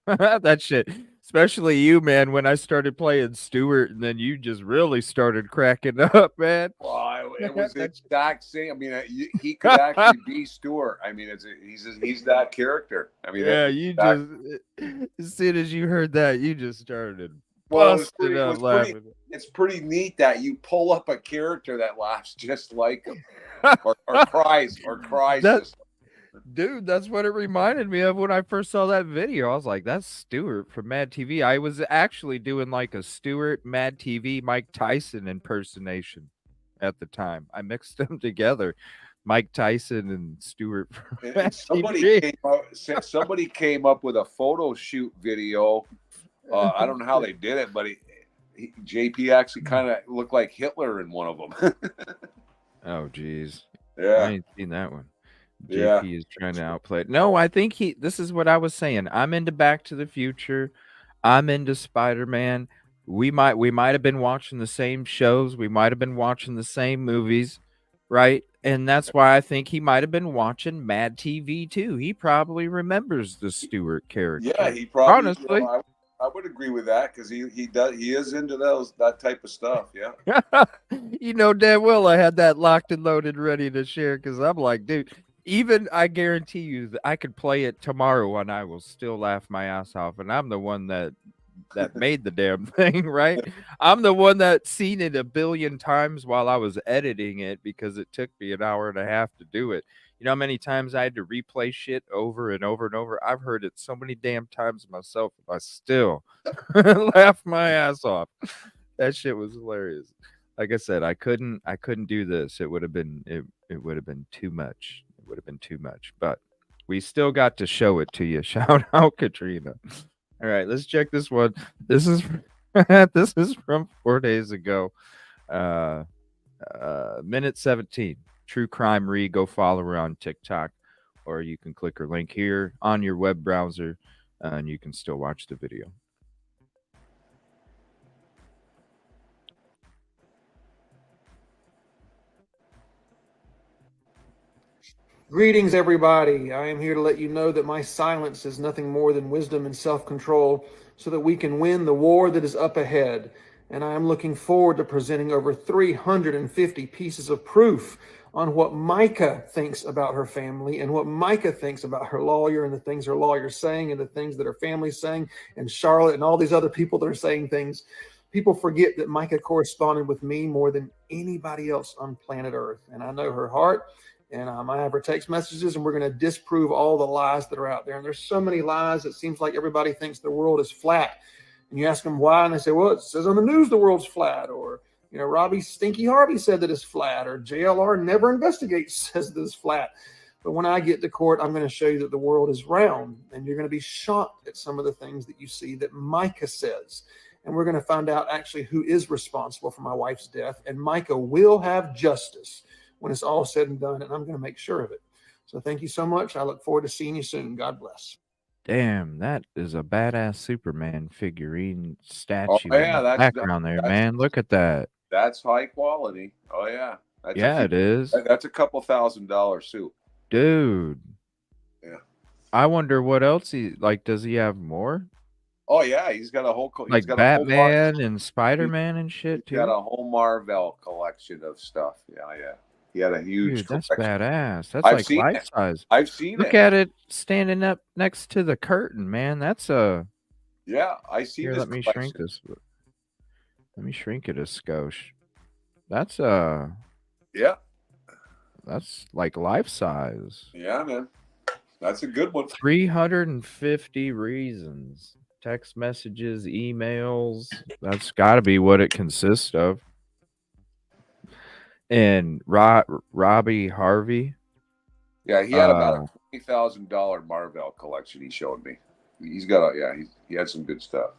That shit, especially you, man. When I started playing Stewart, and then you just really started cracking up, man. Well, it was the exact same. I mean, he could actually be Stewart. I mean, he's that character. I mean, Yeah, you just as soon as you heard that, you just started well, busting up laughing. It's pretty neat that you pull up a character that laughs just like him, or cries just. Dude, that's what it reminded me of when I first saw that video. I was like, that's Stewart from Mad TV. I was actually doing like a Stewart, Mad TV, Mike Tyson impersonation at the time. I mixed them together. Mike Tyson and Stewart from Mad TV. Somebody came up with a photo shoot video. I don't know how they did it, but JP actually kind of looked like Hitler in one of them. Oh, geez. Yeah. I ain't seen that one. JP is trying to outplay it. No, I think this is what I was saying. I'm into Back to the Future. I'm into Spider-Man. We might have been watching the same shows. We might have been watching the same movies, right? And that's why I think he might have been watching Mad TV too. He probably remembers the Stewart character. Yeah, he probably. Honestly, I would agree with that because he is into that type of stuff. Yeah. You know damn well I had that locked and loaded ready to share because I'm like, dude. Even I guarantee you that I could play it tomorrow and I will still laugh my ass off. And I'm the one that made the damn thing, right? I'm the one that seen it a billion times while I was editing it because it took me an hour and a half to do it. You know how many times I had to replay shit over and over and over? I've heard it so many damn times myself. I still laugh my ass off. That shit was hilarious. Like I said, I couldn't do this. It would have been too much. It would have been too much, but we still got to show it to you. Shout out Katrina. All right, let's check this one. This is this is from 4 days ago. Minute 17. True Crime Re. Go follow her on TikTok, or you can click her link here on your web browser, and you can still watch the video. Greetings, everybody. I am here to let you know that my silence is nothing more than wisdom and self-control so that we can win the war that is up ahead. And I am looking forward to presenting over 350 pieces of proof on what Micah thinks about her family and what Micah thinks about her lawyer and the things her lawyer's saying and the things that her family's saying and Charlotte and all these other people that are saying things. People forget that Micah corresponded with me more than anybody else on planet Earth. And I know her heart. And I have her text messages, and we're going to disprove all the lies that are out there. And there's so many lies. It seems like everybody thinks the world is flat. And you ask them why, and they say, well, it says on the news the world's flat. Or, you know, Robbie Stinky Harvey said that it's flat. Or JLR Never Investigates says that it's flat. But when I get to court, I'm going to show you that the world is round. And you're going to be shocked at some of the things that you see that Micah says. And we're going to find out actually who is responsible for my wife's death. And Micah will have justice when it's all said and done, and I'm going to make sure of it. So thank you so much. I look forward to seeing you soon. God bless. Damn, that is a badass Superman figurine statue Oh, yeah, in the background there, man. Look at that. That's high quality. Oh yeah. It is. That's a couple $1,000 suit. Dude. Yeah. I wonder what else does he have more? Oh yeah, he's got a whole like Batman and Spider-Man and shit too. He got a whole Marvel collection of stuff. Yeah. He had a huge Dude, that's collection. badass. That's like life size. I've seen it. Look at it standing up next to the curtain, man. That's a I see this. Let me shrink this. Let me shrink it a skosh. That's that's like life size. Yeah, man. That's a good one. 350 reasons. Text messages, emails. That's got to be what it consists of. And Robbie Harvey. Yeah, he had about $20,000 Marvel collection he showed me. He's got he had some good stuff.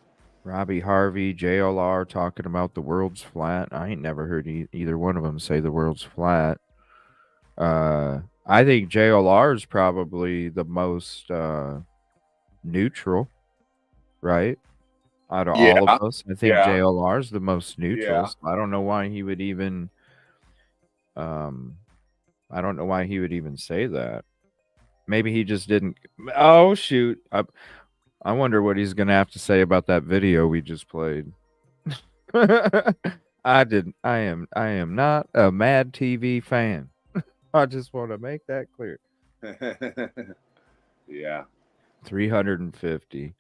Robbie Harvey, JLR talking about the world's flat. I ain't never heard either one of them say the world's flat. I think JLR is probably the most neutral, right? Out of all of us, I think JLR is the most neutral. Yeah. So I don't know why he would even. I don't know why he would even say that. Maybe he just didn't. Oh shoot! I wonder what he's gonna have to say about that video we just played. I am not a Mad TV fan. I just want to make that clear. Yeah. 350.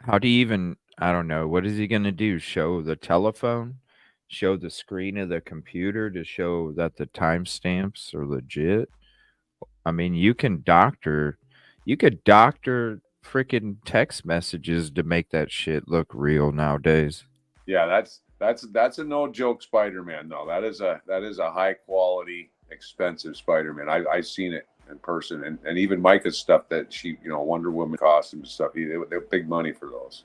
How do you even, I don't know, what is he going to do? Show the telephone? Show the screen of the computer to show that the timestamps are legit? I mean, you could doctor freaking text messages to make that shit look real nowadays. Yeah, that's a no joke Spider-Man though. That is a high quality, expensive Spider-Man. I've seen it in person, and even Micah's stuff that she, Wonder Woman costumes and stuff. They're big money for those.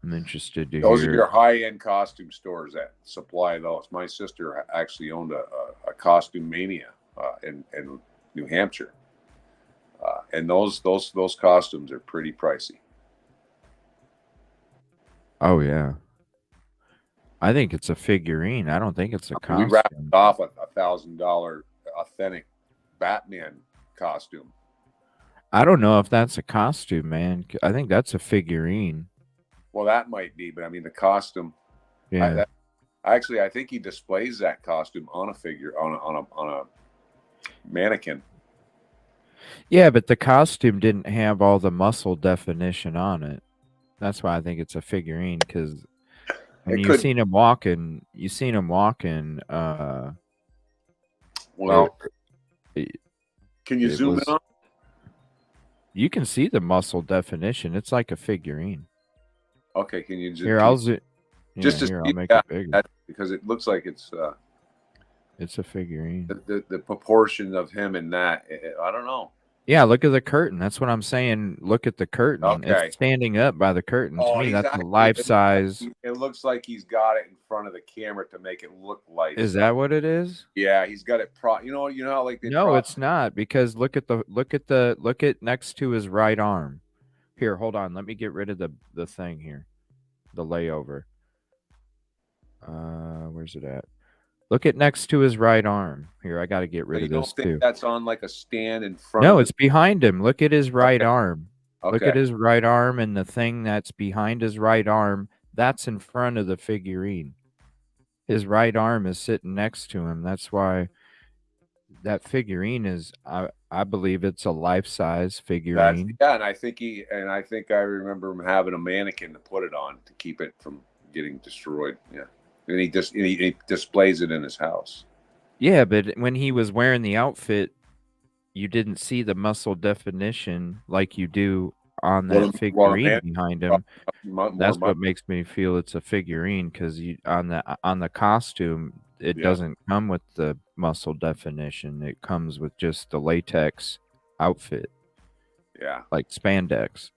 I'm interested to Those hear. are your high-end costume stores that supply those. My sister actually owned a costume mania in New Hampshire, and those costumes are pretty pricey. Oh yeah. I think it's a figurine. I don't think it's a costume. We wrapped off a $1,000 authentic Batman costume. I don't know if that's a costume, man. I think that's a figurine. Well, that might be, but I mean the costume. Yeah. I think he displays that costume on a figure on a mannequin. Yeah, but the costume didn't have all the muscle definition on it. That's why I think it's a figurine, because when you've seen him walking, well, can you zoom in on? You can see the muscle definition. It's like a figurine. Okay, can you here? I'll make it bigger because it looks like it's a figurine. The proportion of him in that, I don't know. Yeah, look at the curtain. That's what I'm saying. Look at the curtain. Okay. It's standing up by the curtain. To me, that's a life size. It looks like he's got it in front of the camera to make it look like. Is that what it is? Yeah, he's got it. You know how like no, it's not, because look at next to his right arm. Here, hold on. Let me get rid of the thing here, the layover. Where's it at? Look at next to his right arm. Here, I got to get rid of this too. That's on like a stand in front. No, it's behind him. Look at his right arm. Okay. Look at his right arm, and the thing that's behind his right arm, that's in front of the figurine. His right arm is sitting next to him. That's why that figurine is, I believe it's a life-size figurine. And I think I remember him having a mannequin to put it on to keep it from getting destroyed. Yeah. And he displays it in his house. Yeah, but when he was wearing the outfit, you didn't see the muscle definition like you do on that figurine behind him. That's what makes me feel it's a figurine, because on the costume, it doesn't come with the muscle definition. It comes with just the latex outfit. Yeah. Like spandex.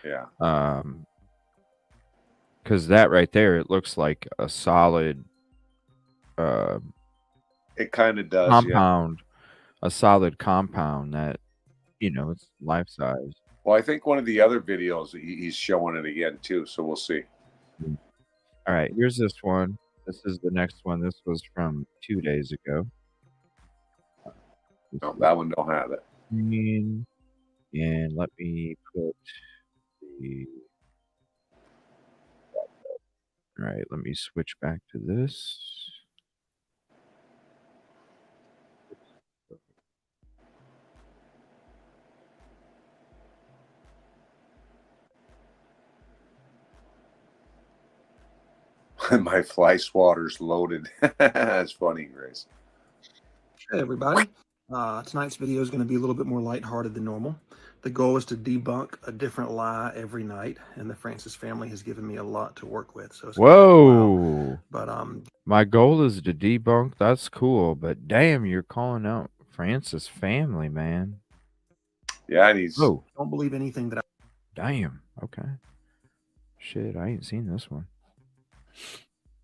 Yeah. Because that right there, it looks like a solid. It kind of does. Compound, a solid compound that, it's life size. Well, I think one of the other videos he's showing it again too, so we'll see. All right, here's this one. This is the next one. This was from 2 days ago. No, that one don't have it. And let me put the. All right, let me switch back to this. My fly swatter's loaded. That's funny, Grace. Hey, everybody. Tonight's video is going to be a little bit more lighthearted than normal. The goal is to debunk a different lie every night, and the Francis family has given me a lot to work with. So it's whoa! But my goal is to debunk. That's cool, but damn, you're calling out Francis family, man. Yeah, and he's. Oh, Don't believe anything that damn. Okay. Shit, I ain't seen this one.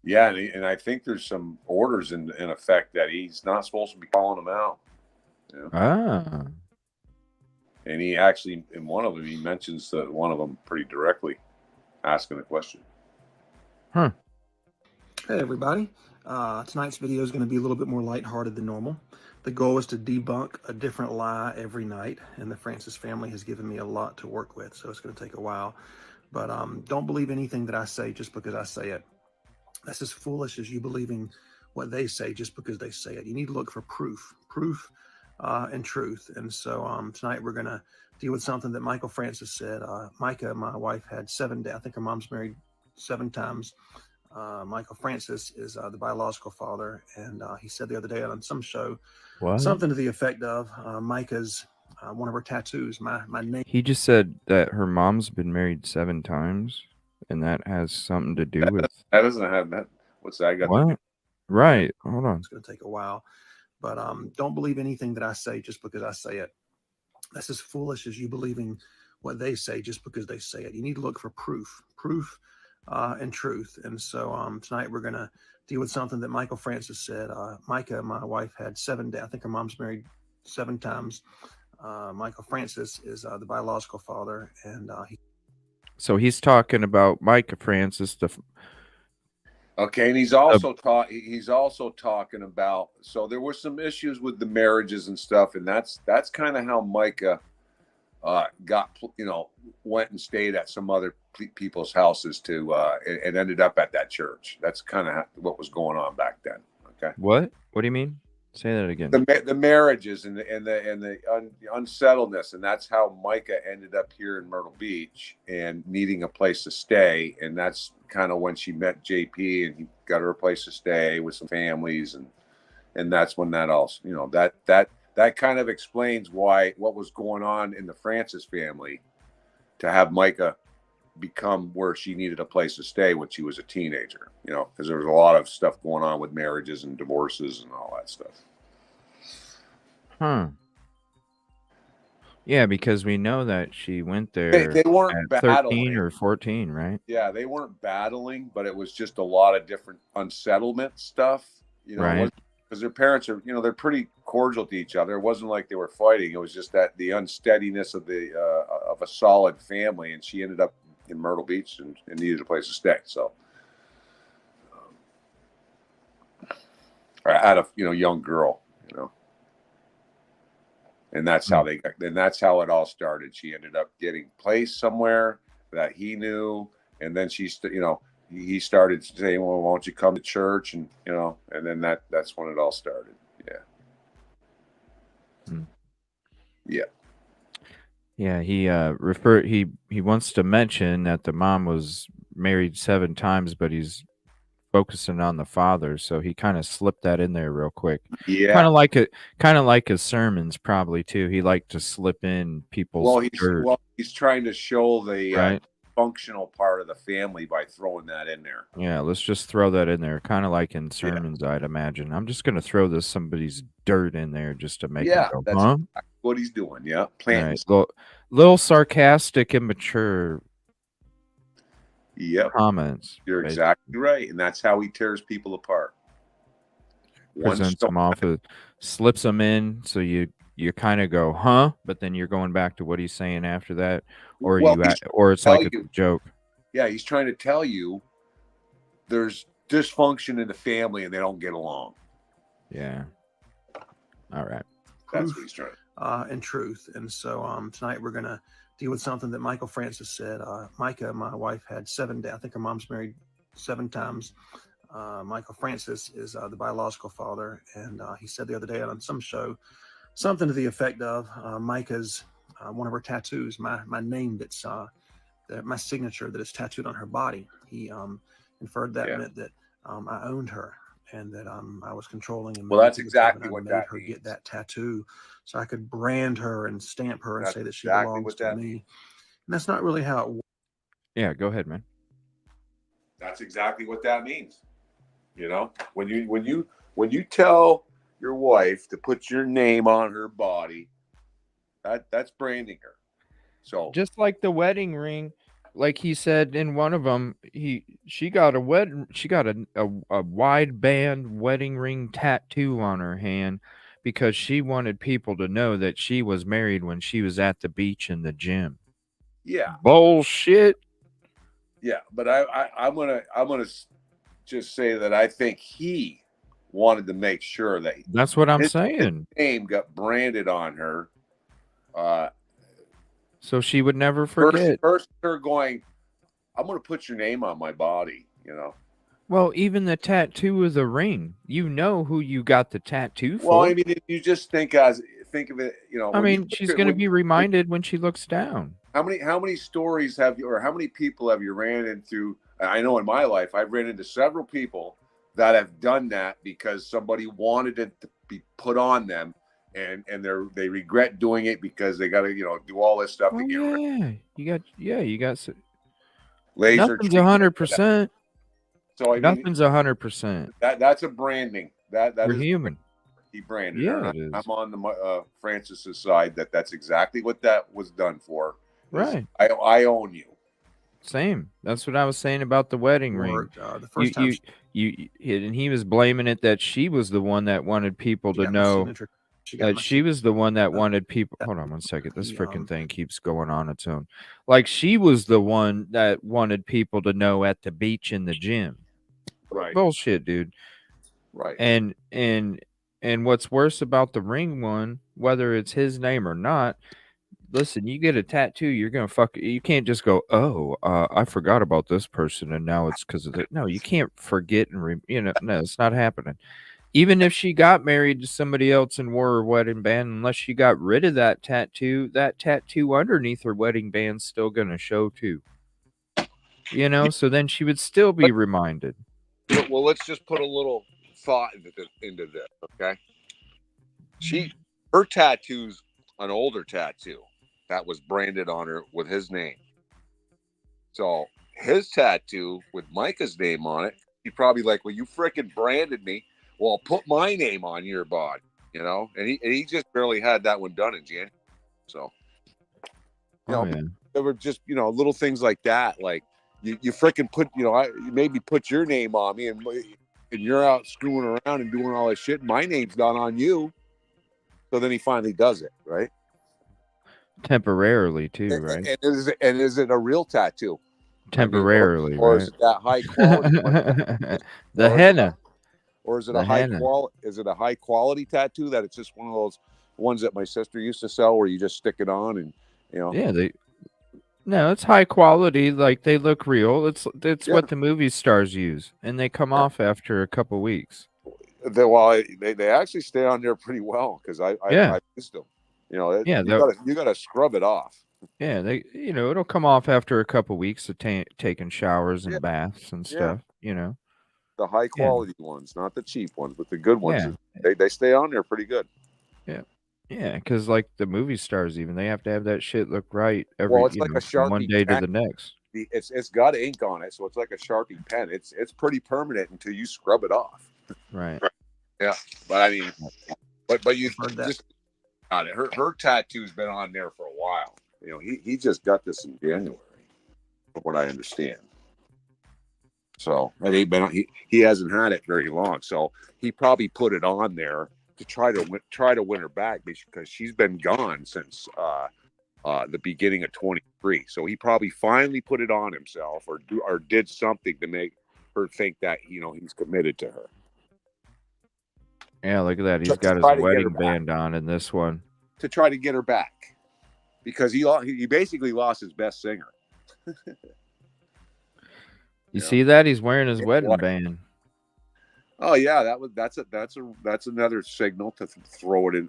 Yeah, and I think there's some orders in effect that he's not supposed to be calling them out. Yeah. Ah. And he actually, in one of them, he mentions that one of them pretty directly, asking a question. Huh. Hey everybody, tonight's video is going to be a little bit more lighthearted than normal. The goal is to debunk a different lie every night, and the Francis family has given me a lot to work with, so it's going to take a while. But don't believe anything that I say just because I say it. That's as foolish as you believing what they say just because they say it. You need to look for proof and truth. And so tonight we're going to deal with something that Michael Francis said. Micah, my wife, had 7 days. I think her mom's married 7 times. Michael Francis is the biological father, and he said the other day on some show something to the effect of Micah's one of her tattoos, my name. He just said that her mom's been married 7 times, and that has something to do with that doesn't have that. What's that? I got what? Right. Hold on. It's going to take a while, but don't believe anything that I say just because I say it. That's as foolish as you believing what they say just because they say it. You need to look for proof and truth. And so tonight we're going to deal with something that Michael Francis said. Micah, my wife, had 7 days. I think her mom's married 7 times. Michael Francis is the biological father, and So he's talking about Micah Francis. Okay, and he's also talking about. So there were some issues with the marriages and stuff, and that's kind of how Micah got, went and stayed at some other people's houses and ended up at that church. That's kind of what was going on back then. Okay. What do you mean? Say that again. The marriages and the unsettledness, and that's how Micah ended up here in Myrtle Beach and needing a place to stay. And that's kind of when she met JP, and he got her a place to stay with some families, and that's when that all, that kind of explains what was going on in the Francis family to have Micah become where she needed a place to stay when she was a teenager, because there was a lot of stuff going on with marriages and divorces and all that stuff. Huh. Yeah, because we know that she went there they weren't at 13 or 14, right? Yeah, they weren't battling, but it was just a lot of different unsettlement stuff, right? Because their parents are, they're pretty cordial to each other. It wasn't like they were fighting. It was just that the unsteadiness of a solid family, and she ended up in Myrtle Beach and needed a place to stay. So, out of young girl, and that's how that's how it all started. She ended up getting placed somewhere that he knew, and then he started saying, "Well, why don't you come to church?" And and then that's when it all started. Yeah. Yeah, he he wants to mention that the mom was married 7 times, but he's focusing on the father, so he kind of slipped that in there real quick. Yeah, kind of like his sermons probably too. He liked to slip in people's dirt. He's trying to show the right? Functional part of the family by throwing that in there. Yeah, let's just throw that in there, kind of like in sermons. I'd imagine. I'm just gonna throw somebody's dirt in there just to make it go, that's huh? exactly what he's doing. Yeah, planting. Right. Little sarcastic, immature. Yep. Comments. You're exactly right, and that's how he tears people apart. Presents them off, slips them in, so you kind of go, huh? But then you're going back to what he's saying after that, or it's like a joke. Yeah, he's trying to tell you there's dysfunction in the family and they don't get along. Yeah. All right. That's what he's trying. And truth. And so tonight we're going to deal with something that Michael Francis said. Micah, my wife, had 7 days. I think her mom's married 7 times. Michael Francis is the biological father, and he said the other day on some show something to the effect of Micah's one of her tattoos, my name that's my signature that is tattooed on her body. He inferred that meant that I owned her and that I was controlling and that's exactly what that her means. Get that tattoo so I could brand her and stamp her and say that she exactly belongs to me. And that's not really how it works. Yeah, go ahead, man. That's exactly what that means. When you tell your wife to put your name on her body, that's branding her. So just like the wedding ring, like he said in one of them, she got a wide band wedding ring tattoo on her hand because she wanted people to know that she was married when she was at the beach in the gym. yeah, Bullshit. yeah. But I'm gonna just say that I think he wanted to make sure that That's what I'm his saying. name got branded on her. So she would never forget. First, her going, I'm going to put your name on my body, you know. Well, even the tattoo of the ring, you know who you got the tattoo for. Well, I mean, you just think of it, you know. I mean, she's going to be reminded when she looks down. How many stories have you, or how many people have you ran into? I know in my life, I've ran into several people that have done that because somebody wanted it to be put on them, and they regret doing it because they got to, you know, do all this stuff to get rid. You got Laser nothing's treatment. 100%. So I mean, nothing's 100%. That's a branding. That We're is human. He branded Yeah, her. it is. I'm on the Francis's side. That's exactly what that was done for. Right. I own you. Same. That's what I was saying about the wedding ring. The first time and he was blaming it that she was the one that wanted people to know that she was the one that wanted people. Hold on one second. This freaking thing keeps going on its own. Like she was the one that wanted people to know at the beach in the gym. Right. Bullshit, dude. Right. And what's worse about the ring one, whether it's his name or not, listen, you get a tattoo, you're gonna you can't just go, oh, I forgot about this person and now it's because of it. No, you can't forget and no, it's not happening. Even if she got married to somebody else and wore her wedding band, unless she got rid of that tattoo underneath her wedding band's still gonna show too. You know, so then she would still be reminded. Well, let's just put a little thought into this, okay? Her tattoo's an older tattoo that was branded on her with his name. So his tattoo with Micah's name on it, he probably like, well, you freaking branded me. Well, I'll put my name on your body, you know? And he just barely had that one done in January. So, you know, there were just, you know, little things like that. Like you freaking put, you know, you made me put your name on me and you're out screwing around and doing all this shit. My name's not on you. So then he finally does it, right? Temporarily too, right? And is it a real tattoo? Temporarily, or right? is it that high quality? The henna. Or is it a high quality? Is it a high quality tattoo that it's just one of those ones that my sister used to sell where you just stick it on and you know? Yeah, no, it's high quality. Like they look real. It's what the movie stars use, and they come off after a couple weeks. They actually stay on there pretty well because I used them. You know, you gotta scrub it off. Yeah, it'll come off after a couple weeks of taking showers and baths and stuff. You know, the high quality ones, not the cheap ones, but the good ones. They stay on there pretty good. Yeah, because like the movie stars, even they have to have that shit look right it's like a Sharpie from one day pen. to the next. It's got ink on it, so it's like a Sharpie pen. It's pretty permanent until you scrub it off. Right. Yeah, but I mean, but you just got it. Her tattoo's been on there for a while. You know, he just got this in January, from what I understand. So he hasn't had it very long. So he probably put it on there to try to win her back because she's been gone since the beginning of 23. So he probably finally put it on himself or did something to make her think that he's committed to her. Yeah, look at that. He's got his wedding band on in this one to try to get her back because he basically lost his best singer. You see that he's wearing his wedding band. Oh yeah, that's another signal to throw it in,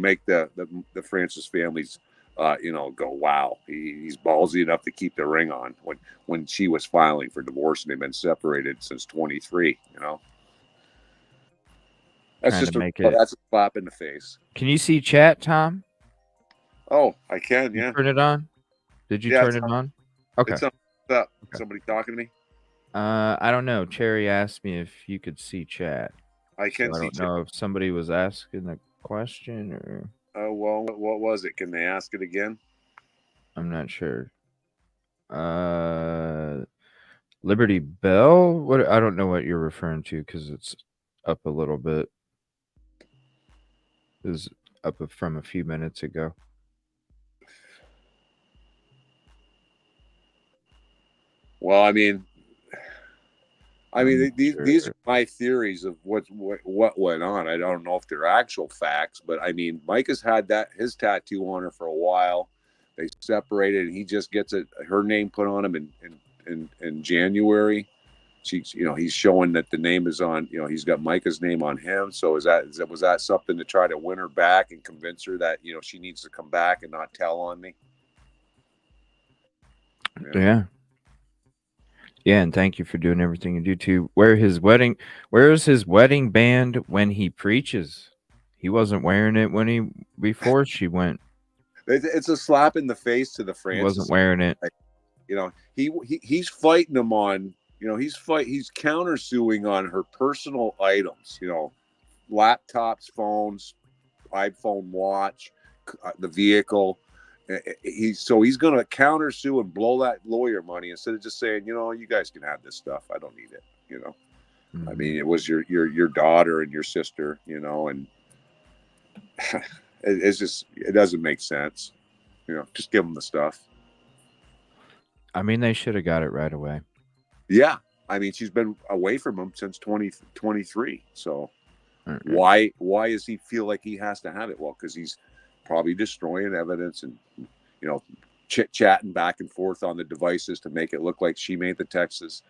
make the Francis families, go, wow, he's ballsy enough to keep the ring on when she was filing for divorce and they've been separated since 23. That's just that's a slap in the face. Can you see chat, Tom? Oh, I can. Yeah. Turn it on. Did you turn it on? Okay. What's up? Somebody talking to me? I don't know. Cherry asked me if you could see chat. I So can I see don't know if somebody was asking a question or well, what was it? Can they ask it again? I'm not sure. Liberty Bell? What? I don't know what you're referring to because it's up a little bit. It was up from a few minutes ago. Well, I mean, these Sure. are my theories of what went on. I don't know if they're actual facts, but I mean, Mike has had his tattoo on her for a while. They separated, and he just gets her name put on him in January. He's showing that the name is on. He's got Micah's name on him. So was that something to try to win her back and convince her that she needs to come back and not tell on me? Yeah. Yeah, and thank you for doing everything you do too. Where is his wedding band when he preaches? He wasn't wearing it before she went. It's a slap in the face to the He wasn't Francis. wearing it. He's fighting them on. He's countersuing on her personal items. Laptops, phones, iPhone watch, the vehicle. He's going to countersue and blow that lawyer money instead of just saying, you guys can have this stuff. I don't need it. Mm-hmm. I mean, it was your daughter and your sister. And it doesn't make sense. Just give them the stuff. I mean, they should have got it right away. Yeah, I mean, she's been away from him since 2023. So Mm-hmm. why does he feel like he has to have it? Well, because he's probably destroying evidence and chit-chatting back and forth on the devices to make it look like she made the texts.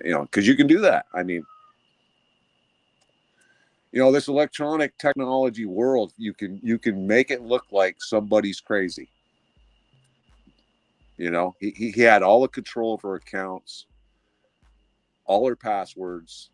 Because you can do that. I mean, this electronic technology world, you can make it look like somebody's crazy. He had all the control of her accounts, all her passwords.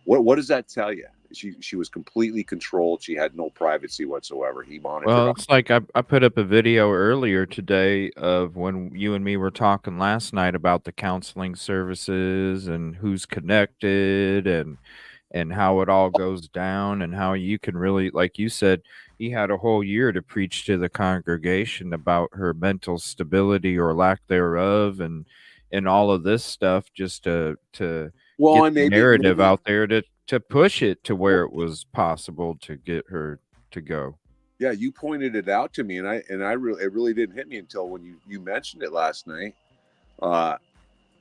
What does that tell you? She was completely controlled. She had no privacy whatsoever. He monitored. Well, it's like I put up a video earlier today of when you and me were talking last night about the counseling services and who's connected and how it all goes down and how you can really, like you said, he had a whole year to preach to the congregation about her mental stability or lack thereof and all of this stuff just to get the narrative out there to push it to where it was possible to get her to go. Yeah, you pointed it out to me, and it really didn't hit me until when you mentioned it last night.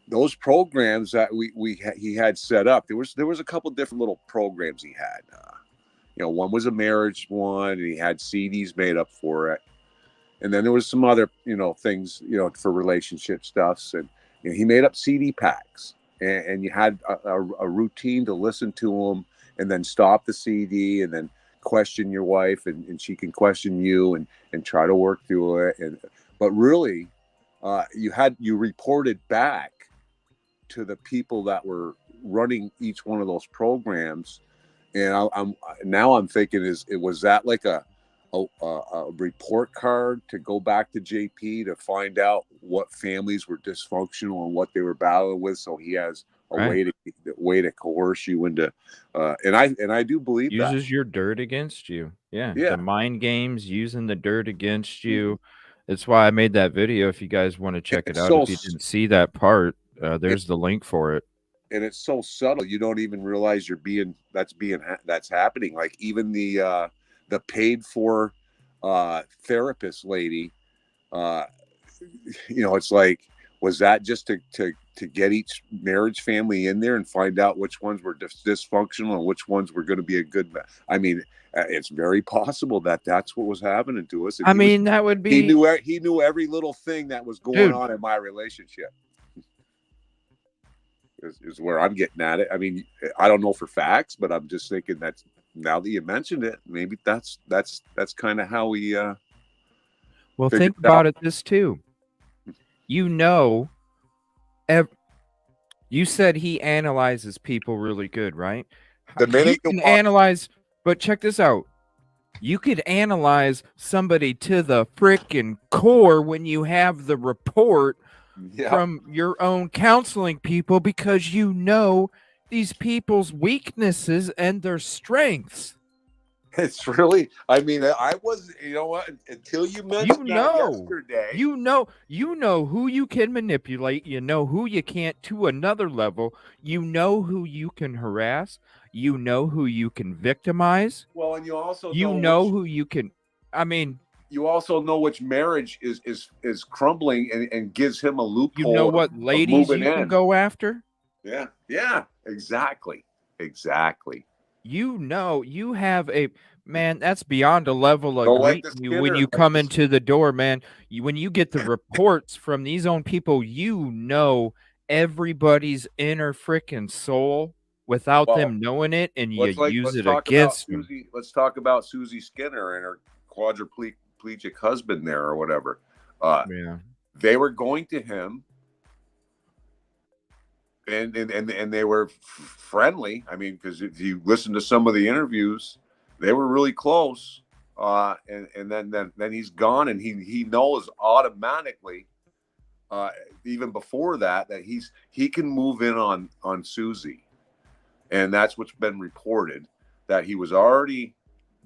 Those programs that he had set up, there was a couple different little programs he had. One was a marriage one, and he had CDs made up for it, and then there was some other things for relationship stuffs, and he made up CD packs, and you had a routine to listen to them, and then stop the CD, and then question your wife, and she can question you, and try to work through it, but really, you reported back to the people that were running each one of those programs, and I'm thinking was that like a report card to go back to JP to find out what families were dysfunctional and what they were battling with, so he has a way to coerce you into and I do believe uses your dirt against you. Yeah, the mind games, using the dirt against you. That's why I made that video. If you guys want to check it out, if you didn't see that part, there's the link for it. And it's so subtle, you don't even realize that's happening. Like even the paid for therapist lady, it's like, was that just to get each marriage family in there and find out which ones were dysfunctional and which ones were going to be a good I mean, it's very possible that's what was happening to us. And that would be he knew every little thing that was going on in my relationship. Is where I'm getting at it. I mean, I don't know for facts, but I'm just thinking that now that you mentioned it, maybe that's kind of how we well, think about it this too. You said he analyzes people really good, right? The minute you can analyze, but check this out. You could analyze somebody to the frickin' core when you have the report from your own counseling people, because these people's weaknesses and their strengths. It's really, I mean, I was, you know what, until you mentioned that yesterday. You know who you can manipulate. You know who you can't to another level. You know who you can harass. You know who you can victimize. Well, and you also know who you can. I mean, you also know which marriage is crumbling and gives him a loophole. You know what ladies you can go after? Yeah, exactly. You know, you have a man. That's beyond a level of like greeting you when you come into the door, man. When you get the reports from these own people, you know everybody's inner freaking soul without them knowing it, and you use it against them. Let's talk about Susie Skinner and her quadriplegic husband there, or whatever. Yeah, they were going to him. And they were friendly. I mean, because if you listen to some of the interviews, they were really close. And then he's gone, and he knows automatically, even before that he can move in on Susie, and that's what's been reported, that he was already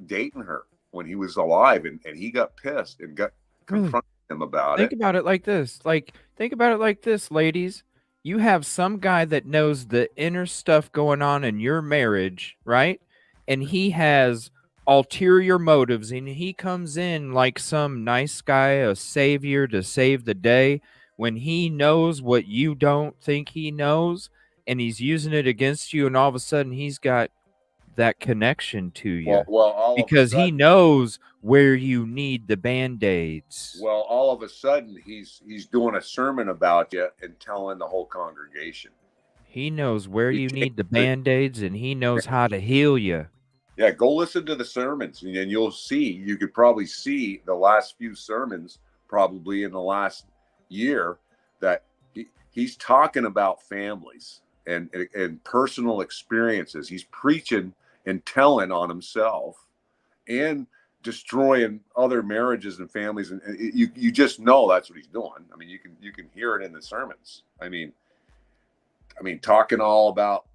dating her when he was alive, and he got pissed and got confronted him about it. Think about it like this, ladies. You have some guy that knows the inner stuff going on in your marriage, right? And he has ulterior motives, and he comes in like some nice guy, a savior to save the day, when he knows what you don't think he knows, and he's using it against you, and all of a sudden he's got that connection to you. Because he knows where you need the Band-Aids. Well, all of a sudden he's doing a sermon about you and telling the whole congregation. He knows where you need the Band-Aids, and he knows how to heal you. Yeah, go listen to the sermons, and you could probably see the last few sermons, probably in the last year, that he's talking about families and personal experiences. He's preaching and telling on himself and destroying other marriages and families, and you just know that's what he's doing. I mean, you can hear it in the sermons. I mean talking all about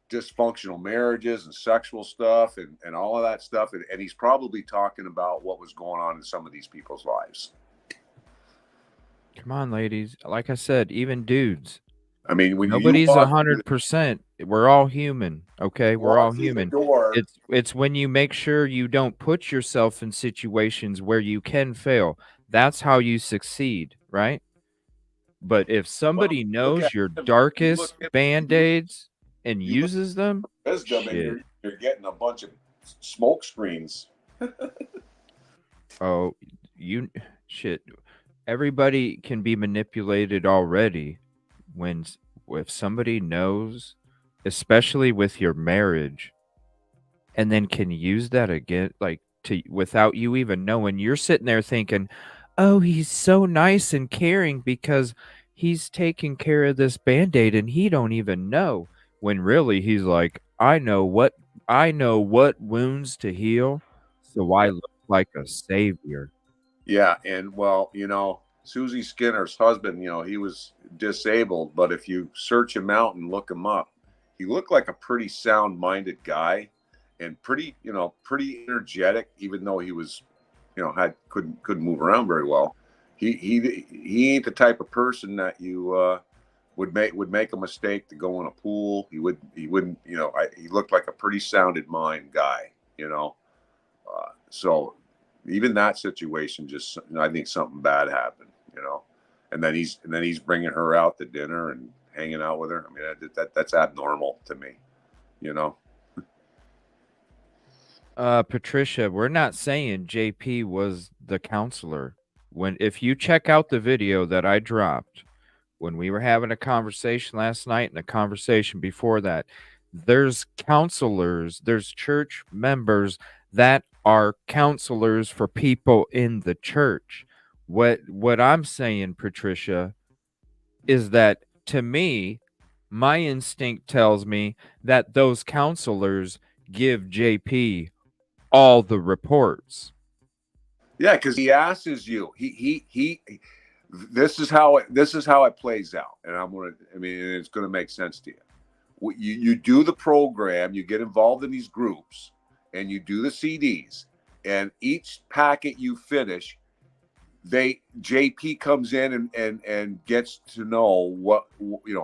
dysfunctional marriages and sexual stuff and all of that stuff, and he's probably talking about what was going on in some of these people's lives. Come on, ladies. Like I said, even dudes. I mean, when nobody's 100%. We're all human. Okay, we're all human. It's when you make sure you don't put yourself in situations where you can fail. That's how you succeed, right? But if somebody knows your darkest Band-Aids and uses them, and you're getting a bunch of smoke screens. Oh, shit. Everybody can be manipulated already if somebody knows, especially with your marriage, and then can use that again, like without you even knowing. You're sitting there thinking, oh, he's so nice and caring because he's taking care of this Band-Aid and he don't even know, when really he's like, I know what wounds to heal, so I look like a savior. Yeah, and Susie Skinner's husband, he was disabled, but if you search him out and look him up, he looked like a pretty sound-minded guy, and pretty energetic, even though he was, couldn't move around very well. He ain't the type of person that you would make a mistake to go in a pool. He wouldn't. He looked like a pretty sounded mind guy. So even that situation, just I think something bad happened. And then he's bringing her out to dinner and hanging out with her. I mean, that's abnormal to me. Patricia, we're not saying JP was the counselor. If you check out the video that I dropped when we were having a conversation last night and a conversation before that, there's counselors, there's church members that are counselors for people in the church. What I'm saying, Patricia, is that to me, my instinct tells me that those counselors give JP all the reports. Yeah, because he asks you. This is how it plays out, and it's going to make sense to you. You do the program, you get involved in these groups, and you do the CDs. And each packet you finish, JP comes in and gets to know what,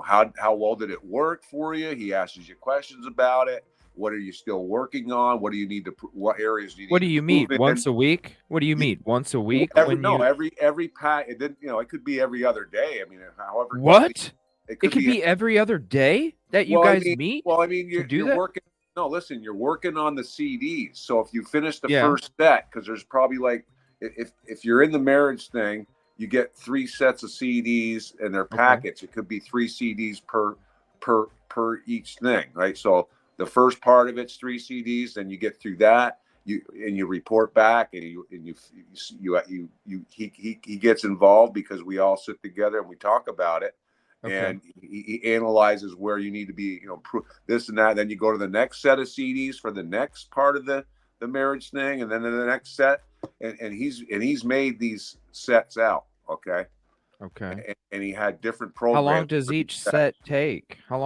how well did it work for you. He asks you questions about it. What are you still working on? What do you need to? What areas do you need? What do you meet once a week? What do you meet once a week? Every pack. It didn't. It could be every other day. I mean, however. What? It could be every other day that you guys meet. Well, I mean, you're working. No, listen, you're working on the CDs. So if you finish the Yeah. first set, because there's probably like, if you're in the marriage thing, you get 3 sets of CDs and they're packets. It could be 3 CDs per each thing, right? So the first part of it's 3 CDs, then you get through that, you report back, and he gets involved because we all sit together and we talk about it. Okay. And he analyzes where you need to be, this and that. Then you go to the next set of CDs for the next part of the marriage thing, and then in the next set, and he's made these sets out. Okay. And he had different programs. How long does each set take? How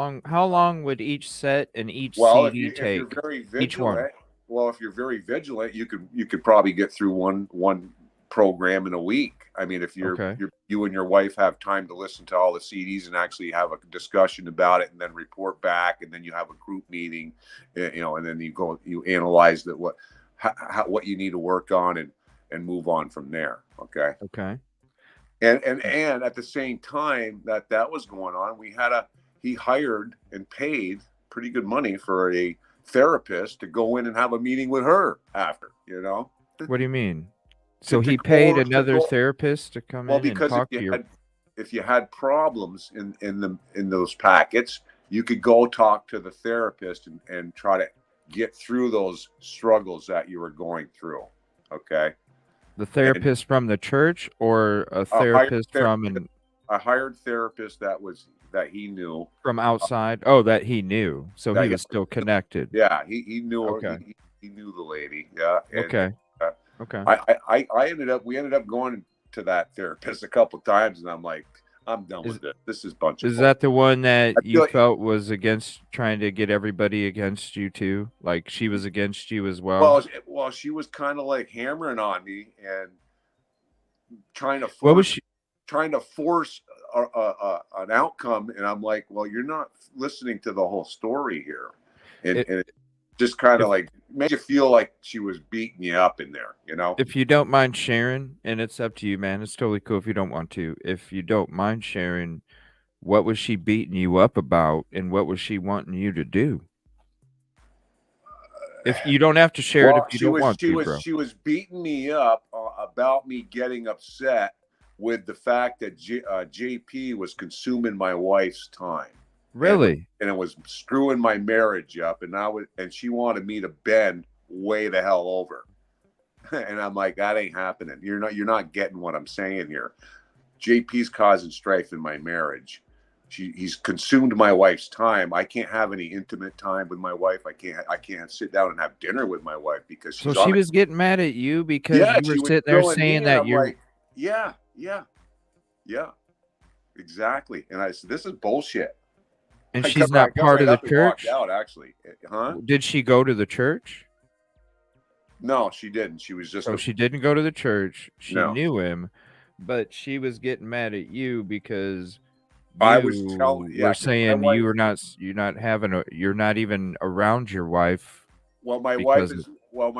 long would each set and each CD take? If you're very vigilant, each one. Well, if you're very vigilant, you could probably get through one program in a week. I mean, if you and your wife have time to listen to all the CDs and actually have a discussion about it and then report back, and then you have a group meeting, and then you analyze what you need to work on and move on from there. Okay. And at the same time that was going on, he hired and paid pretty good money for a therapist to go in and have a meeting with her after, What do you mean? So he paid another therapist to come in and talk to you. If you had problems in those packets, you could go talk to the therapist and try to get through those struggles that you were going through. Okay. The therapist from the church, or a therapist from a hired therapist that he knew from outside? Oh, that he knew. So he was still connected. Yeah, he knew her. He knew the lady. Yeah. Okay. We ended up going to that therapist a couple of times, and I'm like, I'm done with this. This is a bunch of. Is that the one that you felt was against, trying to get everybody against you too? Like she was against you as well? Well, she was kind of like hammering on me and trying to force. What was she? Trying to force an outcome, and I'm like, well, you're not listening to the whole story here, and it just kind of like made you feel like she was beating you up in there, If you don't mind sharing, and it's up to you, man, it's totally cool if you don't want to. If you don't mind sharing, what was she beating you up about, and what was she wanting you to do? If you don't have to share it, if you don't want to, bro. She was beating me up about me getting upset with the fact that JP was consuming my wife's time. Really? And it was screwing my marriage up, and she wanted me to bend way the hell over. And I'm like, that ain't happening. You're not getting what I'm saying here. JP's causing strife in my marriage. He's consumed my wife's time. I can't have any intimate time with my wife. I can't sit down and have dinner with my wife because she's. So she was getting mad at you because you were sitting there saying that you're. Like, yeah, exactly. And I said, this is bullshit. And she's not part of the church? Out, actually. Huh? Did she go to the church? No, she didn't. She was just. So she didn't go to the church. She knew him, but she was getting mad at you because you're saying you're not even around your wife. Well, my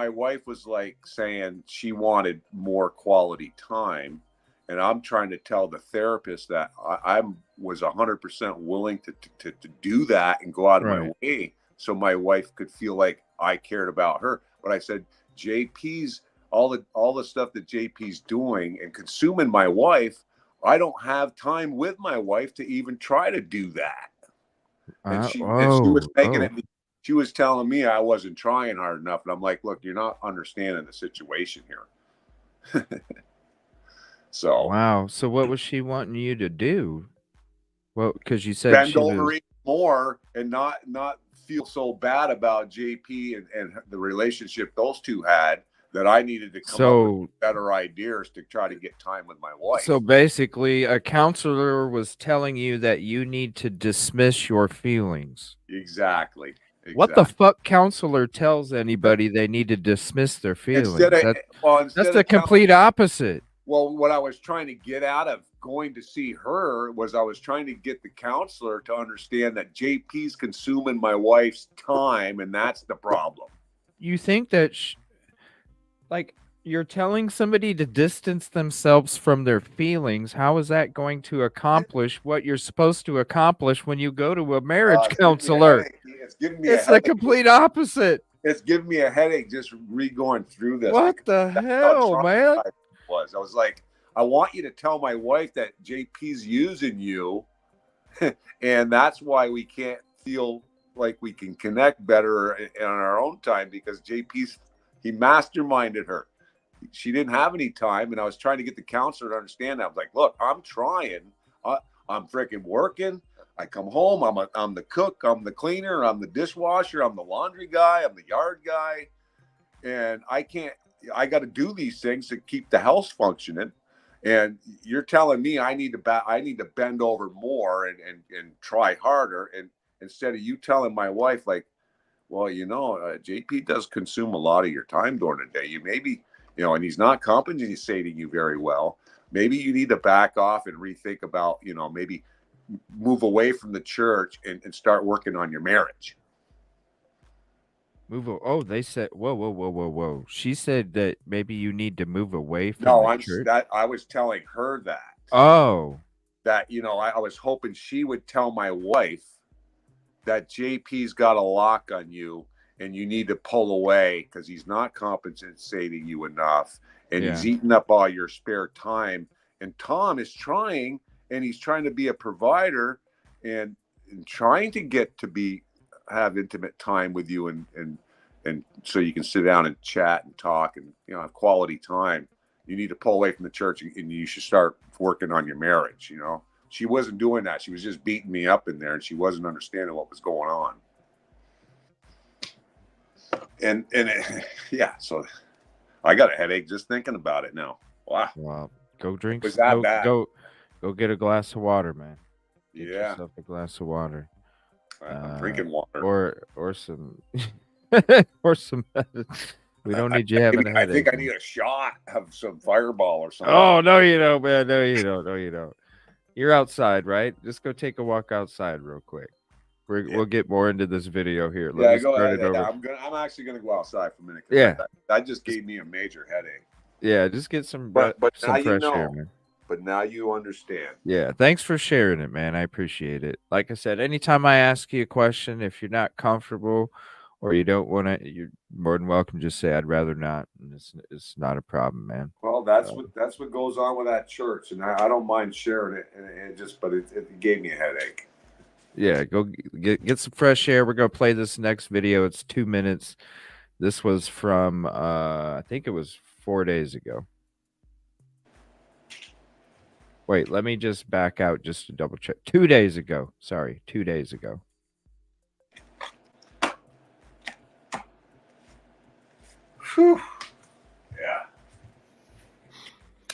wife was like saying she wanted more quality time. And I'm trying to tell the therapist that I was 100% willing to do that and go out of my way so my wife could feel like I cared about her. But I said, JP's all the stuff that JP's doing and consuming my wife, I don't have time with my wife to even try to do that. And she was making it. She was telling me I wasn't trying hard enough, and I'm like, look, you're not understanding the situation here. So wow. So what was she wanting you to do? Well, because you said bend over even more and not feel so bad about JP and the relationship those two had that I needed to come up with better ideas to try to get time with my wife. So basically, a counselor was telling you that you need to dismiss your feelings. Exactly. What the fuck counselor tells anybody they need to dismiss their feelings? That's the complete opposite. Well, what I was trying to get out of going to see her was I was trying to get the counselor to understand that JP's consuming my wife's time, and that's the problem. You think that, like, you're telling somebody to distance themselves from their feelings. How is that going to accomplish what you're supposed to accomplish when you go to a marriage counselor? It's giving me a It's headache. the complete opposite. It's giving me a headache just re-going through this. What the hell, man? I was like, I want you to tell my wife that JP's using you, and that's why we can't feel like we can connect better in our own time, because he masterminded her. She didn't have any time, and I was trying to get the counselor to understand that. I was like, look, I'm trying. I'm freaking working. I come home. I'm the cook. I'm the cleaner. I'm the dishwasher. I'm the laundry guy. I'm the yard guy. And I got to do these things to keep the house functioning. And you're telling me I need to bend over more and try harder. And instead of you telling my wife, like, well, JP does consume a lot of your time during the day. You maybe, and he's not compensating you very well. Maybe you need to back off and rethink about, maybe move away from the church and start working on your marriage. They said, whoa. She said that maybe you need to move away from the church. I was telling her that. Oh. That, I was hoping she would tell my wife that JP's got a lock on you and you need to pull away because he's not compensating you enough, and he's eating up all your spare time. And Tom is trying, and he's trying to be a provider and trying to get to have intimate time with you and so you can sit down and chat and talk and have quality time. You need to pull away from the church and you should start working on your marriage. She wasn't doing that. She was just beating me up in there, and she wasn't understanding what was going on. And so I got a headache just thinking about it now. Wow. Go drink. Was that bad? Go get a glass of water, man. Get Yeah. yourself a glass of water. I'm drinking water. Or some or some. We don't need you having a headache. I think I need a shot of some Fireball or something. Oh, no, you don't, man. No, you don't. You're outside, right? Just go take a walk outside real quick. We'll get more into this video here. Go ahead. I'm actually going to go outside for a minute. Yeah. That just gave me a major headache. Yeah, just get some some fresh air, man. But now you understand. Yeah, thanks for sharing it, man. I appreciate it. Like I said, anytime I ask you a question, if you're not comfortable or you don't want to, you're more than welcome to just say, I'd rather not. And it's not a problem, man. Well, that's what goes on with that church. And I don't mind sharing it. And it gave me a headache. Yeah, go get some fresh air. We're going to play this next video. It's 2 minutes. This was from, I think it was 4 days ago. Wait, let me just back out just to double check. 2 days ago. Sorry, 2 days ago. Whew. Yeah.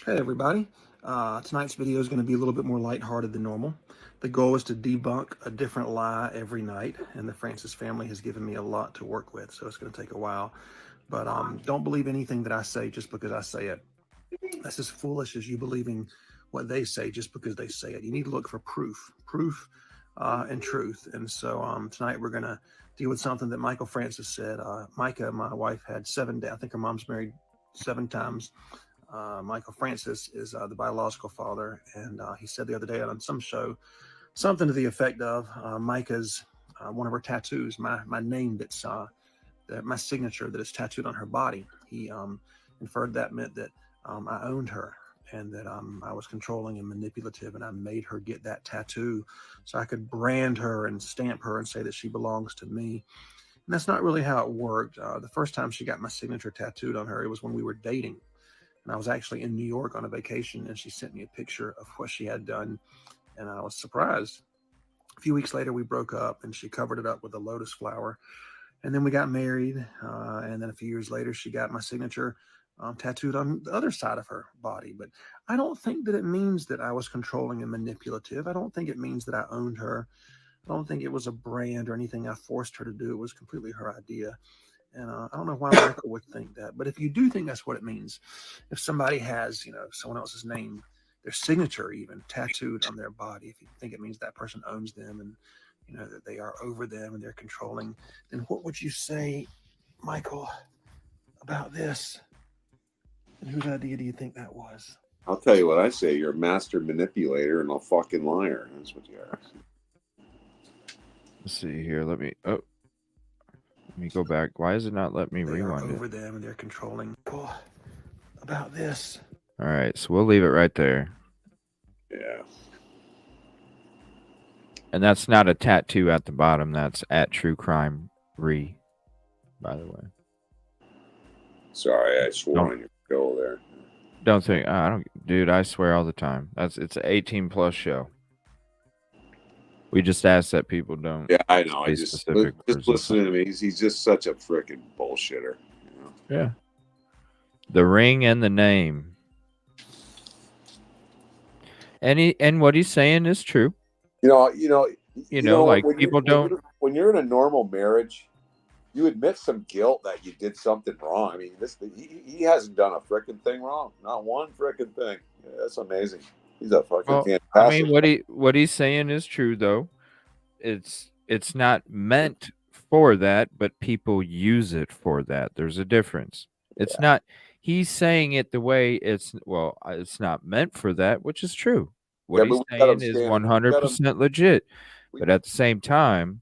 Hey, everybody. Tonight's video is going to be a little bit more lighthearted than normal. The goal is to debunk a different lie every night, and the Francis family has given me a lot to work with, so it's going to take a while. But don't believe anything that I say just because I say it. That's as foolish as you believing what they say just because they say it. You need to look for proof and truth. And so tonight we're going to deal with something that Michael Francis said. Micah, my wife, had 7 days. I think her mom's married 7 times. Michael Francis is the biological father, and he said the other day on some show something to the effect of Micah's one of her tattoos, my name that's my signature that is tattooed on her body. He inferred that meant that I owned her and that I was controlling and manipulative, and I made her get that tattoo so I could brand her and stamp her and say that she belongs to me. And that's not really how it worked. The first time she got my signature tattooed on her, it was when we were dating. And I was actually in New York on a vacation, and she sent me a picture of what she had done, and I was surprised. A few weeks later, we broke up, and she covered it up with a lotus flower And then we got married. And then a few years later, she got my signature tattooed on the other side of her body. But I don't think that it means that I was controlling and manipulative. I don't think it means that I owned her. I don't think it was a brand or anything I forced her to do. It was completely her idea. And I don't know why Michael would think that. But if you do think that's what it means, if somebody has, someone else's name, their signature even tattooed on their body, if you think it means that person owns them and, that they are over them and they're controlling, then what would you say, Michael, about this? And whose idea do you think that was? I'll tell you what I say. You're a master manipulator and a fucking liar. That's what you are. Let's see here. Let me go back. Why is it not let me They rewind are over it? them and they're controlling. Cool. About this. All right, so we'll leave it right there. Yeah. And that's not a tattoo at the bottom. That's at True Crime Re, by the way. Sorry, I swore on your show there. Don't think I don't, dude. I swear all the time. It's an 18+ show. We just ask that people don't. Yeah, I know. I say just specific words. listen to me. He's just such a freaking bullshitter. Yeah. The ring and the name. And what he's saying is true. Like people don't. When you're in a normal marriage, you admit some guilt that you did something wrong. I mean, he hasn't done a freaking thing wrong. Not one freaking thing. Yeah, that's amazing. He's a fucking fantastic. I mean, what he's saying is true, though. It's not meant for that, but people use it for that. There's a difference. It's not. He's saying it the way it's not meant for that, which is true. What he's saying is 100% legit. But at the same time,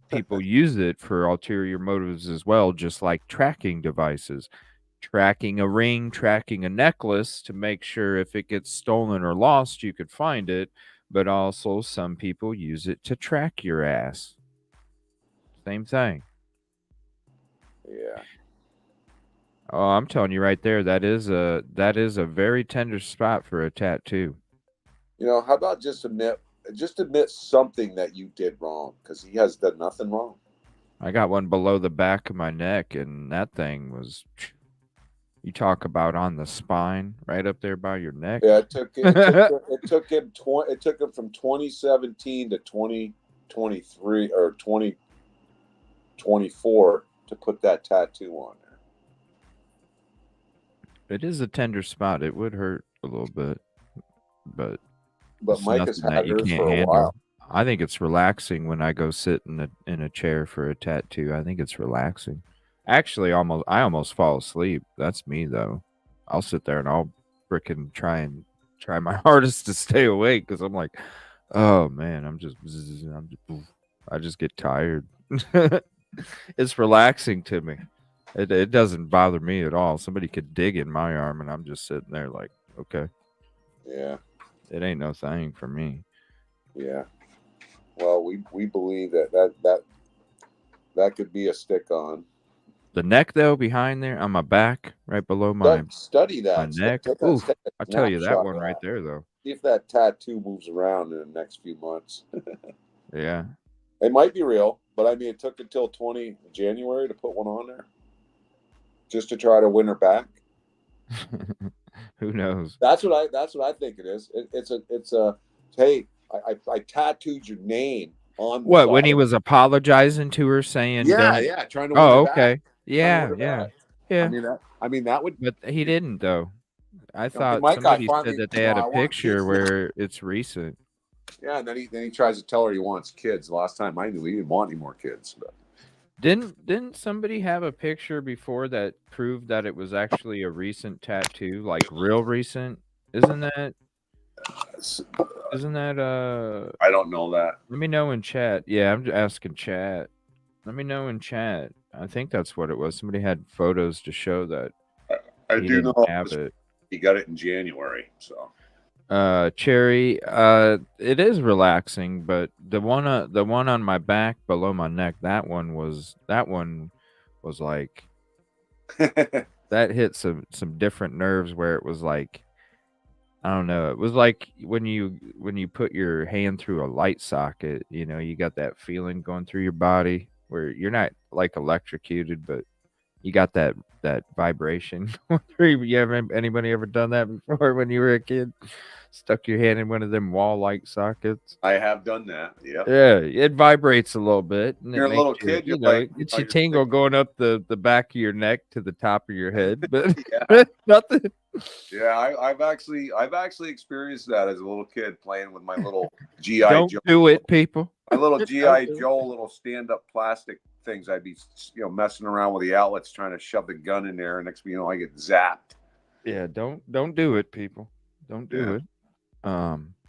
people use it for ulterior motives as well, just like tracking devices. Tracking a ring, tracking a necklace to make sure if it gets stolen or lost, you could find it. But also some people use it to track your ass. Same thing. Yeah. Oh, I'm telling you right there, that is a very tender spot for a tattoo. How about just admit something that you did wrong, because he has done nothing wrong. I got one below the back of my neck, and that thing was, you talk about on the spine, right up there by your neck. Yeah, it took him from 2017 to 2023 or 2024 to put that tattoo on there. It is a tender spot. It would hurt a little bit, but Mike has had hers for a while. I think it's relaxing when I go sit in a chair for a tattoo. I think it's relaxing. Actually, I almost fall asleep. That's me though. I'll sit there and I'll freaking try my hardest to stay awake because I'm like, oh man, I just get tired. It's relaxing to me. It doesn't bother me at all. Somebody could dig in my arm and I'm just sitting there like, okay. Yeah. It ain't no thing for me. Yeah. Well, we believe that could be a stick on. The neck though, behind there on my back, right below my study that my neck. Oof, I'll tell you that one right there though. See if that tattoo moves around in the next few months. Yeah. It might be real, but I mean, it took until January to put one on there, just to try to win her back. Who knows? That's what I think it is. It's a hey, I tattooed your name on. What, when he was apologizing to her, saying, yeah, trying to. Win her back. Yeah. I mean that would. But he didn't though. I thought somebody said that they had a picture where it's recent. Yeah, and then he tries to tell her he wants kids. The last time I knew, he didn't want any more kids. But. Didn't somebody have a picture before that proved that it was actually a recent tattoo, like real recent? Isn't that? I don't know that. Let me know in chat. Yeah, I'm asking chat. Let me know in chat. I think that's what it was. Somebody had photos to show that. I do know it. He got it in January, so. Cherry, it is relaxing, but the one on my back below my neck, that one was like that hit some different nerves where it was like, I don't know, it was like when you put your hand through a light socket, you got that feeling going through your body. where you're not like electrocuted, but you got that vibration. You ever anybody ever done that before when you were a kid? Stuck your hand in one of them wall-like sockets. I have done that. Yeah. Yeah, it vibrates a little bit, and You're it a makes little you, kid. You're it like, gets oh, you you're tingle sick. going up the back of your neck to the top of your head, but Yeah. nothing. Yeah, I've actually experienced that as a little kid playing with my little GI Don't Joe. do it, people. My little Don't GI do it. Joe, little stand-up plastic things. I'd be, messing around with the outlets, trying to shove the gun in there, and next thing you know, I get zapped. Yeah, don't do it, people. Don't do Yeah. it.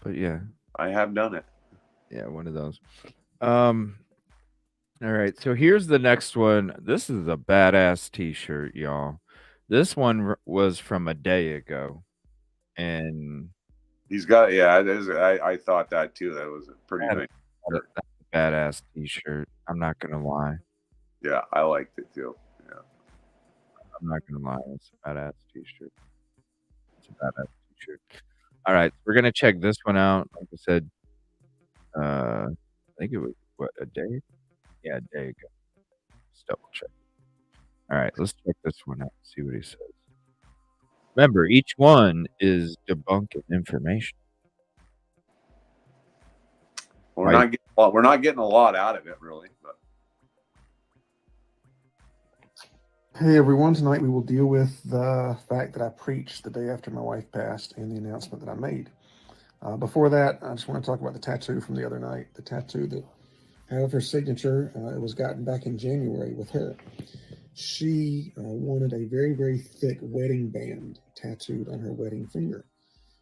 But yeah, I have done it. yeah, one of those. All right, so here's the next one. This is a badass T-shirt, y'all. This one was from a day ago, and He's got, yeah. I thought that too. That was a pretty nice shirt. that's a badass T-shirt. I'm not gonna lie. Yeah, I liked it too. Yeah. I'm not gonna lie. It's a badass T-shirt. It's a badass T-shirt. All right, we're gonna check this one out. Like I said, I think it was a day? Yeah, a day ago. Let's double check. All right, let's check this one out. See what he says. Remember, each one is debunking information. We're not getting a lot out of it, really. But Hey everyone, tonight we will deal with the fact that I preached the day after my wife passed and the announcement that I made. Before that, I just want to talk about the tattoo from the other night. The tattoo that have her signature, it was gotten back in January with her. She wanted a very, very thick wedding band tattooed on her wedding finger,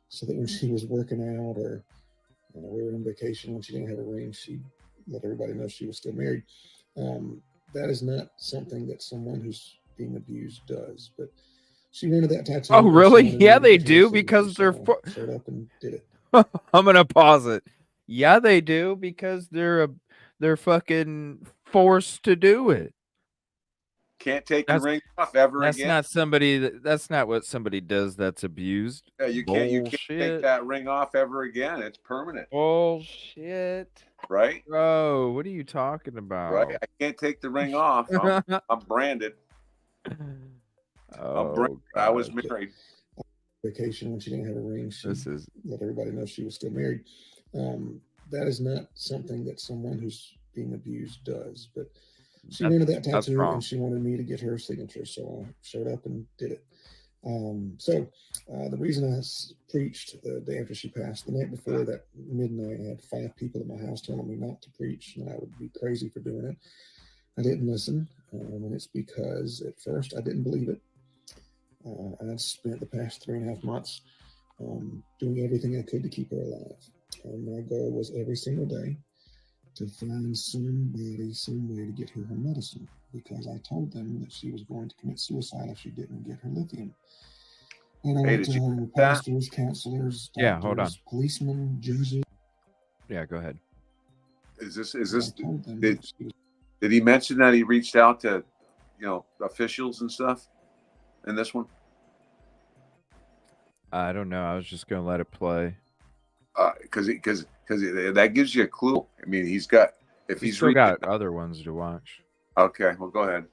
so that when she was working out or we were on vacation, when she didn't have a ring, she'd let everybody know she was still married. That is not something that someone who's being abused does, but she wanted that tattoo. Oh, really? Yeah, they do, because they're showed up and did it. I'm gonna pause it. Yeah, they do, because they're fucking forced to do it. can't take your ring off ever That's again. not somebody. That's not what somebody does that's abused. Yeah, you can't take that ring off ever again. It's permanent. Bullshit. Right? Bro, what are you talking about? Right. I can't take the ring off. I'm branded. Oh, I was married. Vacation when she didn't have a ring. She let everybody know she was still married. That is not something that someone who's being abused does, but she wanted that tattoo and she wanted me to get her signature, so I showed up and did it. The reason I preached the day after she passed, the night before that midnight, I had 5 people at my house telling me not to preach and I would be crazy for doing it. I didn't listen, and it's because at first I didn't believe it. I spent the past 3.5 months doing everything I could to keep her alive. My goal was every single day to find somebody, some way to get her medicine, because I told them that she was going to commit suicide if she didn't get her lithium. And I went to her pastors, counselors, doctors, hold on. policemen, judges. Yeah, go ahead. Is this did he mention that he reached out to officials and stuff in this one? I don't know. I was just gonna let it play. Because that gives you a clue. I mean, he's got he's still got other ones to watch. Okay, well, go ahead.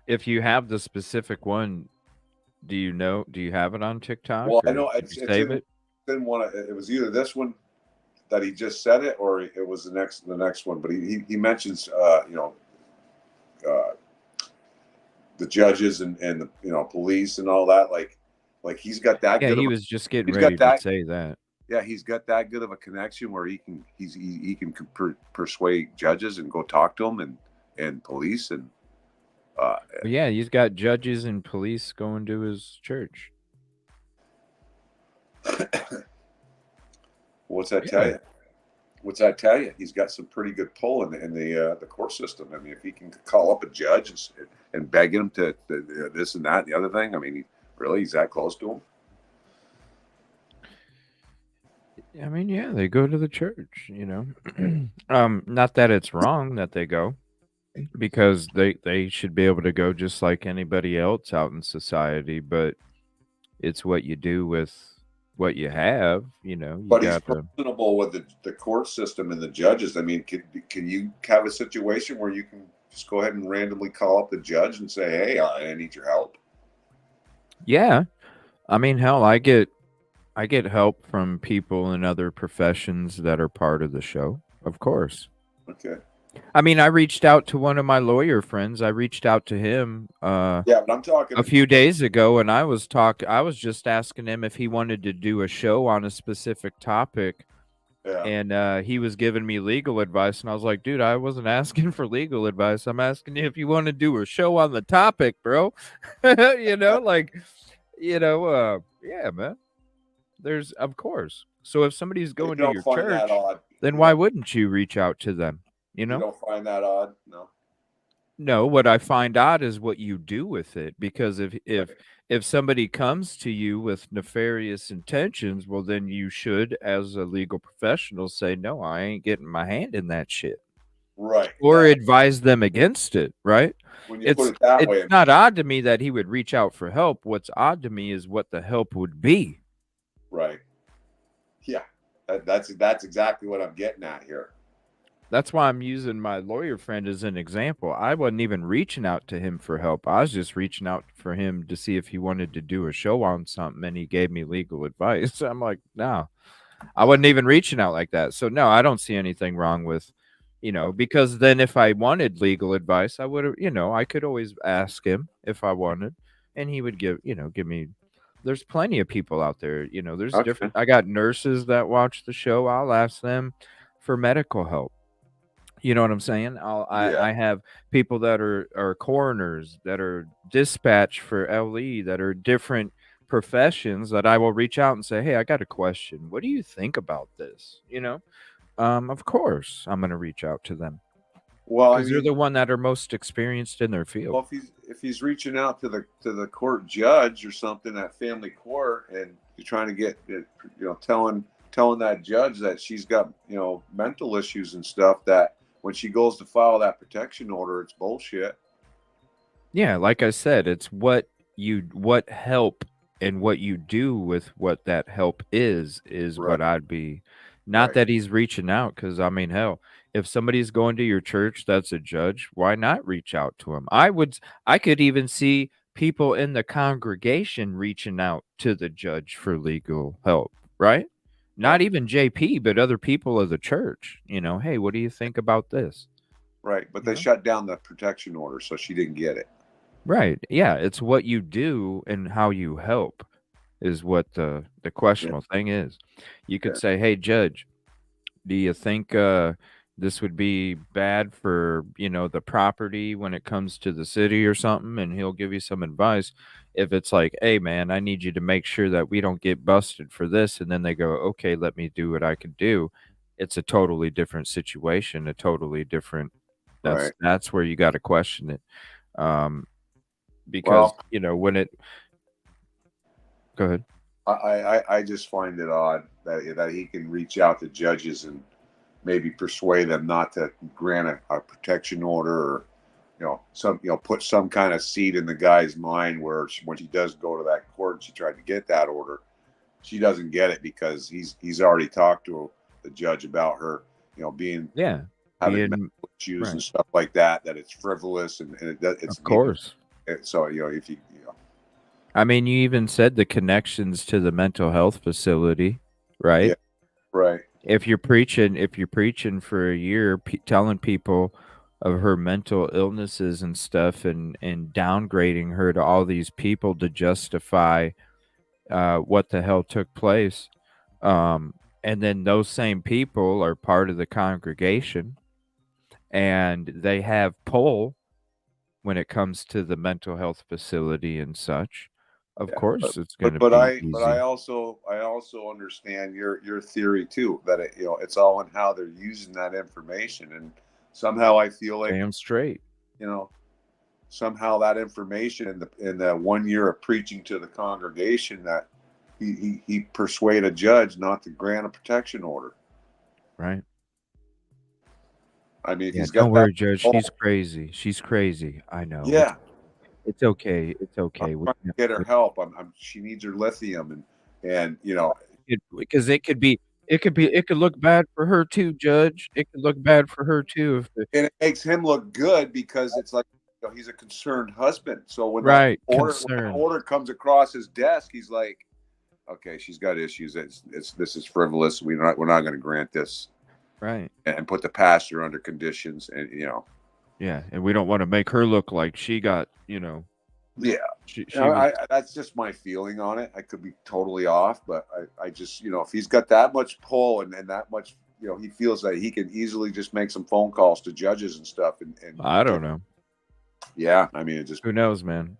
If you have the specific one, do you have it on TikTok? Well, I know it's save it. Didn't want to. It was either this one that he just said it, or it was the next one. But he mentions the judges and the police and all that. Like he's got that. Yeah, good he of was just getting ready to say that. Yeah, he's got that good of a connection where he can persuade judges and go talk to them and police and. Yeah, he's got judges and police going to his church. What's that tell you? What's that tell you? He's got some pretty good pull in the court system. I mean, if he can call up a judge and beg him to this and that and the other thing, I mean, he's that close to him. I mean, yeah, they go to the church, not that it's wrong that they go, because they should be able to go just like anybody else out in society, but it's what you do with what you have. You know, you But he's got to. personable with the court system and the judges. I mean, can you have a situation where you can just go ahead and randomly call up the judge and say, "Hey, I need your help"? Yeah, I mean, hell, I get help from people in other professions that are part of the show, of course. Okay. I mean, I reached out to one of my lawyer friends. I reached out to him Yeah, but I'm talking a few days ago, and I was just asking him if he wanted to do a show on a specific topic. Yeah. And he was giving me legal advice, and I was like, dude, I wasn't asking for legal advice. I'm asking you if you want to do a show on the topic, bro. You know, like, yeah, man. There's, of course. So if somebody's going to your find that church, odd. then why wouldn't you reach out to them? You know? You don't find that odd? No. No, what I find odd is what you do with it. Because if somebody comes to you with nefarious intentions, well, then you should, as a legal professional, say, no, I ain't getting my hand in that shit. Right. Or advise them against it, right? When you put it that way, it's not odd to me that he would reach out for help. What's odd to me is what the help would be. Right. Yeah. That's exactly what I'm getting at here. That's why I'm using my lawyer friend as an example. I wasn't even reaching out to him for help. I was just reaching out for him to see if he wanted to do a show on something, and he gave me legal advice. I'm like, no, I wasn't even reaching out like that. So no, I don't see anything wrong with, because then if I wanted legal advice, I would have, I could always ask him if I wanted, and he would give me. There's plenty of people out there, there's different. I got nurses that watch the show. I'll ask them for medical help. You know what I'm saying? I have people that are coroners, that are dispatch for LE, that are different professions, that I will reach out and say, hey, I got a question. What do you think about this? Of course, I'm going to reach out to them. Well, because they're the one that are most experienced in their field. Well, if he's reaching out to the court judge or something at family court, and you're trying to get telling that judge that she's got mental issues and stuff, that when she goes to file that protection order, it's bullshit. Yeah, like I said, it's what help and what you do with what that help is right. What I'd be. Not right. That he's reaching out, because I mean, hell, if somebody's going to your church that's a judge, why not reach out to him? I could even see people in the congregation reaching out to the judge for legal help, right? Not even JP, but other people of the church. Hey, what do you think about this? Right, but they shut down the protection order, so she didn't get it. Right, yeah, it's what you do and how you help is what the questionable thing is. You could say, hey, judge, do you think this would be bad for, the property when it comes to the city or something? And he'll give you some advice. If it's like, hey, man, I need you to make sure that we don't get busted for this. And then they go, okay, let me do what I can do. It's a totally different situation, a totally different. That's where you got to question it. Because, when it. Go ahead. I just find it odd that he can reach out to judges and maybe persuade them not to grant a protection order, or put some kind of seed in the guy's mind where when she does go to that court and she tried to get that order, she doesn't get it because he's already talked to the judge about her, having mental issues and stuff like that it's frivolous and it's of course. So if you I mean, you even said the connections to the mental health facility, right? Yeah, right. If you're preaching for a year, telling people of her mental illnesses and stuff, and downgrading her to all these people to justify what the hell took place, and then those same people are part of the congregation, and they have pull when it comes to the mental health facility and such. Of course, it's going to be easy. But I also understand your theory too, that it's all in how they're using that information, and somehow I feel like damn straight. Somehow that information in the 1 year of preaching to the congregation, that he persuade a judge not to grant a protection order. Right. I mean, he's don't worry, Judge. She's crazy. She's crazy. I know. Yeah. It's okay. It's okay. I'm trying to get her help. She needs her lithium, and because it could look bad for her too, Judge. It could look bad for her too and it makes him look good because it's like, he's a concerned husband. So when that order comes across his desk, he's like, okay, she's got issues. This is frivolous. We're not going to grant this. Right. And put the pastor under conditions, and Yeah, and we don't want to make her look like she got, Yeah. That's just my feeling on it. I could be totally off, but I just, if he's got that much pull and that much, he feels that he can easily just make some phone calls to judges and stuff. And I don't know. Yeah, I mean, it just, who knows, man.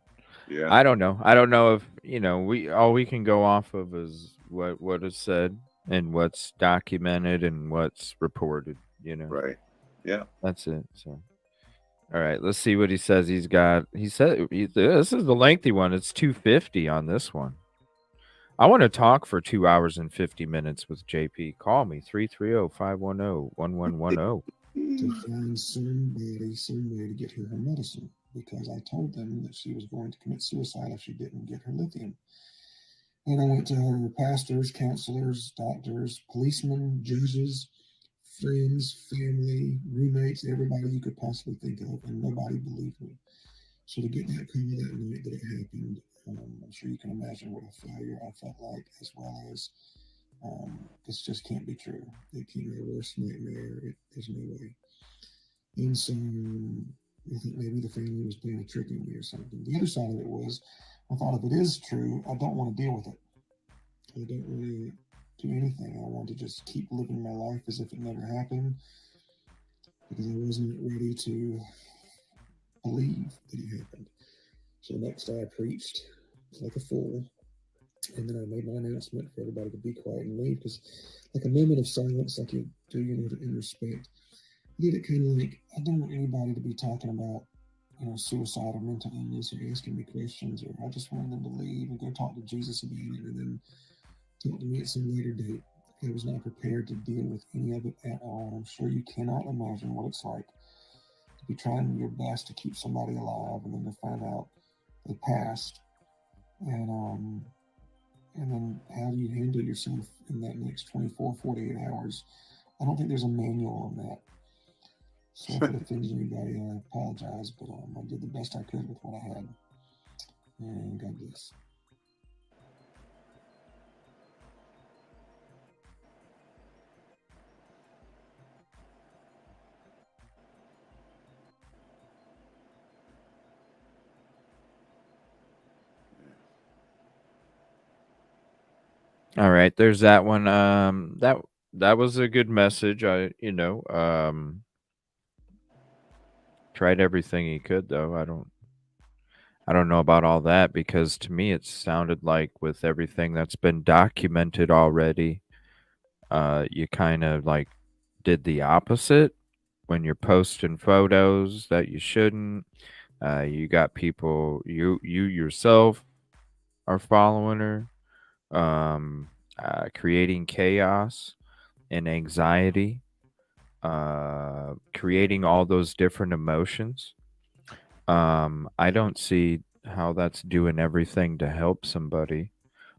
Yeah, I don't know. I don't know if we can go off of is what is said and what's documented and what's reported. Right. Yeah. That's it. So, all right, let's see what he says. He's got. He said this is the lengthy one. It's 250 on this one. I want to talk for 2 hours and 50 minutes with JP. Call me 330-510-1110. To find some way to get her medicine, because I told them that she was going to commit suicide if she didn't get her lithium. And I went to her pastors, counselors, doctors, policemen, judges, friends, family, roommates, everybody you could possibly think of, and nobody believed me. So to get that call that night that it happened, I'm sure you can imagine what a failure I felt like, as well as this just can't be true. It can't be a worst nightmare. There's no way. And so I think maybe the family was playing a trick on me or something. The other side of it was, I thought if it is true, I don't want to deal with it. I don't want to do anything. I want to just keep living my life as if it never happened, because I wasn't ready to believe that it happened. So next I preached like a fool, and then I made my announcement for everybody to be quiet and leave, because like a moment of silence, like you do, in respect. I did it kind of like, I don't want anybody to be talking about, suicide or mental illness or asking me questions, or I just wanted them to leave and go talk to Jesus about it and then talk to me at some later date. I was not prepared to deal with any of it at all. I'm sure you cannot imagine what it's like to be trying your best to keep somebody alive and then to find out they passed. And then how do you handle yourself in that next 24, 48 hours? I don't think there's a manual on that. So if it offends anybody, I apologize, but I did the best I could with what I had. And God bless. All right, there's that one. That was a good message. Tried everything he could, though. I don't know about all that, because to me it sounded like with everything that's been documented already, you kind of like did the opposite when you're posting photos that you shouldn't. You got people, you yourself are following her, creating chaos and anxiety, creating all those different emotions. I don't see how that's doing everything to help somebody.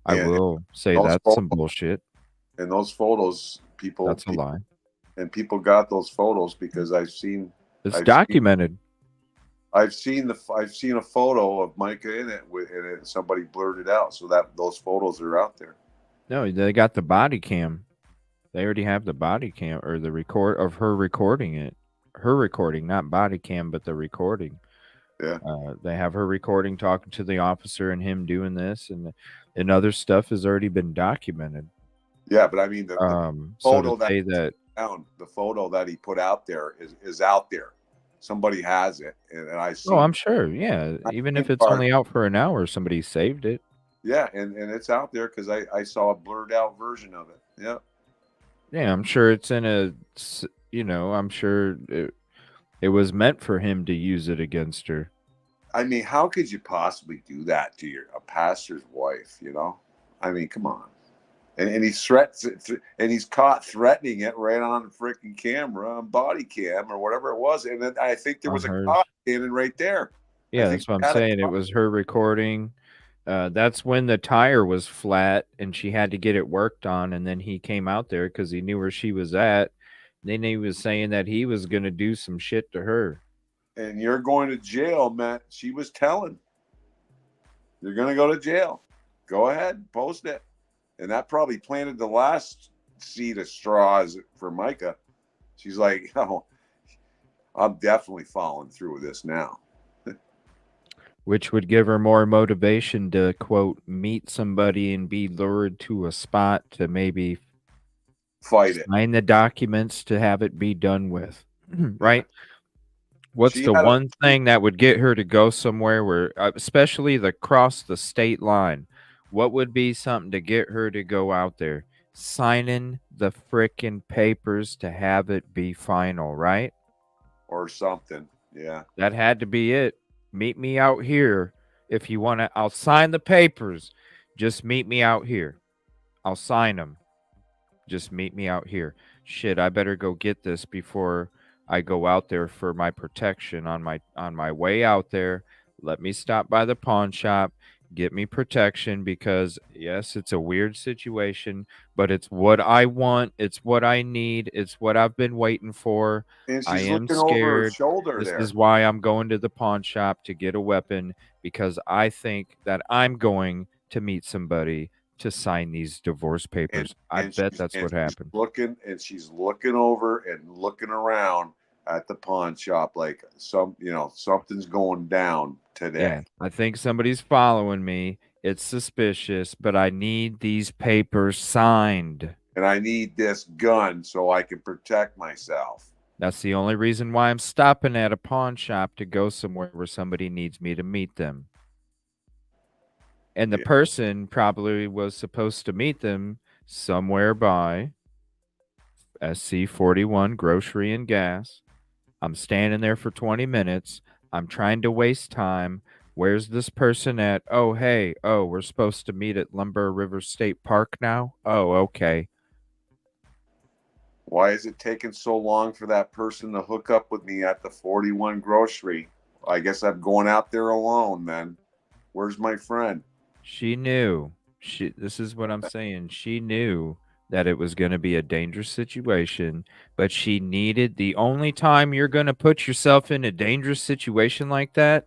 I will say that's some bullshit. And those photos, that's a lie. And people got those photos because I've seen it's documented. I've seen a photo of Micah in it, and somebody blurred it out, so that those photos are out there. No, they got the body cam. They already have the body cam, or the record of her recording it. Her recording, not body cam, but the recording. Yeah. They have her recording, talking to the officer, and him doing this, and other stuff has already been documented. Yeah, but I mean the photo the photo that he put out there is out there. Somebody has it, and I see. Oh, I'm sure. Yeah, even if it's only out for an hour, somebody saved it. Yeah, and it's out there because I saw a blurred out version of it. Yeah. Yeah, I'm sure it's in a. I'm sure it was meant for him to use it against her. I mean, how could you possibly do that to a pastor's wife? I mean, come on. And he's he's caught threatening it right on the freaking camera, on body cam or whatever it was. And then I think there was a cop standing right there. Yeah, that's what I'm saying. It was her recording. That's when the tire was flat and she had to get it worked on, and then he came out there because he knew where she was at. Then he was saying that he was going to do some shit to her. And you're going to jail, Matt. She was telling. You're going to go to jail. Go ahead, post it. And that probably planted the last seed of straws for Micah. She's like, oh, I'm definitely following through with this now. Which would give her more motivation to, quote, meet somebody and be lured to a spot to maybe fight it. Sign the documents to have it be done with. Right? What's She the had one thing that would get her to go somewhere where, especially across the state line, what would be something to get her to go out there? Signing the frickin' papers to have it be final, right? Or something. Yeah. That had to be it. Meet me out here. If you want to, I'll sign the papers. Just meet me out here. I'll sign them. Just meet me out here. Shit, I better go get this before I go out there for my protection on my way out there. Let me stop by the pawn shop, get me protection, because yes, it's a weird situation, but it's what I want, it's what I need, it's what I've been waiting for. And I she's am looking over her scared. shoulder This there. is why I'm going to the pawn shop to get a weapon, because I think that I'm going to meet somebody to sign these divorce papers. I bet that's what happened. She's looking over and looking around at the pawn shop like something's going down today. Yeah, I think somebody's following me. It's suspicious, but I need these papers signed. And I need this gun so I can protect myself. That's the only reason why I'm stopping at a pawn shop, to go somewhere where somebody needs me to meet them. And the person probably was supposed to meet them somewhere by SC41 Grocery and Gas. I'm standing there for 20 minutes. I'm trying to waste time. Where's this person at? Oh, hey. Oh, we're supposed to meet at Lumber River State Park now? Oh, okay. Why is it taking so long for that person to hook up with me at the 41 Grocery? I guess I'm going out there alone then. Where's my friend? She knew. This is what I'm saying. She knew that it was going to be a dangerous situation, but she needed, the only time you're going to put yourself in a dangerous situation like that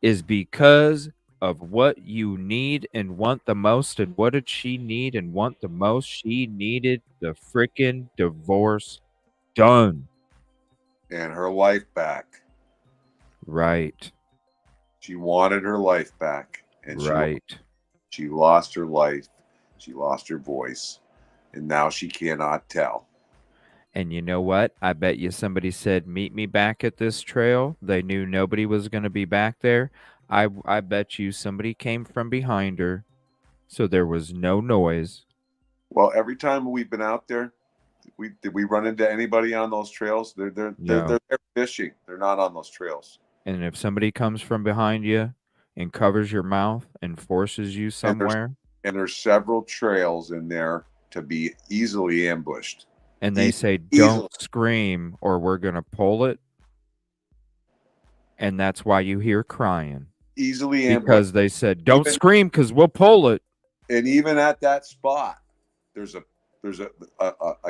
is because of what you need and want the most. And what did she need and want the most? She needed the freaking divorce done. And her life back. Right. She wanted her life back. And right. She lost her life. She lost her voice. And now she cannot tell. And you know what? I bet you somebody said, meet me back at this trail. They knew nobody was going to be back there. I bet you somebody came from behind her, so there was no noise. Well, every time we've been out there, did we run into anybody on those trails? They're fishing. They're not on those trails. And if somebody comes from behind you and covers your mouth and forces you somewhere. And there's several trails in there to be easily ambushed. And they say, don't scream or we're going to pull it. And that's why you hear crying. Easily ambushed. Because they said, don't scream because we'll pull it. And even at that spot, there's a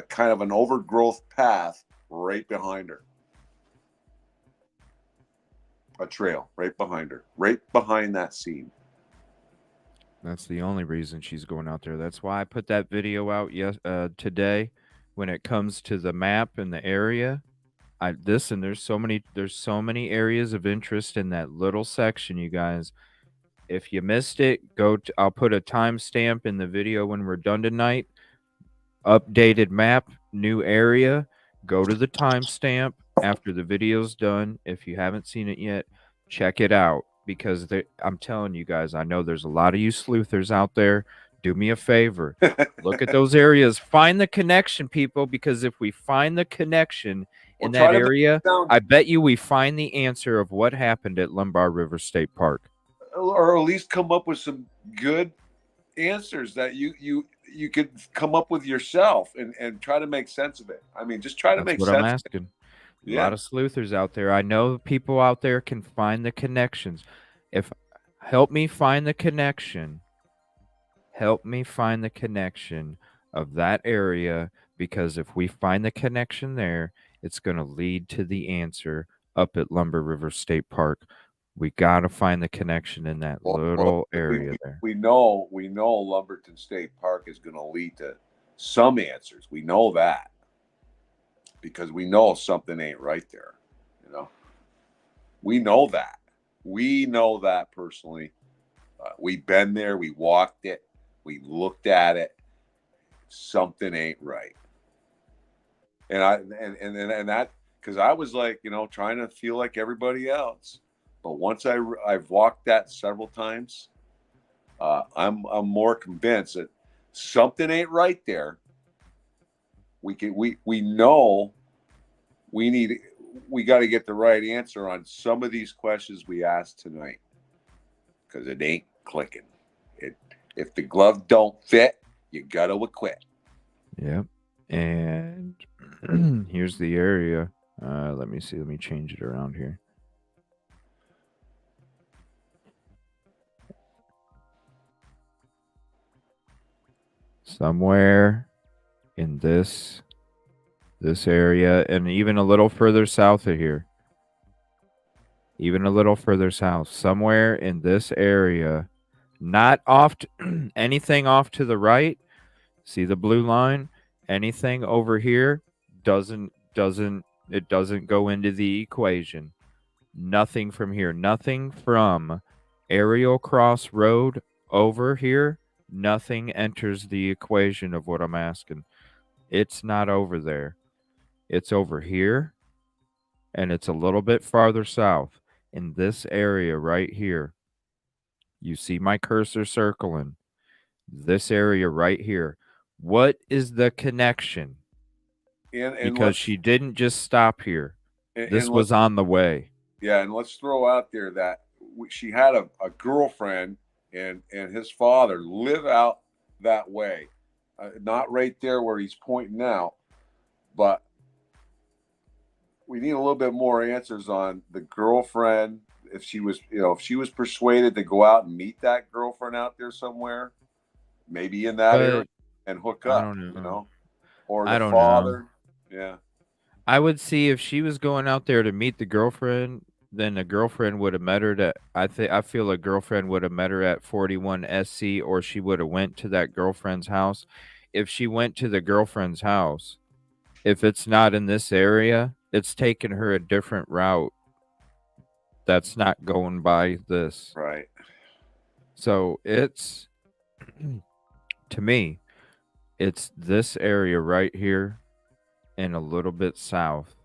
kind of an overgrowth path right behind her. A trail right behind her. Right behind that scene. That's the only reason she's going out there. That's why I put that video out today. When it comes to the map and the area, there's so many areas of interest in that little section, you guys. If you missed it, I'll put a timestamp in the video when we're done tonight. Updated map, new area. Go to the timestamp after the video's done. If you haven't seen it yet, check it out, because I'm telling you guys, I know there's a lot of you sleuthers out there. Do me a favor. Look at those areas. Find the connection, people, because if we find the connection in that area, I bet you we find the answer of what happened at Lombard River State Park. Or at least come up with some good answers that you could come up with yourself and try to make sense of it. I mean, just try to make sense. That's what I'm asking. A lot of sleuthers out there. I know people out there can find the connections. Help me find the connection. Help me find the connection of that area, because if we find the connection there, it's going to lead to the answer up at Lumber River State Park. We got to find the connection in that little area there. We know Lumberton State Park is going to lead to some answers. We know that because we know something ain't right there. You know, we know that. We know that personally. We've been there. We walked it. We looked at it. Something ain't right. And that, because I was like, you know, trying to feel like everybody else. But once I've walked that several times, I'm more convinced that something ain't right there. We know we got to get the right answer on some of these questions we asked tonight, because it ain't clicking. If the glove don't fit, you got to quit. Yep. And here's the area. Let me see. Let me change it around here. Somewhere in this area, and even a little further south of here. Even a little further south. Somewhere in this area, not off anything off to the right. See the blue line? Anything over here doesn't go into the equation. Nothing from here. Nothing from Aerial Cross Road over here. Nothing enters the equation of what I'm asking. It's not over there. It's over here, and it's a little bit farther south in this area right here. You see my cursor circling this area right here. What is the connection? Because she didn't just stop here. This was on the way. Yeah, and let's throw out there that she had a girlfriend and his father live out that way. Not right there where he's pointing out, but we need a little bit more answers on the girlfriend. If she was, if she was persuaded to go out and meet that girlfriend out there somewhere, maybe in that area, and hook up, I don't know. Or I the don't father. know. Yeah. I would see if she was going out there to meet the girlfriend, then the girlfriend would have met her I feel a girlfriend would have met her at 41 SC, or she would have went to that girlfriend's house. If she went to the girlfriend's house, if it's not in this area, it's taking her a different route. That's not going by this. Right. So it's, to me, it's this area right here and a little bit south.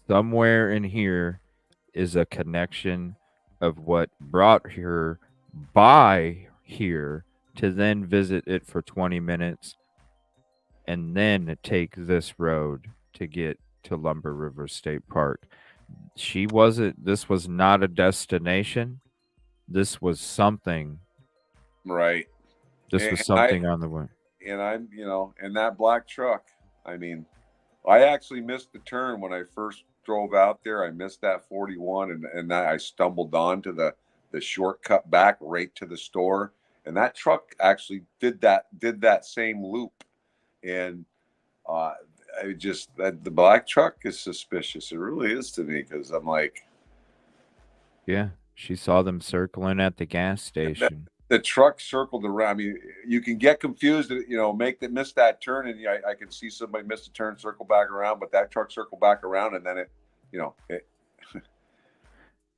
Somewhere in here is a connection of what brought her by here to then visit it for 20 minutes and then take this road to get to Lumber River State Park. This was not a destination. This was something. Right. This was something on the way. And I'm, in that black truck, I mean, I actually missed the turn when I first drove out there. I missed that 41 and I stumbled onto the shortcut back right to the store. And that truck actually did that same loop. And the black truck is suspicious. It really is to me, because I'm like, yeah, she saw them circling at the gas station. The truck circled around. I mean, you can get confused, miss that turn, and I can see somebody miss the turn, circle back around, but that truck circled back around, and then it.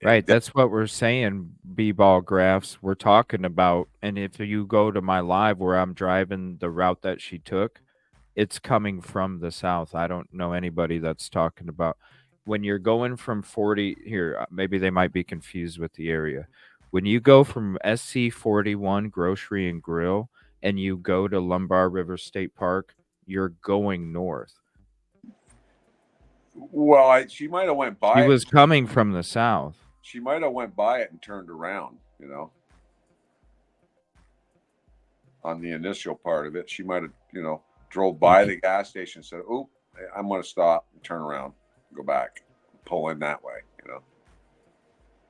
Right, that's what we're saying. B-ball graphs we're talking about, and if you go to my live where I'm driving the route that she took, it's coming from the south. I don't know anybody that's talking about when you're going from 40 here. Maybe they might be confused with the area. When you go from SC 41 Grocery and Grill and you go to Lumber River State Park, you're going north. Well, she might have went by. She was coming from the south. She might have went by it and turned around, on the initial part of it. She might have, drove by the gas station and said, "Oh, I'm going to stop and turn around, go back, pull in that way."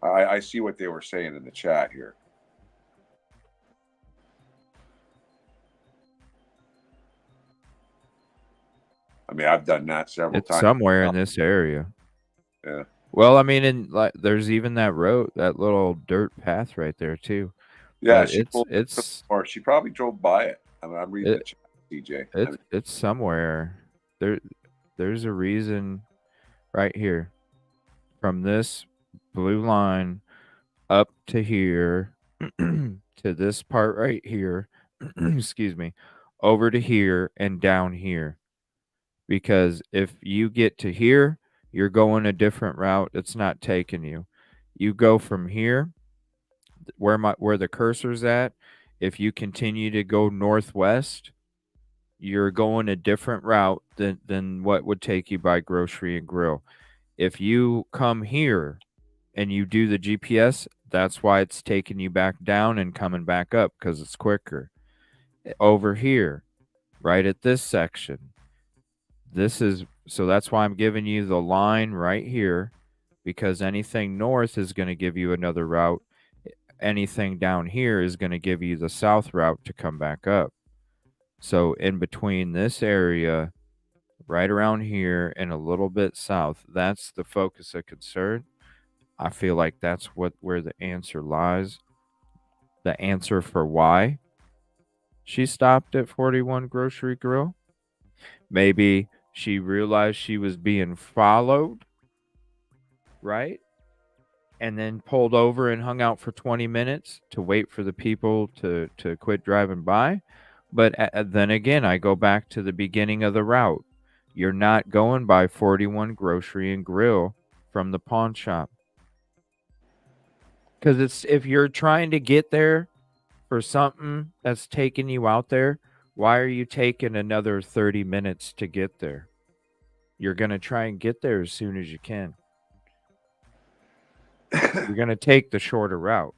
I see what they were saying in the chat here. I mean, I've done that several It's times. somewhere in this area. Yeah. Well, I mean, in like, there's even that road, that little dirt path right there too. Yeah, But she pulled or she probably drove by it. I mean, I'm reading the chat, DJ. It's somewhere. There's a reason right here. From this blue line up to here to this part right here, excuse me, over to here and down here. Because if you get to here, you're going a different route. It's not taking you. You go from here, where the cursor's at. If you continue to go northwest, you're going a different route than what would take you by Grocery and Grill. If you come here and you do the GPS, that's why it's taking you back down and coming back up, because it's quicker. Over here, right at this section, so that's why I'm giving you the line right here, because anything north is going to give you another route. Anything down here is going to give you the south route to come back up. So in between this area, right around here and a little bit south, that's the focus of concern. I feel like that's where the answer lies. The answer for why she stopped at 41 Grocery Grill. Maybe she realized she was being followed, right? And then pulled over and hung out for 20 minutes to wait for the people to quit driving by. But then again, I go back to the beginning of the route. You're not going by 41 Grocery and Grill from the pawn shop. Because if you're trying to get there for something that's taking you out there, why are you taking another 30 minutes to get there? You're going to try and get there as soon as you can. You're going to take the shorter route.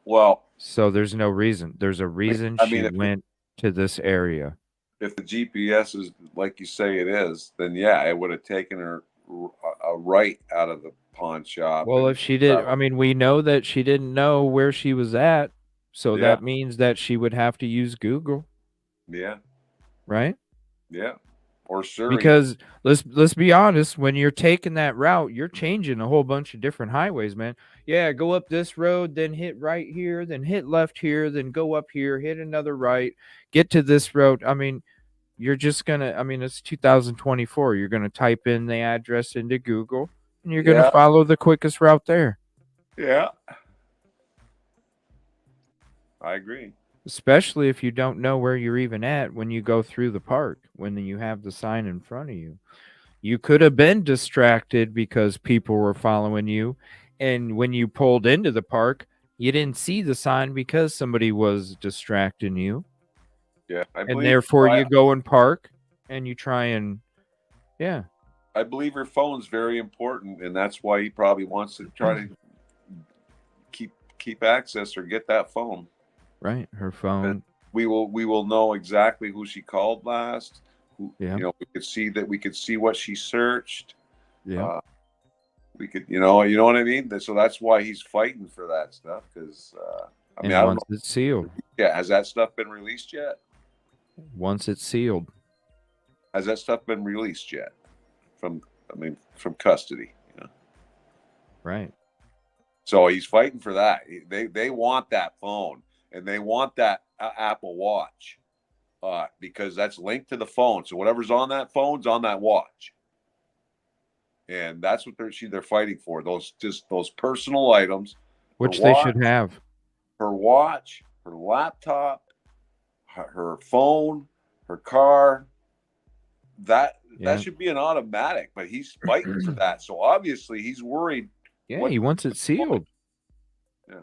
Well, so there's no reason. There's a reason she went to this area. If the GPS is like you say it is, then yeah, it would have taken her a right out of the pawn shop. Well, if she did, I mean, we know that she didn't know where she was at, so that means that she would have to use Google. Yeah. Right? Yeah. Or Siri. Because let's be honest, when you're taking that route, you're changing a whole bunch of different highways, man. Yeah, go up this road, then hit right here, then hit left here, then go up here, hit another right, get to this road. I mean, you're just gonna, I mean, it's 2024. You're gonna type in the address into Google and you're gonna follow the quickest route there. Yeah. I agree. Especially if you don't know where you're even at when you go through the park, when you have the sign in front of you. You could have been distracted because people were following you. And when you pulled into the park, you didn't see the sign because somebody was distracting you. Yeah. And therefore you go and park and you try and, yeah. I believe her phone's very important. And that's why he probably wants to try to keep access or get that phone. Right, her phone. And we will know exactly who she called last. You know, we could see what she searched. Yeah. We could, you know what I mean. So that's why he's fighting for that stuff. Because I mean, I don't know. Once it's sealed. Yeah, has that stuff been released yet? Once it's sealed. Has that stuff been released yet? From custody. You know? Right. So he's fighting for that. They want that phone. And they want that Apple Watch because that's linked to the phone. So whatever's on that phone's on that watch, and that's what they're fighting for. Those personal items, which they should have. Her watch, her laptop, her phone, her car. That should be an automatic. But he's fighting for that. So obviously he's worried. Yeah, he wants it sealed. Yeah.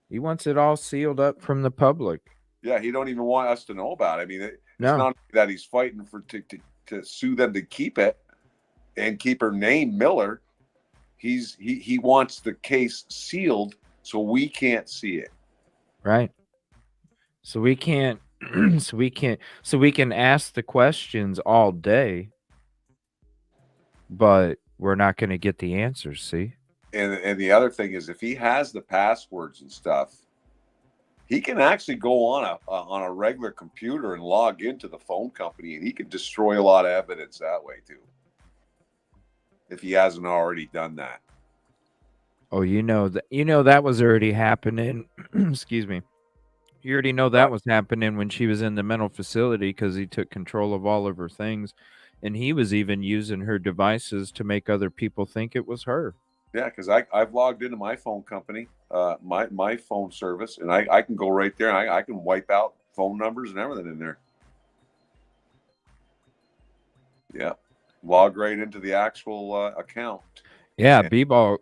He wants it all sealed up from the public. Yeah, he don't even want us to know about it. I mean, it's No. not that he's fighting to sue them to keep it and keep her name Miller. He wants the case sealed so we can't see it. Right. So we can't so we can ask the questions all day, but we're not going to get the answers, see? And the other thing is, if he has the passwords and stuff, he can actually go on a regular computer and log into the phone company, and he can destroy a lot of evidence that way too, if he hasn't already done that. Oh, that was already happening. Excuse me. You already know that was happening when she was in the mental facility because he took control of all of her things, and he was even using her devices to make other people think it was her. Yeah, because I've logged into my phone company, my phone service, and I can go right there and I can wipe out phone numbers and everything in there. Yeah, log right into the actual account. Yeah, B-ball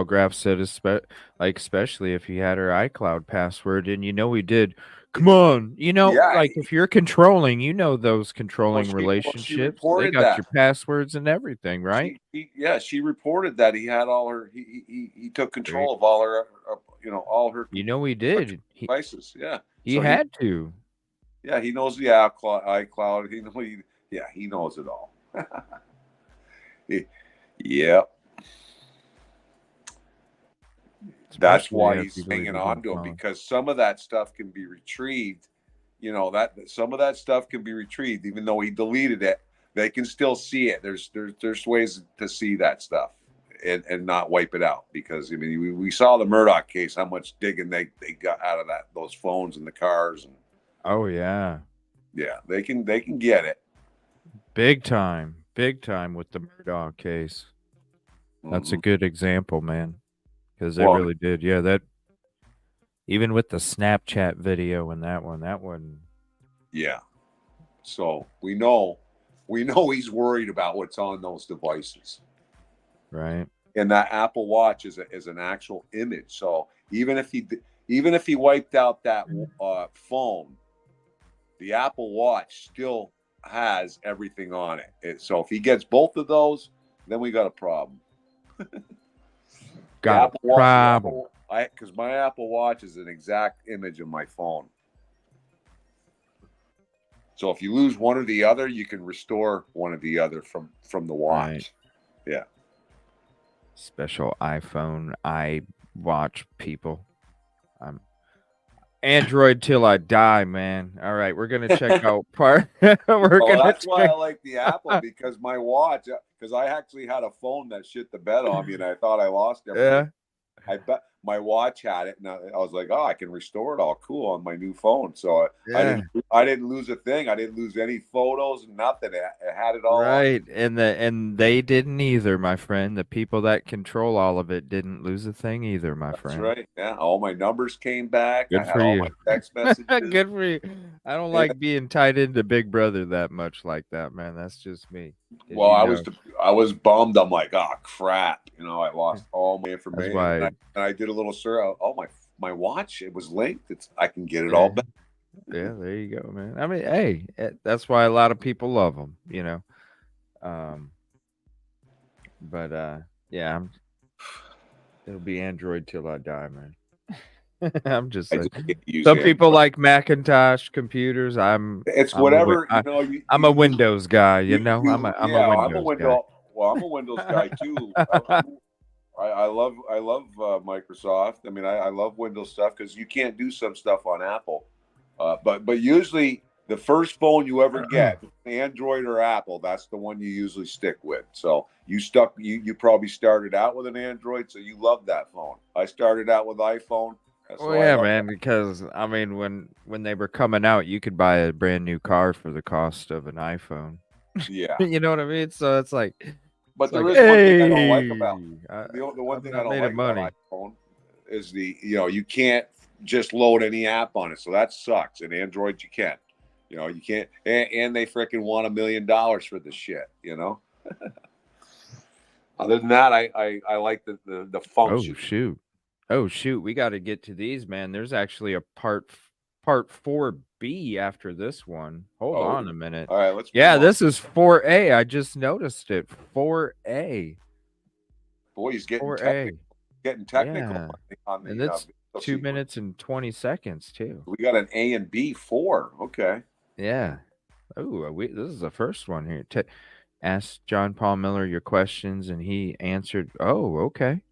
graph said especially if he had her iCloud password, and he did. Come on, if you're controlling, those controlling relationships, they got your passwords and everything, right? She reported that he had all her. He took control of all her, all her. He did. Devices. Yeah, he had to. Yeah, he knows the iCloud. He knows it all. Yep. That's why he's hanging on to him, because some of that stuff can be retrieved. That some of that stuff can be retrieved, even though he deleted it. They can still see it. There's ways to see that stuff and not wipe it out, because we saw the Murdoch case, how much digging they got out of those phones and the cars. And oh yeah, they can get it big time with the Murdoch case. That's a good example, man, because they really did. Yeah, that even with the Snapchat video and that one. Yeah. So we know he's worried about what's on those devices, right? And that Apple Watch is an actual image. So even if he wiped out that phone, the Apple Watch still has everything on it. So if he gets both of those, then we got a problem. Got a problem. Because my Apple Watch is an exact image of my phone. So if you lose one or the other, you can restore one or the other from the watch. Right. Yeah. Special iPhone iWatch people. I'm Android till I die, man. All right, we're gonna check out part. That's why I like the Apple, because my watch. Because I actually had a phone that shit the bed on me, and I thought I lost everything. Yeah. I bet my watch had it, and I was like, "Oh, I can restore it all cool on my new phone." So I didn't lose a thing. I didn't lose any photos, nothing. It had it all. Right, and they didn't either, my friend. The people that control all of it didn't lose a thing either, my friend. That's right. Yeah, all my numbers came back. Good I had for all you. my text messages. Good for you. I don't like being tied into Big Brother that much like that, man. That's just me. Well, I was bummed. I'm like, oh crap, I lost all my information. And I did a little search. Oh, my watch, it was linked. I can get it all back. Yeah, there you go, man. I mean, hey, that's why a lot of people love them, But yeah, it'll be Android till I die, man. I'm just saying. Some people like Macintosh computers. It's whatever. I'm a Windows guy. I'm a Windows guy. Well, I'm a Windows guy too. I love Microsoft. I mean, I love Windows stuff, because you can't do some stuff on Apple. But usually the first phone you ever get, Android or Apple, that's the one you usually stick with. So you probably started out with an Android, so you love that phone. I started out with iPhone. Oh yeah, man, because I mean, when they were coming out, you could buy a brand new car for the cost of an iPhone. Yeah. You know what I mean? So it's like, but there is one thing I don't like about the one thing I don't like about iPhone is you can't just load any app on it. So that sucks. In Android, you can. You can't, and they freaking want $1 million for this shit. Other than that, I like the function. Oh shoot, we got to get to these, man. There's actually a part 4B after this one. Hold on a minute. All right, let's. Yeah, this is 4A. I just noticed it. 4A. Boy, he's getting 4A. Technical. Yeah. And it's 2 minutes and 20 seconds too. We got an A and B 4. Okay. Yeah. Oh, this is the first one here. Ask John Paul Miller your questions, and he answered. Oh, okay.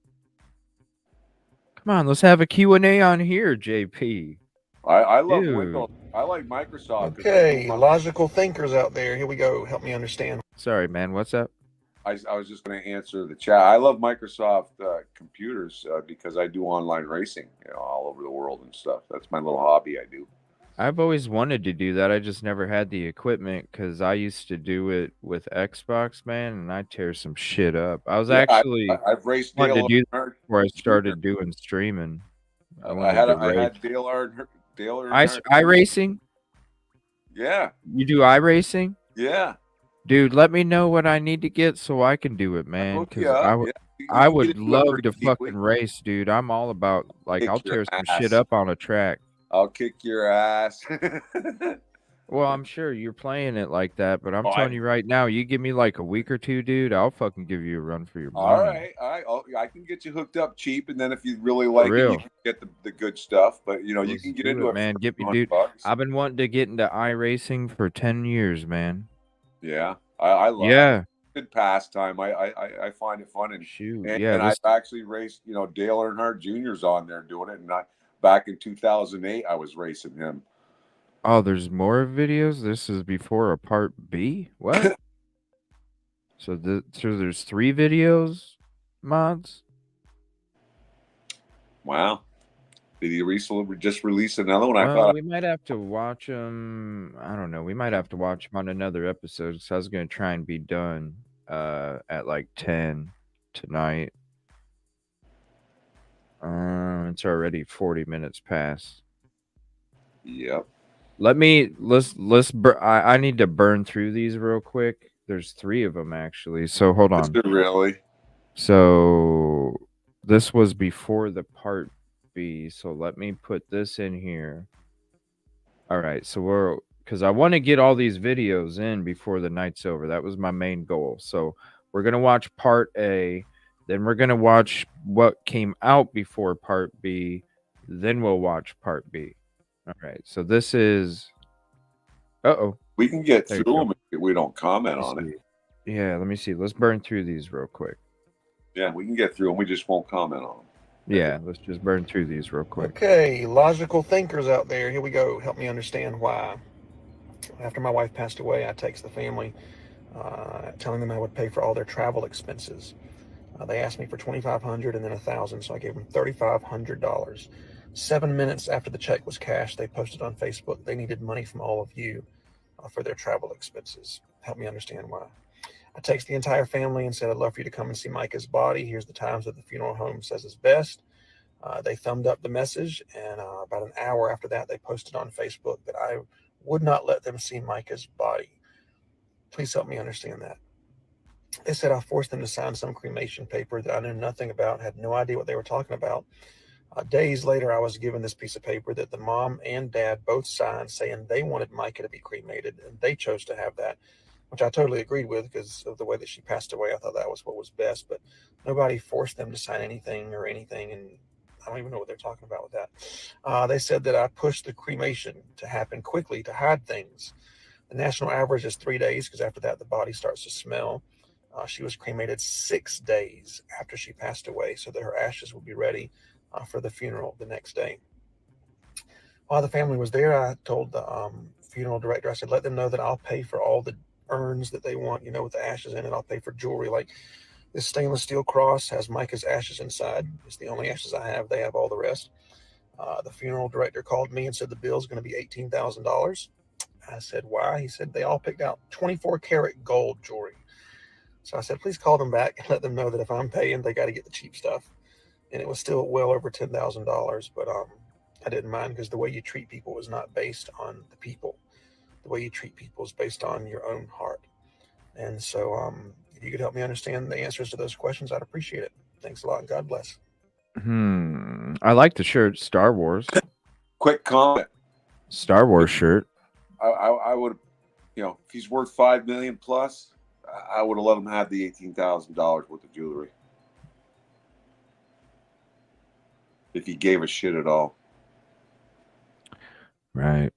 Come on, let's have a Q&A on here, JP. I love Dude. Windows. I like Microsoft. Okay, logical thinkers out there. Here we go. Help me understand. Sorry, man. What's up? I was just going to answer the chat. I love Microsoft computers because I do online racing, all over the world and stuff. That's my little hobby I do. I've always wanted to do that. I just never had the equipment because I used to do it with Xbox, man, and I tear some shit up. I was actually I've raced wanted to Dale do that Earnhardt before I started doing streaming. I had Dale Earnhardt. iRacing? Yeah. You do iRacing? Yeah. Dude, let me know what I need to get so I can do it, man. Because I would love to fucking race, dude. I'm all about, like, I'll tear some shit up on a track. I'll kick your ass. Well, I'm sure you're playing it like that, but I'm telling you right now, you give me like a week or two, dude, I'll fucking give you a run for your money. All right. I can get you hooked up cheap, and then if you really like it, you can get the good stuff. But you can get into it, man. Get me, dude. I've been wanting to get into iRacing for 10 years, man. Yeah, I love it. Good pastime. I find it fun, and I've actually raced. Dale Earnhardt Jr.'s on there doing it, and back in 2008, I was racing him. Oh, there's more videos. This is before a part B. What? So there's 3 videos, mods. Wow. Did he just release another one? Well, we might have to watch them. I don't know. We might have to watch them on another episode. So I was gonna try and be done at like 10 tonight. It's already 40 minutes past. Yep. I need to burn through these real quick. There's 3 of them actually. So hold on. Is it really? So this was before the part B. So let me put this in here. All right. So because I want to get all these videos in before the night's over. That was my main goal. So we're going to watch part A. Then we're going to watch what came out before part B. Then we'll watch part B. All right. So this is... We can get through them if we don't comment on it. Yeah, let me see. Let's burn through these real quick. Yeah, we can get through them. We just won't comment on them. Yeah, let's just burn through these real quick. Okay, logical thinkers out there. Here we go. Help me understand why. After my wife passed away, I texted the family telling them I would pay for all their travel expenses. They asked me for $2,500 and then $1,000, so I gave them $3,500. 7 minutes after the check was cashed, they posted on Facebook they needed money from all of you for their travel expenses. Help me understand why. I texted the entire family and said, I'd love for you to come and see Micah's body. Here's the times that the funeral home says is best. They thumbed up the message, and about an hour after that, they posted on Facebook that I would not let them see Micah's body. Please help me understand that. They said I forced them to sign some cremation paper that I knew nothing about, had no idea what they were talking about. Days later, I was given this piece of paper that the mom and dad both signed saying they wanted Micah to be cremated, and they chose to have that, which I totally agreed with because of the way that she passed away. I thought that was what was best, but nobody forced them to sign anything, and I don't even know what they're talking about with that. They said that I pushed the cremation to happen quickly to hide things. The national average is 3 days because after that, the body starts to smell. She was cremated 6 days after she passed away so that her ashes would be ready for the funeral the next day. While the family was there, I told the funeral director, I said, let them know that I'll pay for all the urns that they want, with the ashes in it. I'll pay for jewelry. Like this stainless steel cross has Micah's ashes inside. It's the only ashes I have. They have all the rest. The funeral director called me and said the bill's going to be $18,000. I said, why? He said, they all picked out 24 karat gold jewelry. So I said, please call them back and let them know that if I'm paying, they got to get the cheap stuff. And it was still well over $10,000, but I didn't mind because the way you treat people is not based on the people. The way you treat people is based on your own heart. And so if you could help me understand the answers to those questions, I'd appreciate it. Thanks a lot, and God bless. I like the shirt, Star Wars. Quick comment. Star Wars shirt. I would, if he's worth $5 million plus, I would have let him have the $18,000 worth of jewelry. If he gave a shit at all. Right.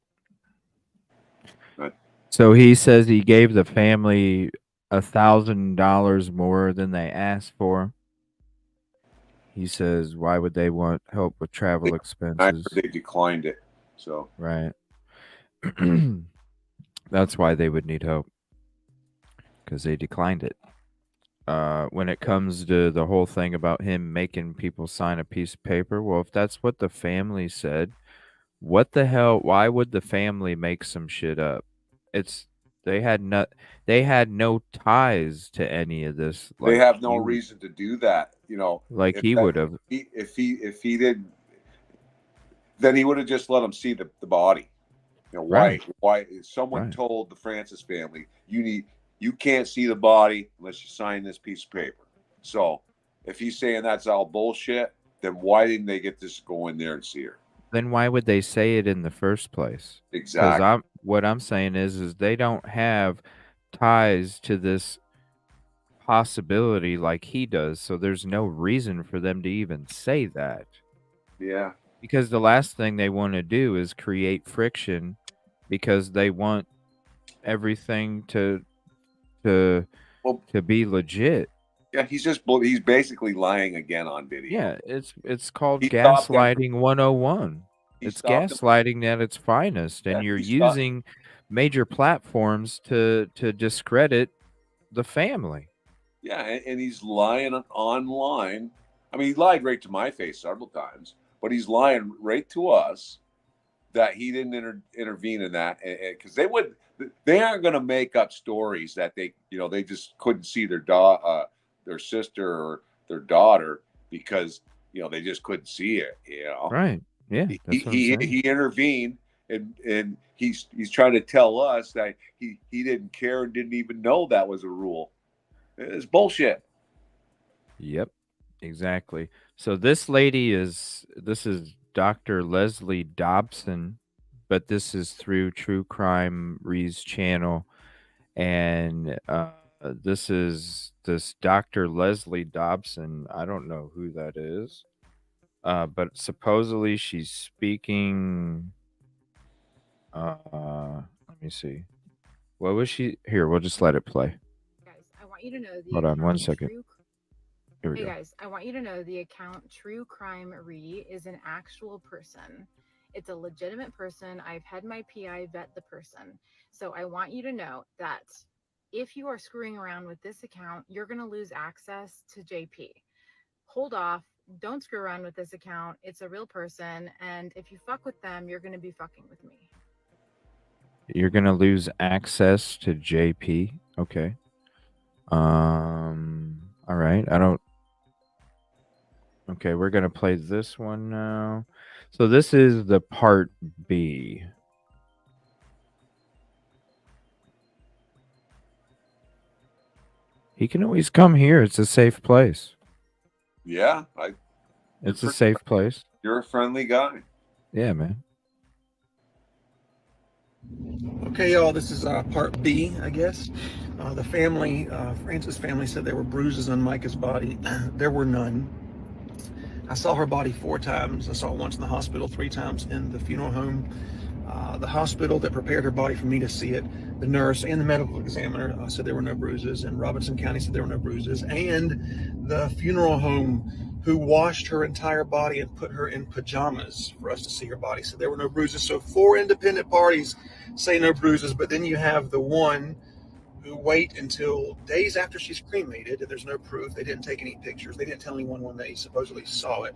So he says he gave the family $1,000 more than they asked for. He says, why would they want help with travel I expenses? heard they declined it. So Right. That's why they would need help, because they declined it. When it comes to the whole thing about him making people sign a piece of paper, well, if that's what the family said, what the hell? Why would the family make some shit up? It's they had no ties to any of this. they Like have no you, reason to do that. like If he that, would have. if he did, then he would have just let him see the body. Right. Why someone Right. told the Francis family you can't see the body unless you sign this piece of paper. So if he's saying that's all bullshit, then why didn't they get this go in there and see her? Then why would they say it in the first place? Because Exactly. what I'm saying is they don't have ties to this possibility like he does, so there's no reason for them to even say that. Yeah. Because the last thing they want to do is create friction, because they want everything to be legit. Yeah, he's basically lying again on video. Yeah, it's called He stopped them gaslighting 101. He It's stopped them. gaslighting at its finest, and Yeah, you're he stopped- using major platforms to discredit the family. Yeah, and he's lying online. I mean, he lied right to my face several times, but he's lying right to us that he didn't intervene in that, because they aren't going to make up stories that they just couldn't see their sister or their daughter because they just couldn't see it. Right. Yeah, that's what I'm saying. He intervened, and he's trying to tell us that he didn't care and didn't even know that was a rule. It's bullshit. Yep, exactly. So this is Dr. Leslie Dobson, but this is through True Crime Re's channel, and this is this Dr. Leslie Dobson. I don't know who that is, but supposedly she's speaking. Let me see. What was she? Here, we'll just let it play. Guys, I want you to know the Hold on one account second. Here we Hey go. guys, I want you to know the account True Crime Re is an actual person. It's a legitimate person. I've had my PI vet the person. So I want you to know that if you are screwing around with this account, you're going to lose access to JP. Hold off. Don't screw around with this account. It's a real person. And if you fuck with them, you're going to be fucking with me. You're gonna lose access to JP. Okay. All right. I don't. Okay, we're gonna play this one now. So this is the part B. He can always come here. It's a safe place. Yeah, It's a safe place. You're a friendly guy. Yeah, man. Okay, y'all, this is part B, I guess. The family, Francis family, said there were bruises on Micah's body. There were none. I saw her body 4 times. I saw it once in the hospital, 3 times in the funeral home. The hospital that prepared her body for me to see it, the nurse and the medical examiner said there were no bruises, and Robinson County said there were no bruises, and the funeral home who washed her entire body and put her in pajamas for us to see her body said there were no bruises. So 4 independent parties say no bruises, but then you have the one who wait until days after she's cremated, and there's no proof. They didn't take any pictures. They didn't tell anyone when they supposedly saw it.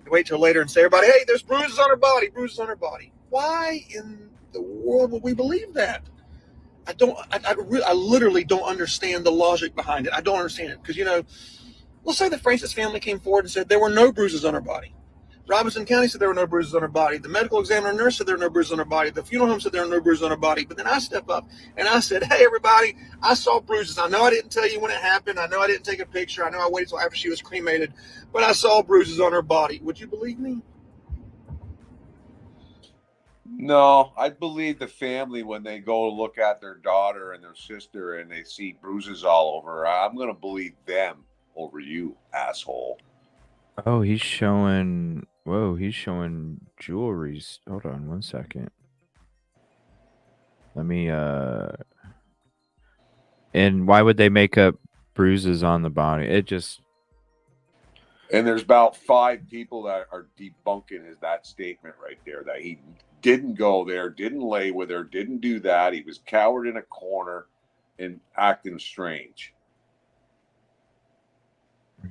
They wait till later and say, everybody, hey, there's bruises on her body, bruises on her body. Why in the world would we believe that? I literally don't understand the logic behind it. I don't understand it. Because, let's say the Francis family came forward and said there were no bruises on her body. Robinson County said there were no bruises on her body. The medical examiner nurse said there were no bruises on her body. The funeral home said there were no bruises on her body. But then I step up and I said, hey, everybody, I saw bruises. I know I didn't tell you when it happened. I know I didn't take a picture. I know I waited till after she was cremated. But I saw bruises on her body. Would you believe me? No, I believe the family when they go look at their daughter and their sister and they see bruises all over her. I'm going to believe them over you, asshole. Oh, he's showing. Whoa, he's showing jewelry. Hold on one second. Let me. And why would they make up bruises on the body? It just. And there's about 5 people that are debunking that statement right there, that he didn't go there, didn't lay with her, didn't do that. He was cowered in a corner and acting strange.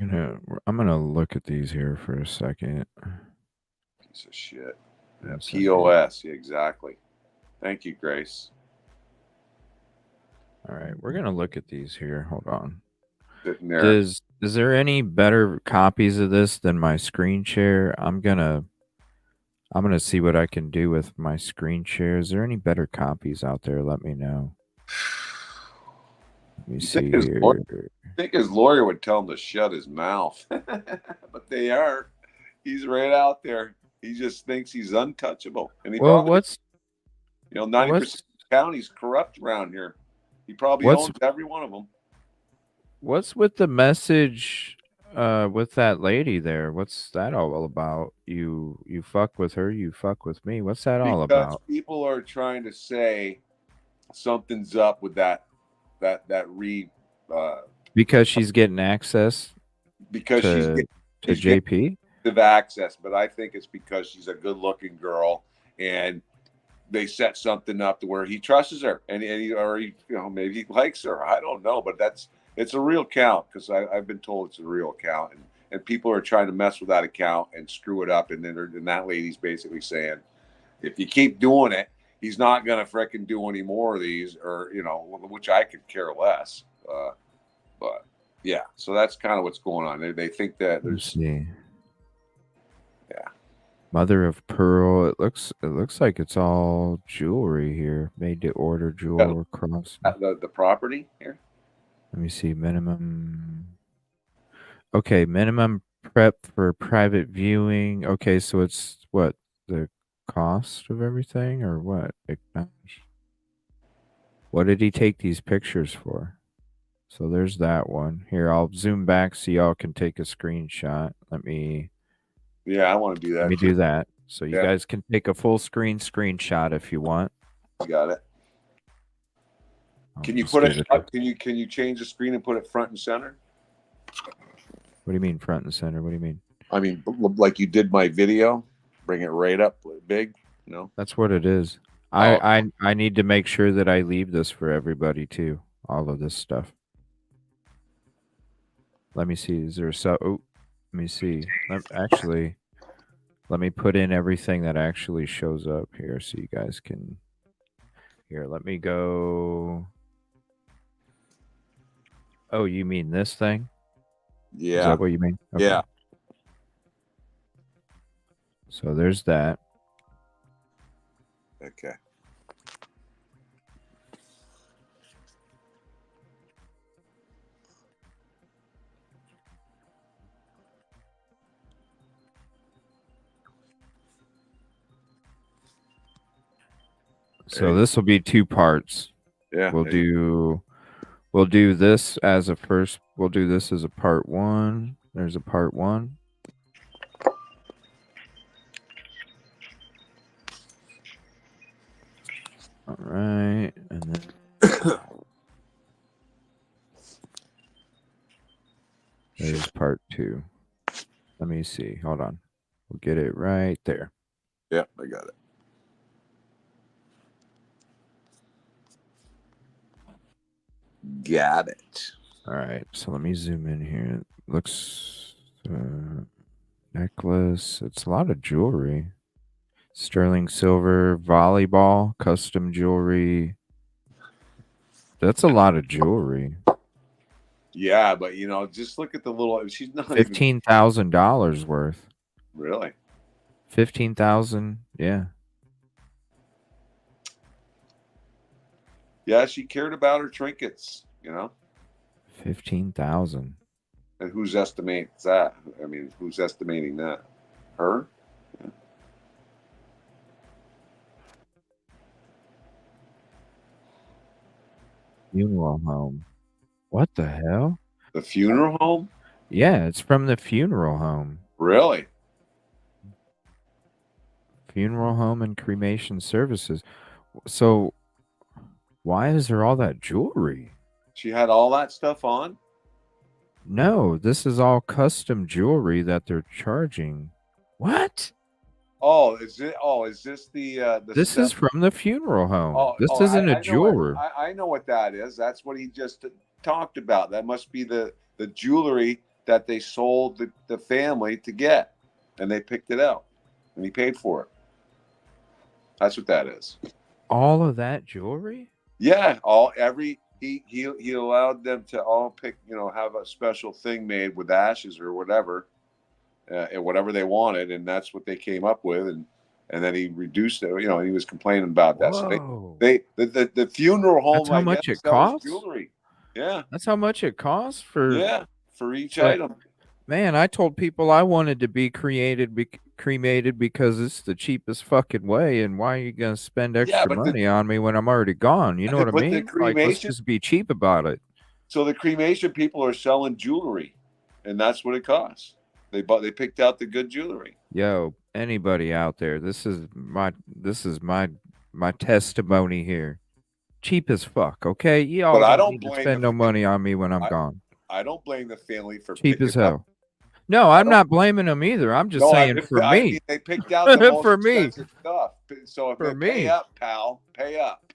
I'm gonna look at these here for a second. Piece of shit. Yeah, POS, yeah, exactly. Thank you, Grace. All right, we're gonna look at these here. Hold on. Sitting there. Is there any better copies of this than my screen share? I'm gonna see what I can do with my screen share. Is there any better copies out there? Let me know. Let me see here. I think his lawyer would tell him to shut his mouth, but they are. He's right out there. He just thinks he's untouchable, and he probably, 90% of the county's corrupt around here. He probably owns every one of them. What's with the message with that lady there? What's that all about? You fuck with her, you fuck with me. What's that all about? Because people are trying to say something's up with that because she's getting access. Because to JP access, but I think it's because she's a good-looking girl, and they set something up to where he trusts her, and maybe he likes her. I don't know, but it's a real account, because I've been told it's a real account, and people are trying to mess with that account and screw it up, and then that lady's basically saying, if you keep doing it, he's not gonna frickin' do any more of these, or which I could care less. But yeah, so that's kind of what's going on. They think that there's mother of pearl. It looks like it's all jewelry here. Made to order jewel cross. The property here. Let me see. Minimum. Okay, minimum prep for private viewing. Okay, so it's what, the cost of everything, or what? What did he take these pictures for? So there's that one. Here, I'll zoom back so y'all can take a screenshot. Yeah, I want to do that. Let me do that. So you guys can take a full screen screenshot if you want. You got it. Can you put it up? Can you change the screen and put it front and center? What do you mean front and center? What do you mean? I mean, like you did my video, bring it right up big. That's what it is. I need to make sure that I leave this for everybody too. All of this stuff. Let me see. Is there let me see. Let me put in everything that actually shows up here so you guys can. Here, let me go. Oh, you mean this thing? Yeah. Is that what you mean? Okay. Yeah. So there's that. Okay. So this will be 2 parts. Yeah. We'll do this as a first. We'll do this as a part 1. There's a part 1. All right, and then there's part 2. Let me see. Hold on. We'll get it right there. Yeah, I got it. Got it. All right, so let me zoom in here. It looks necklace. It's a lot of jewelry. Sterling silver, volleyball, custom jewelry. That's a lot of jewelry. Yeah, but just look at the little. She's not $15,000 worth. Really? 15,000. Yeah. Yeah, she cared about her trinkets. 15,000. And who's estimating that? I mean, who's estimating that? Her? Yeah. Funeral home. What the hell? The funeral home? Yeah, it's from the funeral home. Really? Funeral home and cremation services. So why is there all that jewelry? She had all that stuff on? No, this is all custom jewelry that they're charging. What? Oh, is it? Oh, is this the This stuff? is from the funeral home. Oh, This oh, isn't a I know what jeweler. I know what that is. That's what he just talked about. That must be the jewelry that they sold the family to get, and they picked it out, and he paid for it. That's what that is. All of that jewelry? Yeah, he allowed them to all pick, have a special thing made with ashes or whatever, and whatever they wanted, and that's what they came up with, and then he reduced it. And he was complaining about that. So Whoa. the funeral home, That's how I guess, much it sells costs? jewelry. Yeah, That's how much it costs for for each but- item. Man, I told people I wanted to be cremated because it's the cheapest fucking way, and why are you gonna spend extra but money on me when I'm already gone? You know what I but the mean? Like, let's cremation- just be cheap about it. So the cremation people are selling jewelry, and that's what it costs. They picked out the good jewelry. Yo, anybody out there, this is my testimony here. Cheap as fuck, okay? Y'all But I don't don't need to blame spend the no money on me when I'm gone. I don't blame the family for Cheap as picking up. hell. No, I'm not blaming them either. I'm just saying for I me. mean, they picked out the most For me. expensive stuff. So if For they pay me. up, pal, pay up.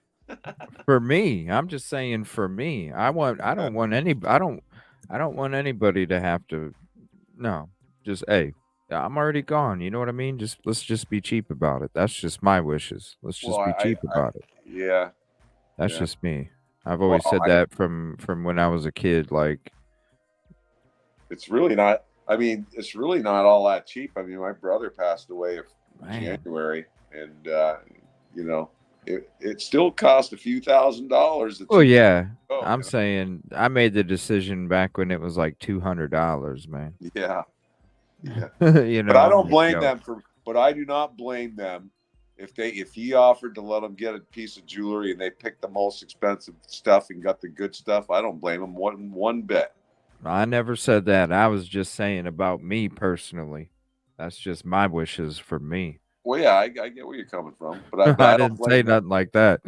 For me, I'm just saying for me. I don't want anybody to have to. No, just hey, I'm already gone. You know what I mean? Let's just be cheap about it. That's just my wishes. Let's just be cheap about it. Yeah. That's yeah. just me. I've always said that from when I was a kid. Like, it's really not. I mean, it's really not all that cheap. I mean, my brother passed away in January, and it still cost a few $1,000s. oh yeah, Oh, I'm saying I made the decision back when it was like $200, man. Yeah. You know, But I I'm don't like, blame yo. them but I do not blame them if he offered to let them get a piece of jewelry and they picked the most expensive stuff and got the good stuff. I don't blame them one bit. I never said that. I was just saying about me personally. That's just my wishes for me. Well, yeah, I get where you're coming from, but I I don't didn't blame say them. nothing like that.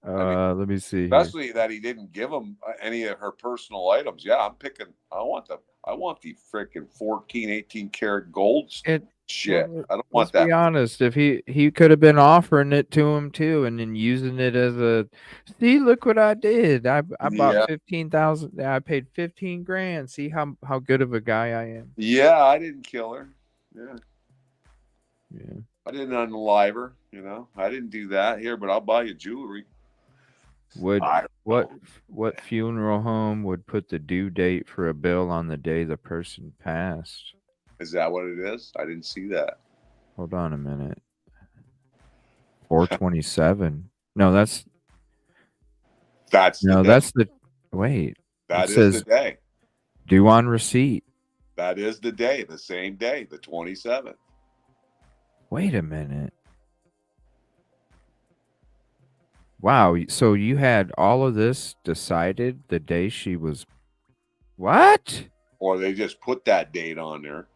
I mean, Let me see here. especially that he didn't give them any of her personal items. Yeah, I'm picking. I want the freaking 14, 18 karat gold shit. Well, I don't let's want that. be honest. If he could have been offering it to him too, and then using it as a see, look what I did. I bought Yeah. 15,000. I paid 15 grand. See how good of a guy I am. Yeah, I didn't kill her. Yeah. Yeah. I didn't unalive her. I didn't do that here, but I'll buy you jewelry. What funeral home would put the due date for a bill on the day the person passed? Is that what it is? I didn't see that. Hold on a minute. 427. No, that's the wait. That it is says the day. due on receipt. That is the day, the same day, the 27th. Wait a minute. Wow, so you had all of this decided the day she was what? Or they just put that date on there.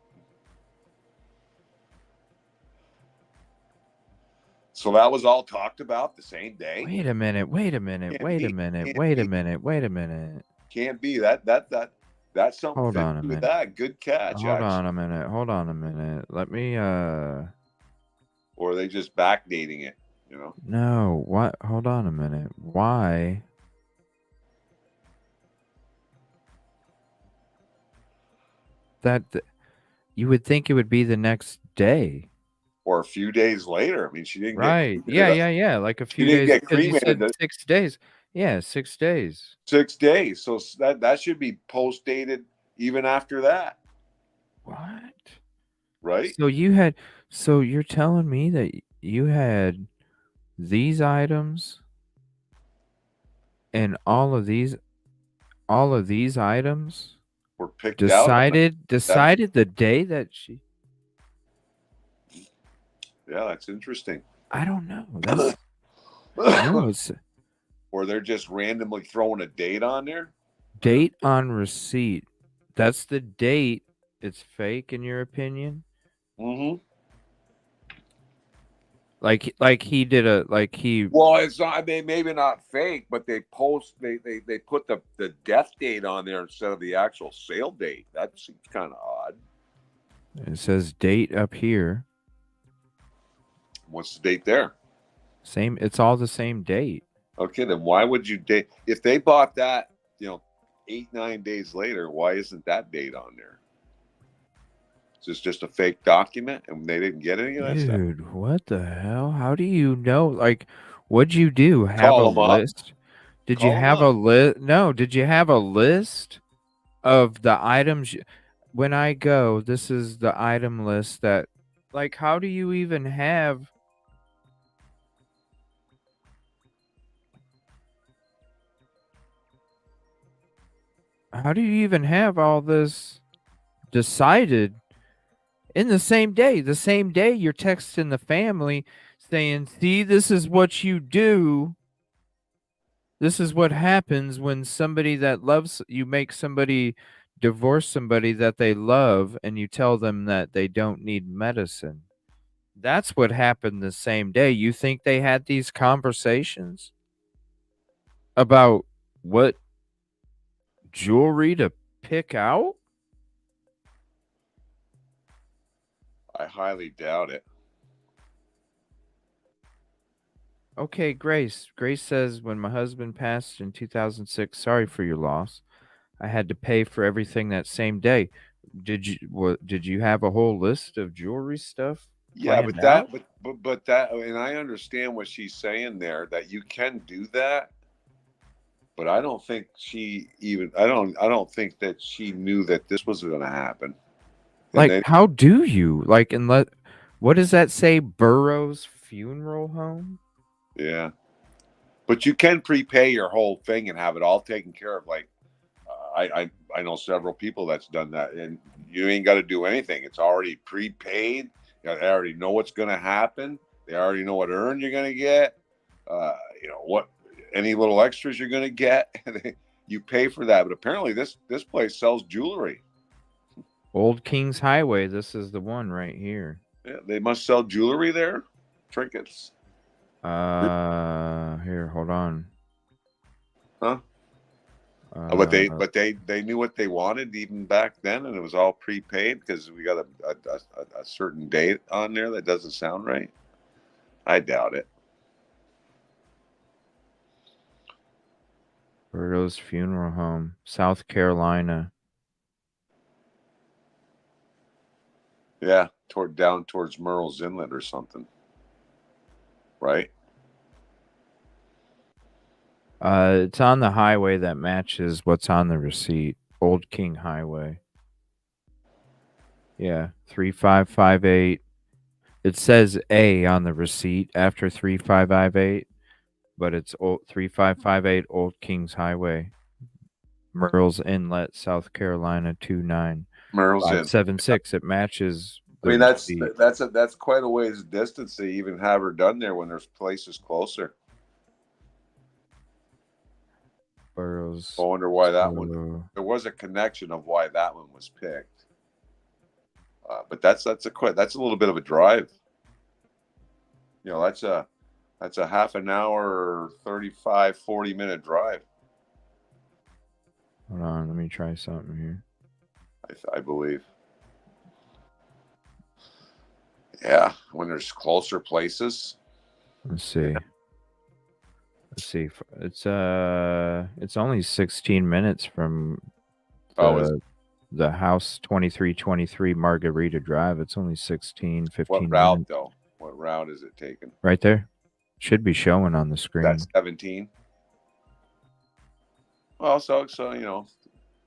So that was all talked about the same day. Wait a minute. Can't be that's something. Hold on a with minute. that. Good catch. Hold on a minute. Let me Or are they just backdating it? No, what? Hold on a minute. Why? You would think it would be the next day. Or a few days later. I mean, she didn't Right. get Yeah. Like a few She didn't days. get Because you said cremated. 6 days. Yeah, 6 days. 6 days. So that should be post dated even after that. What? Right? So you're telling me that you had these items and all of these items were picked decided the day that she. Yeah, that's interesting. I don't know. That's no, it's or they're just randomly throwing a date on there. Date on receipt. That's the date. It's fake in your opinion. Mm-hmm. Like he did a like he. Well, it's not. I mean, maybe not fake, but they put the death date on there instead of the actual sale date. That seems kind of odd. It says date up here. What's the date there? Same. It's all the same date. Okay, then why would you date if they bought that? 8-9 days later. Why isn't that date on there? Is this just a fake document and they didn't get any of that stuff? Dude, what the hell? How do you know? Like, what'd you do? Have Call a them up. list? Did you Call 'em have up. a list? No. Did you have a list of the items? When I go, this is the item list that, like, how do you even have? How do you even have all this decided in the same day? The same day you're texting the family saying, see, this is what you do. This is what happens when somebody that loves you make somebody divorce somebody that they love and you tell them that they don't need medicine. That's what happened the same day. You think they had these conversations about what jewelry to pick out? I highly doubt it. Okay, Grace. Grace says, when my husband passed in 2006, sorry for your loss. I had to pay for everything that same day. Did you have a whole list of jewelry stuff? Yeah, planned out? but that, and I understand what she's saying there, that you can do that, but I don't think I don't think that she knew that this was going to happen. Like, how do you what does that say? Burroughs Funeral Home? Yeah, but you can prepay your whole thing and have it all taken care of. Like, I know several people that's done that, and you ain't got to do anything. It's already prepaid. They already know what's going to happen. They already know what urn you're going to get. What any little extras you're going to get. You pay for that. But apparently, this place sells jewelry. Old Kings Highway. This is the one right here. Yeah, they must sell jewelry there. Trinkets. Here, hold on. Huh? But they knew what they wanted even back then, and it was all prepaid because we got a certain date on there that doesn't sound right. I doubt it. Burroughs Funeral Home, South Carolina. Yeah, down towards Murrells Inlet or something, right? It's on the highway that matches what's on the receipt. Old King Highway. Yeah, 3558. It says A on the receipt after 3558, but it's 3558 Old Kings Highway. Murrells Inlet, South Carolina 29576. It matches. I mean, that's quite a ways distance to even have her done there when there's places closer. Burroughs. I wonder why that one. There was a connection of why that one was picked, but that's a little bit of a drive. That's a half an hour, 35-40 minute drive. Hold on, let me try something here. I believe. Yeah, when there's closer places. Let's see. It's only 16 minutes from the house 2323 Margarita Drive. It's only 15 What route minutes. though? What route is it taken? Right there. Should be showing on the screen. That's 17. Well, so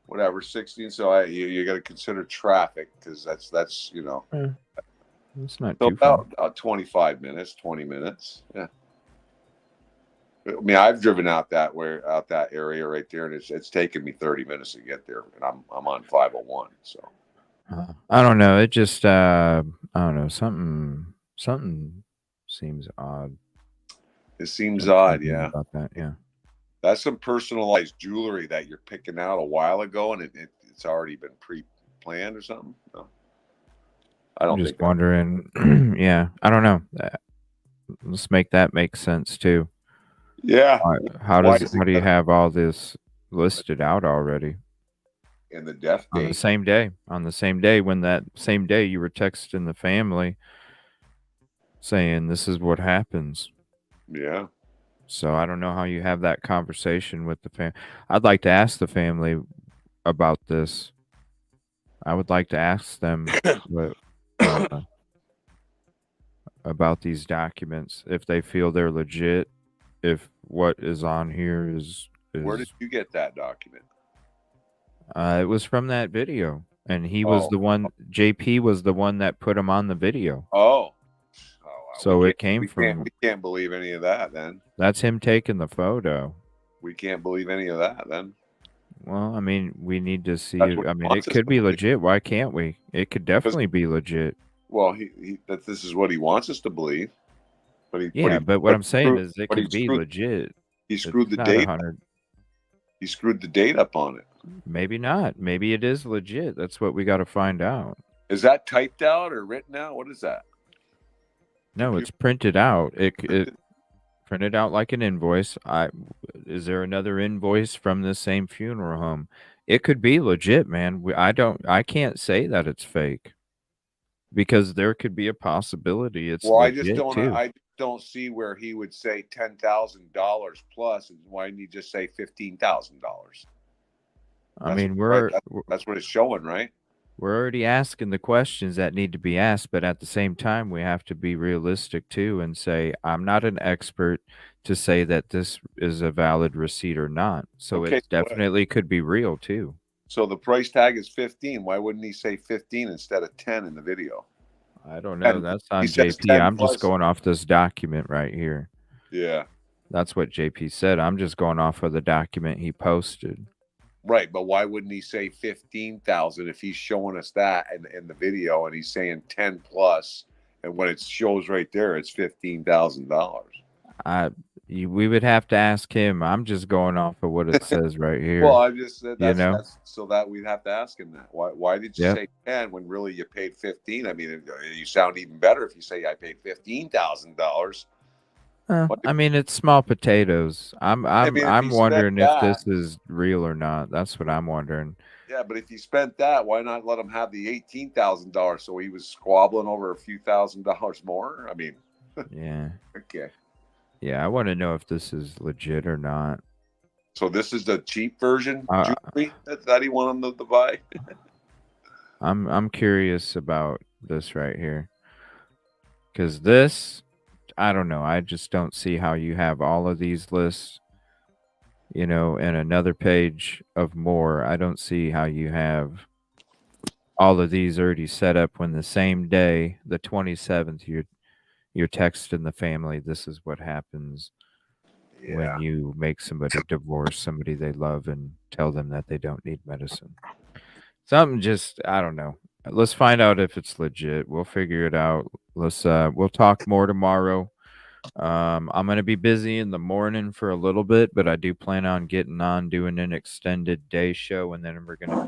whatever, 16. So you got to consider traffic because that's It's not so too far. about 25 minutes, 20 minutes. Yeah. I mean, I've driven out that area right there, and it's taken me 30 minutes to get there, and I'm on 501. So I don't know. It just I don't know. Something seems odd. It seems odd, yeah. About that, yeah. That's some personalized jewelry that you're picking out a while ago, and it's already been pre-planned or something. No, I don't. I'm just wondering. Yeah, I don't know. Let's make that make sense too. Yeah. How Why is how it do you gotta have all this listed out already in the death on the date? same day? On the same day, when that same day you were texting the family saying this is what happens. Yeah. So I don't know how you have that conversation with the family. I'd like to ask the family about this. I would like to ask them what, about these documents, if they feel they're legit, if what is on here is Where did you get that document? It was from that video, and he was the one. JP was the one that put him on the video. Oh. So it came from. We can't believe any of that then. That's him taking the photo. We can't believe any of that then. Well, I mean, we need to see. That's what I he mean, wants it us could to be believe. legit. Why can't we? It could definitely be legit. Well, that this is what he wants us to believe. But what I'm saying is it could be legit. He screwed the Not date. 100. He screwed the date up on it. Maybe not. Maybe it is legit. That's what we got to find out. Is that typed out or written out? What is that? No, it's printed out. It printed out like an invoice. Is there another invoice from the same funeral home? It could be legit, man. I can't say that it's fake, because there could be a possibility it's legit too. I don't see where he would say $10,000 plus, and why didn't he just say $15,000? I mean, that's what it's showing, right? We're already asking the questions that need to be asked, but at the same time, we have to be realistic too and say, I'm not an expert to say that this is a valid receipt or not. So Okay, it definitely could be real too. So the price tag is 15. Why wouldn't he say 15 instead of 10 in the video? I don't know. That's on he says JP. 10 I'm plus. just going off this document right here. Yeah. That's what JP said. I'm just going off of the document he posted. Right, but why wouldn't he say 15,000 if he's showing us that in the video, and he's saying 10 plus, and when it shows right there, it's $15,000. We would have to ask him. I'm just going off of what it says right here. Well, I just said that's so that we'd have to ask him that. Why did you say 10 when really you paid 15? I mean, you sound even better if you say I paid $15,000. I mean, it's small potatoes. I'm wondering if this is real or not. That's what I'm wondering. Yeah, but if you spent that, why not let him have the $18,000? So he was squabbling over a few $1,000s more. I mean, yeah. Okay. Yeah, I want to know if this is legit or not. So this is the cheap version jewelry that he wanted them to buy. I'm curious about this right here, because this, I don't know. I just don't see how you have all of these lists, and another page of more. I don't see how you have all of these already set up when the same day, the 27th, you're texting the family. This is what happens when you make somebody divorce somebody they love and tell them that they don't need medicine. Something just, I don't know. Let's find out if it's legit. We'll figure it out. We'll talk more tomorrow. I'm going to be busy in the morning for a little bit, but I do plan on getting on doing an extended day show, and then we're going to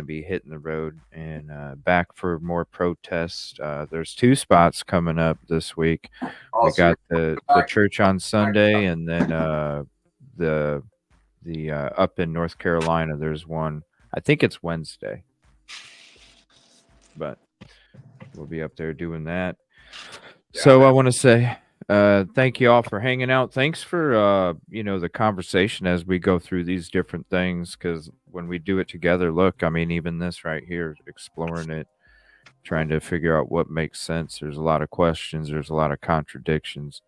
be hitting the road and back for more protests. There's 2 spots coming up this week. We got the church on Sunday, and then the up in North Carolina, there's one. I think it's Wednesday, but we'll be up there doing that. So I want to say thank you all for hanging out. Thanks for the conversation as we go through these different things, because when we do it together, look, I mean, even this right here, exploring it, trying to figure out what makes sense. There's a lot of questions. There's a lot of contradictions,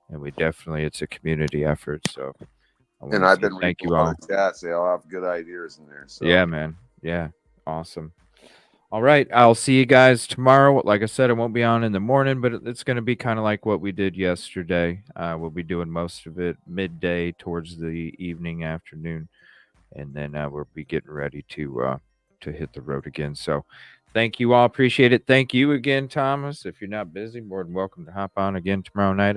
and it's a community effort. So I've been thank you all. They all have good ideas in there. So. Yeah, man. Yeah. Awesome. All right. I'll see you guys tomorrow. Like I said, I won't be on in the morning, but it's going to be kind of like what we did yesterday. We'll be doing most of it midday towards the evening, afternoon, and then we'll be getting ready to hit the road again. So thank you all. Appreciate it. Thank you again, Thomas. If you're not busy, more than welcome to hop on again tomorrow night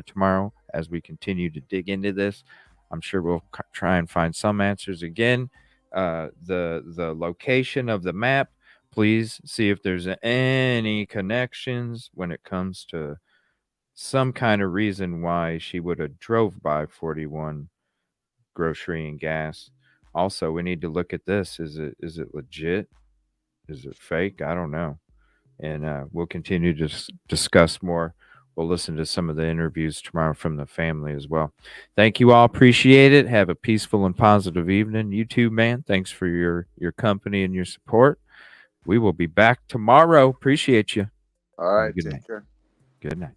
tomorrow as we continue to dig into this. I'm sure we'll try and find some answers again. The location of the map, please see if there's any connections when it comes to some kind of reason why she would have drove by 41 grocery and gas. Also, we need to look at this. Is it legit? Is it fake? I don't know. And we'll continue to discuss more. We'll listen to some of the interviews tomorrow from the family as well. Thank you all. Appreciate it. Have a peaceful and positive evening. You too, man. Thanks for your company and your support. We will be back tomorrow. Appreciate you. All right. Good Take night. care. Good night.